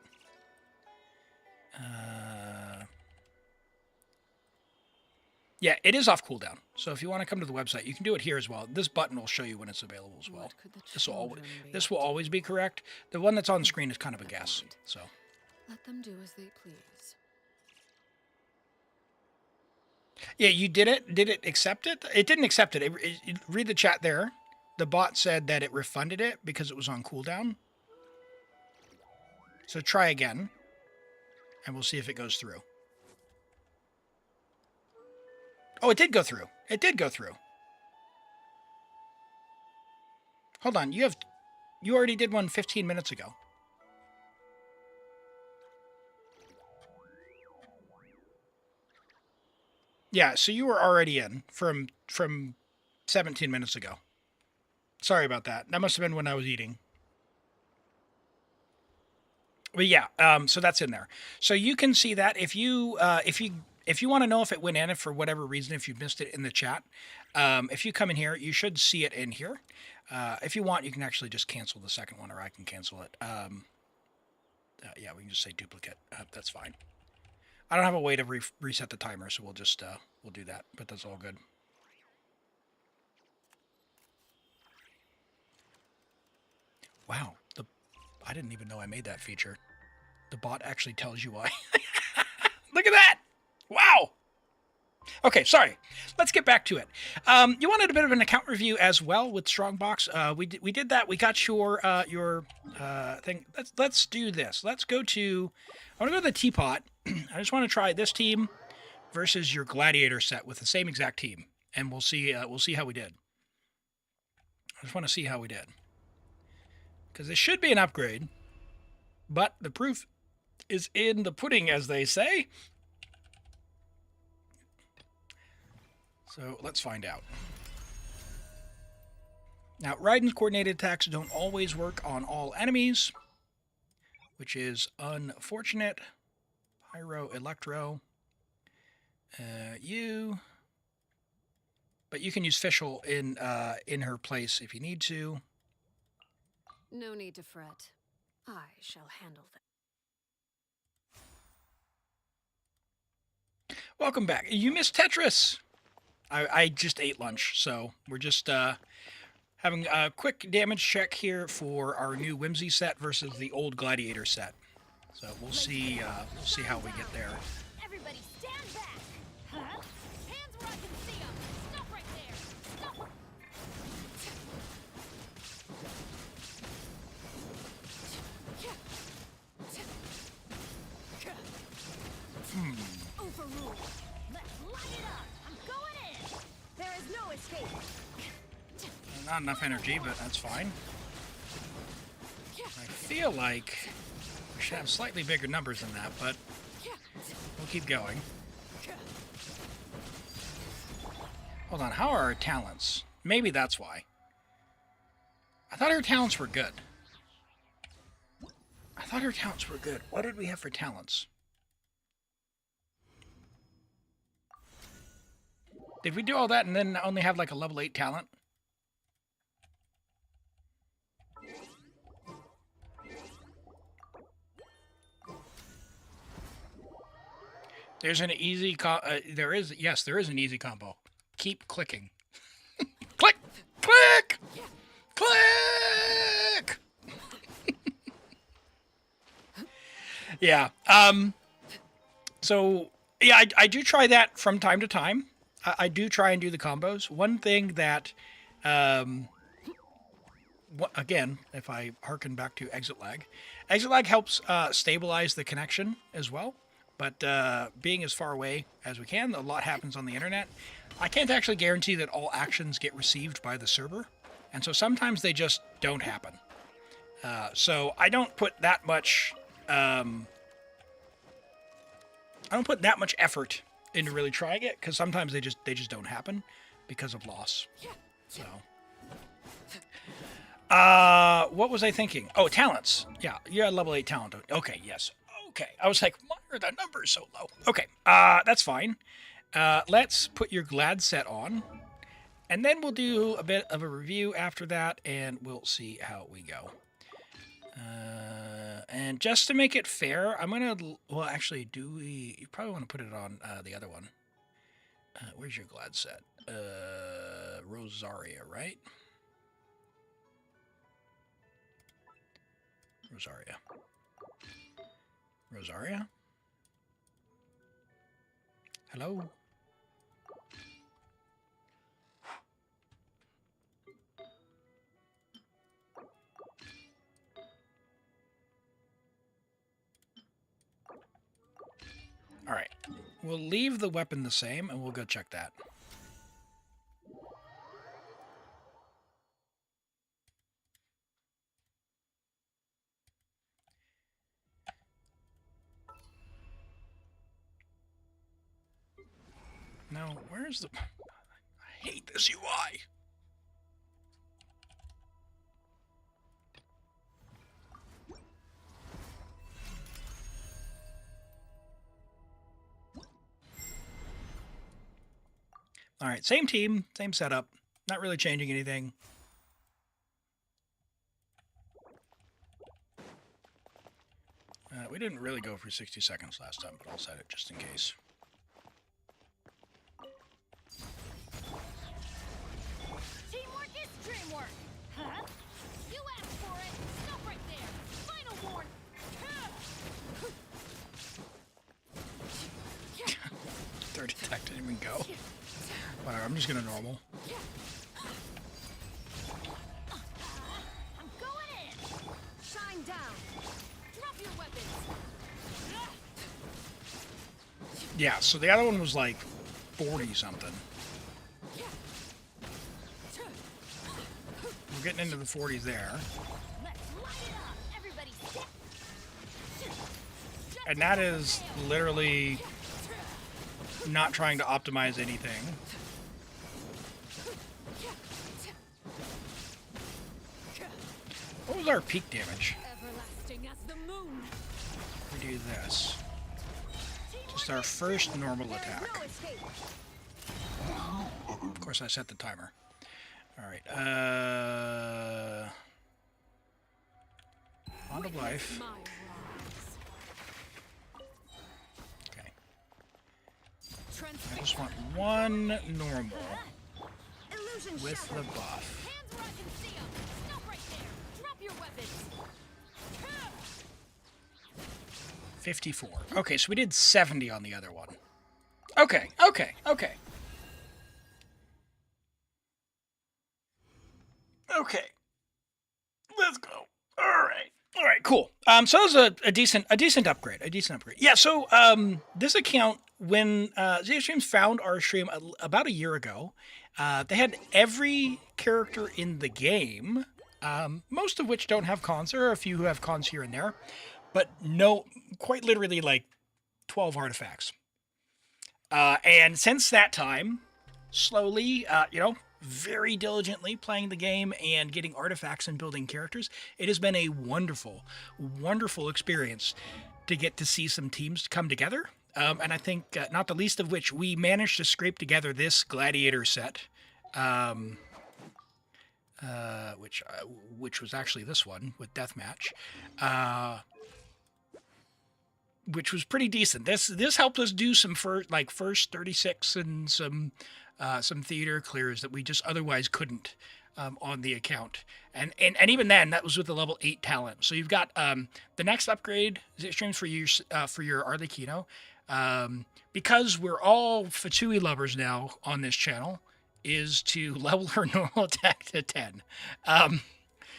yeah, it is off cooldown. So if you want to come to the website, you can do it here as well. This button will show you when it's available as well. This will always be correct. The one that's on the screen is kind of a guess. So let them do as they please. Yeah, you did it. Did it accept it? It didn't accept it. Read the chat there. The bot said that it refunded it because it was on cooldown. So try again, and we'll see if it goes through. Oh, it did go through. It did go through. Hold on. You already did one 15 minutes ago. Yeah, so you were already in from 17 minutes ago. Sorry about that. That must have been when I was eating. But yeah, so that's in there. So you can see that if you want to know if it went in, if for whatever reason, if you missed it in the chat, if you come in here, you should see it in here. If you want, you can actually just cancel the second one, or I can cancel it. Yeah, we can just say duplicate. That's fine. I don't have a way to reset the timer, so we'll just we'll do that. But that's all good. Wow, I didn't even know I made that feature. The bot actually tells you why. Look at that! Wow! Okay, sorry. Let's get back to it. You wanted a bit of an account review as well with Strongbox. We did that. We got your thing. Let's do this. Let's go to. I want to go to the teapot. I just want to try this team versus your gladiator set with the same exact team, and we'll see how we did. I just want to see how we did. Because this should be an upgrade, but the proof is in the pudding, as they say. So let's find out. Now, Raiden's coordinated attacks don't always work on all enemies, which is unfortunate. Pyro, Electro, but you can use Fischl in her place if you need to. No need to fret. I shall handle them. Welcome back. You missed Tetris. I just ate lunch, so we're just having a quick damage check here for our new Whimsy set versus the old Gladiator set. So we'll see how we get there. Everybody stand back. Huh? Hands where I can see them. Stop right there. Stop. Overruled. Let's light it up. I'm going in. There is no escape. Not enough energy, but that's fine. I feel like we should have slightly bigger numbers than that, but we'll keep going. Hold on, how are our talents? Maybe that's why. I thought our talents were good. I thought her talents were good. What did we have for talents? Did we do all that and then only have like a level 8 talent? There's an easy there is an easy combo. Keep clicking. Click! Click! Click! Yeah. So yeah, I do try that from time to time. I do try and do the combos. One thing that again, if I harken back to ExitLag, ExitLag helps stabilize the connection as well. But being as far away as we can, a lot happens on the internet. I can't actually guarantee that all actions get received by the server. And so sometimes they just don't happen. So I don't put that much effort into really trying it, because sometimes they just don't happen because of loss. So what was I thinking? Oh, talents. Yeah, you had level 8 talent. Okay, yes. Okay, I was like, why are the numbers so low? Okay, that's fine. Let's put your glad set on, and then we'll do a bit of a review after that, and we'll see how we go. And just to make it fair, I'm gonna, well, actually, you probably want to put it on the other one. Where's your glad set? Rosaria, right? Rosaria? Hello? All right. We'll leave the weapon the same, and we'll go check that. No, where's the... I hate this UI. All right, same team, same setup. Not really changing anything. We didn't really go for 60 seconds last time, but I'll set it just in case. Teamwork is dreamwork. Huh? You asked for it. Stop right there. Final warning. Third attack didn't even go. Whatever, I'm just gonna normal. I'm going in. Shine down. Drop your weapons. Yeah, so the other one was like 40 something. We're getting into the 40s there. And that is literally not trying to optimize anything. What was our peak damage? We do this. Just our first normal attack. Of course, I set the timer. All right. Bond of life. Okay. I just want one normal with the buff. 54. Okay, so we did 70 on the other one. Okay. Okay. Let's go. All right, cool. So that was a decent upgrade. Yeah, so this account, when ZStreams found our stream about a year ago, they had every character in the game, most of which don't have cons. There are a few who have cons here and there, but no, quite literally like 12 artifacts. And since that time, slowly, very diligently playing the game and getting artifacts and building characters. It has been a wonderful, wonderful experience to get to see some teams come together. And I think, not the least of which, we managed to scrape together this Gladiator set, which was actually this one with Deathmatch, which was pretty decent. This helped us do some first 36 and some theater clears that we just otherwise couldn't on the account. And even then, that was with the level 8 talent. So you've got the next upgrade streams for your Arlecchino. Because we're all Fatui lovers now on this channel, is to level her normal attack to 10,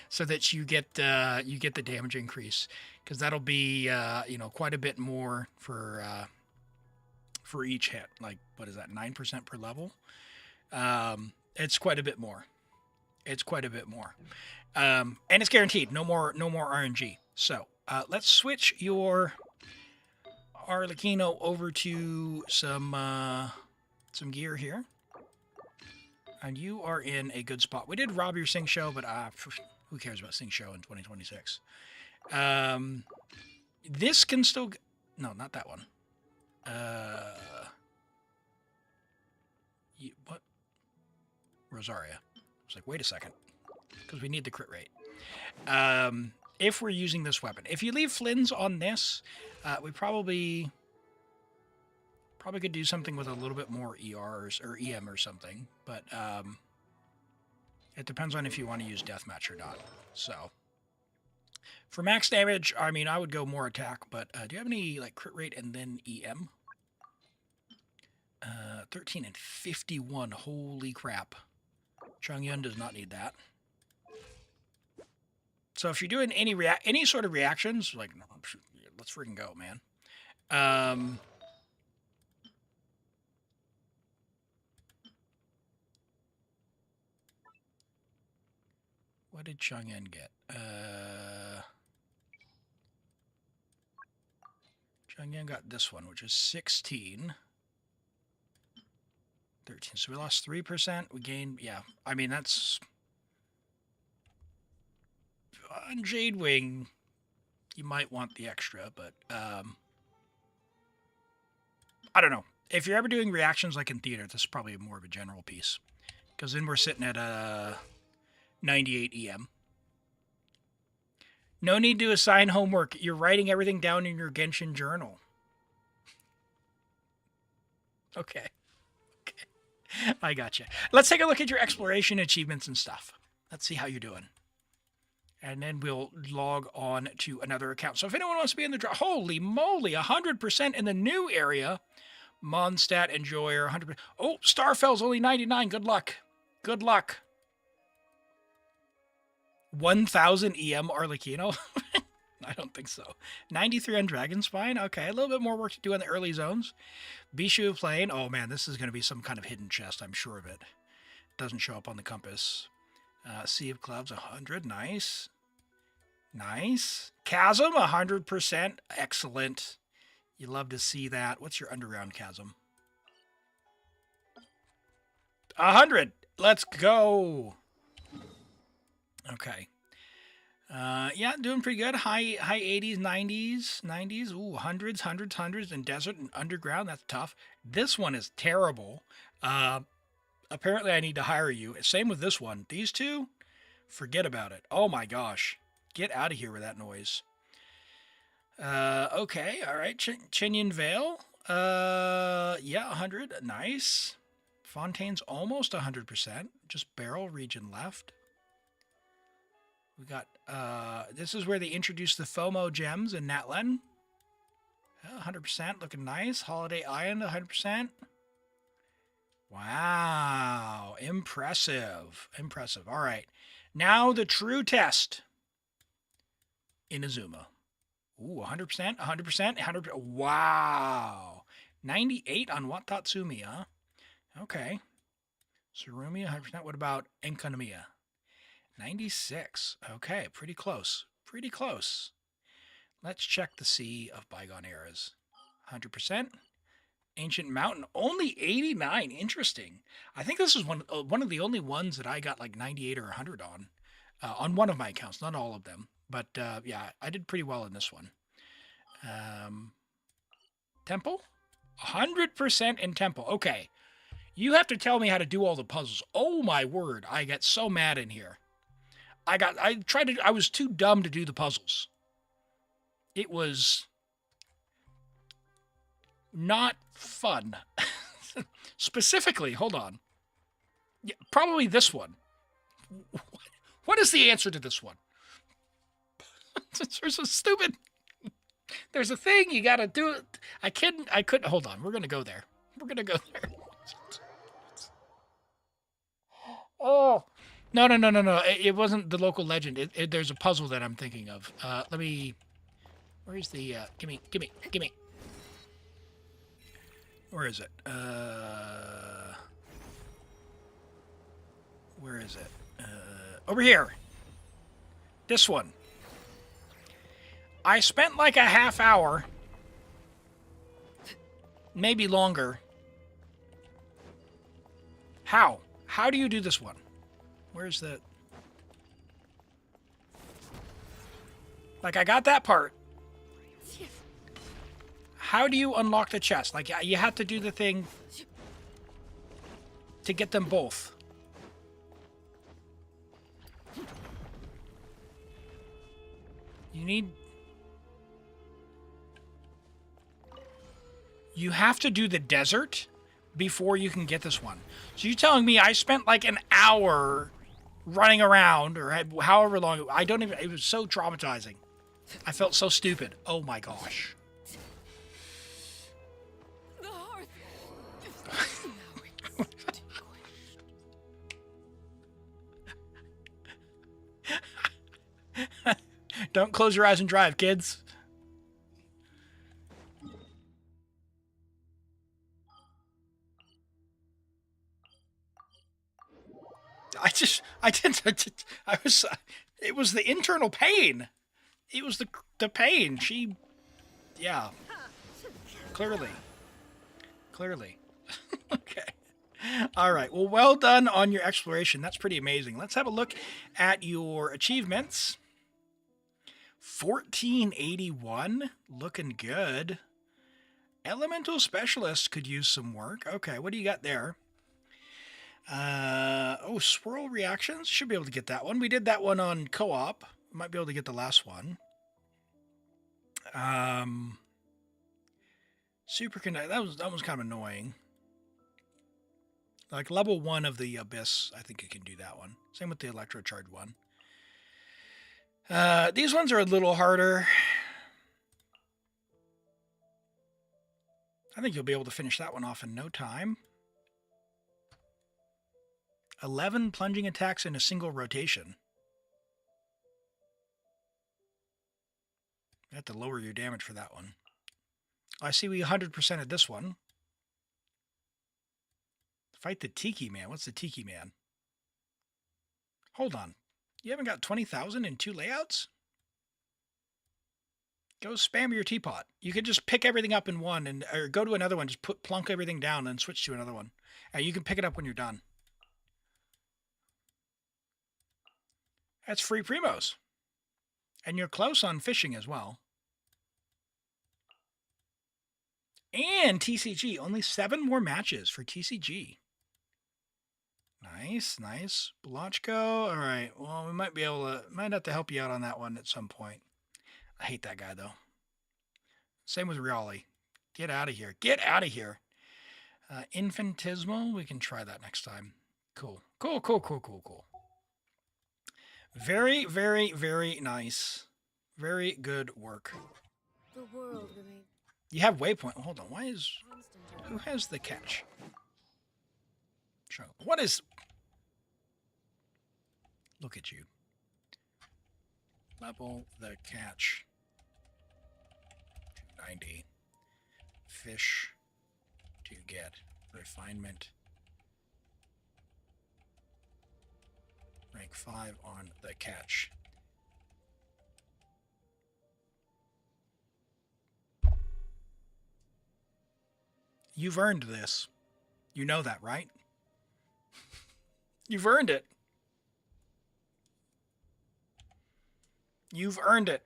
so that you get the damage increase, because that'll be quite a bit more for each hit. Like, what is that, 9% per level? It's quite a bit more. It's quite a bit more, and it's guaranteed. No more RNG. So let's switch your Arlecchino over to some gear here, and you are in a good spot. We did rob your Sing Show, but who cares about Sing Show in 2026? This can still no, not that one. What? Rosaria. I was like, wait a second, because we need the crit rate. If we're using this weapon, if you leave Flynn's on this, we probably could do something with a little bit more ERs or EM or something, but it depends on if you want to use Deathmatch or not. So for max damage, I mean, I would go more attack, but do you have any like crit rate and then EM? 13 and 51. Holy crap. Chongyun does not need that. So if you're doing any sort of reactions, like, no, let's freaking go, man. What did Chongyun get? Chongyun got this one, which is 16. 13. So we lost 3%. We gained, yeah. I mean, that's... On Jade Wing, you might want the extra, but I don't know. If you're ever doing reactions like in theater, this is probably more of a general piece, because then we're sitting at 98 EM. No need to assign homework. You're writing everything down in your Genshin journal. Okay. I gotcha. Let's take a look at your exploration achievements and stuff. Let's see how you're doing. And then we'll log on to another account. So if anyone wants to be in the draw, holy moly, 100% in the new area. Mondstadt, Enjoyer, 100%. Oh, Starfell's only 99. Good luck. Good luck. 1,000 EM Arlecchino? I don't think so. 93 on Dragonspine? Okay, a little bit more work to do in the early zones. Bishu Plain. Oh man, this is going to be some kind of hidden chest, I'm sure of it. Doesn't show up on the compass. Sea of Clouds, 100. Nice. Nice. Chasm, 100%. Excellent. You love to see that. What's your underground chasm? 100. Let's go. Okay. Yeah, doing pretty good. High 80s, 90s. Ooh, hundreds, in desert and underground. That's tough. This one is terrible. Apparently I need to hire you. Same with this one. These two, forget about it. Oh my gosh. Get out of here with that noise. Okay, all right. Chinyan Vale. Yeah, 100. Nice. Fontaine's almost 100%. Just barrel region left. We got, this is where they introduced the FOMO gems in Natlan. 100%, looking nice. Holiday Island, 100%. Wow, impressive. Impressive. All right. Now the true test in Azuma. Ooh, 100%, 100%. Wow. 98 on Watatsumi, huh? Okay. Surumi, 100%. What about Enkanomiya? 96. Okay, pretty close. Pretty close. Let's check the Sea of Bygone Eras. 100%. Ancient Mountain, only 89. Interesting. I think this is one of the only ones that I got like 98 or 100 on one of my accounts, not all of them. But yeah, I did pretty well in this one. Temple? 100% in Temple. Okay. You have to tell me how to do all the puzzles. Oh my word, I get so mad in here. I was too dumb to do the puzzles. It was not fun. Specifically, hold on. Yeah, probably this one. What is the answer to this one? There's a stupid... There's a thing, you gotta do it. I couldn't, hold on, we're gonna go there. We're gonna go there. Oh. No. It wasn't the local legend. There's a puzzle that I'm thinking of. Let me... Where's the... Gimme. Where is it? Where is it? Over here. This one. I spent like a half hour, maybe longer. How? How do you do this one? Where's the... Like, I got that part. How do you unlock the chest? Like, you have to do the thing to get them both. You need... You have to do the desert before you can get this one. So you're telling me I spent like an hour running around, or however long, I don't even, it was so traumatizing. I felt so stupid. Oh my gosh. Don't close your eyes and drive, kids. It was the internal pain. It was the pain. Yeah. Clearly. Okay. All right. Well done on your exploration. That's pretty amazing. Let's have a look at your achievements. 1481. Looking good. Elemental Specialist could use some work. Okay. What do you got there? Swirl reactions. Should be able to get that one. We did that one on co-op. Might be able to get the last one. Superconduct. That was kind of annoying. Like level 1 of the Abyss, I think you can do that one. Same with the Electrocharge one. These ones are a little harder. I think you'll be able to finish that one off in no time. 11 plunging attacks in a single rotation. You have to lower your damage for that one. I see we 100%ed this one. Fight the Tiki Man. What's the Tiki Man? Hold on. You haven't got 20,000 in 2 layouts? Go spam your teapot. You could just pick everything up in one, or go to another one. Just plunk everything down and switch to another one. And you can pick it up when you're done. That's free primos. And you're close on fishing as well. And TCG. Only 7 more matches for TCG. Nice. Blotchko. All right. Well, we might have to help you out on that one at some point. I hate that guy, though. Same with Rioli. Get out of here. Infinitesimal. We can try that next time. Cool. Very, very, very nice. Very good work. The world remains. You have waypoint. Hold on. Who has the catch? What is... Look at you. Level the catch. 290. Fish to get refinement. Rank 5 on the catch. You've earned this. You know that, right? You've earned it. You've earned it.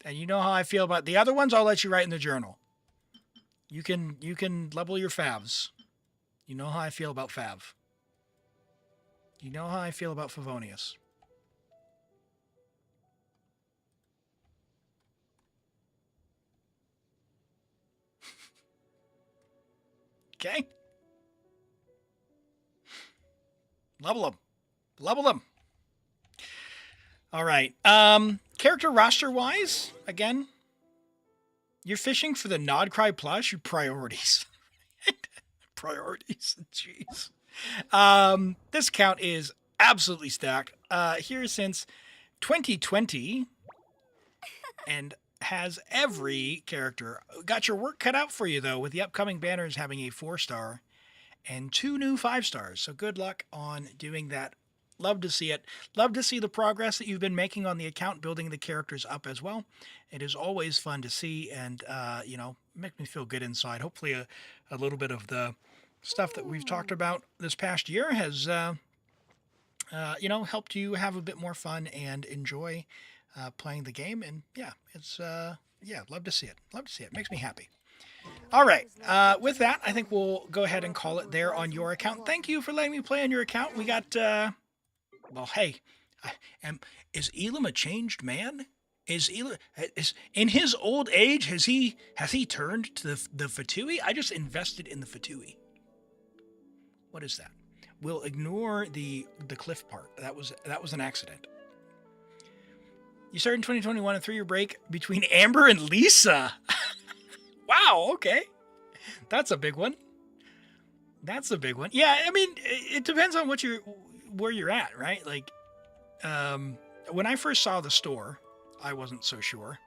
And you know how I feel about the other ones. I'll let you write in the journal. You can level your favs. You know how I feel about Fav. You know how I feel about Favonius. Okay? Level them. Level them. All right. Character roster-wise, again, you're fishing for the Nodcry plush. Your priorities. Priorities. Jeez. This account is absolutely stacked. Here since 2020 and has every character. Got your work cut out for you, though, with the upcoming banners having a 4-star and 2 new 5-stars. So good luck on doing that. Love to see it. Love to see the progress that you've been making on the account, building the characters up as well. It is always fun to see and, you know, make me feel good inside. Hopefully a little bit of the stuff that we've talked about this past year has, you know, helped you have a bit more fun and enjoy playing the game. And yeah, it's, yeah, love to see it. Love to see it. Makes me happy. All right. With that, I think we'll go ahead and call it there on your account. Thank you for letting me play on your account. We got, well, hey, is Elim a changed man? Is Elim, in his old age, has he turned to the Fatui? I just invested in the Fatui. What is that? We'll ignore the cliff part. That was an accident. You started in 2021, a 3-year break between Amber and Lisa. Wow, okay. That's a big one. That's a big one. Yeah, I mean, it depends on where you're at, right? Like, when I first saw the store, I wasn't so sure.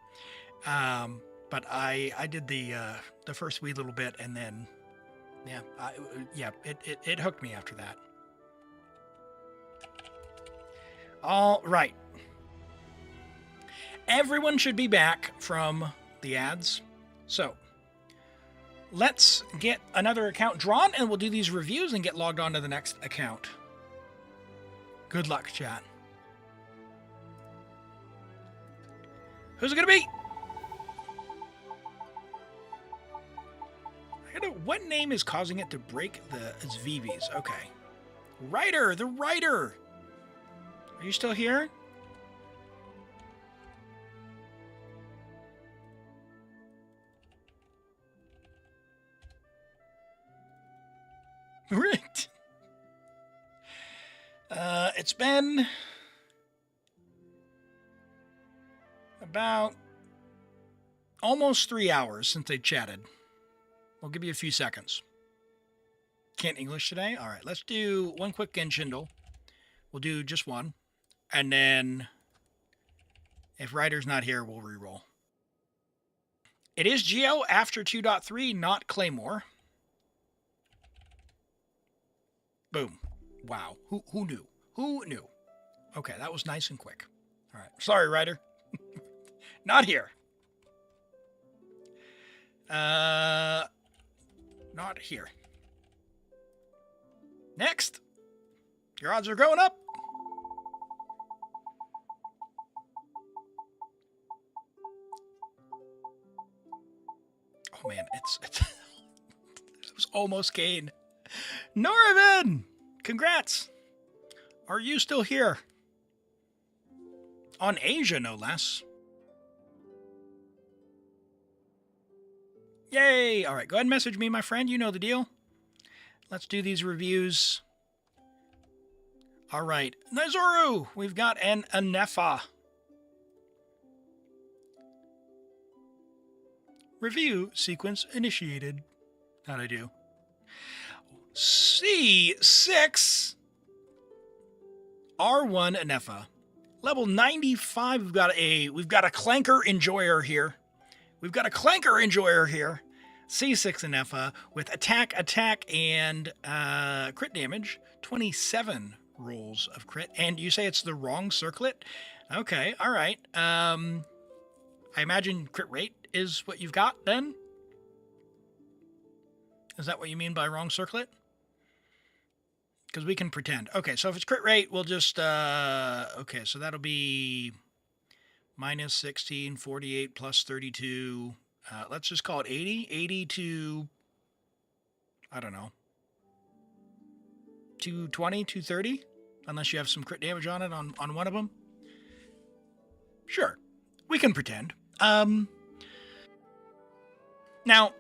But I did the first wee little bit, and then, yeah, it hooked me after that. All right. Everyone should be back from the ads. So, let's get another account drawn, and we'll do these reviews and get logged on to the next account. Good luck, chat. Who's it gonna be? What name is causing it to break its VVs? Okay. Writer, the writer. Are you still here? Right. It's been about almost 3 hours since they chatted. We'll give you a few seconds. Can't English today? All right, let's do one quick Genshin. We'll do just one. And then if Ryder's not here, we'll reroll. It is Geo after 2.3, not Claymore. Boom. Wow. Who knew? Who knew? Okay, that was nice and quick. All right. Sorry, Ryder. Not here. Not here. Next. Your odds are going up. Oh man, it was almost Kane. Norvin! Congrats! Are you still here? On Asia, no less. Yay! Alright, go ahead and message me, my friend. You know the deal. Let's do these reviews. Alright, Nazoru! We've got an Anefa. Review sequence initiated. How'd I do? C6 R1 Anefa. Level 95. We've got a clanker enjoyer here. We've got a clanker enjoyer here. C6 Anefa with attack, and crit damage. 27 rolls of crit. And you say it's the wrong circlet? Okay, all right. I imagine crit rate is what you've got then? Is that what you mean by wrong circlet? Because we can pretend. Okay, so if it's crit rate, we'll just... okay, so that'll be minus 16, 48, plus 32. Let's just call it 80. 80 to... I don't know. 220, 230? Unless you have some crit damage on it on one of them. Sure. We can pretend. Now,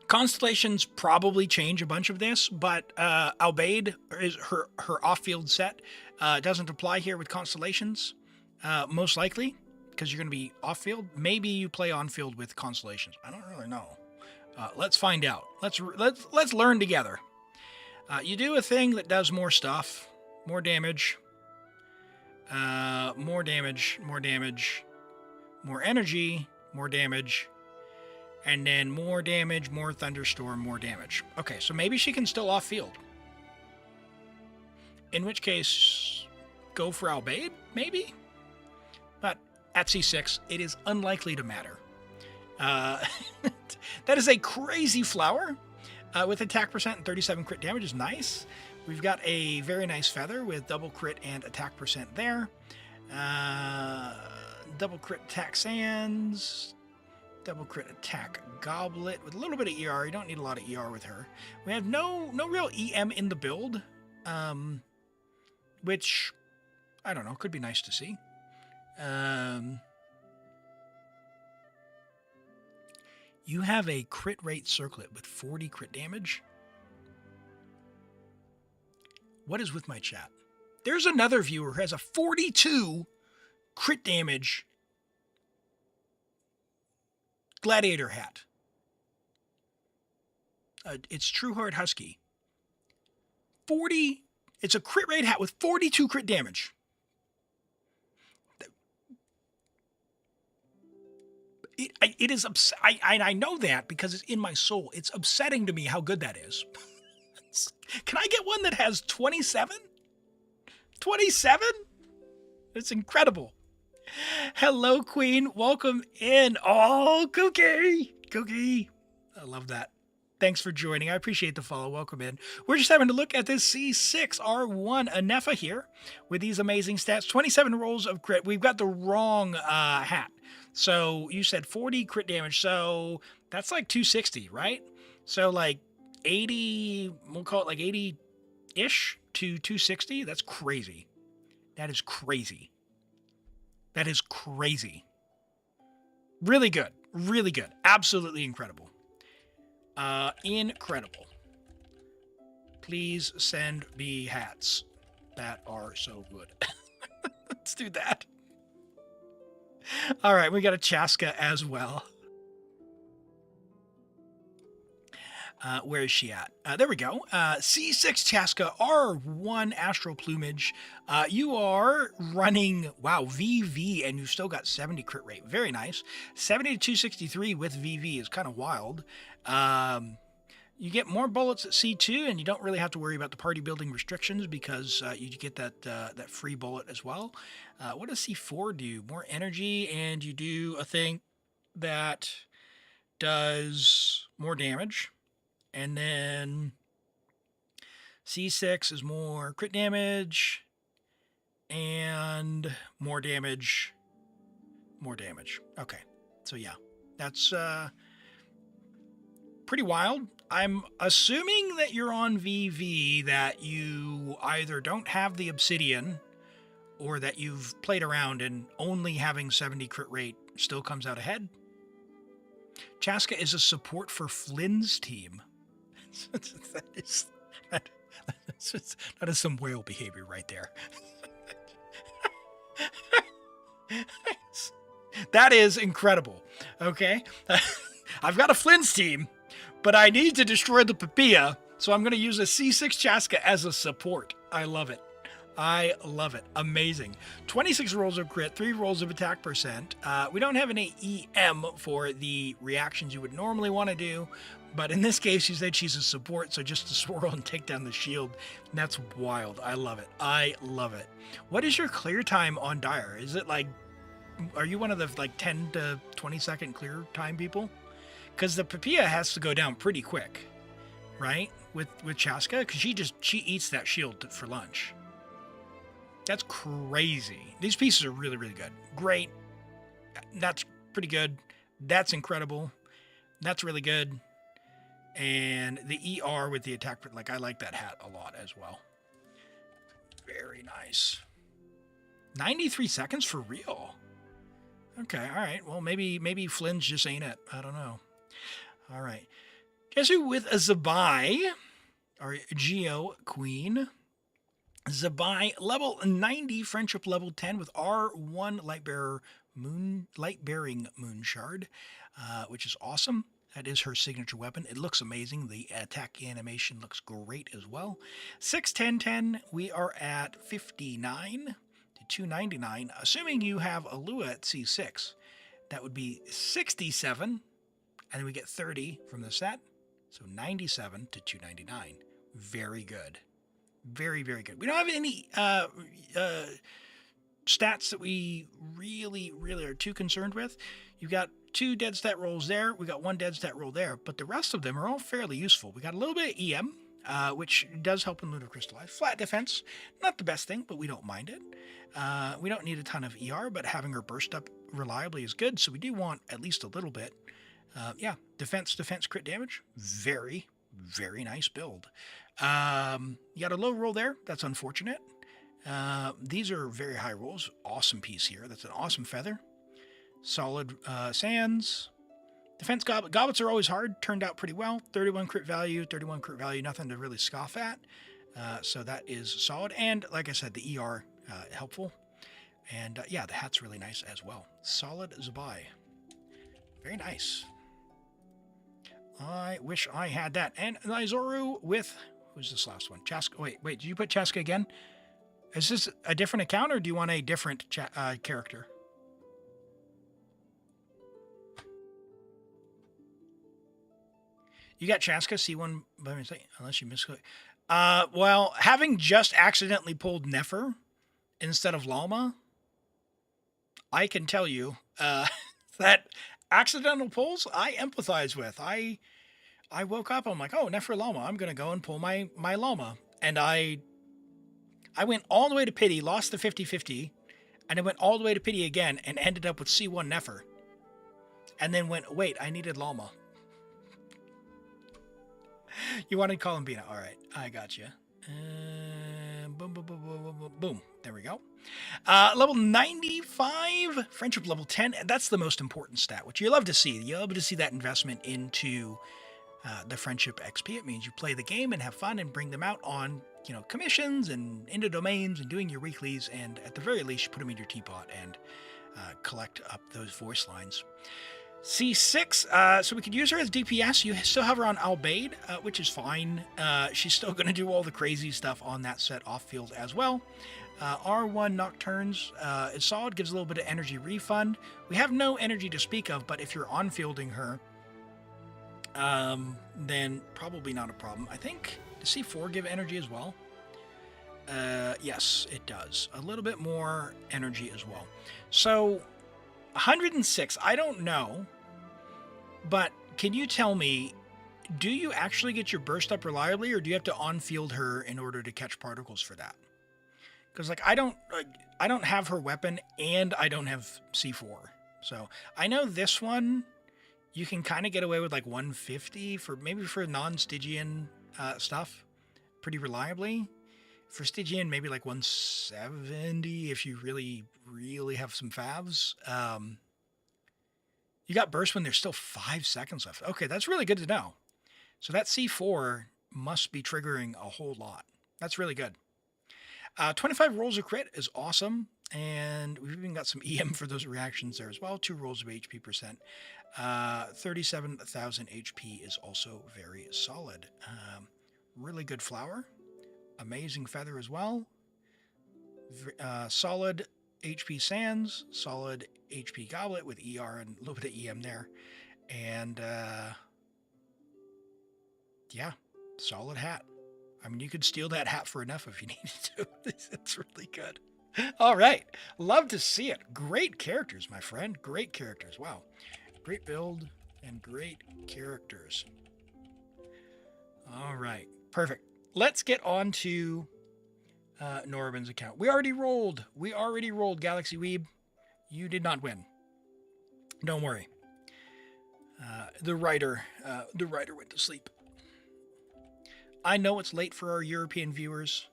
constellations probably change a bunch of this, but Albeid is her off-field set doesn't apply here with constellations, most likely, because you're going to be off-field. Maybe you play on-field with constellations. I don't really know. Let's find out. Let's learn together. You do a thing that does more stuff, more damage, more damage, more damage, more energy, more damage. And then more damage, more thunderstorm, more damage. Okay, so maybe she can still off-field. In which case, go for Albeid, maybe? But at C6, it is unlikely to matter. That is a crazy flower with attack percent and 37 crit damage is nice. We've got a very nice feather with double crit and attack percent there. Double crit attack sands. Double crit attack goblet with a little bit of ER. You don't need a lot of ER with her. We have no real EM in the build, which I don't know, could be nice to see. You have a crit rate circlet with 40 crit damage. What is with my chat? There's another viewer who has a 42 crit damage gladiator hat. It's True Heart Husky. 40. It's a crit rate hat with 42 crit damage. It is I know that because it's in my soul. It's upsetting to me how good that is. Can I get one that has 27? 27? It's incredible. Hello, Queen. Welcome in. Oh, Cookie. Cookie. I love that. Thanks for joining. I appreciate the follow. Welcome in. We're just having to look at this C6R1 Anefa here with these amazing stats. 27 rolls of crit. We've got the wrong hat. So you said 40 crit damage. So that's like 260, right? So like 80, we'll call it like 80-ish to 260. That's crazy. That is crazy. That is crazy. Really good. Really good. Absolutely incredible. Incredible. Please send me hats that are so good. Let's do that. All right, we got a Chaska as well. Where is she at? There we go. C6 Chaska, R1 Astral Plumage. You are running, wow, VV, and you've still got 70 crit rate. Very nice. 70 to 263 with VV is kind of wild. You get more bullets at C2, and you don't really have to worry about the party building restrictions because you get that free bullet as well. What does C4 do? More energy, and you do a thing that does more damage. And then C6 is more crit damage and more damage. More damage. Okay. So yeah, that's pretty wild. I'm assuming that you're on VV, that you either don't have the obsidian or that you've played around and only having 70 crit rate still comes out ahead. Chaska is a support for Flynn's team. that is some whale behavior right there. That is incredible. Okay. I've got a Flynn's team, but I need to destroy the Papilla, so I'm going to use a C6 Chaska as a support. I love it. I love it. Amazing. 26 rolls of crit, 3 rolls of attack percent. We don't have any EM for the reactions you would normally want to do, but in this case, you said she's a support, so just to swirl and take down the shield. That's wild. I love it. I love it. What is your clear time on Dire? Is it like, are you one of the like 10 to 20 second clear time people? Because the Papilla has to go down pretty quick, right? With Chaska, because she eats that shield for lunch. That's crazy. These pieces are really, really good. Great. That's pretty good. That's incredible. That's really good. And the ER with the attack, like I like that hat a lot as well. Very nice. 93 seconds for real. Okay, all right. Well, maybe Flynn's just ain't it. I don't know. All right. Guess who with a Zabai, our Geo Queen. Zabai, level 90, friendship level 10 with R1 light-bearing moon shard, which is awesome. That is her signature weapon. It looks amazing. The attack animation looks great as well. 61010, we are at 59 to 299. Assuming you have a Lua at C6, that would be 67, and then we get 30 from the set. So 97 to 299. Very good. Very, very good. We don't have any stats that we really, really are too concerned with. You've got 2 dead stat rolls there. We got 1 dead stat roll there. But the rest of them are all fairly useful. We got a little bit of EM, which does help in Lunar Crystallize. Flat defense, not the best thing, but we don't mind it. We don't need a ton of ER, but having her burst up reliably is good. So we do want at least a little bit. Yeah, defense, crit damage. Very, very nice build. You got a low roll there. That's unfortunate. These are very high rolls. Awesome piece here. That's an awesome feather. Solid sands. Defense goblets are always hard. Turned out pretty well. 31 crit value. Nothing to really scoff at. So that is solid. And like I said, the ER helpful. And yeah, the hat's really nice as well. Solid Zabai. Very nice. I wish I had that. And Nizoru with... Who's this last one? Chaska. Wait, did you put Chaska again? Is this a different account, or do you want a different character? You got Chaska, C1 by mistake, unless you misclick. Well, having just accidentally pulled Nefer instead of Lalma, I can tell you that accidental pulls I empathize with. I woke up, I'm like, oh, Nefer Lalma, I'm going to go and pull my Lalma. And I went all the way to pity, lost the 50-50, and I went all the way to pity again and ended up with C1 Nefer. And then went, wait, I needed Lalma. You wanted Columbina. All right, I got you. Boom, boom, boom, boom, boom, boom. There we go. Level 95, friendship level 10. That's the most important stat, which you love to see. You love to see that investment into the friendship XP. It means you play the game and have fun and bring them out on, commissions and into domains and doing your weeklies. And at the very least, you put them in your teapot and collect up those voice lines. C6, so we could use her as DPS. You still have her on Albaid, which is fine. She's still going to do all the crazy stuff on that set off-field as well. R1 Nocturnes is solid, gives a little bit of energy refund. We have no energy to speak of, but if you're on-fielding her, then probably not a problem. I think, does C4 give energy as well? Yes, it does. A little bit more energy as well. So... 106, I don't know, but can you tell me, do you actually get your burst up reliably, or do you have to on-field her in order to catch particles for that? Because I don't have her weapon, and I don't have C4. So I know this one, you can kind of get away with 150 for non-Stygian stuff, pretty reliably. For Stygian, maybe 170 if you really, really have some favs. You got burst when there's still 5 seconds left. Okay, that's really good to know. So that C4 must be triggering a whole lot. That's really good. 25 rolls of crit is awesome. And we've even got some EM for those reactions there as well. 2 rolls of HP percent. 37,000 HP is also very solid. Really good flower. Amazing feather as well. Solid HP sands, solid HP goblet with ER and a little bit of EM there. And yeah, solid hat. I mean, you could steal that hat for enough if you needed to. It's really good. All right. Love to see it. Great characters, my friend. Great characters. Wow. Great build. And great characters. All right. Perfect. Let's get on to Norbin's account. We already rolled, Galaxy Weeb. You did not win. Don't worry. The writer went to sleep. I know it's late for our European viewers,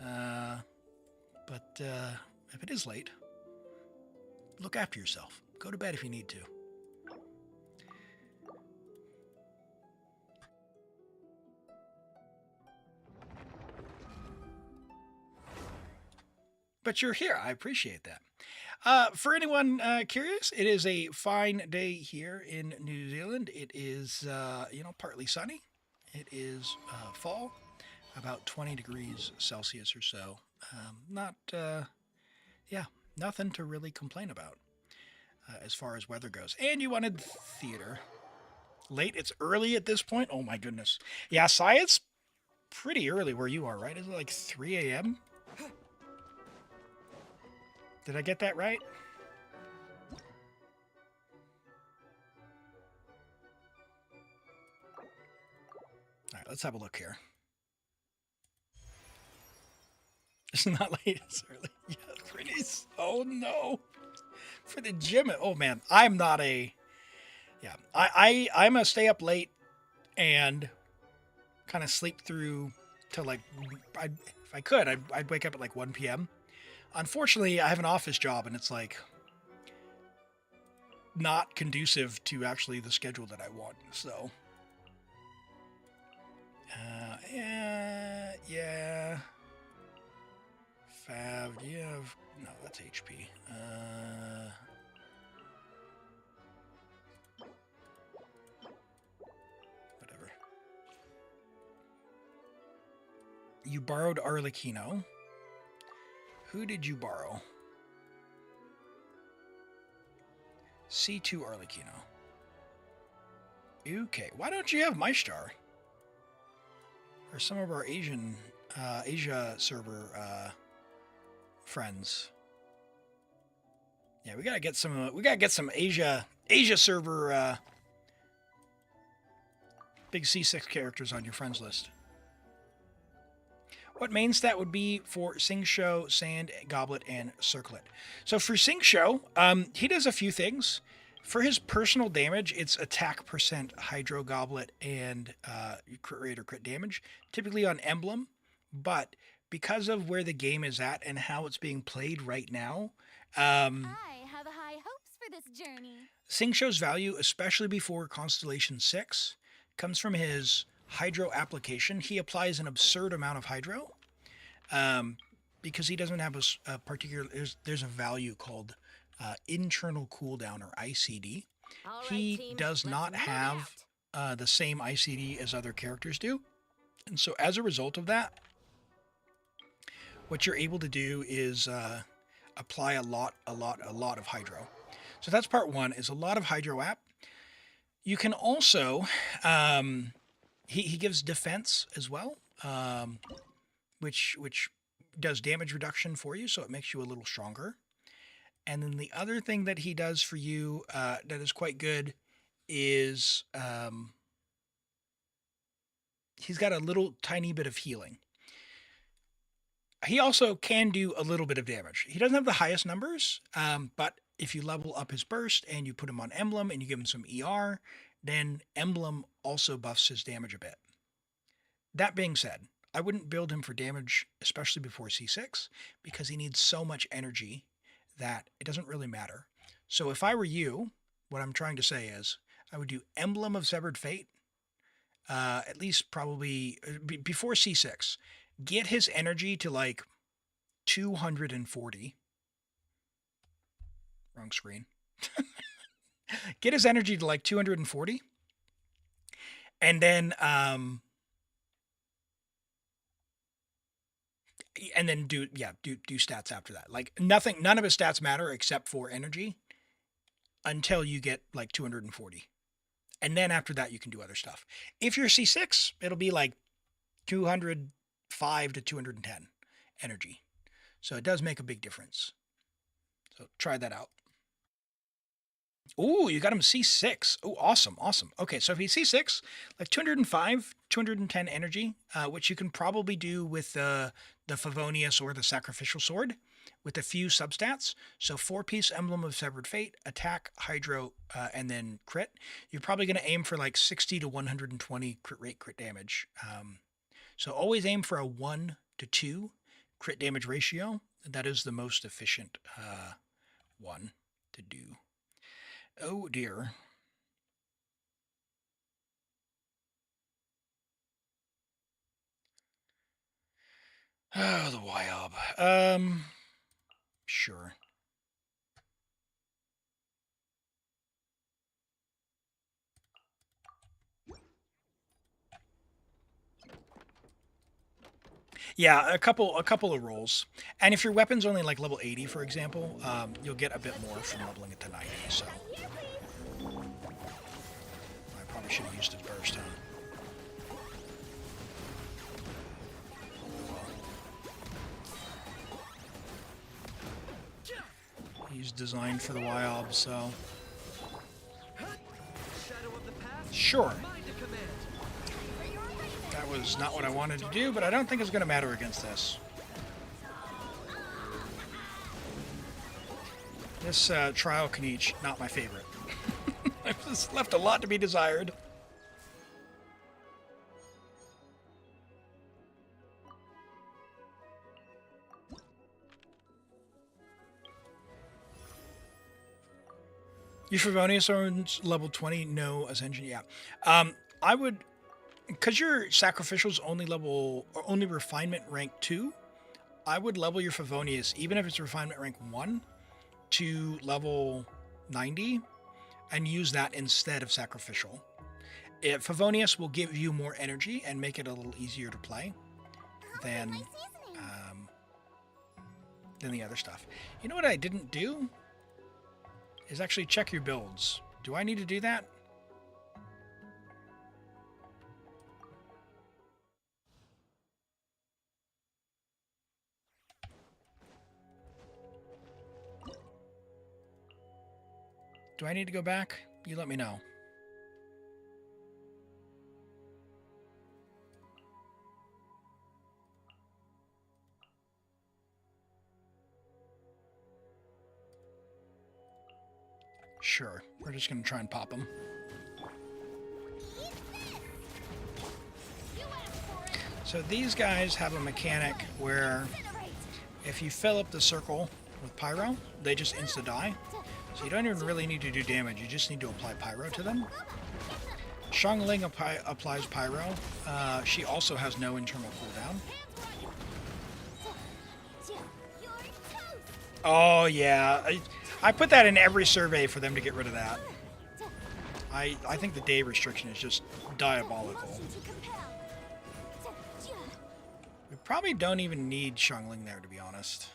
but if it is late, look after yourself. Go to bed if you need to. But you're here. I appreciate that. For anyone curious, it is a fine day here in New Zealand. It is, partly sunny. It is fall, about 20 degrees Celsius or so. Nothing to really complain about as far as weather goes. And you wanted theater. Late? It's early at this point? Oh my goodness. Yeah, it's pretty early where you are, right? Is it like 3 a.m.? Did I get that right? All right, let's have a look here. It's not late, it's early. Yeah, pretty. Oh no. For the gym. Oh man, I'm not a... Yeah, I'm a stay up late and kind of sleep through till like... if I could, I'd wake up at like 1 p.m. Unfortunately, I have an office job and it's like not conducive to actually the schedule that I want. So, yeah. Fav, do you have... No, that's HP. Whatever. You borrowed Arlecchino. Who did you borrow? C2 Arlecchino. Okay, why don't you have my star? Or some of our Asia server friends. Yeah, we gotta get some Asia server big C6 characters on your friends list. What main stat would be for Xingqiu, Sand, Goblet, and Circlet? So for Xingqiu, he does a few things. For his personal damage, it's attack percent, Hydro Goblet, and crit rate or crit damage, typically on Emblem. But because of where the game is at and how it's being played right now, I have high hopes for this journey. Xingqiu's value, especially before Constellation 6, comes from his Hydro application. He applies an absurd amount of Hydro because he doesn't have a particular... There's a value called internal cooldown, or ICD. All right, he team, does not have the same ICD as other characters do. And so as a result of that, what you're able to do is apply a lot of Hydro. So that's part one, is a lot of Hydro app. You can also... He gives defense as well, which does damage reduction for you, so it makes you a little stronger. And then the other thing that he does for you that is quite good is he's got a little tiny bit of healing. He also can do a little bit of damage. He doesn't have the highest numbers, but if you level up his burst and you put him on Emblem and you give him some ER, then Emblem also buffs his damage a bit. That being said, I wouldn't build him for damage, especially before C6, because he needs so much energy that it doesn't really matter. So if I were you, what I'm trying to say is, I would do Emblem of Severed Fate, at least probably before C6. Get his energy to like 240. Wrong screen. Get his energy to like 240. And then do stats after that. Like none of his stats matter except for energy until you get like 240. And then after that you can do other stuff. If you're C6, it'll be like 205 to 210 energy. So it does make a big difference. So try that out. Ooh, you got him C6. Oh, awesome, awesome. Okay, so if he's C6, like 205, 210 energy, which you can probably do with the Favonius or the Sacrificial Sword, with a few substats. So 4-piece Emblem of Severed Fate, attack, hydro, and then crit. You're probably going to aim for like 60 to 120 crit rate, crit damage. So always aim for a 1 to 2 crit damage ratio. That is the most efficient one to do. Oh dear. Oh, the YOB. Sure. Yeah, a couple of rolls. And if your weapon's only like level 80, for example, you'll get a bit more from leveling it to 90, so. I probably should have used his burst, huh? He's designed for the YOB, so. Sure. That was not what I wanted to do, but I don't think it's going to matter against this. This trial Kniech, not my favorite. It's left a lot to be desired. Your Favonius owns level 20, no Ascension, yeah. I would, because your Sacrificial's only Refinement rank 2, I would level your Favonius, even if it's Refinement rank 1, to level 90, and use that instead of Sacrificial. Favonius will give you more energy and make it a little easier to play than the other stuff. You know what I didn't do? Is actually check your builds. Do I need to do that? Do I need to go back? You let me know. Sure, we're just going to try and pop them. So these guys have a mechanic where if you fill up the circle with Pyro, they just insta-die. So you don't even really need to do damage, you just need to apply Pyro to them. Xiangling applies Pyro. She also has no internal cooldown. Oh yeah, I put that in every survey for them to get rid of that. I think the day restriction is just diabolical. We probably don't even need Xiangling there, to be honest.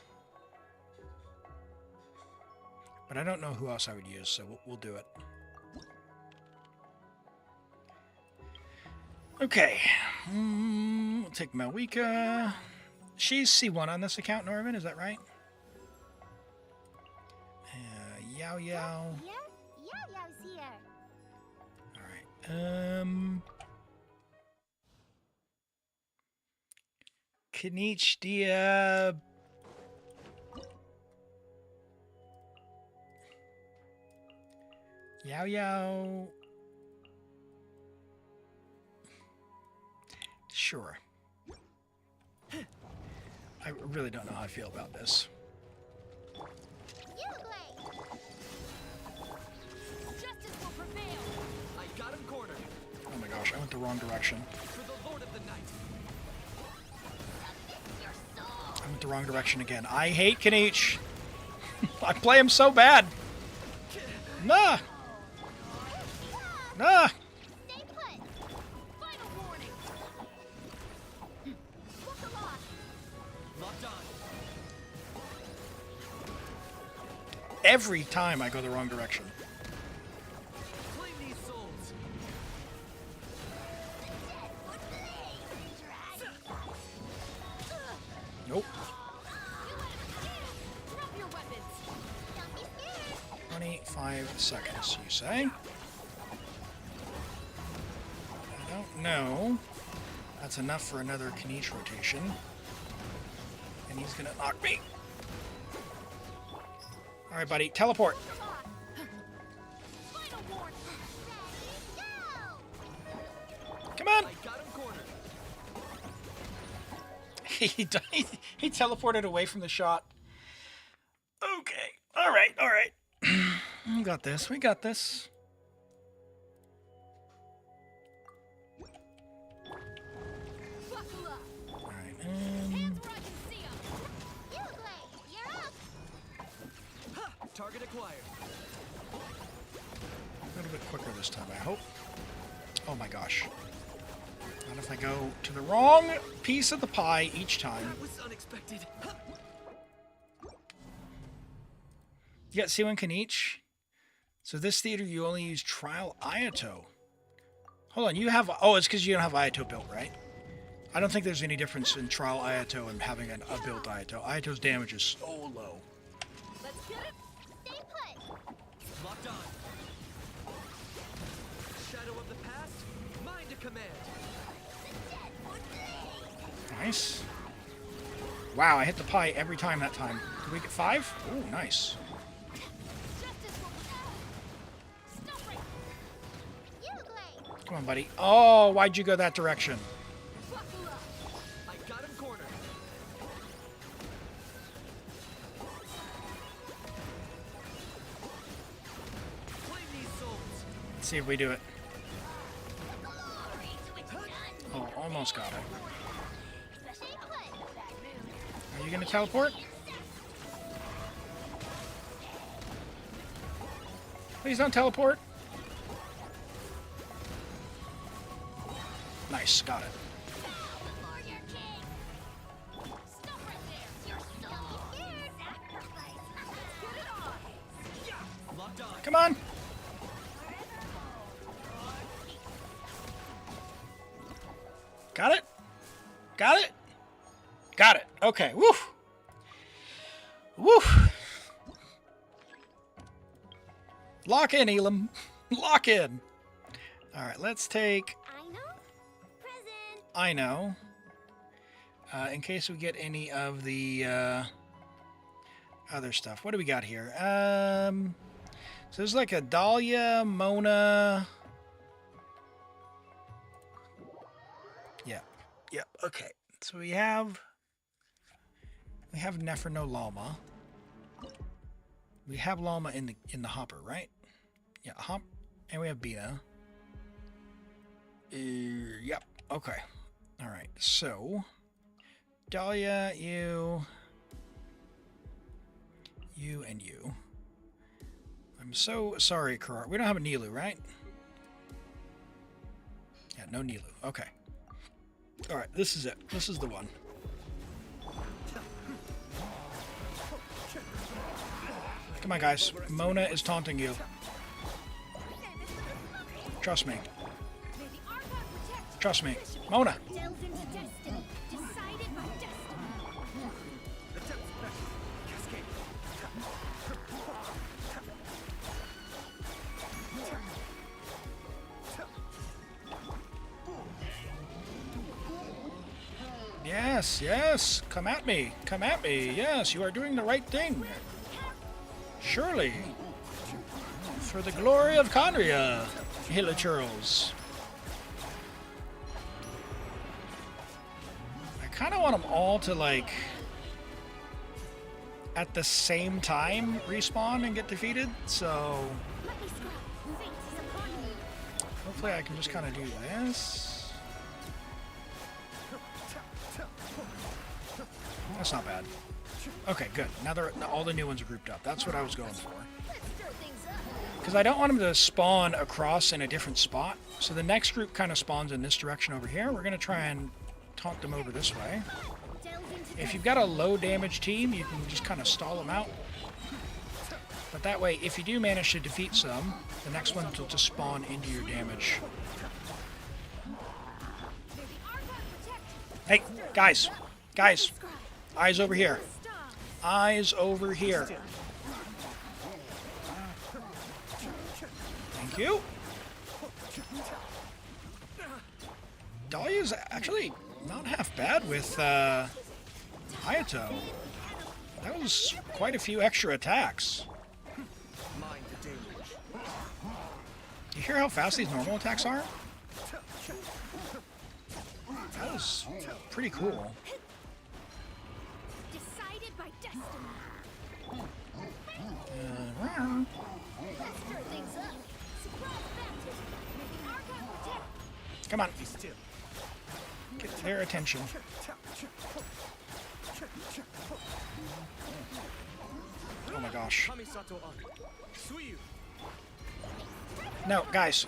But I don't know who else I would use, so we'll do it. Okay. We'll take Malwika. She's C1 on this account, Norvin, is that right? Yao Yao. Alright. Kniech Dia. Yao Yao. Sure. I really don't know how I feel about this. Oh my gosh, I went the wrong direction. I went the wrong direction again. I hate Kniech. I play him so bad. Nah. Nah. Every time I go the wrong direction. Nope. 20, 5, seconds, you say? I don't know. That's enough for another Kanish rotation. And he's gonna knock me. Alright, buddy, teleport. Come on! he teleported away from the shot. Okay. Alright, alright. We got this, we got this. Alright, Target acquired. a little bit quicker this time, I hope. Oh my gosh. Not if I go to the wrong piece of the pie each time. That was unexpected. You got C1 Kanish. So this theater, you only use Trial Ayato. Hold on, you have... Oh, it's because you don't have Ayato built, right? I don't think there's any difference in Trial Ayato and having a built Ayato. Ayato's damage is so low. Let's get it. Stay put. Locked on. Shadow of the past, mind to command. Nice. Wow, I hit the pie every time that time. Did we get 5? Ooh, nice. Come on, buddy. Oh, why'd you go that direction? I got him cornered. Claim these souls. Let's see if we do it. Oh, almost got it. Are you gonna teleport? Please don't teleport. Nice, got it. Come on. Got it? Got it? Got it. Okay. Woof. Woof. Lock in, Elim. Lock in. All right, let's take... I know. In case we get any of the other stuff. What do we got here? So there's like a Dahlia, Mona. Yep. Okay. So we have Neferno Llama. We have Llama in the hopper, right? Yeah, hop, and we have Bina. Yep. Okay. All right. So Dahlia, you, and you. I'm so sorry, Karar. We don't have a Nilu, right? Yeah, no Nilu. Okay. All right. This is it. This is the one. Come on, guys. Mona is taunting you. Trust me. Trust me. Mona. Yes, yes. Come at me. Come at me. Yes, you are doing the right thing. Surely. For the glory of Conria, Hilichurls. I kind of want them all to, like, at the same time respawn and get defeated, so hopefully I can just kind of do this. That's not bad. Okay, good. Now all the new ones are grouped up. That's what I was going for. Because I don't want them to spawn across in a different spot. So the next group kind of spawns in this direction over here. We're going to try and taunt them over this way. If you've got a low damage team, you can just kind of stall them out. But that way, if you do manage to defeat some, the next one will just spawn into your damage. Hey, guys. Guys. Eyes over here. Eyes over here. Thank you. Dahlia's actually not half bad with Hayato. That was quite a few extra attacks. You hear how fast these normal attacks are? That was pretty cool. Decided by destiny. Let's stir things up. Surprise baptism. Making archive protect. Come on. Get their attention. Oh my gosh. No, guys.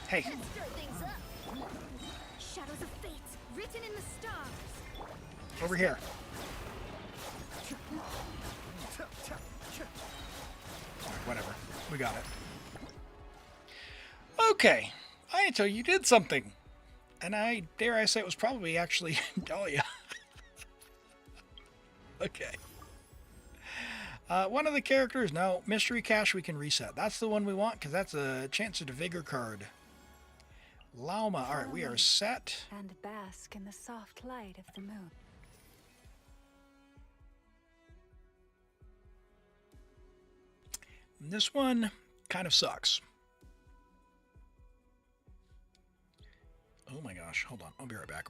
Hey. Shadows of fate written in the stars. Over here. Alright, whatever. We got it. Okay. Hayato, you did something. And dare I say it was probably actually Dahlia. Okay. One of the characters, no, Mystery Cache we can reset. That's the one we want because that's a chance at a Vigor card. Lauma, alright, we are set. And bask in the soft light of the moon. This one kind of sucks. Oh my gosh, hold on, I'll be right back.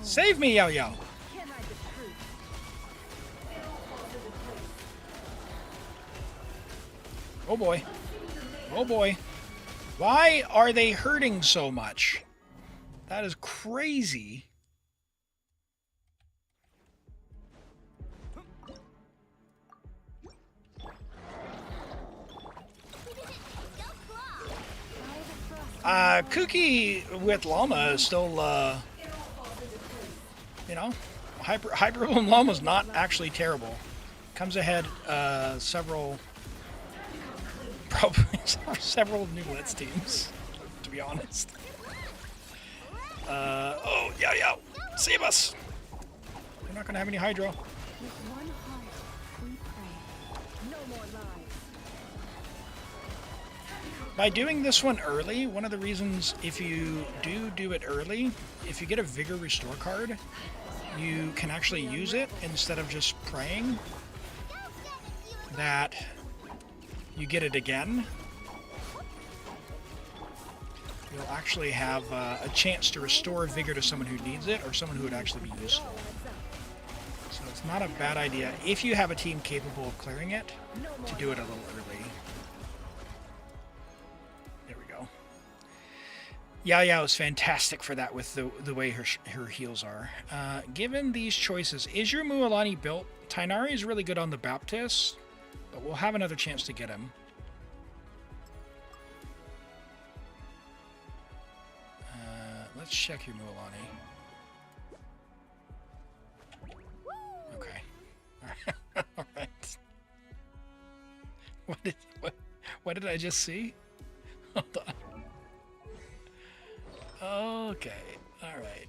Save me, Yo Yo! Oh boy. Oh boy. Why are they hurting so much? That is crazy. Cookie with Llama is still, you know, Hyper Llama's not actually terrible. Comes ahead several new Blitz teams, to be honest. Oh, yeah, save us! We're not gonna have any Hydro. By doing this one early, one of the reasons, if you do it early, if you get a Vigor Restore card, you can actually use it instead of just praying that you get it again. We'll actually have a chance to restore vigor to someone who needs it or someone who would actually be useful. So it's not a bad idea, if you have a team capable of clearing it, to do it a little early. There we go. Yao is fantastic for that with the way her heals are. Given these choices, is your Mualani built? Tainari is really good on the Baptist, but we'll have another chance to get him. Let's check your Mualani. Okay. All right. What did I just see? Hold on. Okay. All right.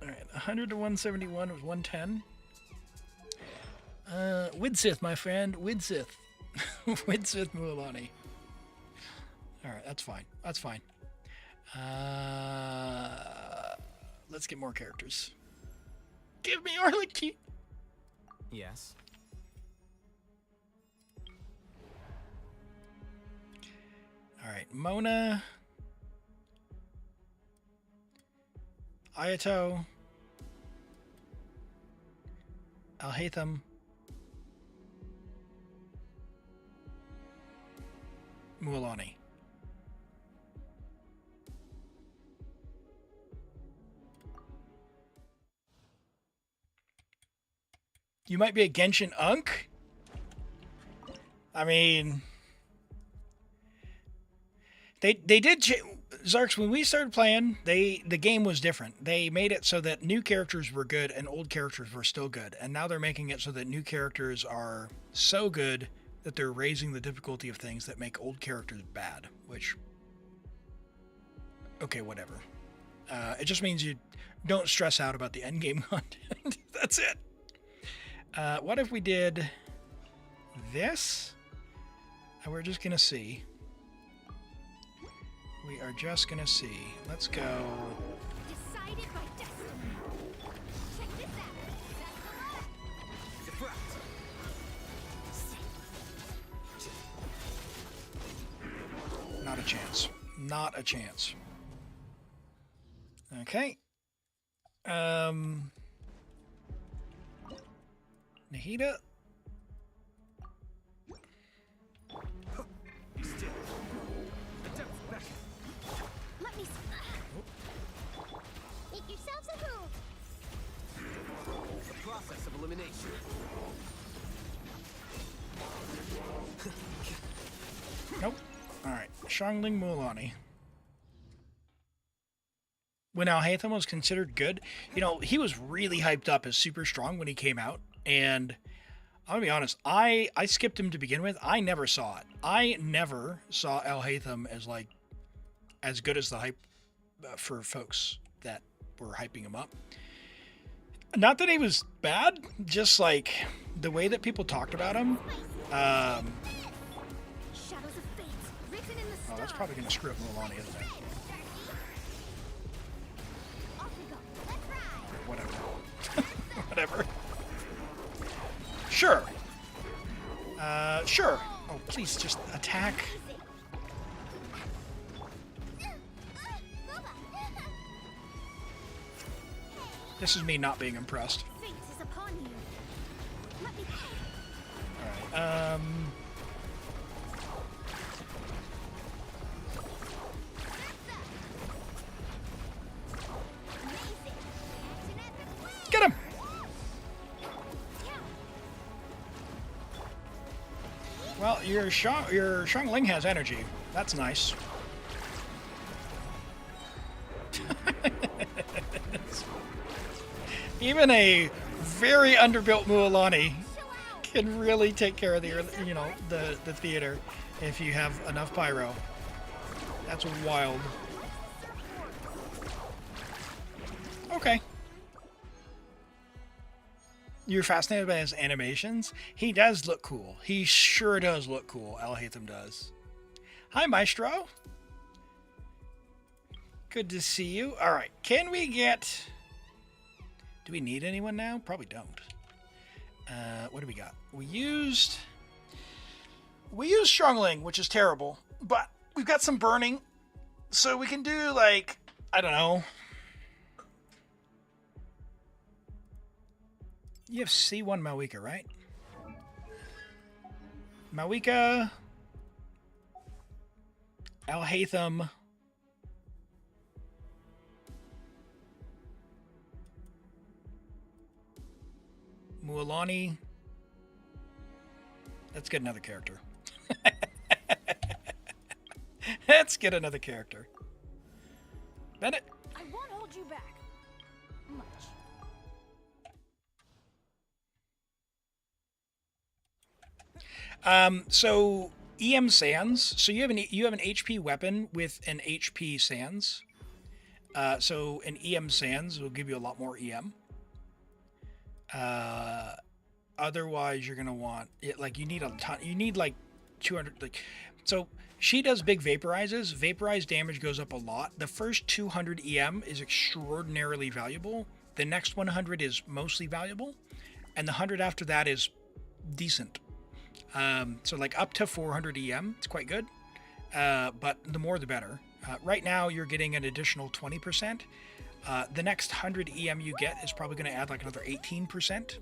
All right. 100 to 171 was 110. Widsith, my friend. Widsith. Widsith Mualani. All right. That's fine. That's fine. Let's get more characters. Give me Arlecchino. Yes. All right, Mona, Ayato, Alhaitham, Mualani. You might be a Genshin Unk? I mean, they did Zarks, when we started playing, the game was different. They made it so that new characters were good and old characters were still good. And now they're making it so that new characters are so good that they're raising the difficulty of things that make old characters bad, which, okay, whatever. It just means you don't stress out about the endgame content. That's it. What if we did this? And we're just going to see. We are just going to see. Let's go. Decided by destiny. Check this out. Not a chance. Not a chance. Okay. Nahida. Let me make yourselves a move. The process of elimination. Nope. Alright. Xiangling Mualani. When Alhaitham was considered good, you know, he was really hyped up as super strong when he came out. And I'm gonna be honest, I skipped him to begin with. I never saw it. I never saw Alhaitham as like as good as the hype for folks that were hyping him up. Not that he was bad, just like the way that people talked about him. Oh, that's probably gonna screw up Mualani, isn't it? Whatever. Whatever. Sure. Sure. Oh, please just attack. This is me not being impressed. Alright, get him! Well, your Xiangling has energy. That's nice. Even a very underbuilt Mualani can really take care of the, you know, the theater if you have enough pyro. That's wild. Okay. You're fascinated by his animations? He does look cool. He sure does look cool. Alhaitham does. Hi, Maestro. Good to see you. All right. Can we get... Do we need anyone now? Probably don't. What do we got? We used Xiangling, which is terrible. But we've got some burning. So we can do, like, I don't know. You have C1 Malwika, right? Malwika, Al-Haytham, Mualani. Let's get another character. Let's get another character. Bennett. I won't hold you back. Much. So EM Sands. So you have an HP weapon with an HP Sands. So an EM Sands will give you a lot more EM. Otherwise, you're gonna want it. Like you need a ton. You need like 200. Like so. She does big vaporizes. Vaporize damage goes up a lot. The first 200 EM is extraordinarily valuable. The next 100 is mostly valuable, and the 100 after that is decent. So like up to 400 EM, it's quite good. But the more the better. Right now you're getting an additional 20%. The next 100 EM you get is probably going to add like another 18%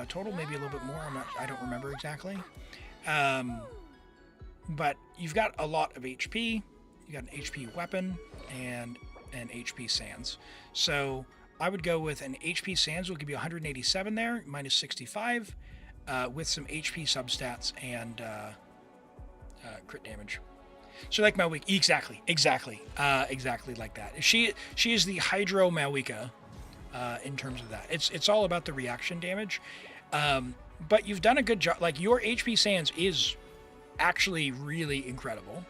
total, maybe a little bit more. I don't remember exactly. But you've got a lot of HP. You got an HP weapon and an HP Sands. So I would go with an HP Sands will give you 187 there, minus 65. With some HP substats and crit damage. So like Malwika, exactly like that. She is the Hydro Malwika in terms of that. It's all about the reaction damage. But you've done a good job. Like your HP Sands is actually really incredible.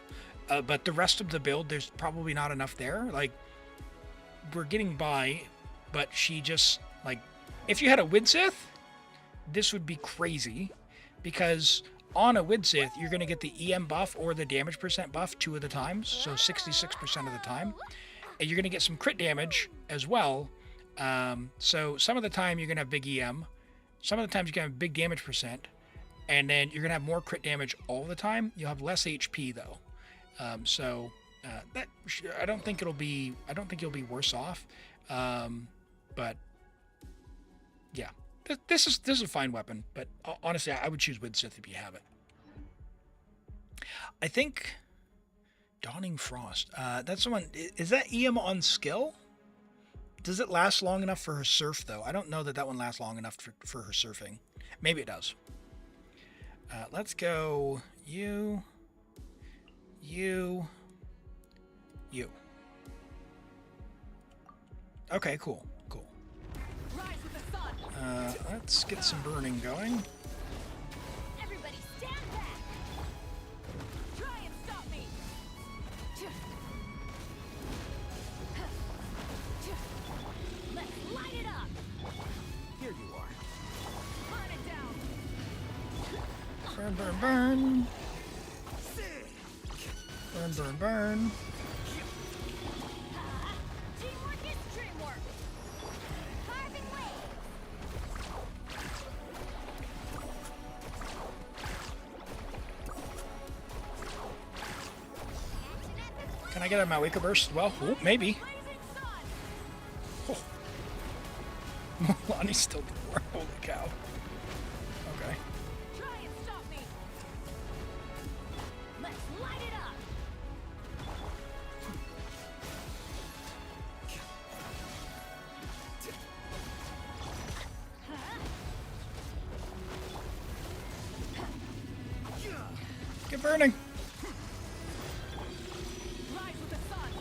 But the rest of the build, there's probably not enough there. Like we're getting by, but she just like if you had a Widsith, this would be crazy because on a Widsith, you're going to get the EM buff or the damage percent buff 2 of the times, so 66% of the time. And you're going to get some crit damage as well. So some of the time you're going to have big EM. Some of the times you're going to have big damage percent. And then you're going to have more crit damage all the time. You'll have less HP though. That I don't think you'll be worse off. But yeah. This is a fine weapon, but honestly, I would choose Widsith if you have it. I think Dawning Frost. That's the one. Is that EM on skill? Does it last long enough for her surf though? I don't know that one lasts long enough for her surfing. Maybe it does. Let's go you. Okay, cool. Let's get some burning going. Everybody stand back. Try and stop me. Let's light it up. Here you are. Burn it down. Burn, burn, burn. Burn, burn, burn. Teamwork is dreamwork. Carving waves. Can I get a Malwika burst as well? Oh, maybe. Oh. Mualani's still more. Holy cow. Okay. Try and stop me. Let's light it up. Get burning. Rise with the sun.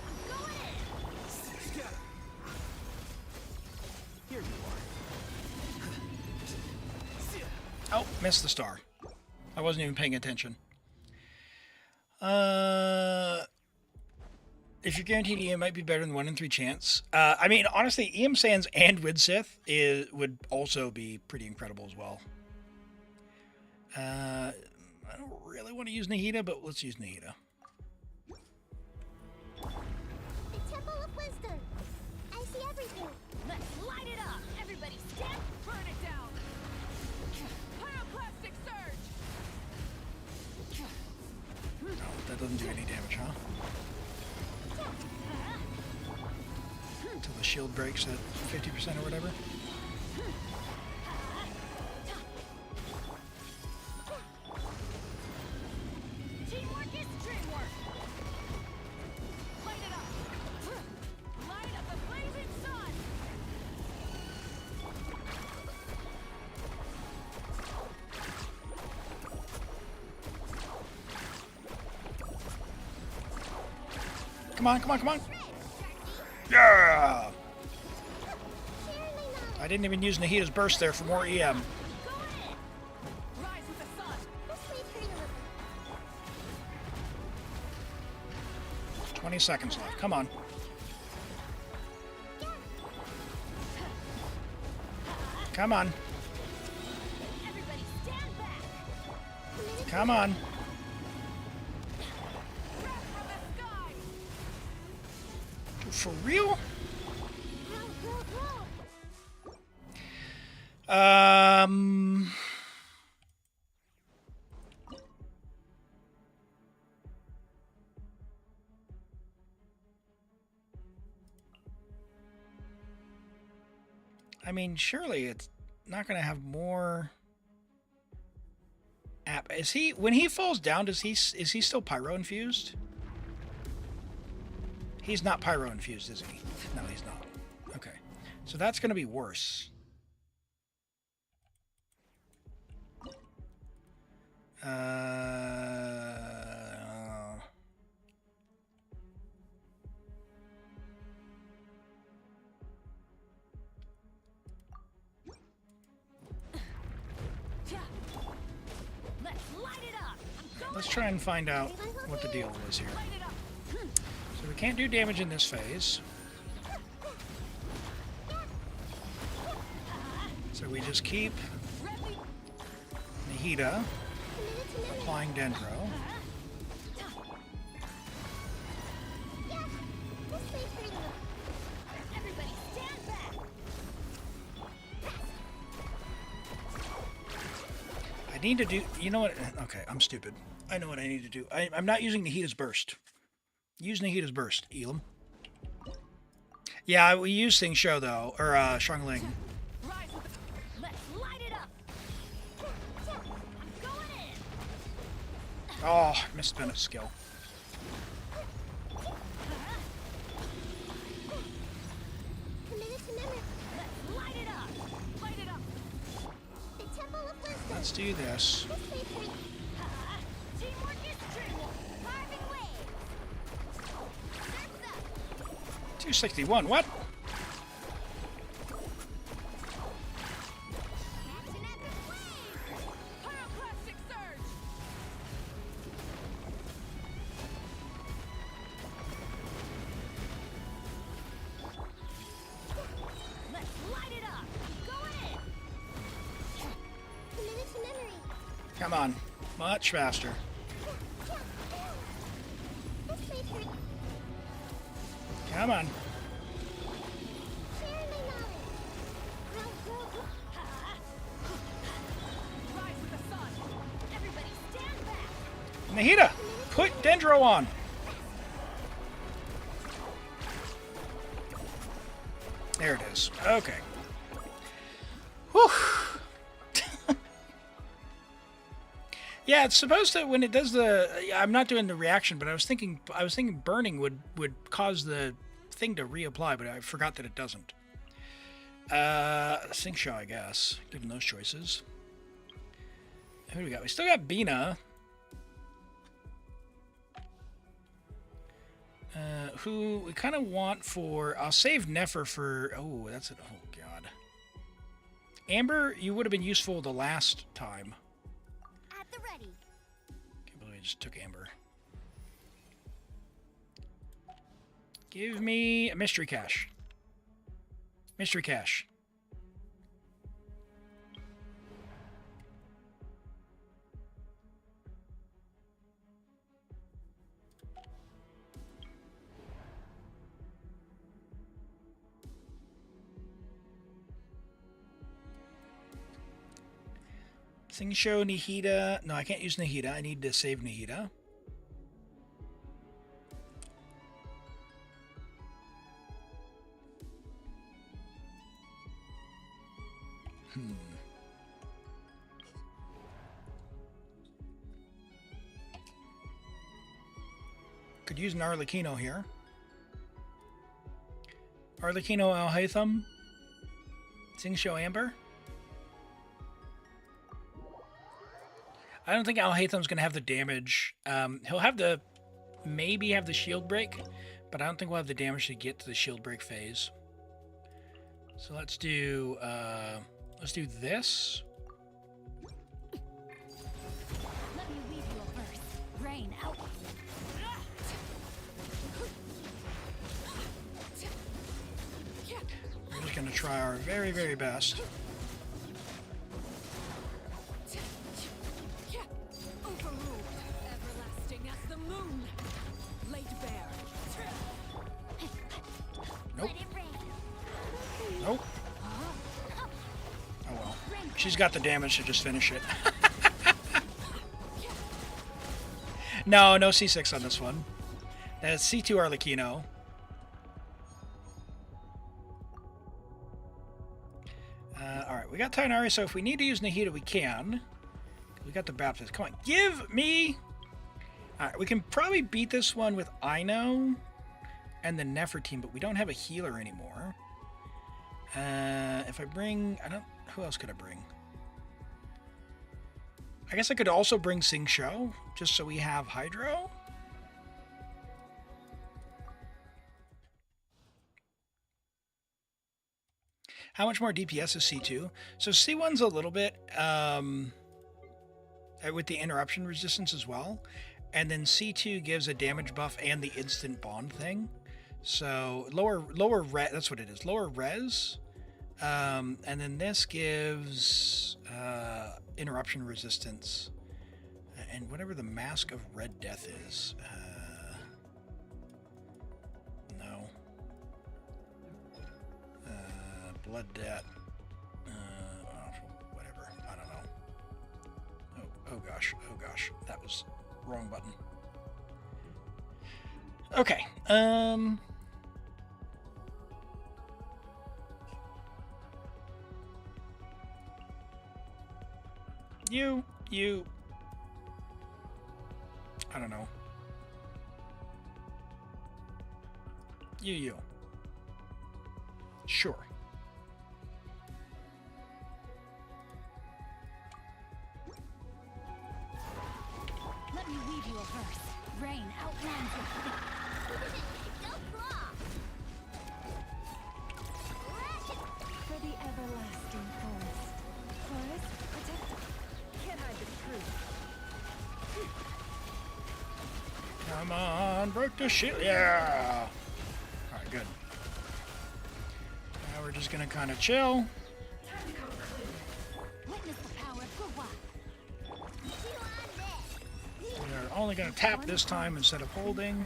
I'm going in. Here you are. Oh, missed the star. I wasn't even paying attention. If you're guaranteed EM, might be better than 1 in 3 chance. I mean, honestly, EM Sands and Widsith would also be pretty incredible as well. I don't really want to use Nahida, but let's use Nahida. The Temple of Wisdom. I see everything. Let's light it up. Everybody stand. Burn it down. Pyroclastic surge. Oh, that doesn't do any damage, huh? Until the shield breaks at 50% or whatever. Teamwork is dreamwork. Light it up. Light up the blazing sun. Come on, come on, come on. Yeah! I didn't even use Nahida's burst there for more EM. 20 seconds left. Come on. Come on. Come on. For real? I mean, surely it's not going to have more app. Is he, when he falls down, is he still pyro infused? He's not pyro infused, is he? No, he's not. Okay. So that's going to be worse. Let's try and find out what the deal is here. So we can't do damage in this phase. So we just keep Nahida applying Dendro. I need to do, you know what? Okay, I'm stupid. I know what I need to do. I'm not using Nahida's burst. Use Nahida's burst, Elim. Yeah, we use Sing Show though, or Shangling. Oh, missed Bennett's skill. Let's do this. 261, what? Come on, much faster. Come on. Nahida, put Dendro on. There it is. Okay. Whew. Yeah, it's supposed to, when it does the, I'm not doing the reaction, but I was thinking burning would cause the thing to reapply, but I forgot that it doesn't. Sync Show, I guess, given those choices. Who do we got? We still got Bina. Who we kind of want for, I'll save Nefer for, oh, that's it, oh god. Amber, you would have been useful the last time. At the ready. Can't believe I just took Amber. Give me a mystery cache. Mystery cache. Sing Show, Nahida. No, I can't use Nahida. I need to save Nahida. Could use an Arlecchino here. Arlecchino Al-Haytham. Sing Show Amber. I don't think Al-Haytham's going to have the damage. He'll have the... maybe have the shield break, but I don't think we'll have the damage to get to the shield break phase. So let's do this. Let me weave you a verse. Rain out. We're just going to try our very, very best. Overruled, everlasting as the moon, laid bare. Nope. Nope. Oh well. She's got the damage to just finish it. No C6 on this one. That's C2 Arlecchino. Alright, we got Tainari, so if we need to use Nahida, we can. We got the Baptist. Come on, give me... Alright, we can probably beat this one with Ino and the Nefertine, but we don't have a healer anymore. If I bring... Who else could I bring? I guess I could also bring Sing Show, just so we have Hydro. How much more DPS is C2? So C1's a little bit with the interruption resistance as well. And then C2 gives a damage buff and the instant bond thing. So lower res, that's what it is. Lower res. And then this gives interruption resistance. And whatever the Mask of Red Death is. No. Blood Debt. Whatever. I don't know. Oh gosh. Oh gosh. That was wrong button. Okay. You. I don't know. You. Sure. Let me weave you a verse. Rain outlines it. Go claw. For the everlasting forest. Forest, protect us. Can't hide the truth. Come on, broke the shit. Yeah. All right, good. Now we're just gonna kind of chill. Witness the power of We are only gonna tap this time instead of holding.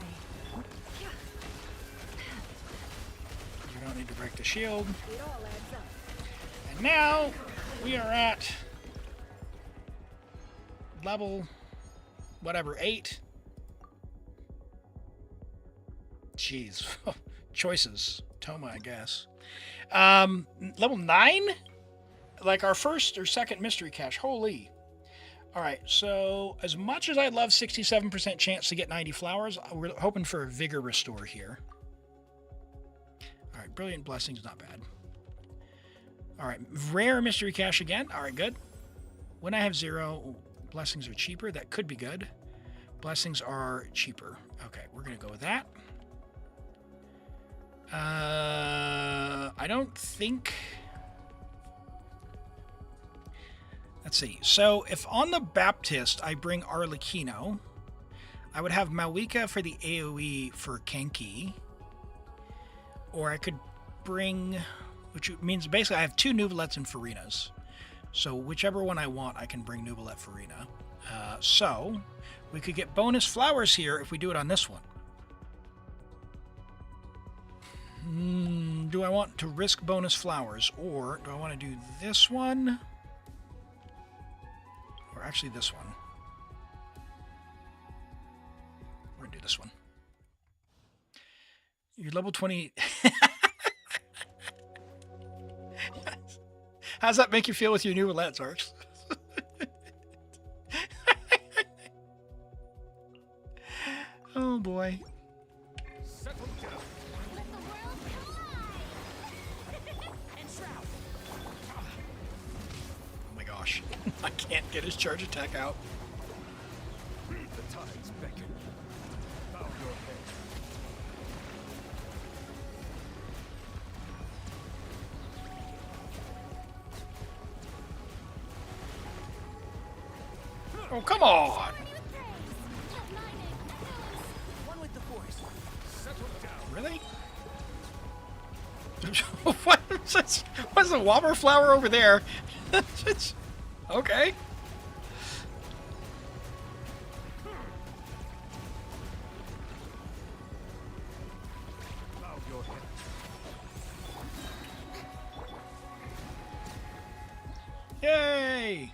You don't need to break the shield. And now we are at level whatever 8. Jeez. Choices. Toma, I guess. Level 9? Like our first or second mystery cache. Holy. Alright, so as much as I love 67% chance to get 90 flowers, we're hoping for a Vigor Restore here. Alright, Brilliant Blessing's not bad. Alright, rare mystery cache again. Alright, good. When I have 0, blessings are cheaper. That could be good. Blessings are cheaper. Okay, we're going to go with that. I don't think... Let's see. So if on the Baptist I bring Arlecchino, I would have Malwika for the AoE for Kenki. Or I could bring... Which means basically I have 2 Nuvolets and Farinas. So whichever one I want, I can bring Nuvolet Farina. So we could get bonus flowers here if we do it on this one. Do I want to risk bonus flowers, or do I want to do this one? Or actually this one. We're going to do this one. You're level 20. How's that make you feel with your new roulette, Arch? Oh boy. Settle down. Let the world collide. And shroud. Oh my gosh. I can't get his charge attack out. The tides beckon. Bow your head. Oh, come on! One with the force. Settle down. Really? What's the wobber flower over there? Okay. Bow your head. Yay!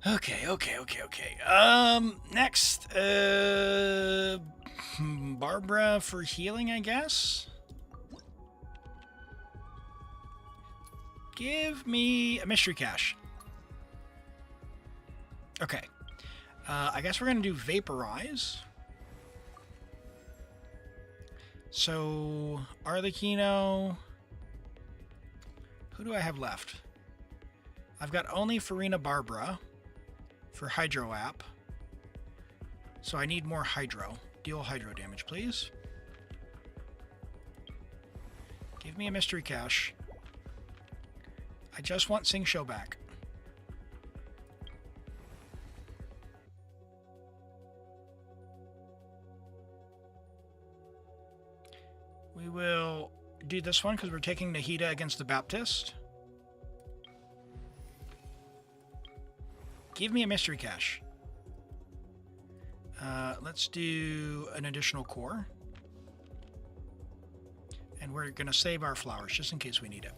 Okay. Next, Barbara for healing, I guess. Give me a mystery cache. Okay. I guess we're gonna do vaporize. So, Arlecchino. Who do I have left? I've got only Farina Barbara for Hydro app. So I need more Hydro. Deal Hydro damage, please. Give me a mystery cache. I just want Sing Show back. We will do this one because we're taking Nahida against the Baptist. Give me a mystery cache. Let's do an additional core. And we're going to save our flowers just in case we need it.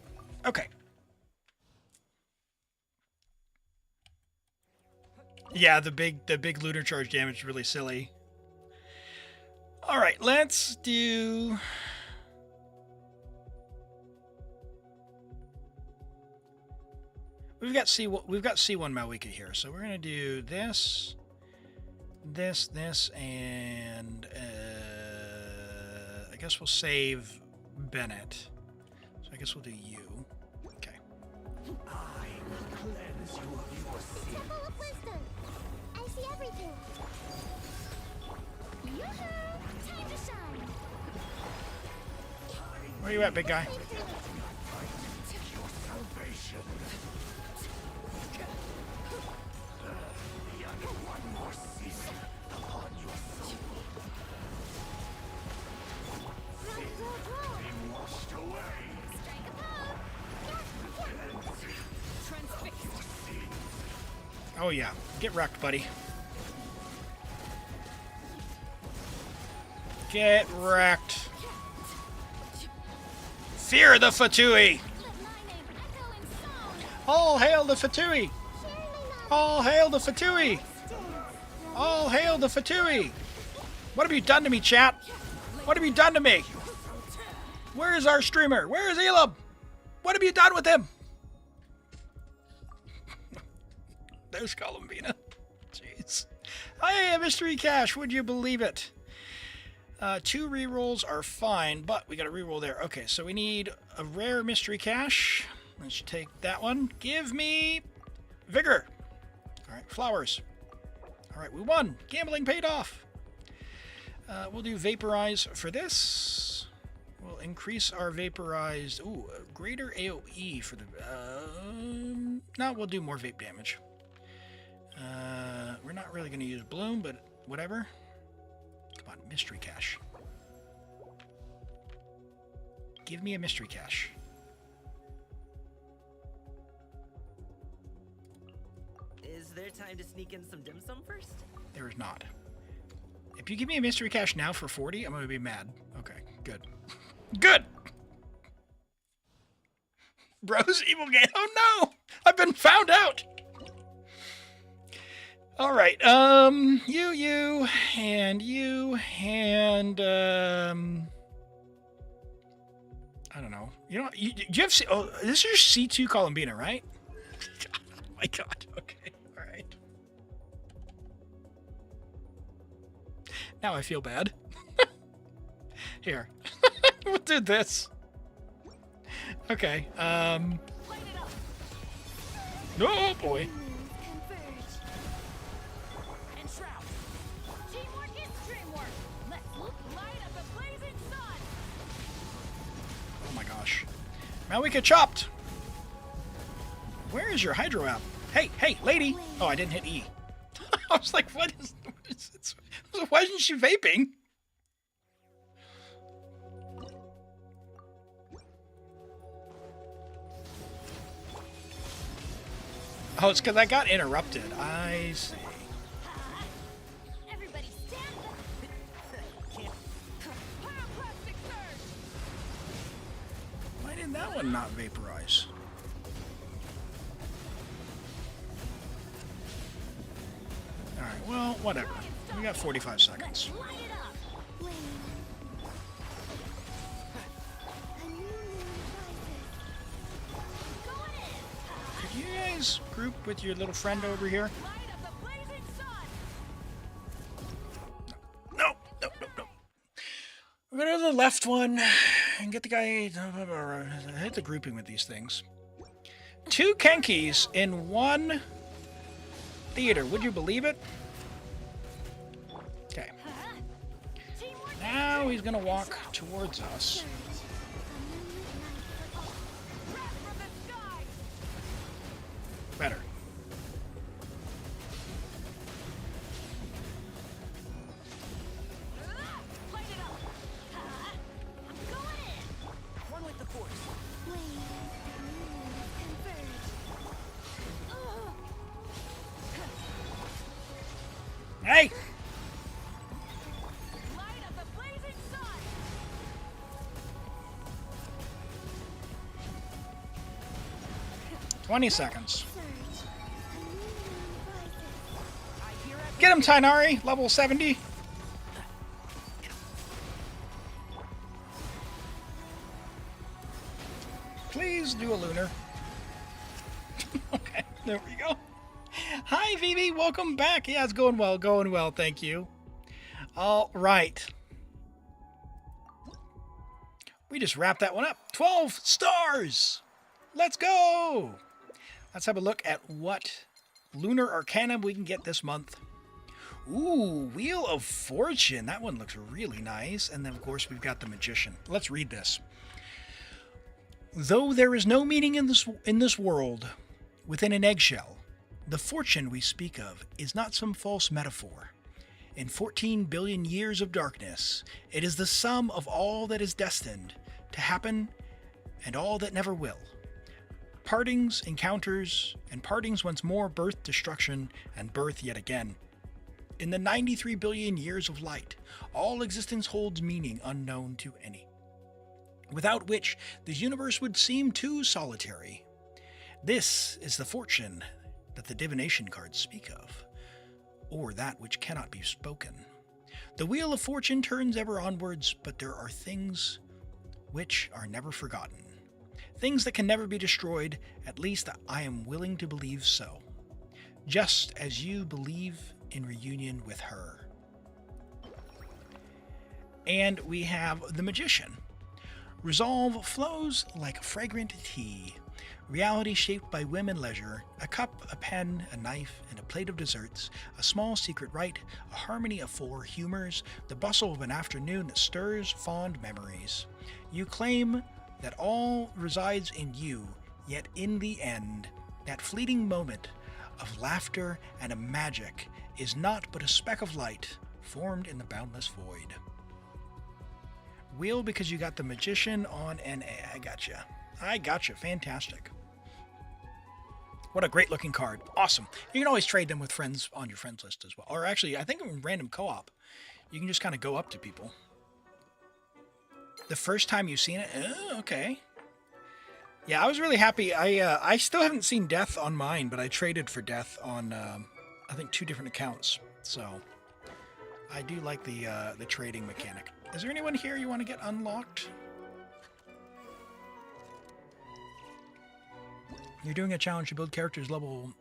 Okay. Yeah, the big lunar charge damage is really silly. All right, let's do... We've got C1 Malwika here, so we're gonna do this, and I guess we'll save Bennett. So I guess we'll do you. Okay. I will cleanse you of your sins. Temple of Wisdom. I see everything. Yoo-hoo! Time to shine. Where are you at, big guy? Your salvation. One more season upon your soul. Be washed away. Strike a pose. Transfixed. Oh yeah, get wrecked, buddy. Get wrecked. Fear the Fatui! All hail the Fatui! All hail the Fatui! All hail the Fatui! What have you done to me, chat? What have you done to me? Where is our streamer? Where is Elim? What have you done with him? There's Columbina. Jeez. Hey, a mystery cache. Would you believe it? 2 rerolls are fine, but we got a reroll there. Okay, so we need a rare mystery cache. Let's take that one. Give me vigor. All right, flowers. All right, we won. Gambling paid off. We'll do vaporize for this. We'll increase our vaporized. Ooh, greater AOE for the. No, we'll do more vape damage. We're not really going to use bloom, but whatever. Come on, mystery cache. Give me a mystery cache. Is there time to sneak in some dim sum first? There is not. If you give me a mystery cache now for 40, I'm going to be mad. Okay, good. Good! Bros, evil game. Oh no! I've been found out! All right, you, and You know, do you have... Oh, this is your C2 Columbina, right? Oh my god. Okay. All right. Now I feel bad. Here. We'll do this. Okay. Oh boy. Oh my gosh. Now we get chopped. Where is your hydro app? Hey, hey, lady. Oh, I didn't hit E. I was like, what is it? Why isn't she vaping? Oh, it's because I got interrupted. I see. Why did that one not vaporize? Alright, well, whatever. We got 45 seconds. Could you guys group with your little friend over here? No, no, no, no. We're gonna go to the left one and get the guy. I hate the grouping with these things. 2 Kenkis in 1 theater. Would you believe it? Okay. Now he's gonna walk towards us. Better. One with the force. Hey! Light up the blazing sun. 20 seconds. Get him, Tainari! Level 70. Please do a lunar. Okay, there we go. Hi, Vivi. Welcome back. Yeah, it's going well. Going well. Thank you. All right. We just wrapped that one up. 12 stars. Let's go. Let's have a look at what Lunar Arcana we can get this month. Ooh, Wheel of Fortune. That one looks really nice. And then, of course, we've got the Magician. Let's read this. Though there is no meaning in this world within an eggshell, the fortune we speak of is not some false metaphor. In 14 billion years of darkness, it is the sum of all that is destined to happen and all that never will. Partings, encounters, and partings once more, birth, destruction, and birth yet again. In the 93 billion years of light, all existence holds meaning unknown to any, without which the universe would seem too solitary. This is the fortune that the divination cards speak of, or that which cannot be spoken. The wheel of fortune turns ever onwards, but there are things which are never forgotten. Things that can never be destroyed, at least I am willing to believe so. Just as you believe in reunion with her. And we have the Magician. Resolve flows like fragrant tea. Reality shaped by whim and leisure, a cup, a pen, a knife, and a plate of desserts, a small secret rite, a harmony of 4 humors, the bustle of an afternoon that stirs fond memories. You claim that all resides in you, yet in the end, that fleeting moment of laughter and a magic is not but a speck of light formed in the boundless void. Wheel because you got the Magician on NA. I gotcha. Fantastic. What a great looking card. Awesome. You can always trade them with friends on your friends list as well. Or actually, I think in random co-op, you can just kind of go up to people. The first time you've seen it? Oh, okay. Yeah, I was really happy. I still haven't seen Death on mine, but I traded for Death on, I think, 2 different accounts. So, I do like the trading mechanic. Is there anyone here you want to get unlocked? You're doing a challenge to build characters level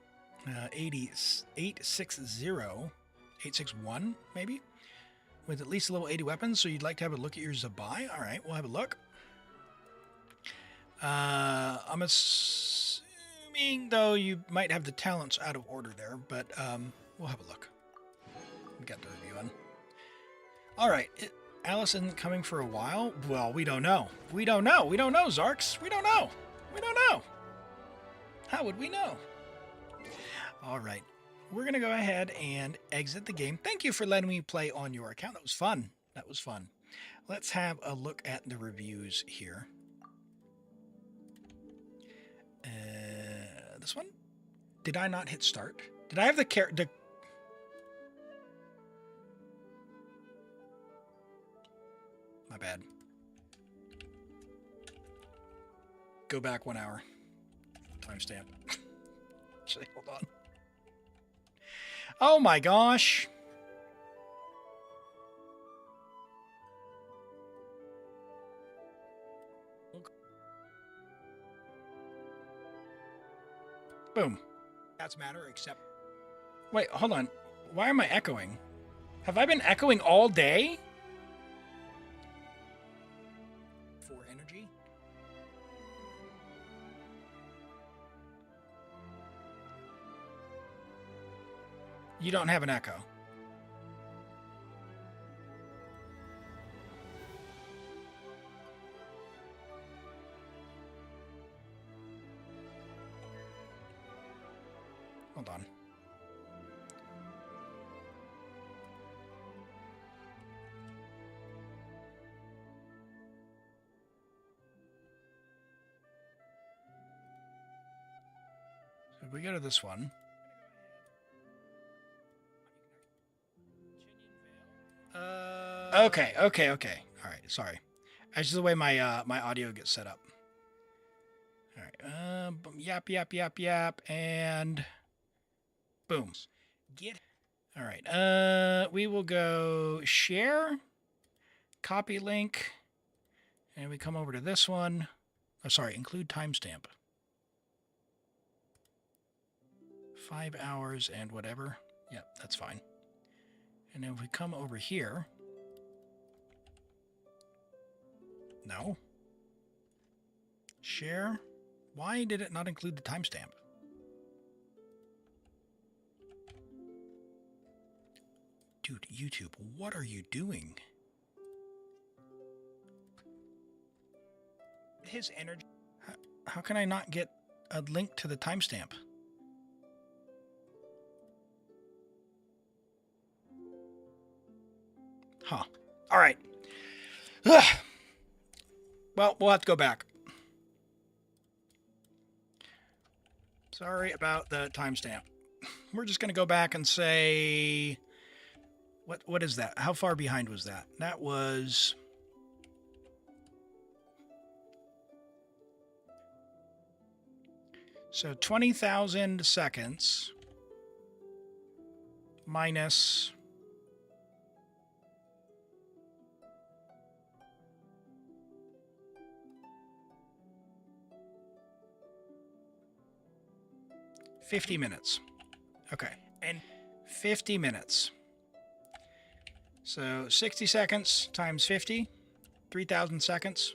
861, maybe? With at least level 80 weapons, so you'd like to have a look at your Zabai? Alright, we'll have a look. I'm assuming, though, you might have the talents out of order there, but we'll have a look. We got the review on. Alright, Alice isn't coming for a while? Well, we don't know. We don't know. We don't know, Zarks. We don't know. We don't know. How would we know? Alright, we're going to go ahead and exit the game. Thank you for letting me play on your account. That was fun. That was fun. Let's have a look at the reviews here. This one? Did I not hit start? Did I have the character? My bad. Go back 1 hour. Timestamp. Actually, hold on. Oh my gosh. Boom. That's matter, except... Wait, hold on. Why am I echoing? Have I been echoing all day? For energy? You don't have an echo. Hold on. So if we go to this one. Okay. All right, sorry. That's just the way my my audio gets set up. All right. Yap, and boom. Get. All right. We will go share, copy link, and we come over to this one. Oh, sorry. Include timestamp. 5 hours and whatever. Yep, that's fine. And then if we come over here. No. Share. Why did it not include the timestamp? Dude, YouTube, what are you doing? His energy. How can I not get a link to the timestamp? Huh. All right. Ugh. Well, we'll have to go back. Sorry about the timestamp. We're just going to go back and say... What is that? How far behind was that? That was... So 20,000 seconds minus... $50 minutes. Okay. And 50 minutes. So 60 seconds times 50, 3,000 seconds.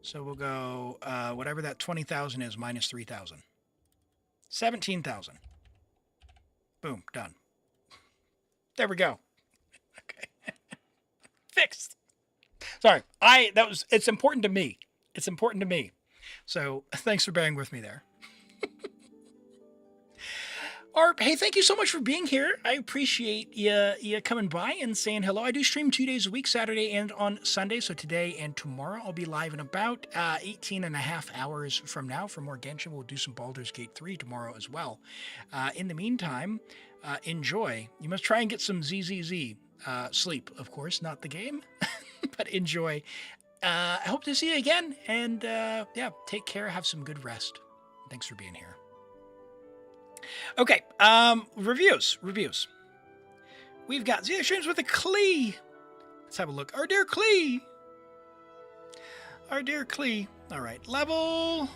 So we'll go whatever that 20,000 is minus 3,000. 17,000. Boom, done. There we go. Okay. Fixed. Sorry. It's important to me. It's important to me. So thanks for bearing with me there. Arp, hey, thank you so much for being here. I appreciate you coming by and saying hello. I do stream 2 days a week, Saturday and on Sunday. So today and tomorrow I'll be live in about 18 and a half hours from now for more Genshin. We'll do some Baldur's Gate 3 tomorrow as well. In the meantime, enjoy. You must try and get some ZZZ. Sleep, of course, not the game, but enjoy. I hope to see you again. And yeah, take care. Have some good rest. Thanks for being here. Okay, reviews. We've got Zero Streams with a Klee. Let's have a look. Our dear Klee. All right, level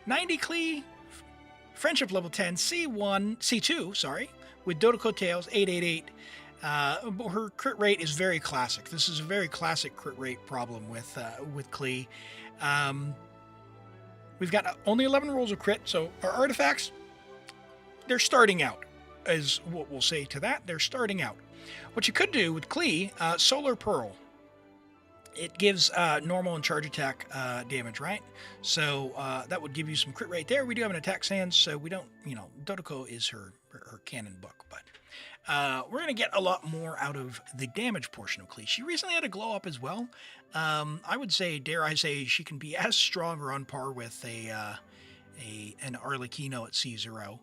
90 Klee, Friendship level 10, C2, sorry, with Dodoko Tails, 888. Her crit rate is very classic. This is a very classic crit rate problem with Klee. We've got only 11 rolls of crit, so our artifacts, they're starting out, is what we'll say to that. They're starting out. What you could do with Klee, Solar Pearl. It gives normal and charge attack damage, right? So that would give you some crit rate there. We do have an attack sans, so we don't, Dodoko is her canon book, but we're going to get a lot more out of the damage portion of Klee. She recently had a glow up as well. I would say, dare I say, she can be as strong or on par with an Arlecchino at C0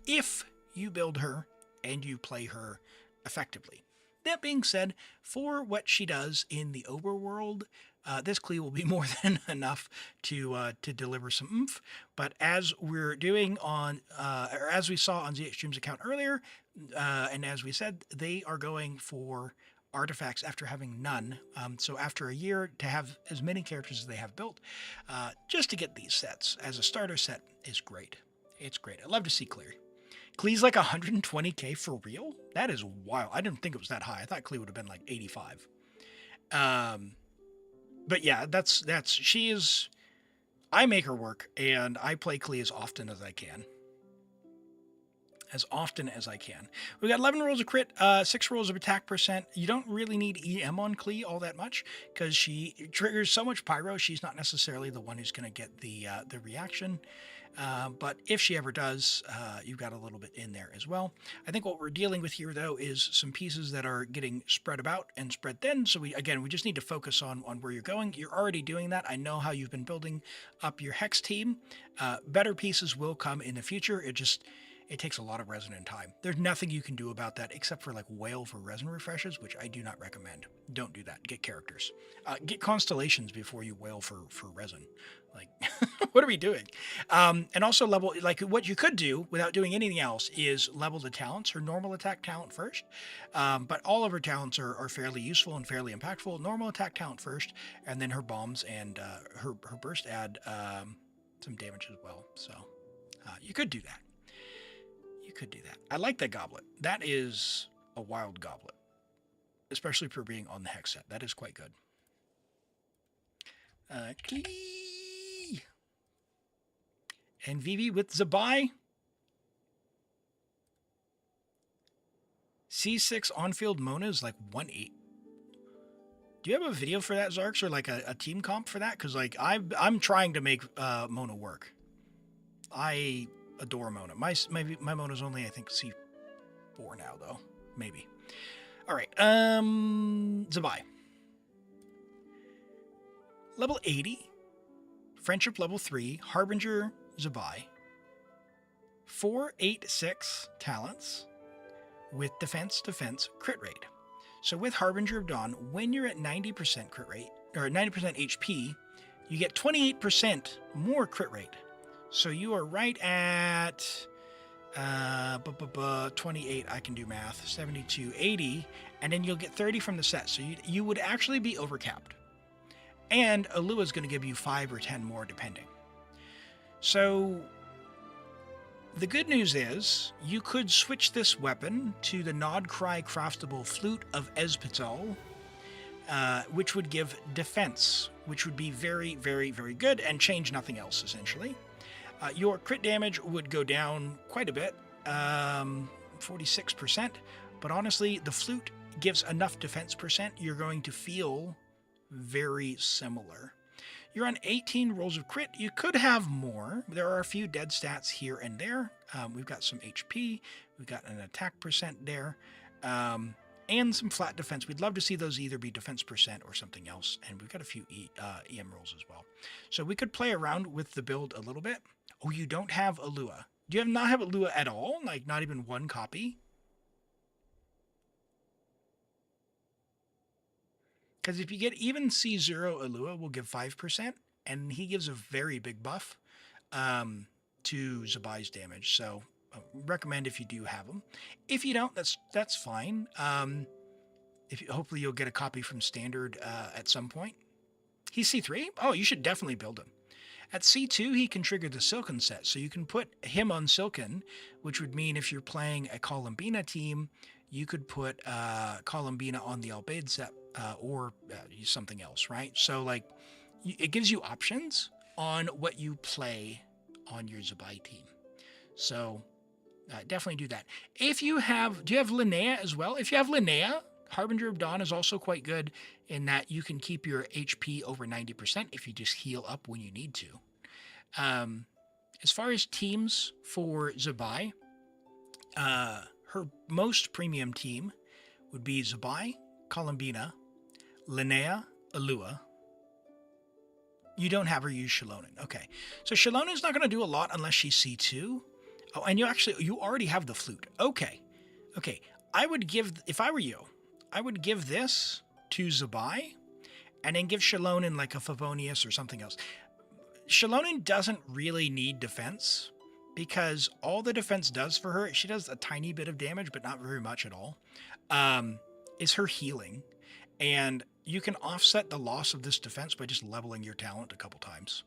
if you build her and you play her effectively. That being said, for what she does in the overworld, this Klee will be more than enough to deliver some oomph. But as we're doing on, or as we saw on Z Extreme's account earlier, and as we said, they are going for artifacts after having none. So after a year, to have as many characters as they have built, just to get these sets as a starter set is great. It's great. I love to see Klee. Klee's like 120k for real? That is wild. I didn't think it was that high. I thought Klee would have been like 85. But yeah, she is, I make her work, and I play Klee as often as I can. As often as I can. We got 11 rolls of crit, 6 rolls of attack percent. You don't really need EM on Klee all that much, because she triggers so much pyro, she's not necessarily the one who's going to get the reaction. But if she ever does, you've got a little bit in there as well. I think what we're dealing with here, though, is some pieces that are getting spread about and spread thin. So we just need to focus on where you're going. You're already doing that. I know how you've been building up your Hex team. Better pieces will come in the future. It takes a lot of resin and time. There's nothing you can do about that except for like whale for resin refreshes, which I do not recommend. Don't do that. Get characters. Get constellations before you whale for resin. Like, what are we doing? And also level, like what you could do without doing anything else is level the talents, her normal attack talent first. But all of her talents are fairly useful and fairly impactful. Normal attack talent first, and then her bombs and her burst add some damage as well. So you could do that. You could do that. I like that goblet. That is a wild goblet, especially for being on the Hex set. That is quite good. Klee. And Vivi with Zabai. C6 on-field Mona is like 1-8. Do you have a video for that, Zarks, or like a team comp for that? Because like I'm trying to make Mona work. I adore Mona. My Mona's only, I think, C4 now, though. Maybe. All right. Zabai. Level 80. Friendship level 3. Harbinger Zabai. 486 talents with defense, crit rate. So with Harbinger of Dawn, when you're at 90% crit rate, or 90% HP, you get 28% more crit rate. So you are right at 28, I can do math, 72, 80, and then you'll get 30 from the set. So you would actually be overcapped. And Alua is going to give you 5 or 10 more depending. So the good news is you could switch this weapon to the Nodcry craftable Flute of Ezpital, which would give defense, which would be very, very, very good and change nothing else, essentially. Your crit damage would go down quite a bit, 46%, but honestly, the flute gives enough defense percent, you're going to feel very similar. You're on 18 rolls of crit. You could have more. There are a few dead stats here and there. We've got some HP, we've got an attack percent there, and some flat defense. We'd love to see those either be defense percent or something else, and we've got a few EM rolls as well. So we could play around with the build a little bit. Oh, you don't have Alua. Do you not have Alua at all? Like, not even one copy? Because if you get even C0 Alua, will give 5%, and he gives a very big buff to Zabai's damage. So, recommend if you do have him. If you don't, that's fine. Hopefully you'll get a copy from Standard at some point. He's C3? Oh, you should definitely build him. At C2, he can trigger the Silken set, so you can put him on Silken, which would mean if you're playing a Columbina team, you could put Columbina on the Albedo set or something else, right? So, like, it gives you options on what you play on your Zabai team. So, definitely do that. If you have, do you have Linnea as well? If you have Linnea, Harbinger of Dawn is also quite good in that you can keep your HP over 90% if you just heal up when you need to. As far as teams for Zabai, her most premium team would be Zabai, Columbina, Linnea, Alua. You don't have her use Shalonen. Okay. So Shalonen's not going to do a lot unless she's C2. Oh, and you already have the flute. Okay. Okay. I would give, if I were you, I would give this to Zabai and then give Shalonen like a Favonius or something else. Shalonen doesn't really need defense because all the defense does for her, she does a tiny bit of damage, but not very much at all, is her healing. And you can offset the loss of this defense by just leveling your talent a couple times.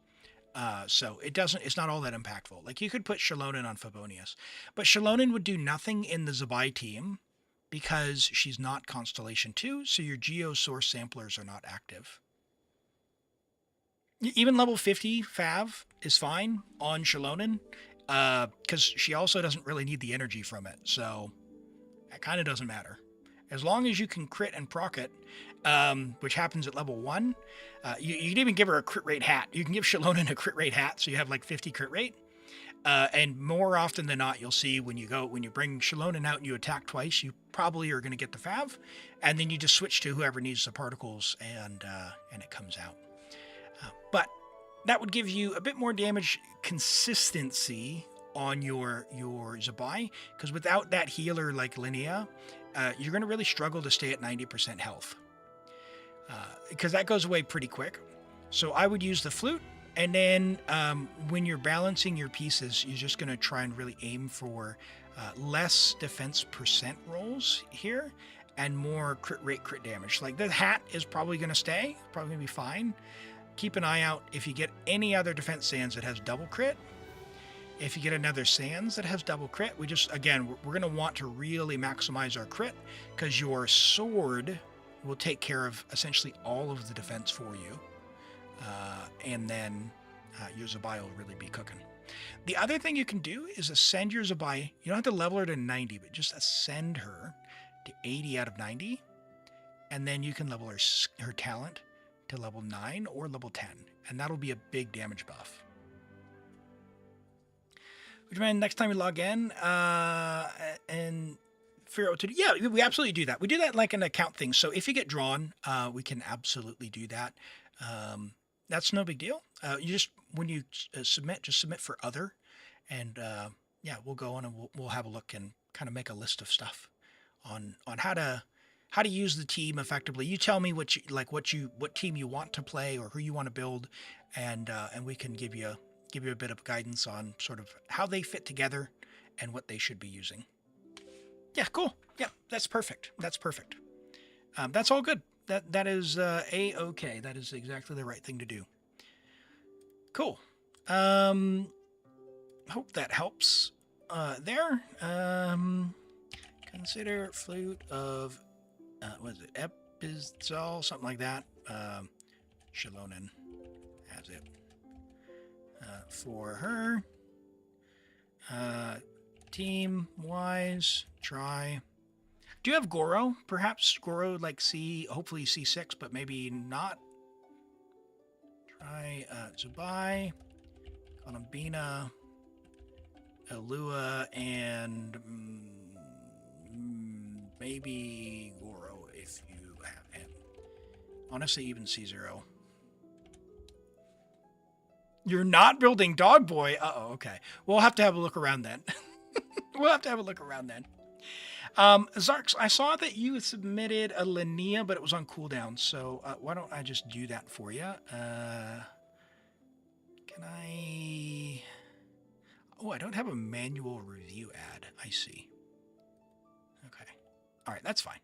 So it's not all that impactful. Like, you could put Shalonen on Favonius, but Shalonen would do nothing in the Zabai team because she's not Constellation 2, so your Geo Source samplers are not active. Even level 50 Fav is fine on Shalonen, because she also doesn't really need the energy from it, so it kind of doesn't matter. As long as you can crit and proc it, which happens at level 1, you can even give her a crit rate hat. You can give Shalonen a crit rate hat, so you have like 50 crit rate. And more often than not, you'll see when you bring Shalonen out and you attack twice, you probably are going to get the Fav, and then you just switch to whoever needs the particles, and it comes out. But that would give you a bit more damage consistency on your Zabai, because without that healer like Linnea, you're going to really struggle to stay at 90% health, because that goes away pretty quick. So I would use the flute. And then when you're balancing your pieces, you're just going to try and really aim for less defense percent rolls here and more crit rate, crit damage. Like, the hat is probably going to stay, probably going to be fine. Keep an eye out if you get any other defense sands that has double crit. If you get another sands that has double crit, we're going to want to really maximize our crit, because your sword will take care of essentially all of the defense for you. And then your Zabai will really be cooking. The other thing you can do is ascend your Zabai. You don't have to level her to 90, but just ascend her to 80 out of 90. And then you can level her talent to level 9 or level 10. And that'll be a big damage buff. Which means next time you log in and figure out what to do. Yeah, we absolutely do that. We do that like an account thing. So if you get drawn, we can absolutely do that. That's no big deal. You just, when you submit, just submit for other, and yeah, we'll go on and we'll have a look and kind of make a list of stuff on how to use the team effectively. You tell me what team you want to play or who you want to build, and we can give you a bit of guidance on sort of how they fit together and what they should be using. Yeah, cool. Yeah, that's perfect. That's perfect. That's all good. That is A-okay. That is exactly the right thing to do. Cool. Hope that helps there. Consider flute of, what is it? Epizol, something like that. Shalonen has it. For her. Team-wise, try... Do you have Goro? Perhaps Goro like hopefully C6, but maybe not. Try Zabai, Columbina, Alua, and maybe Goro if you have him. Honestly, even C0. You're not building Dog Boy? Uh-oh, okay. We'll have to have a look around then. Zarks, I saw that you submitted a Linnea, but it was on cooldown, so why don't I just do that for you? Can I... Oh, I don't have a manual review ad. I see. Okay. All right, that's fine.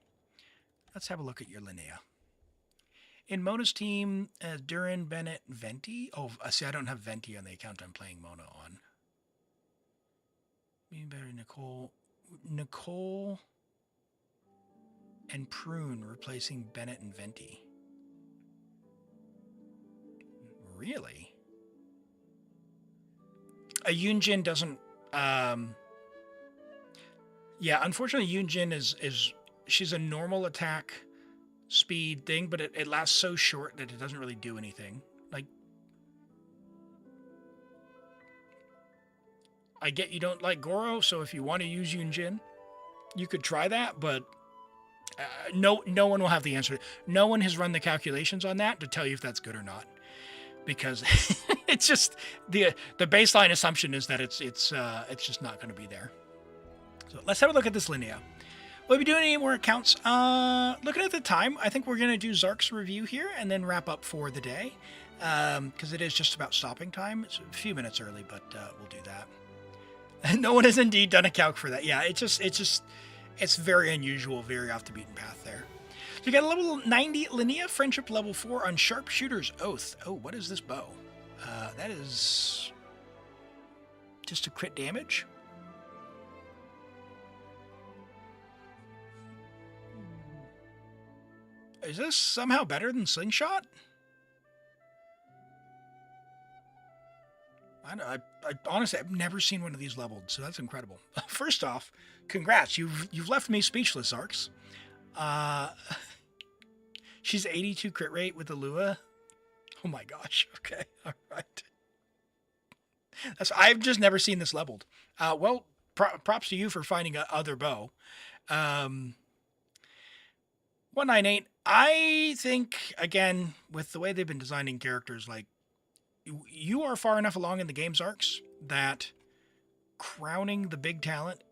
Let's have a look at your Linnea. In Mona's team, Durin, Bennett, Venti. Oh, see, I don't have Venti on the account I'm playing Mona on. Me better Nicole and Prune replacing Bennett and Venti. Really? A Yunjin doesn't. Yeah, unfortunately, Yunjin is she's a normal attack speed thing, but it lasts so short that it doesn't really do anything. Like, I get you don't like Goro, so if you want to use Yunjin, you could try that, but no one will have the answer. No one has run the calculations on that to tell you if that's good or not, because it's just the baseline assumption is that it's just not going to be there. So let's have a look at this Linnea. Will we be doing any more accounts? Looking at the time, I think we're going to do Zark's review here and then wrap up for the day, because it is just about stopping time. It's a few minutes early, but we'll do that. No one has indeed done a calc for that. Yeah, it's very unusual, very off the beaten path there. So you got a level 90 Linnea, friendship level 4 on Sharpshooter's Oath. Oh, what is this bow? That is just a crit damage. Is this somehow better than Slingshot? I honestly, I've never seen one of these leveled, so that's incredible. First off, congrats. You've left me speechless, Arcs. She's 82 crit rate with the Lua. Oh my gosh. Okay. All right. I've just never seen this leveled. Well, props to you for finding a other bow. 198. I think, again, with the way they've been designing characters, like, you are far enough along in the game's arcs that crowning the big talent,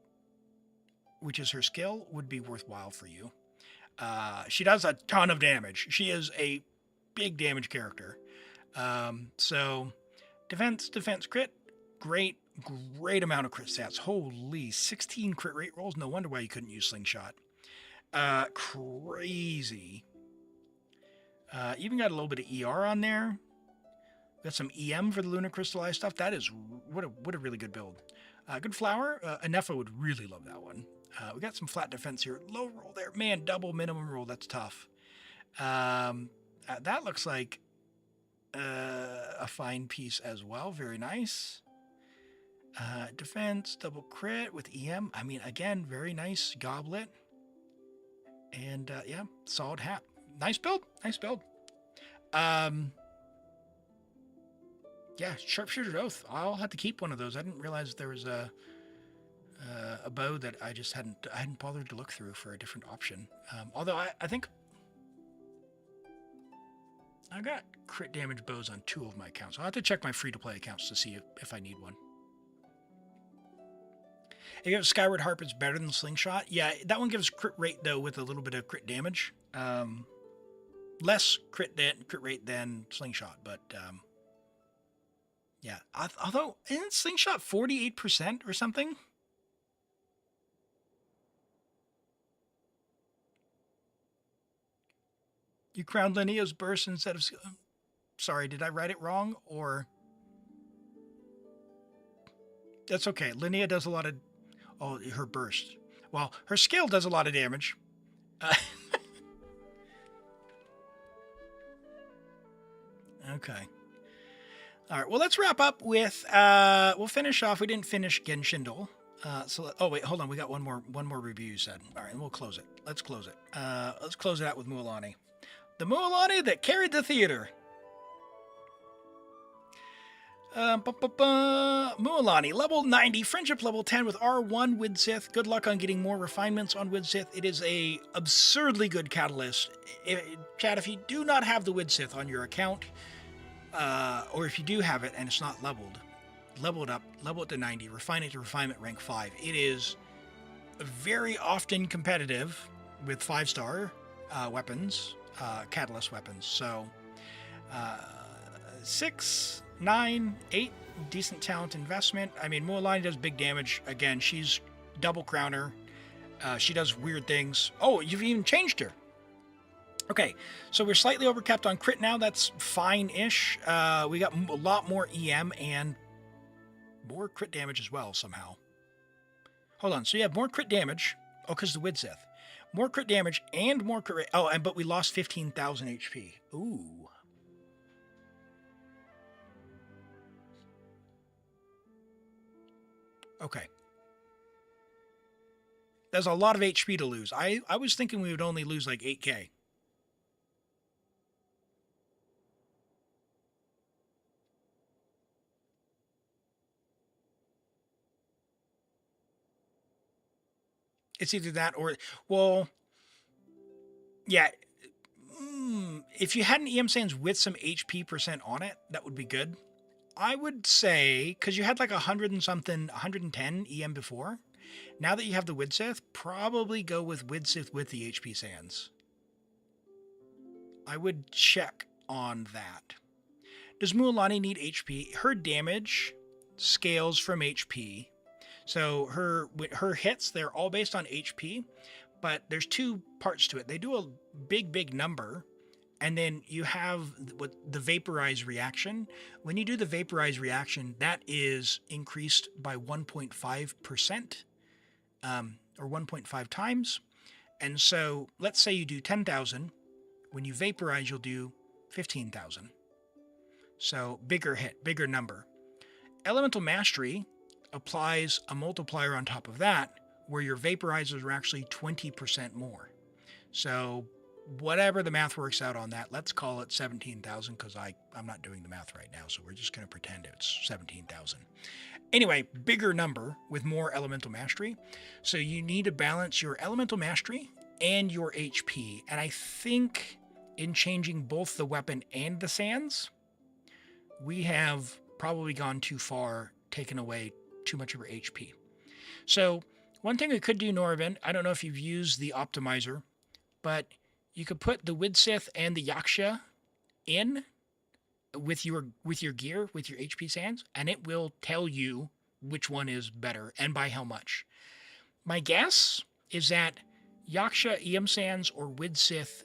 which is her skill, would be worthwhile for you. She does a ton of damage. She is a big damage character. So defense, crit, great amount of crit stats. Holy, 16 crit rate rolls. No wonder why you couldn't use Slingshot. Crazy. Even got a little bit of ER on there. Got some EM for the Lunar Crystallized stuff. That is what a really good build. Good flower. Anefa would really love that one. We got some flat defense here. Low roll there. Man, double minimum roll. That's tough. That looks like a fine piece as well. Very nice. Defense, double crit with EM. I mean, again, very nice goblet. And yeah, solid hat. Nice build. Yeah, Sharpshooter Oath. I'll have to keep one of those. I didn't realize there was a bow that I just hadn't bothered to look through for a different option. Although I think I got crit damage bows on 2 of my accounts. I'll have to check my free-to-play accounts to see if I need one. If you have Skyward Harp, it's better than Slingshot. Yeah, that one gives crit rate, though, with a little bit of crit damage. Less crit rate than Slingshot, but yeah. Although, isn't Slingshot 48% or something? You crowned Linnea's burst instead of... Sorry, did I write it wrong? Or... That's okay. Linnea does a lot of... Oh, her burst. Well, her skill does a lot of damage. Okay. All right. Well, let's wrap up with... we'll finish off. We didn't finish Genshin. Oh, wait. Hold on. We got one more review you said. All right. And we'll close it. Let's close it. Let's close it out with Mualani. The Mualani that carried the theater. Mualani, level 90, friendship level 10 with R1 Widsith. Good luck on getting more refinements on Widsith. It is a absurdly good catalyst. Chad, if you do not have the Widsith on your account, or if you do have it and it's not leveled, level it to 90, refine it to refinement rank 5. It is very often competitive with 5-star weapons, catalyst weapons. So 6, 9, 8, decent talent investment. I mean, Mualani does big damage. Again, she's double crowner. She does weird things. Oh, you've even changed her. Okay, so we're slightly overcapped on crit now. That's fine-ish. We got a lot more EM and more crit damage as well somehow. Hold on. So you have more crit damage. Oh, because the Widsith. More crit damage and more crit. Oh, but we lost 15,000 HP. Ooh. Okay. There's a lot of HP to lose. I was thinking we would only lose like 8k. It's either that or, well, yeah. If you had an EM Sands with some HP percent on it, that would be good. I would say, because you had like 100 and something, 110 EM before. Now that you have the Widsith, probably go with Widsith with the HP Sands. I would check on that. Does Mualani need HP? Her damage scales from HP. So her hits, they're all based on HP, but there's two parts to it. They do a big number, and then you have what the vaporize reaction. When you do the vaporize reaction, that is increased by 1.5%, or 1.5 times. And so let's say you do 10,000. When you vaporize, you'll do 15,000. So bigger hit, bigger number. Elemental Mastery applies a multiplier on top of that, where your vaporizers are actually 20% more. So whatever the math works out on that, let's call it 17,000, because I'm not doing the math right now, so we're just going to pretend it's 17,000. Anyway, bigger number with more Elemental Mastery. So you need to balance your Elemental Mastery and your HP. And I think in changing both the weapon and the sands, we have probably gone too far, taken away too much of her HP. So one thing we could do, Norvin, I don't know if you've used the optimizer, but you could put the Widsith and the Yaksha in with your gear, with your HP sands, and it will tell you which one is better and by how much. My guess is that Yaksha EM sands or Widsith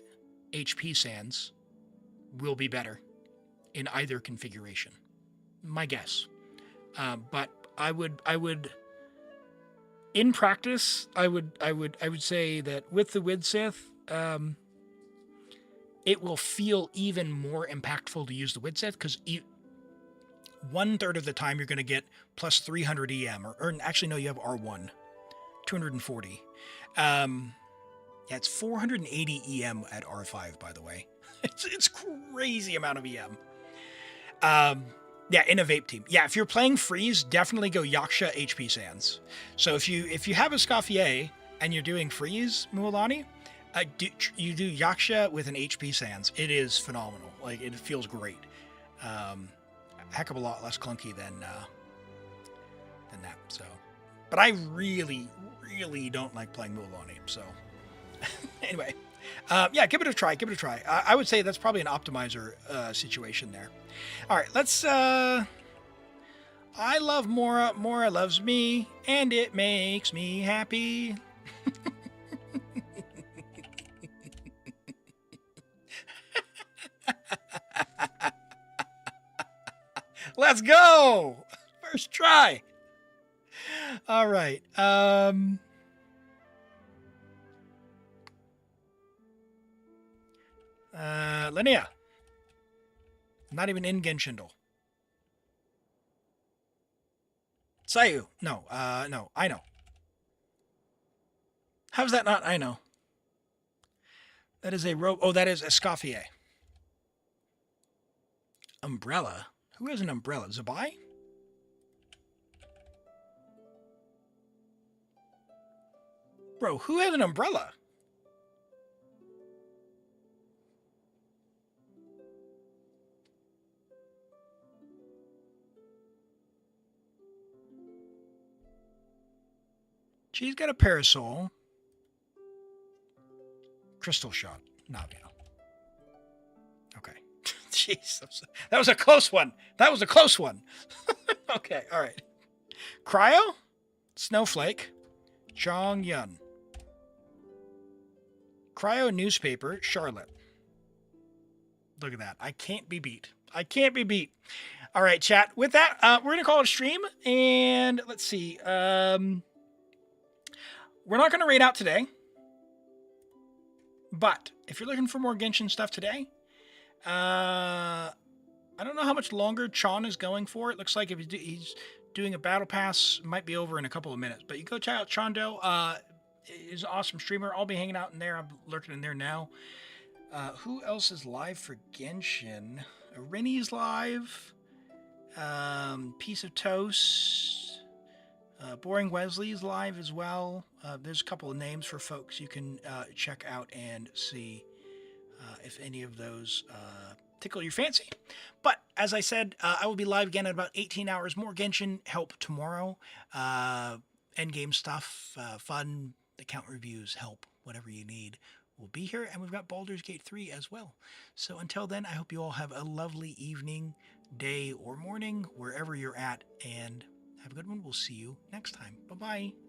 HP sands will be better in either configuration. My guess. But I would in practice, I would say that with the Widsith, it will feel even more impactful to use the Widsith, because 1/3 of the time you're going to get plus 300 EM, or actually no, you have R1, 240. Yeah, it's 480 EM at R5, by the way. It's crazy amount of EM. Yeah, in a vape team. Yeah, if you're playing freeze, definitely go Yaksha HP Sands. So if you have a Scoffier and you're doing freeze, Mualani, you do Yaksha with an HP Sands. It is phenomenal. Like, it feels great. A heck of a lot less clunky than that. So, but I really don't like playing Mualani. So anyway, yeah, give it a try. Give it a try. I would say that's probably an optimizer situation there. All right, let's. I love Mora. Mora loves me, and it makes me happy. Let's go! First try. All right. Linnea. Not even in Genshin. Sayu. No, no, I know. How's that not I know? That is a rope. Oh, that is a Scoffier. Umbrella? Who has an umbrella? Zabai? Bro, who has an umbrella? She's got a parasol. Crystal shot. Navia. Okay. Jeez, that was a close one. That was a close one. Okay, all right. Cryo? Snowflake. Chong Yun. Cryo newspaper. Charlotte. Look at that. I can't be beat. I can't be beat. All right, chat. With that, we're going to call it a stream. And let's see. We're not going to raid out today. But if you're looking for more Genshin stuff today, I don't know how much longer Chon is going for. It looks like if he's doing a battle pass, it might be over in a couple of minutes. But you go check out Chondo. He's an awesome streamer. I'll be hanging out in there. I'm lurking in there now. Who else is live for Genshin? Rennie's live. Piece of Toast. Boring Wesley's live as well. There's a couple of names for folks you can check out and see if any of those tickle your fancy. But as I said, I will be live again in about 18 hours. More Genshin help tomorrow. Endgame stuff, fun, account reviews, help, whatever you need. We'll be here, and we've got Baldur's Gate 3 as well. So until then, I hope you all have a lovely evening, day, or morning, wherever you're at, and have a good one. We'll see you next time. Bye-bye.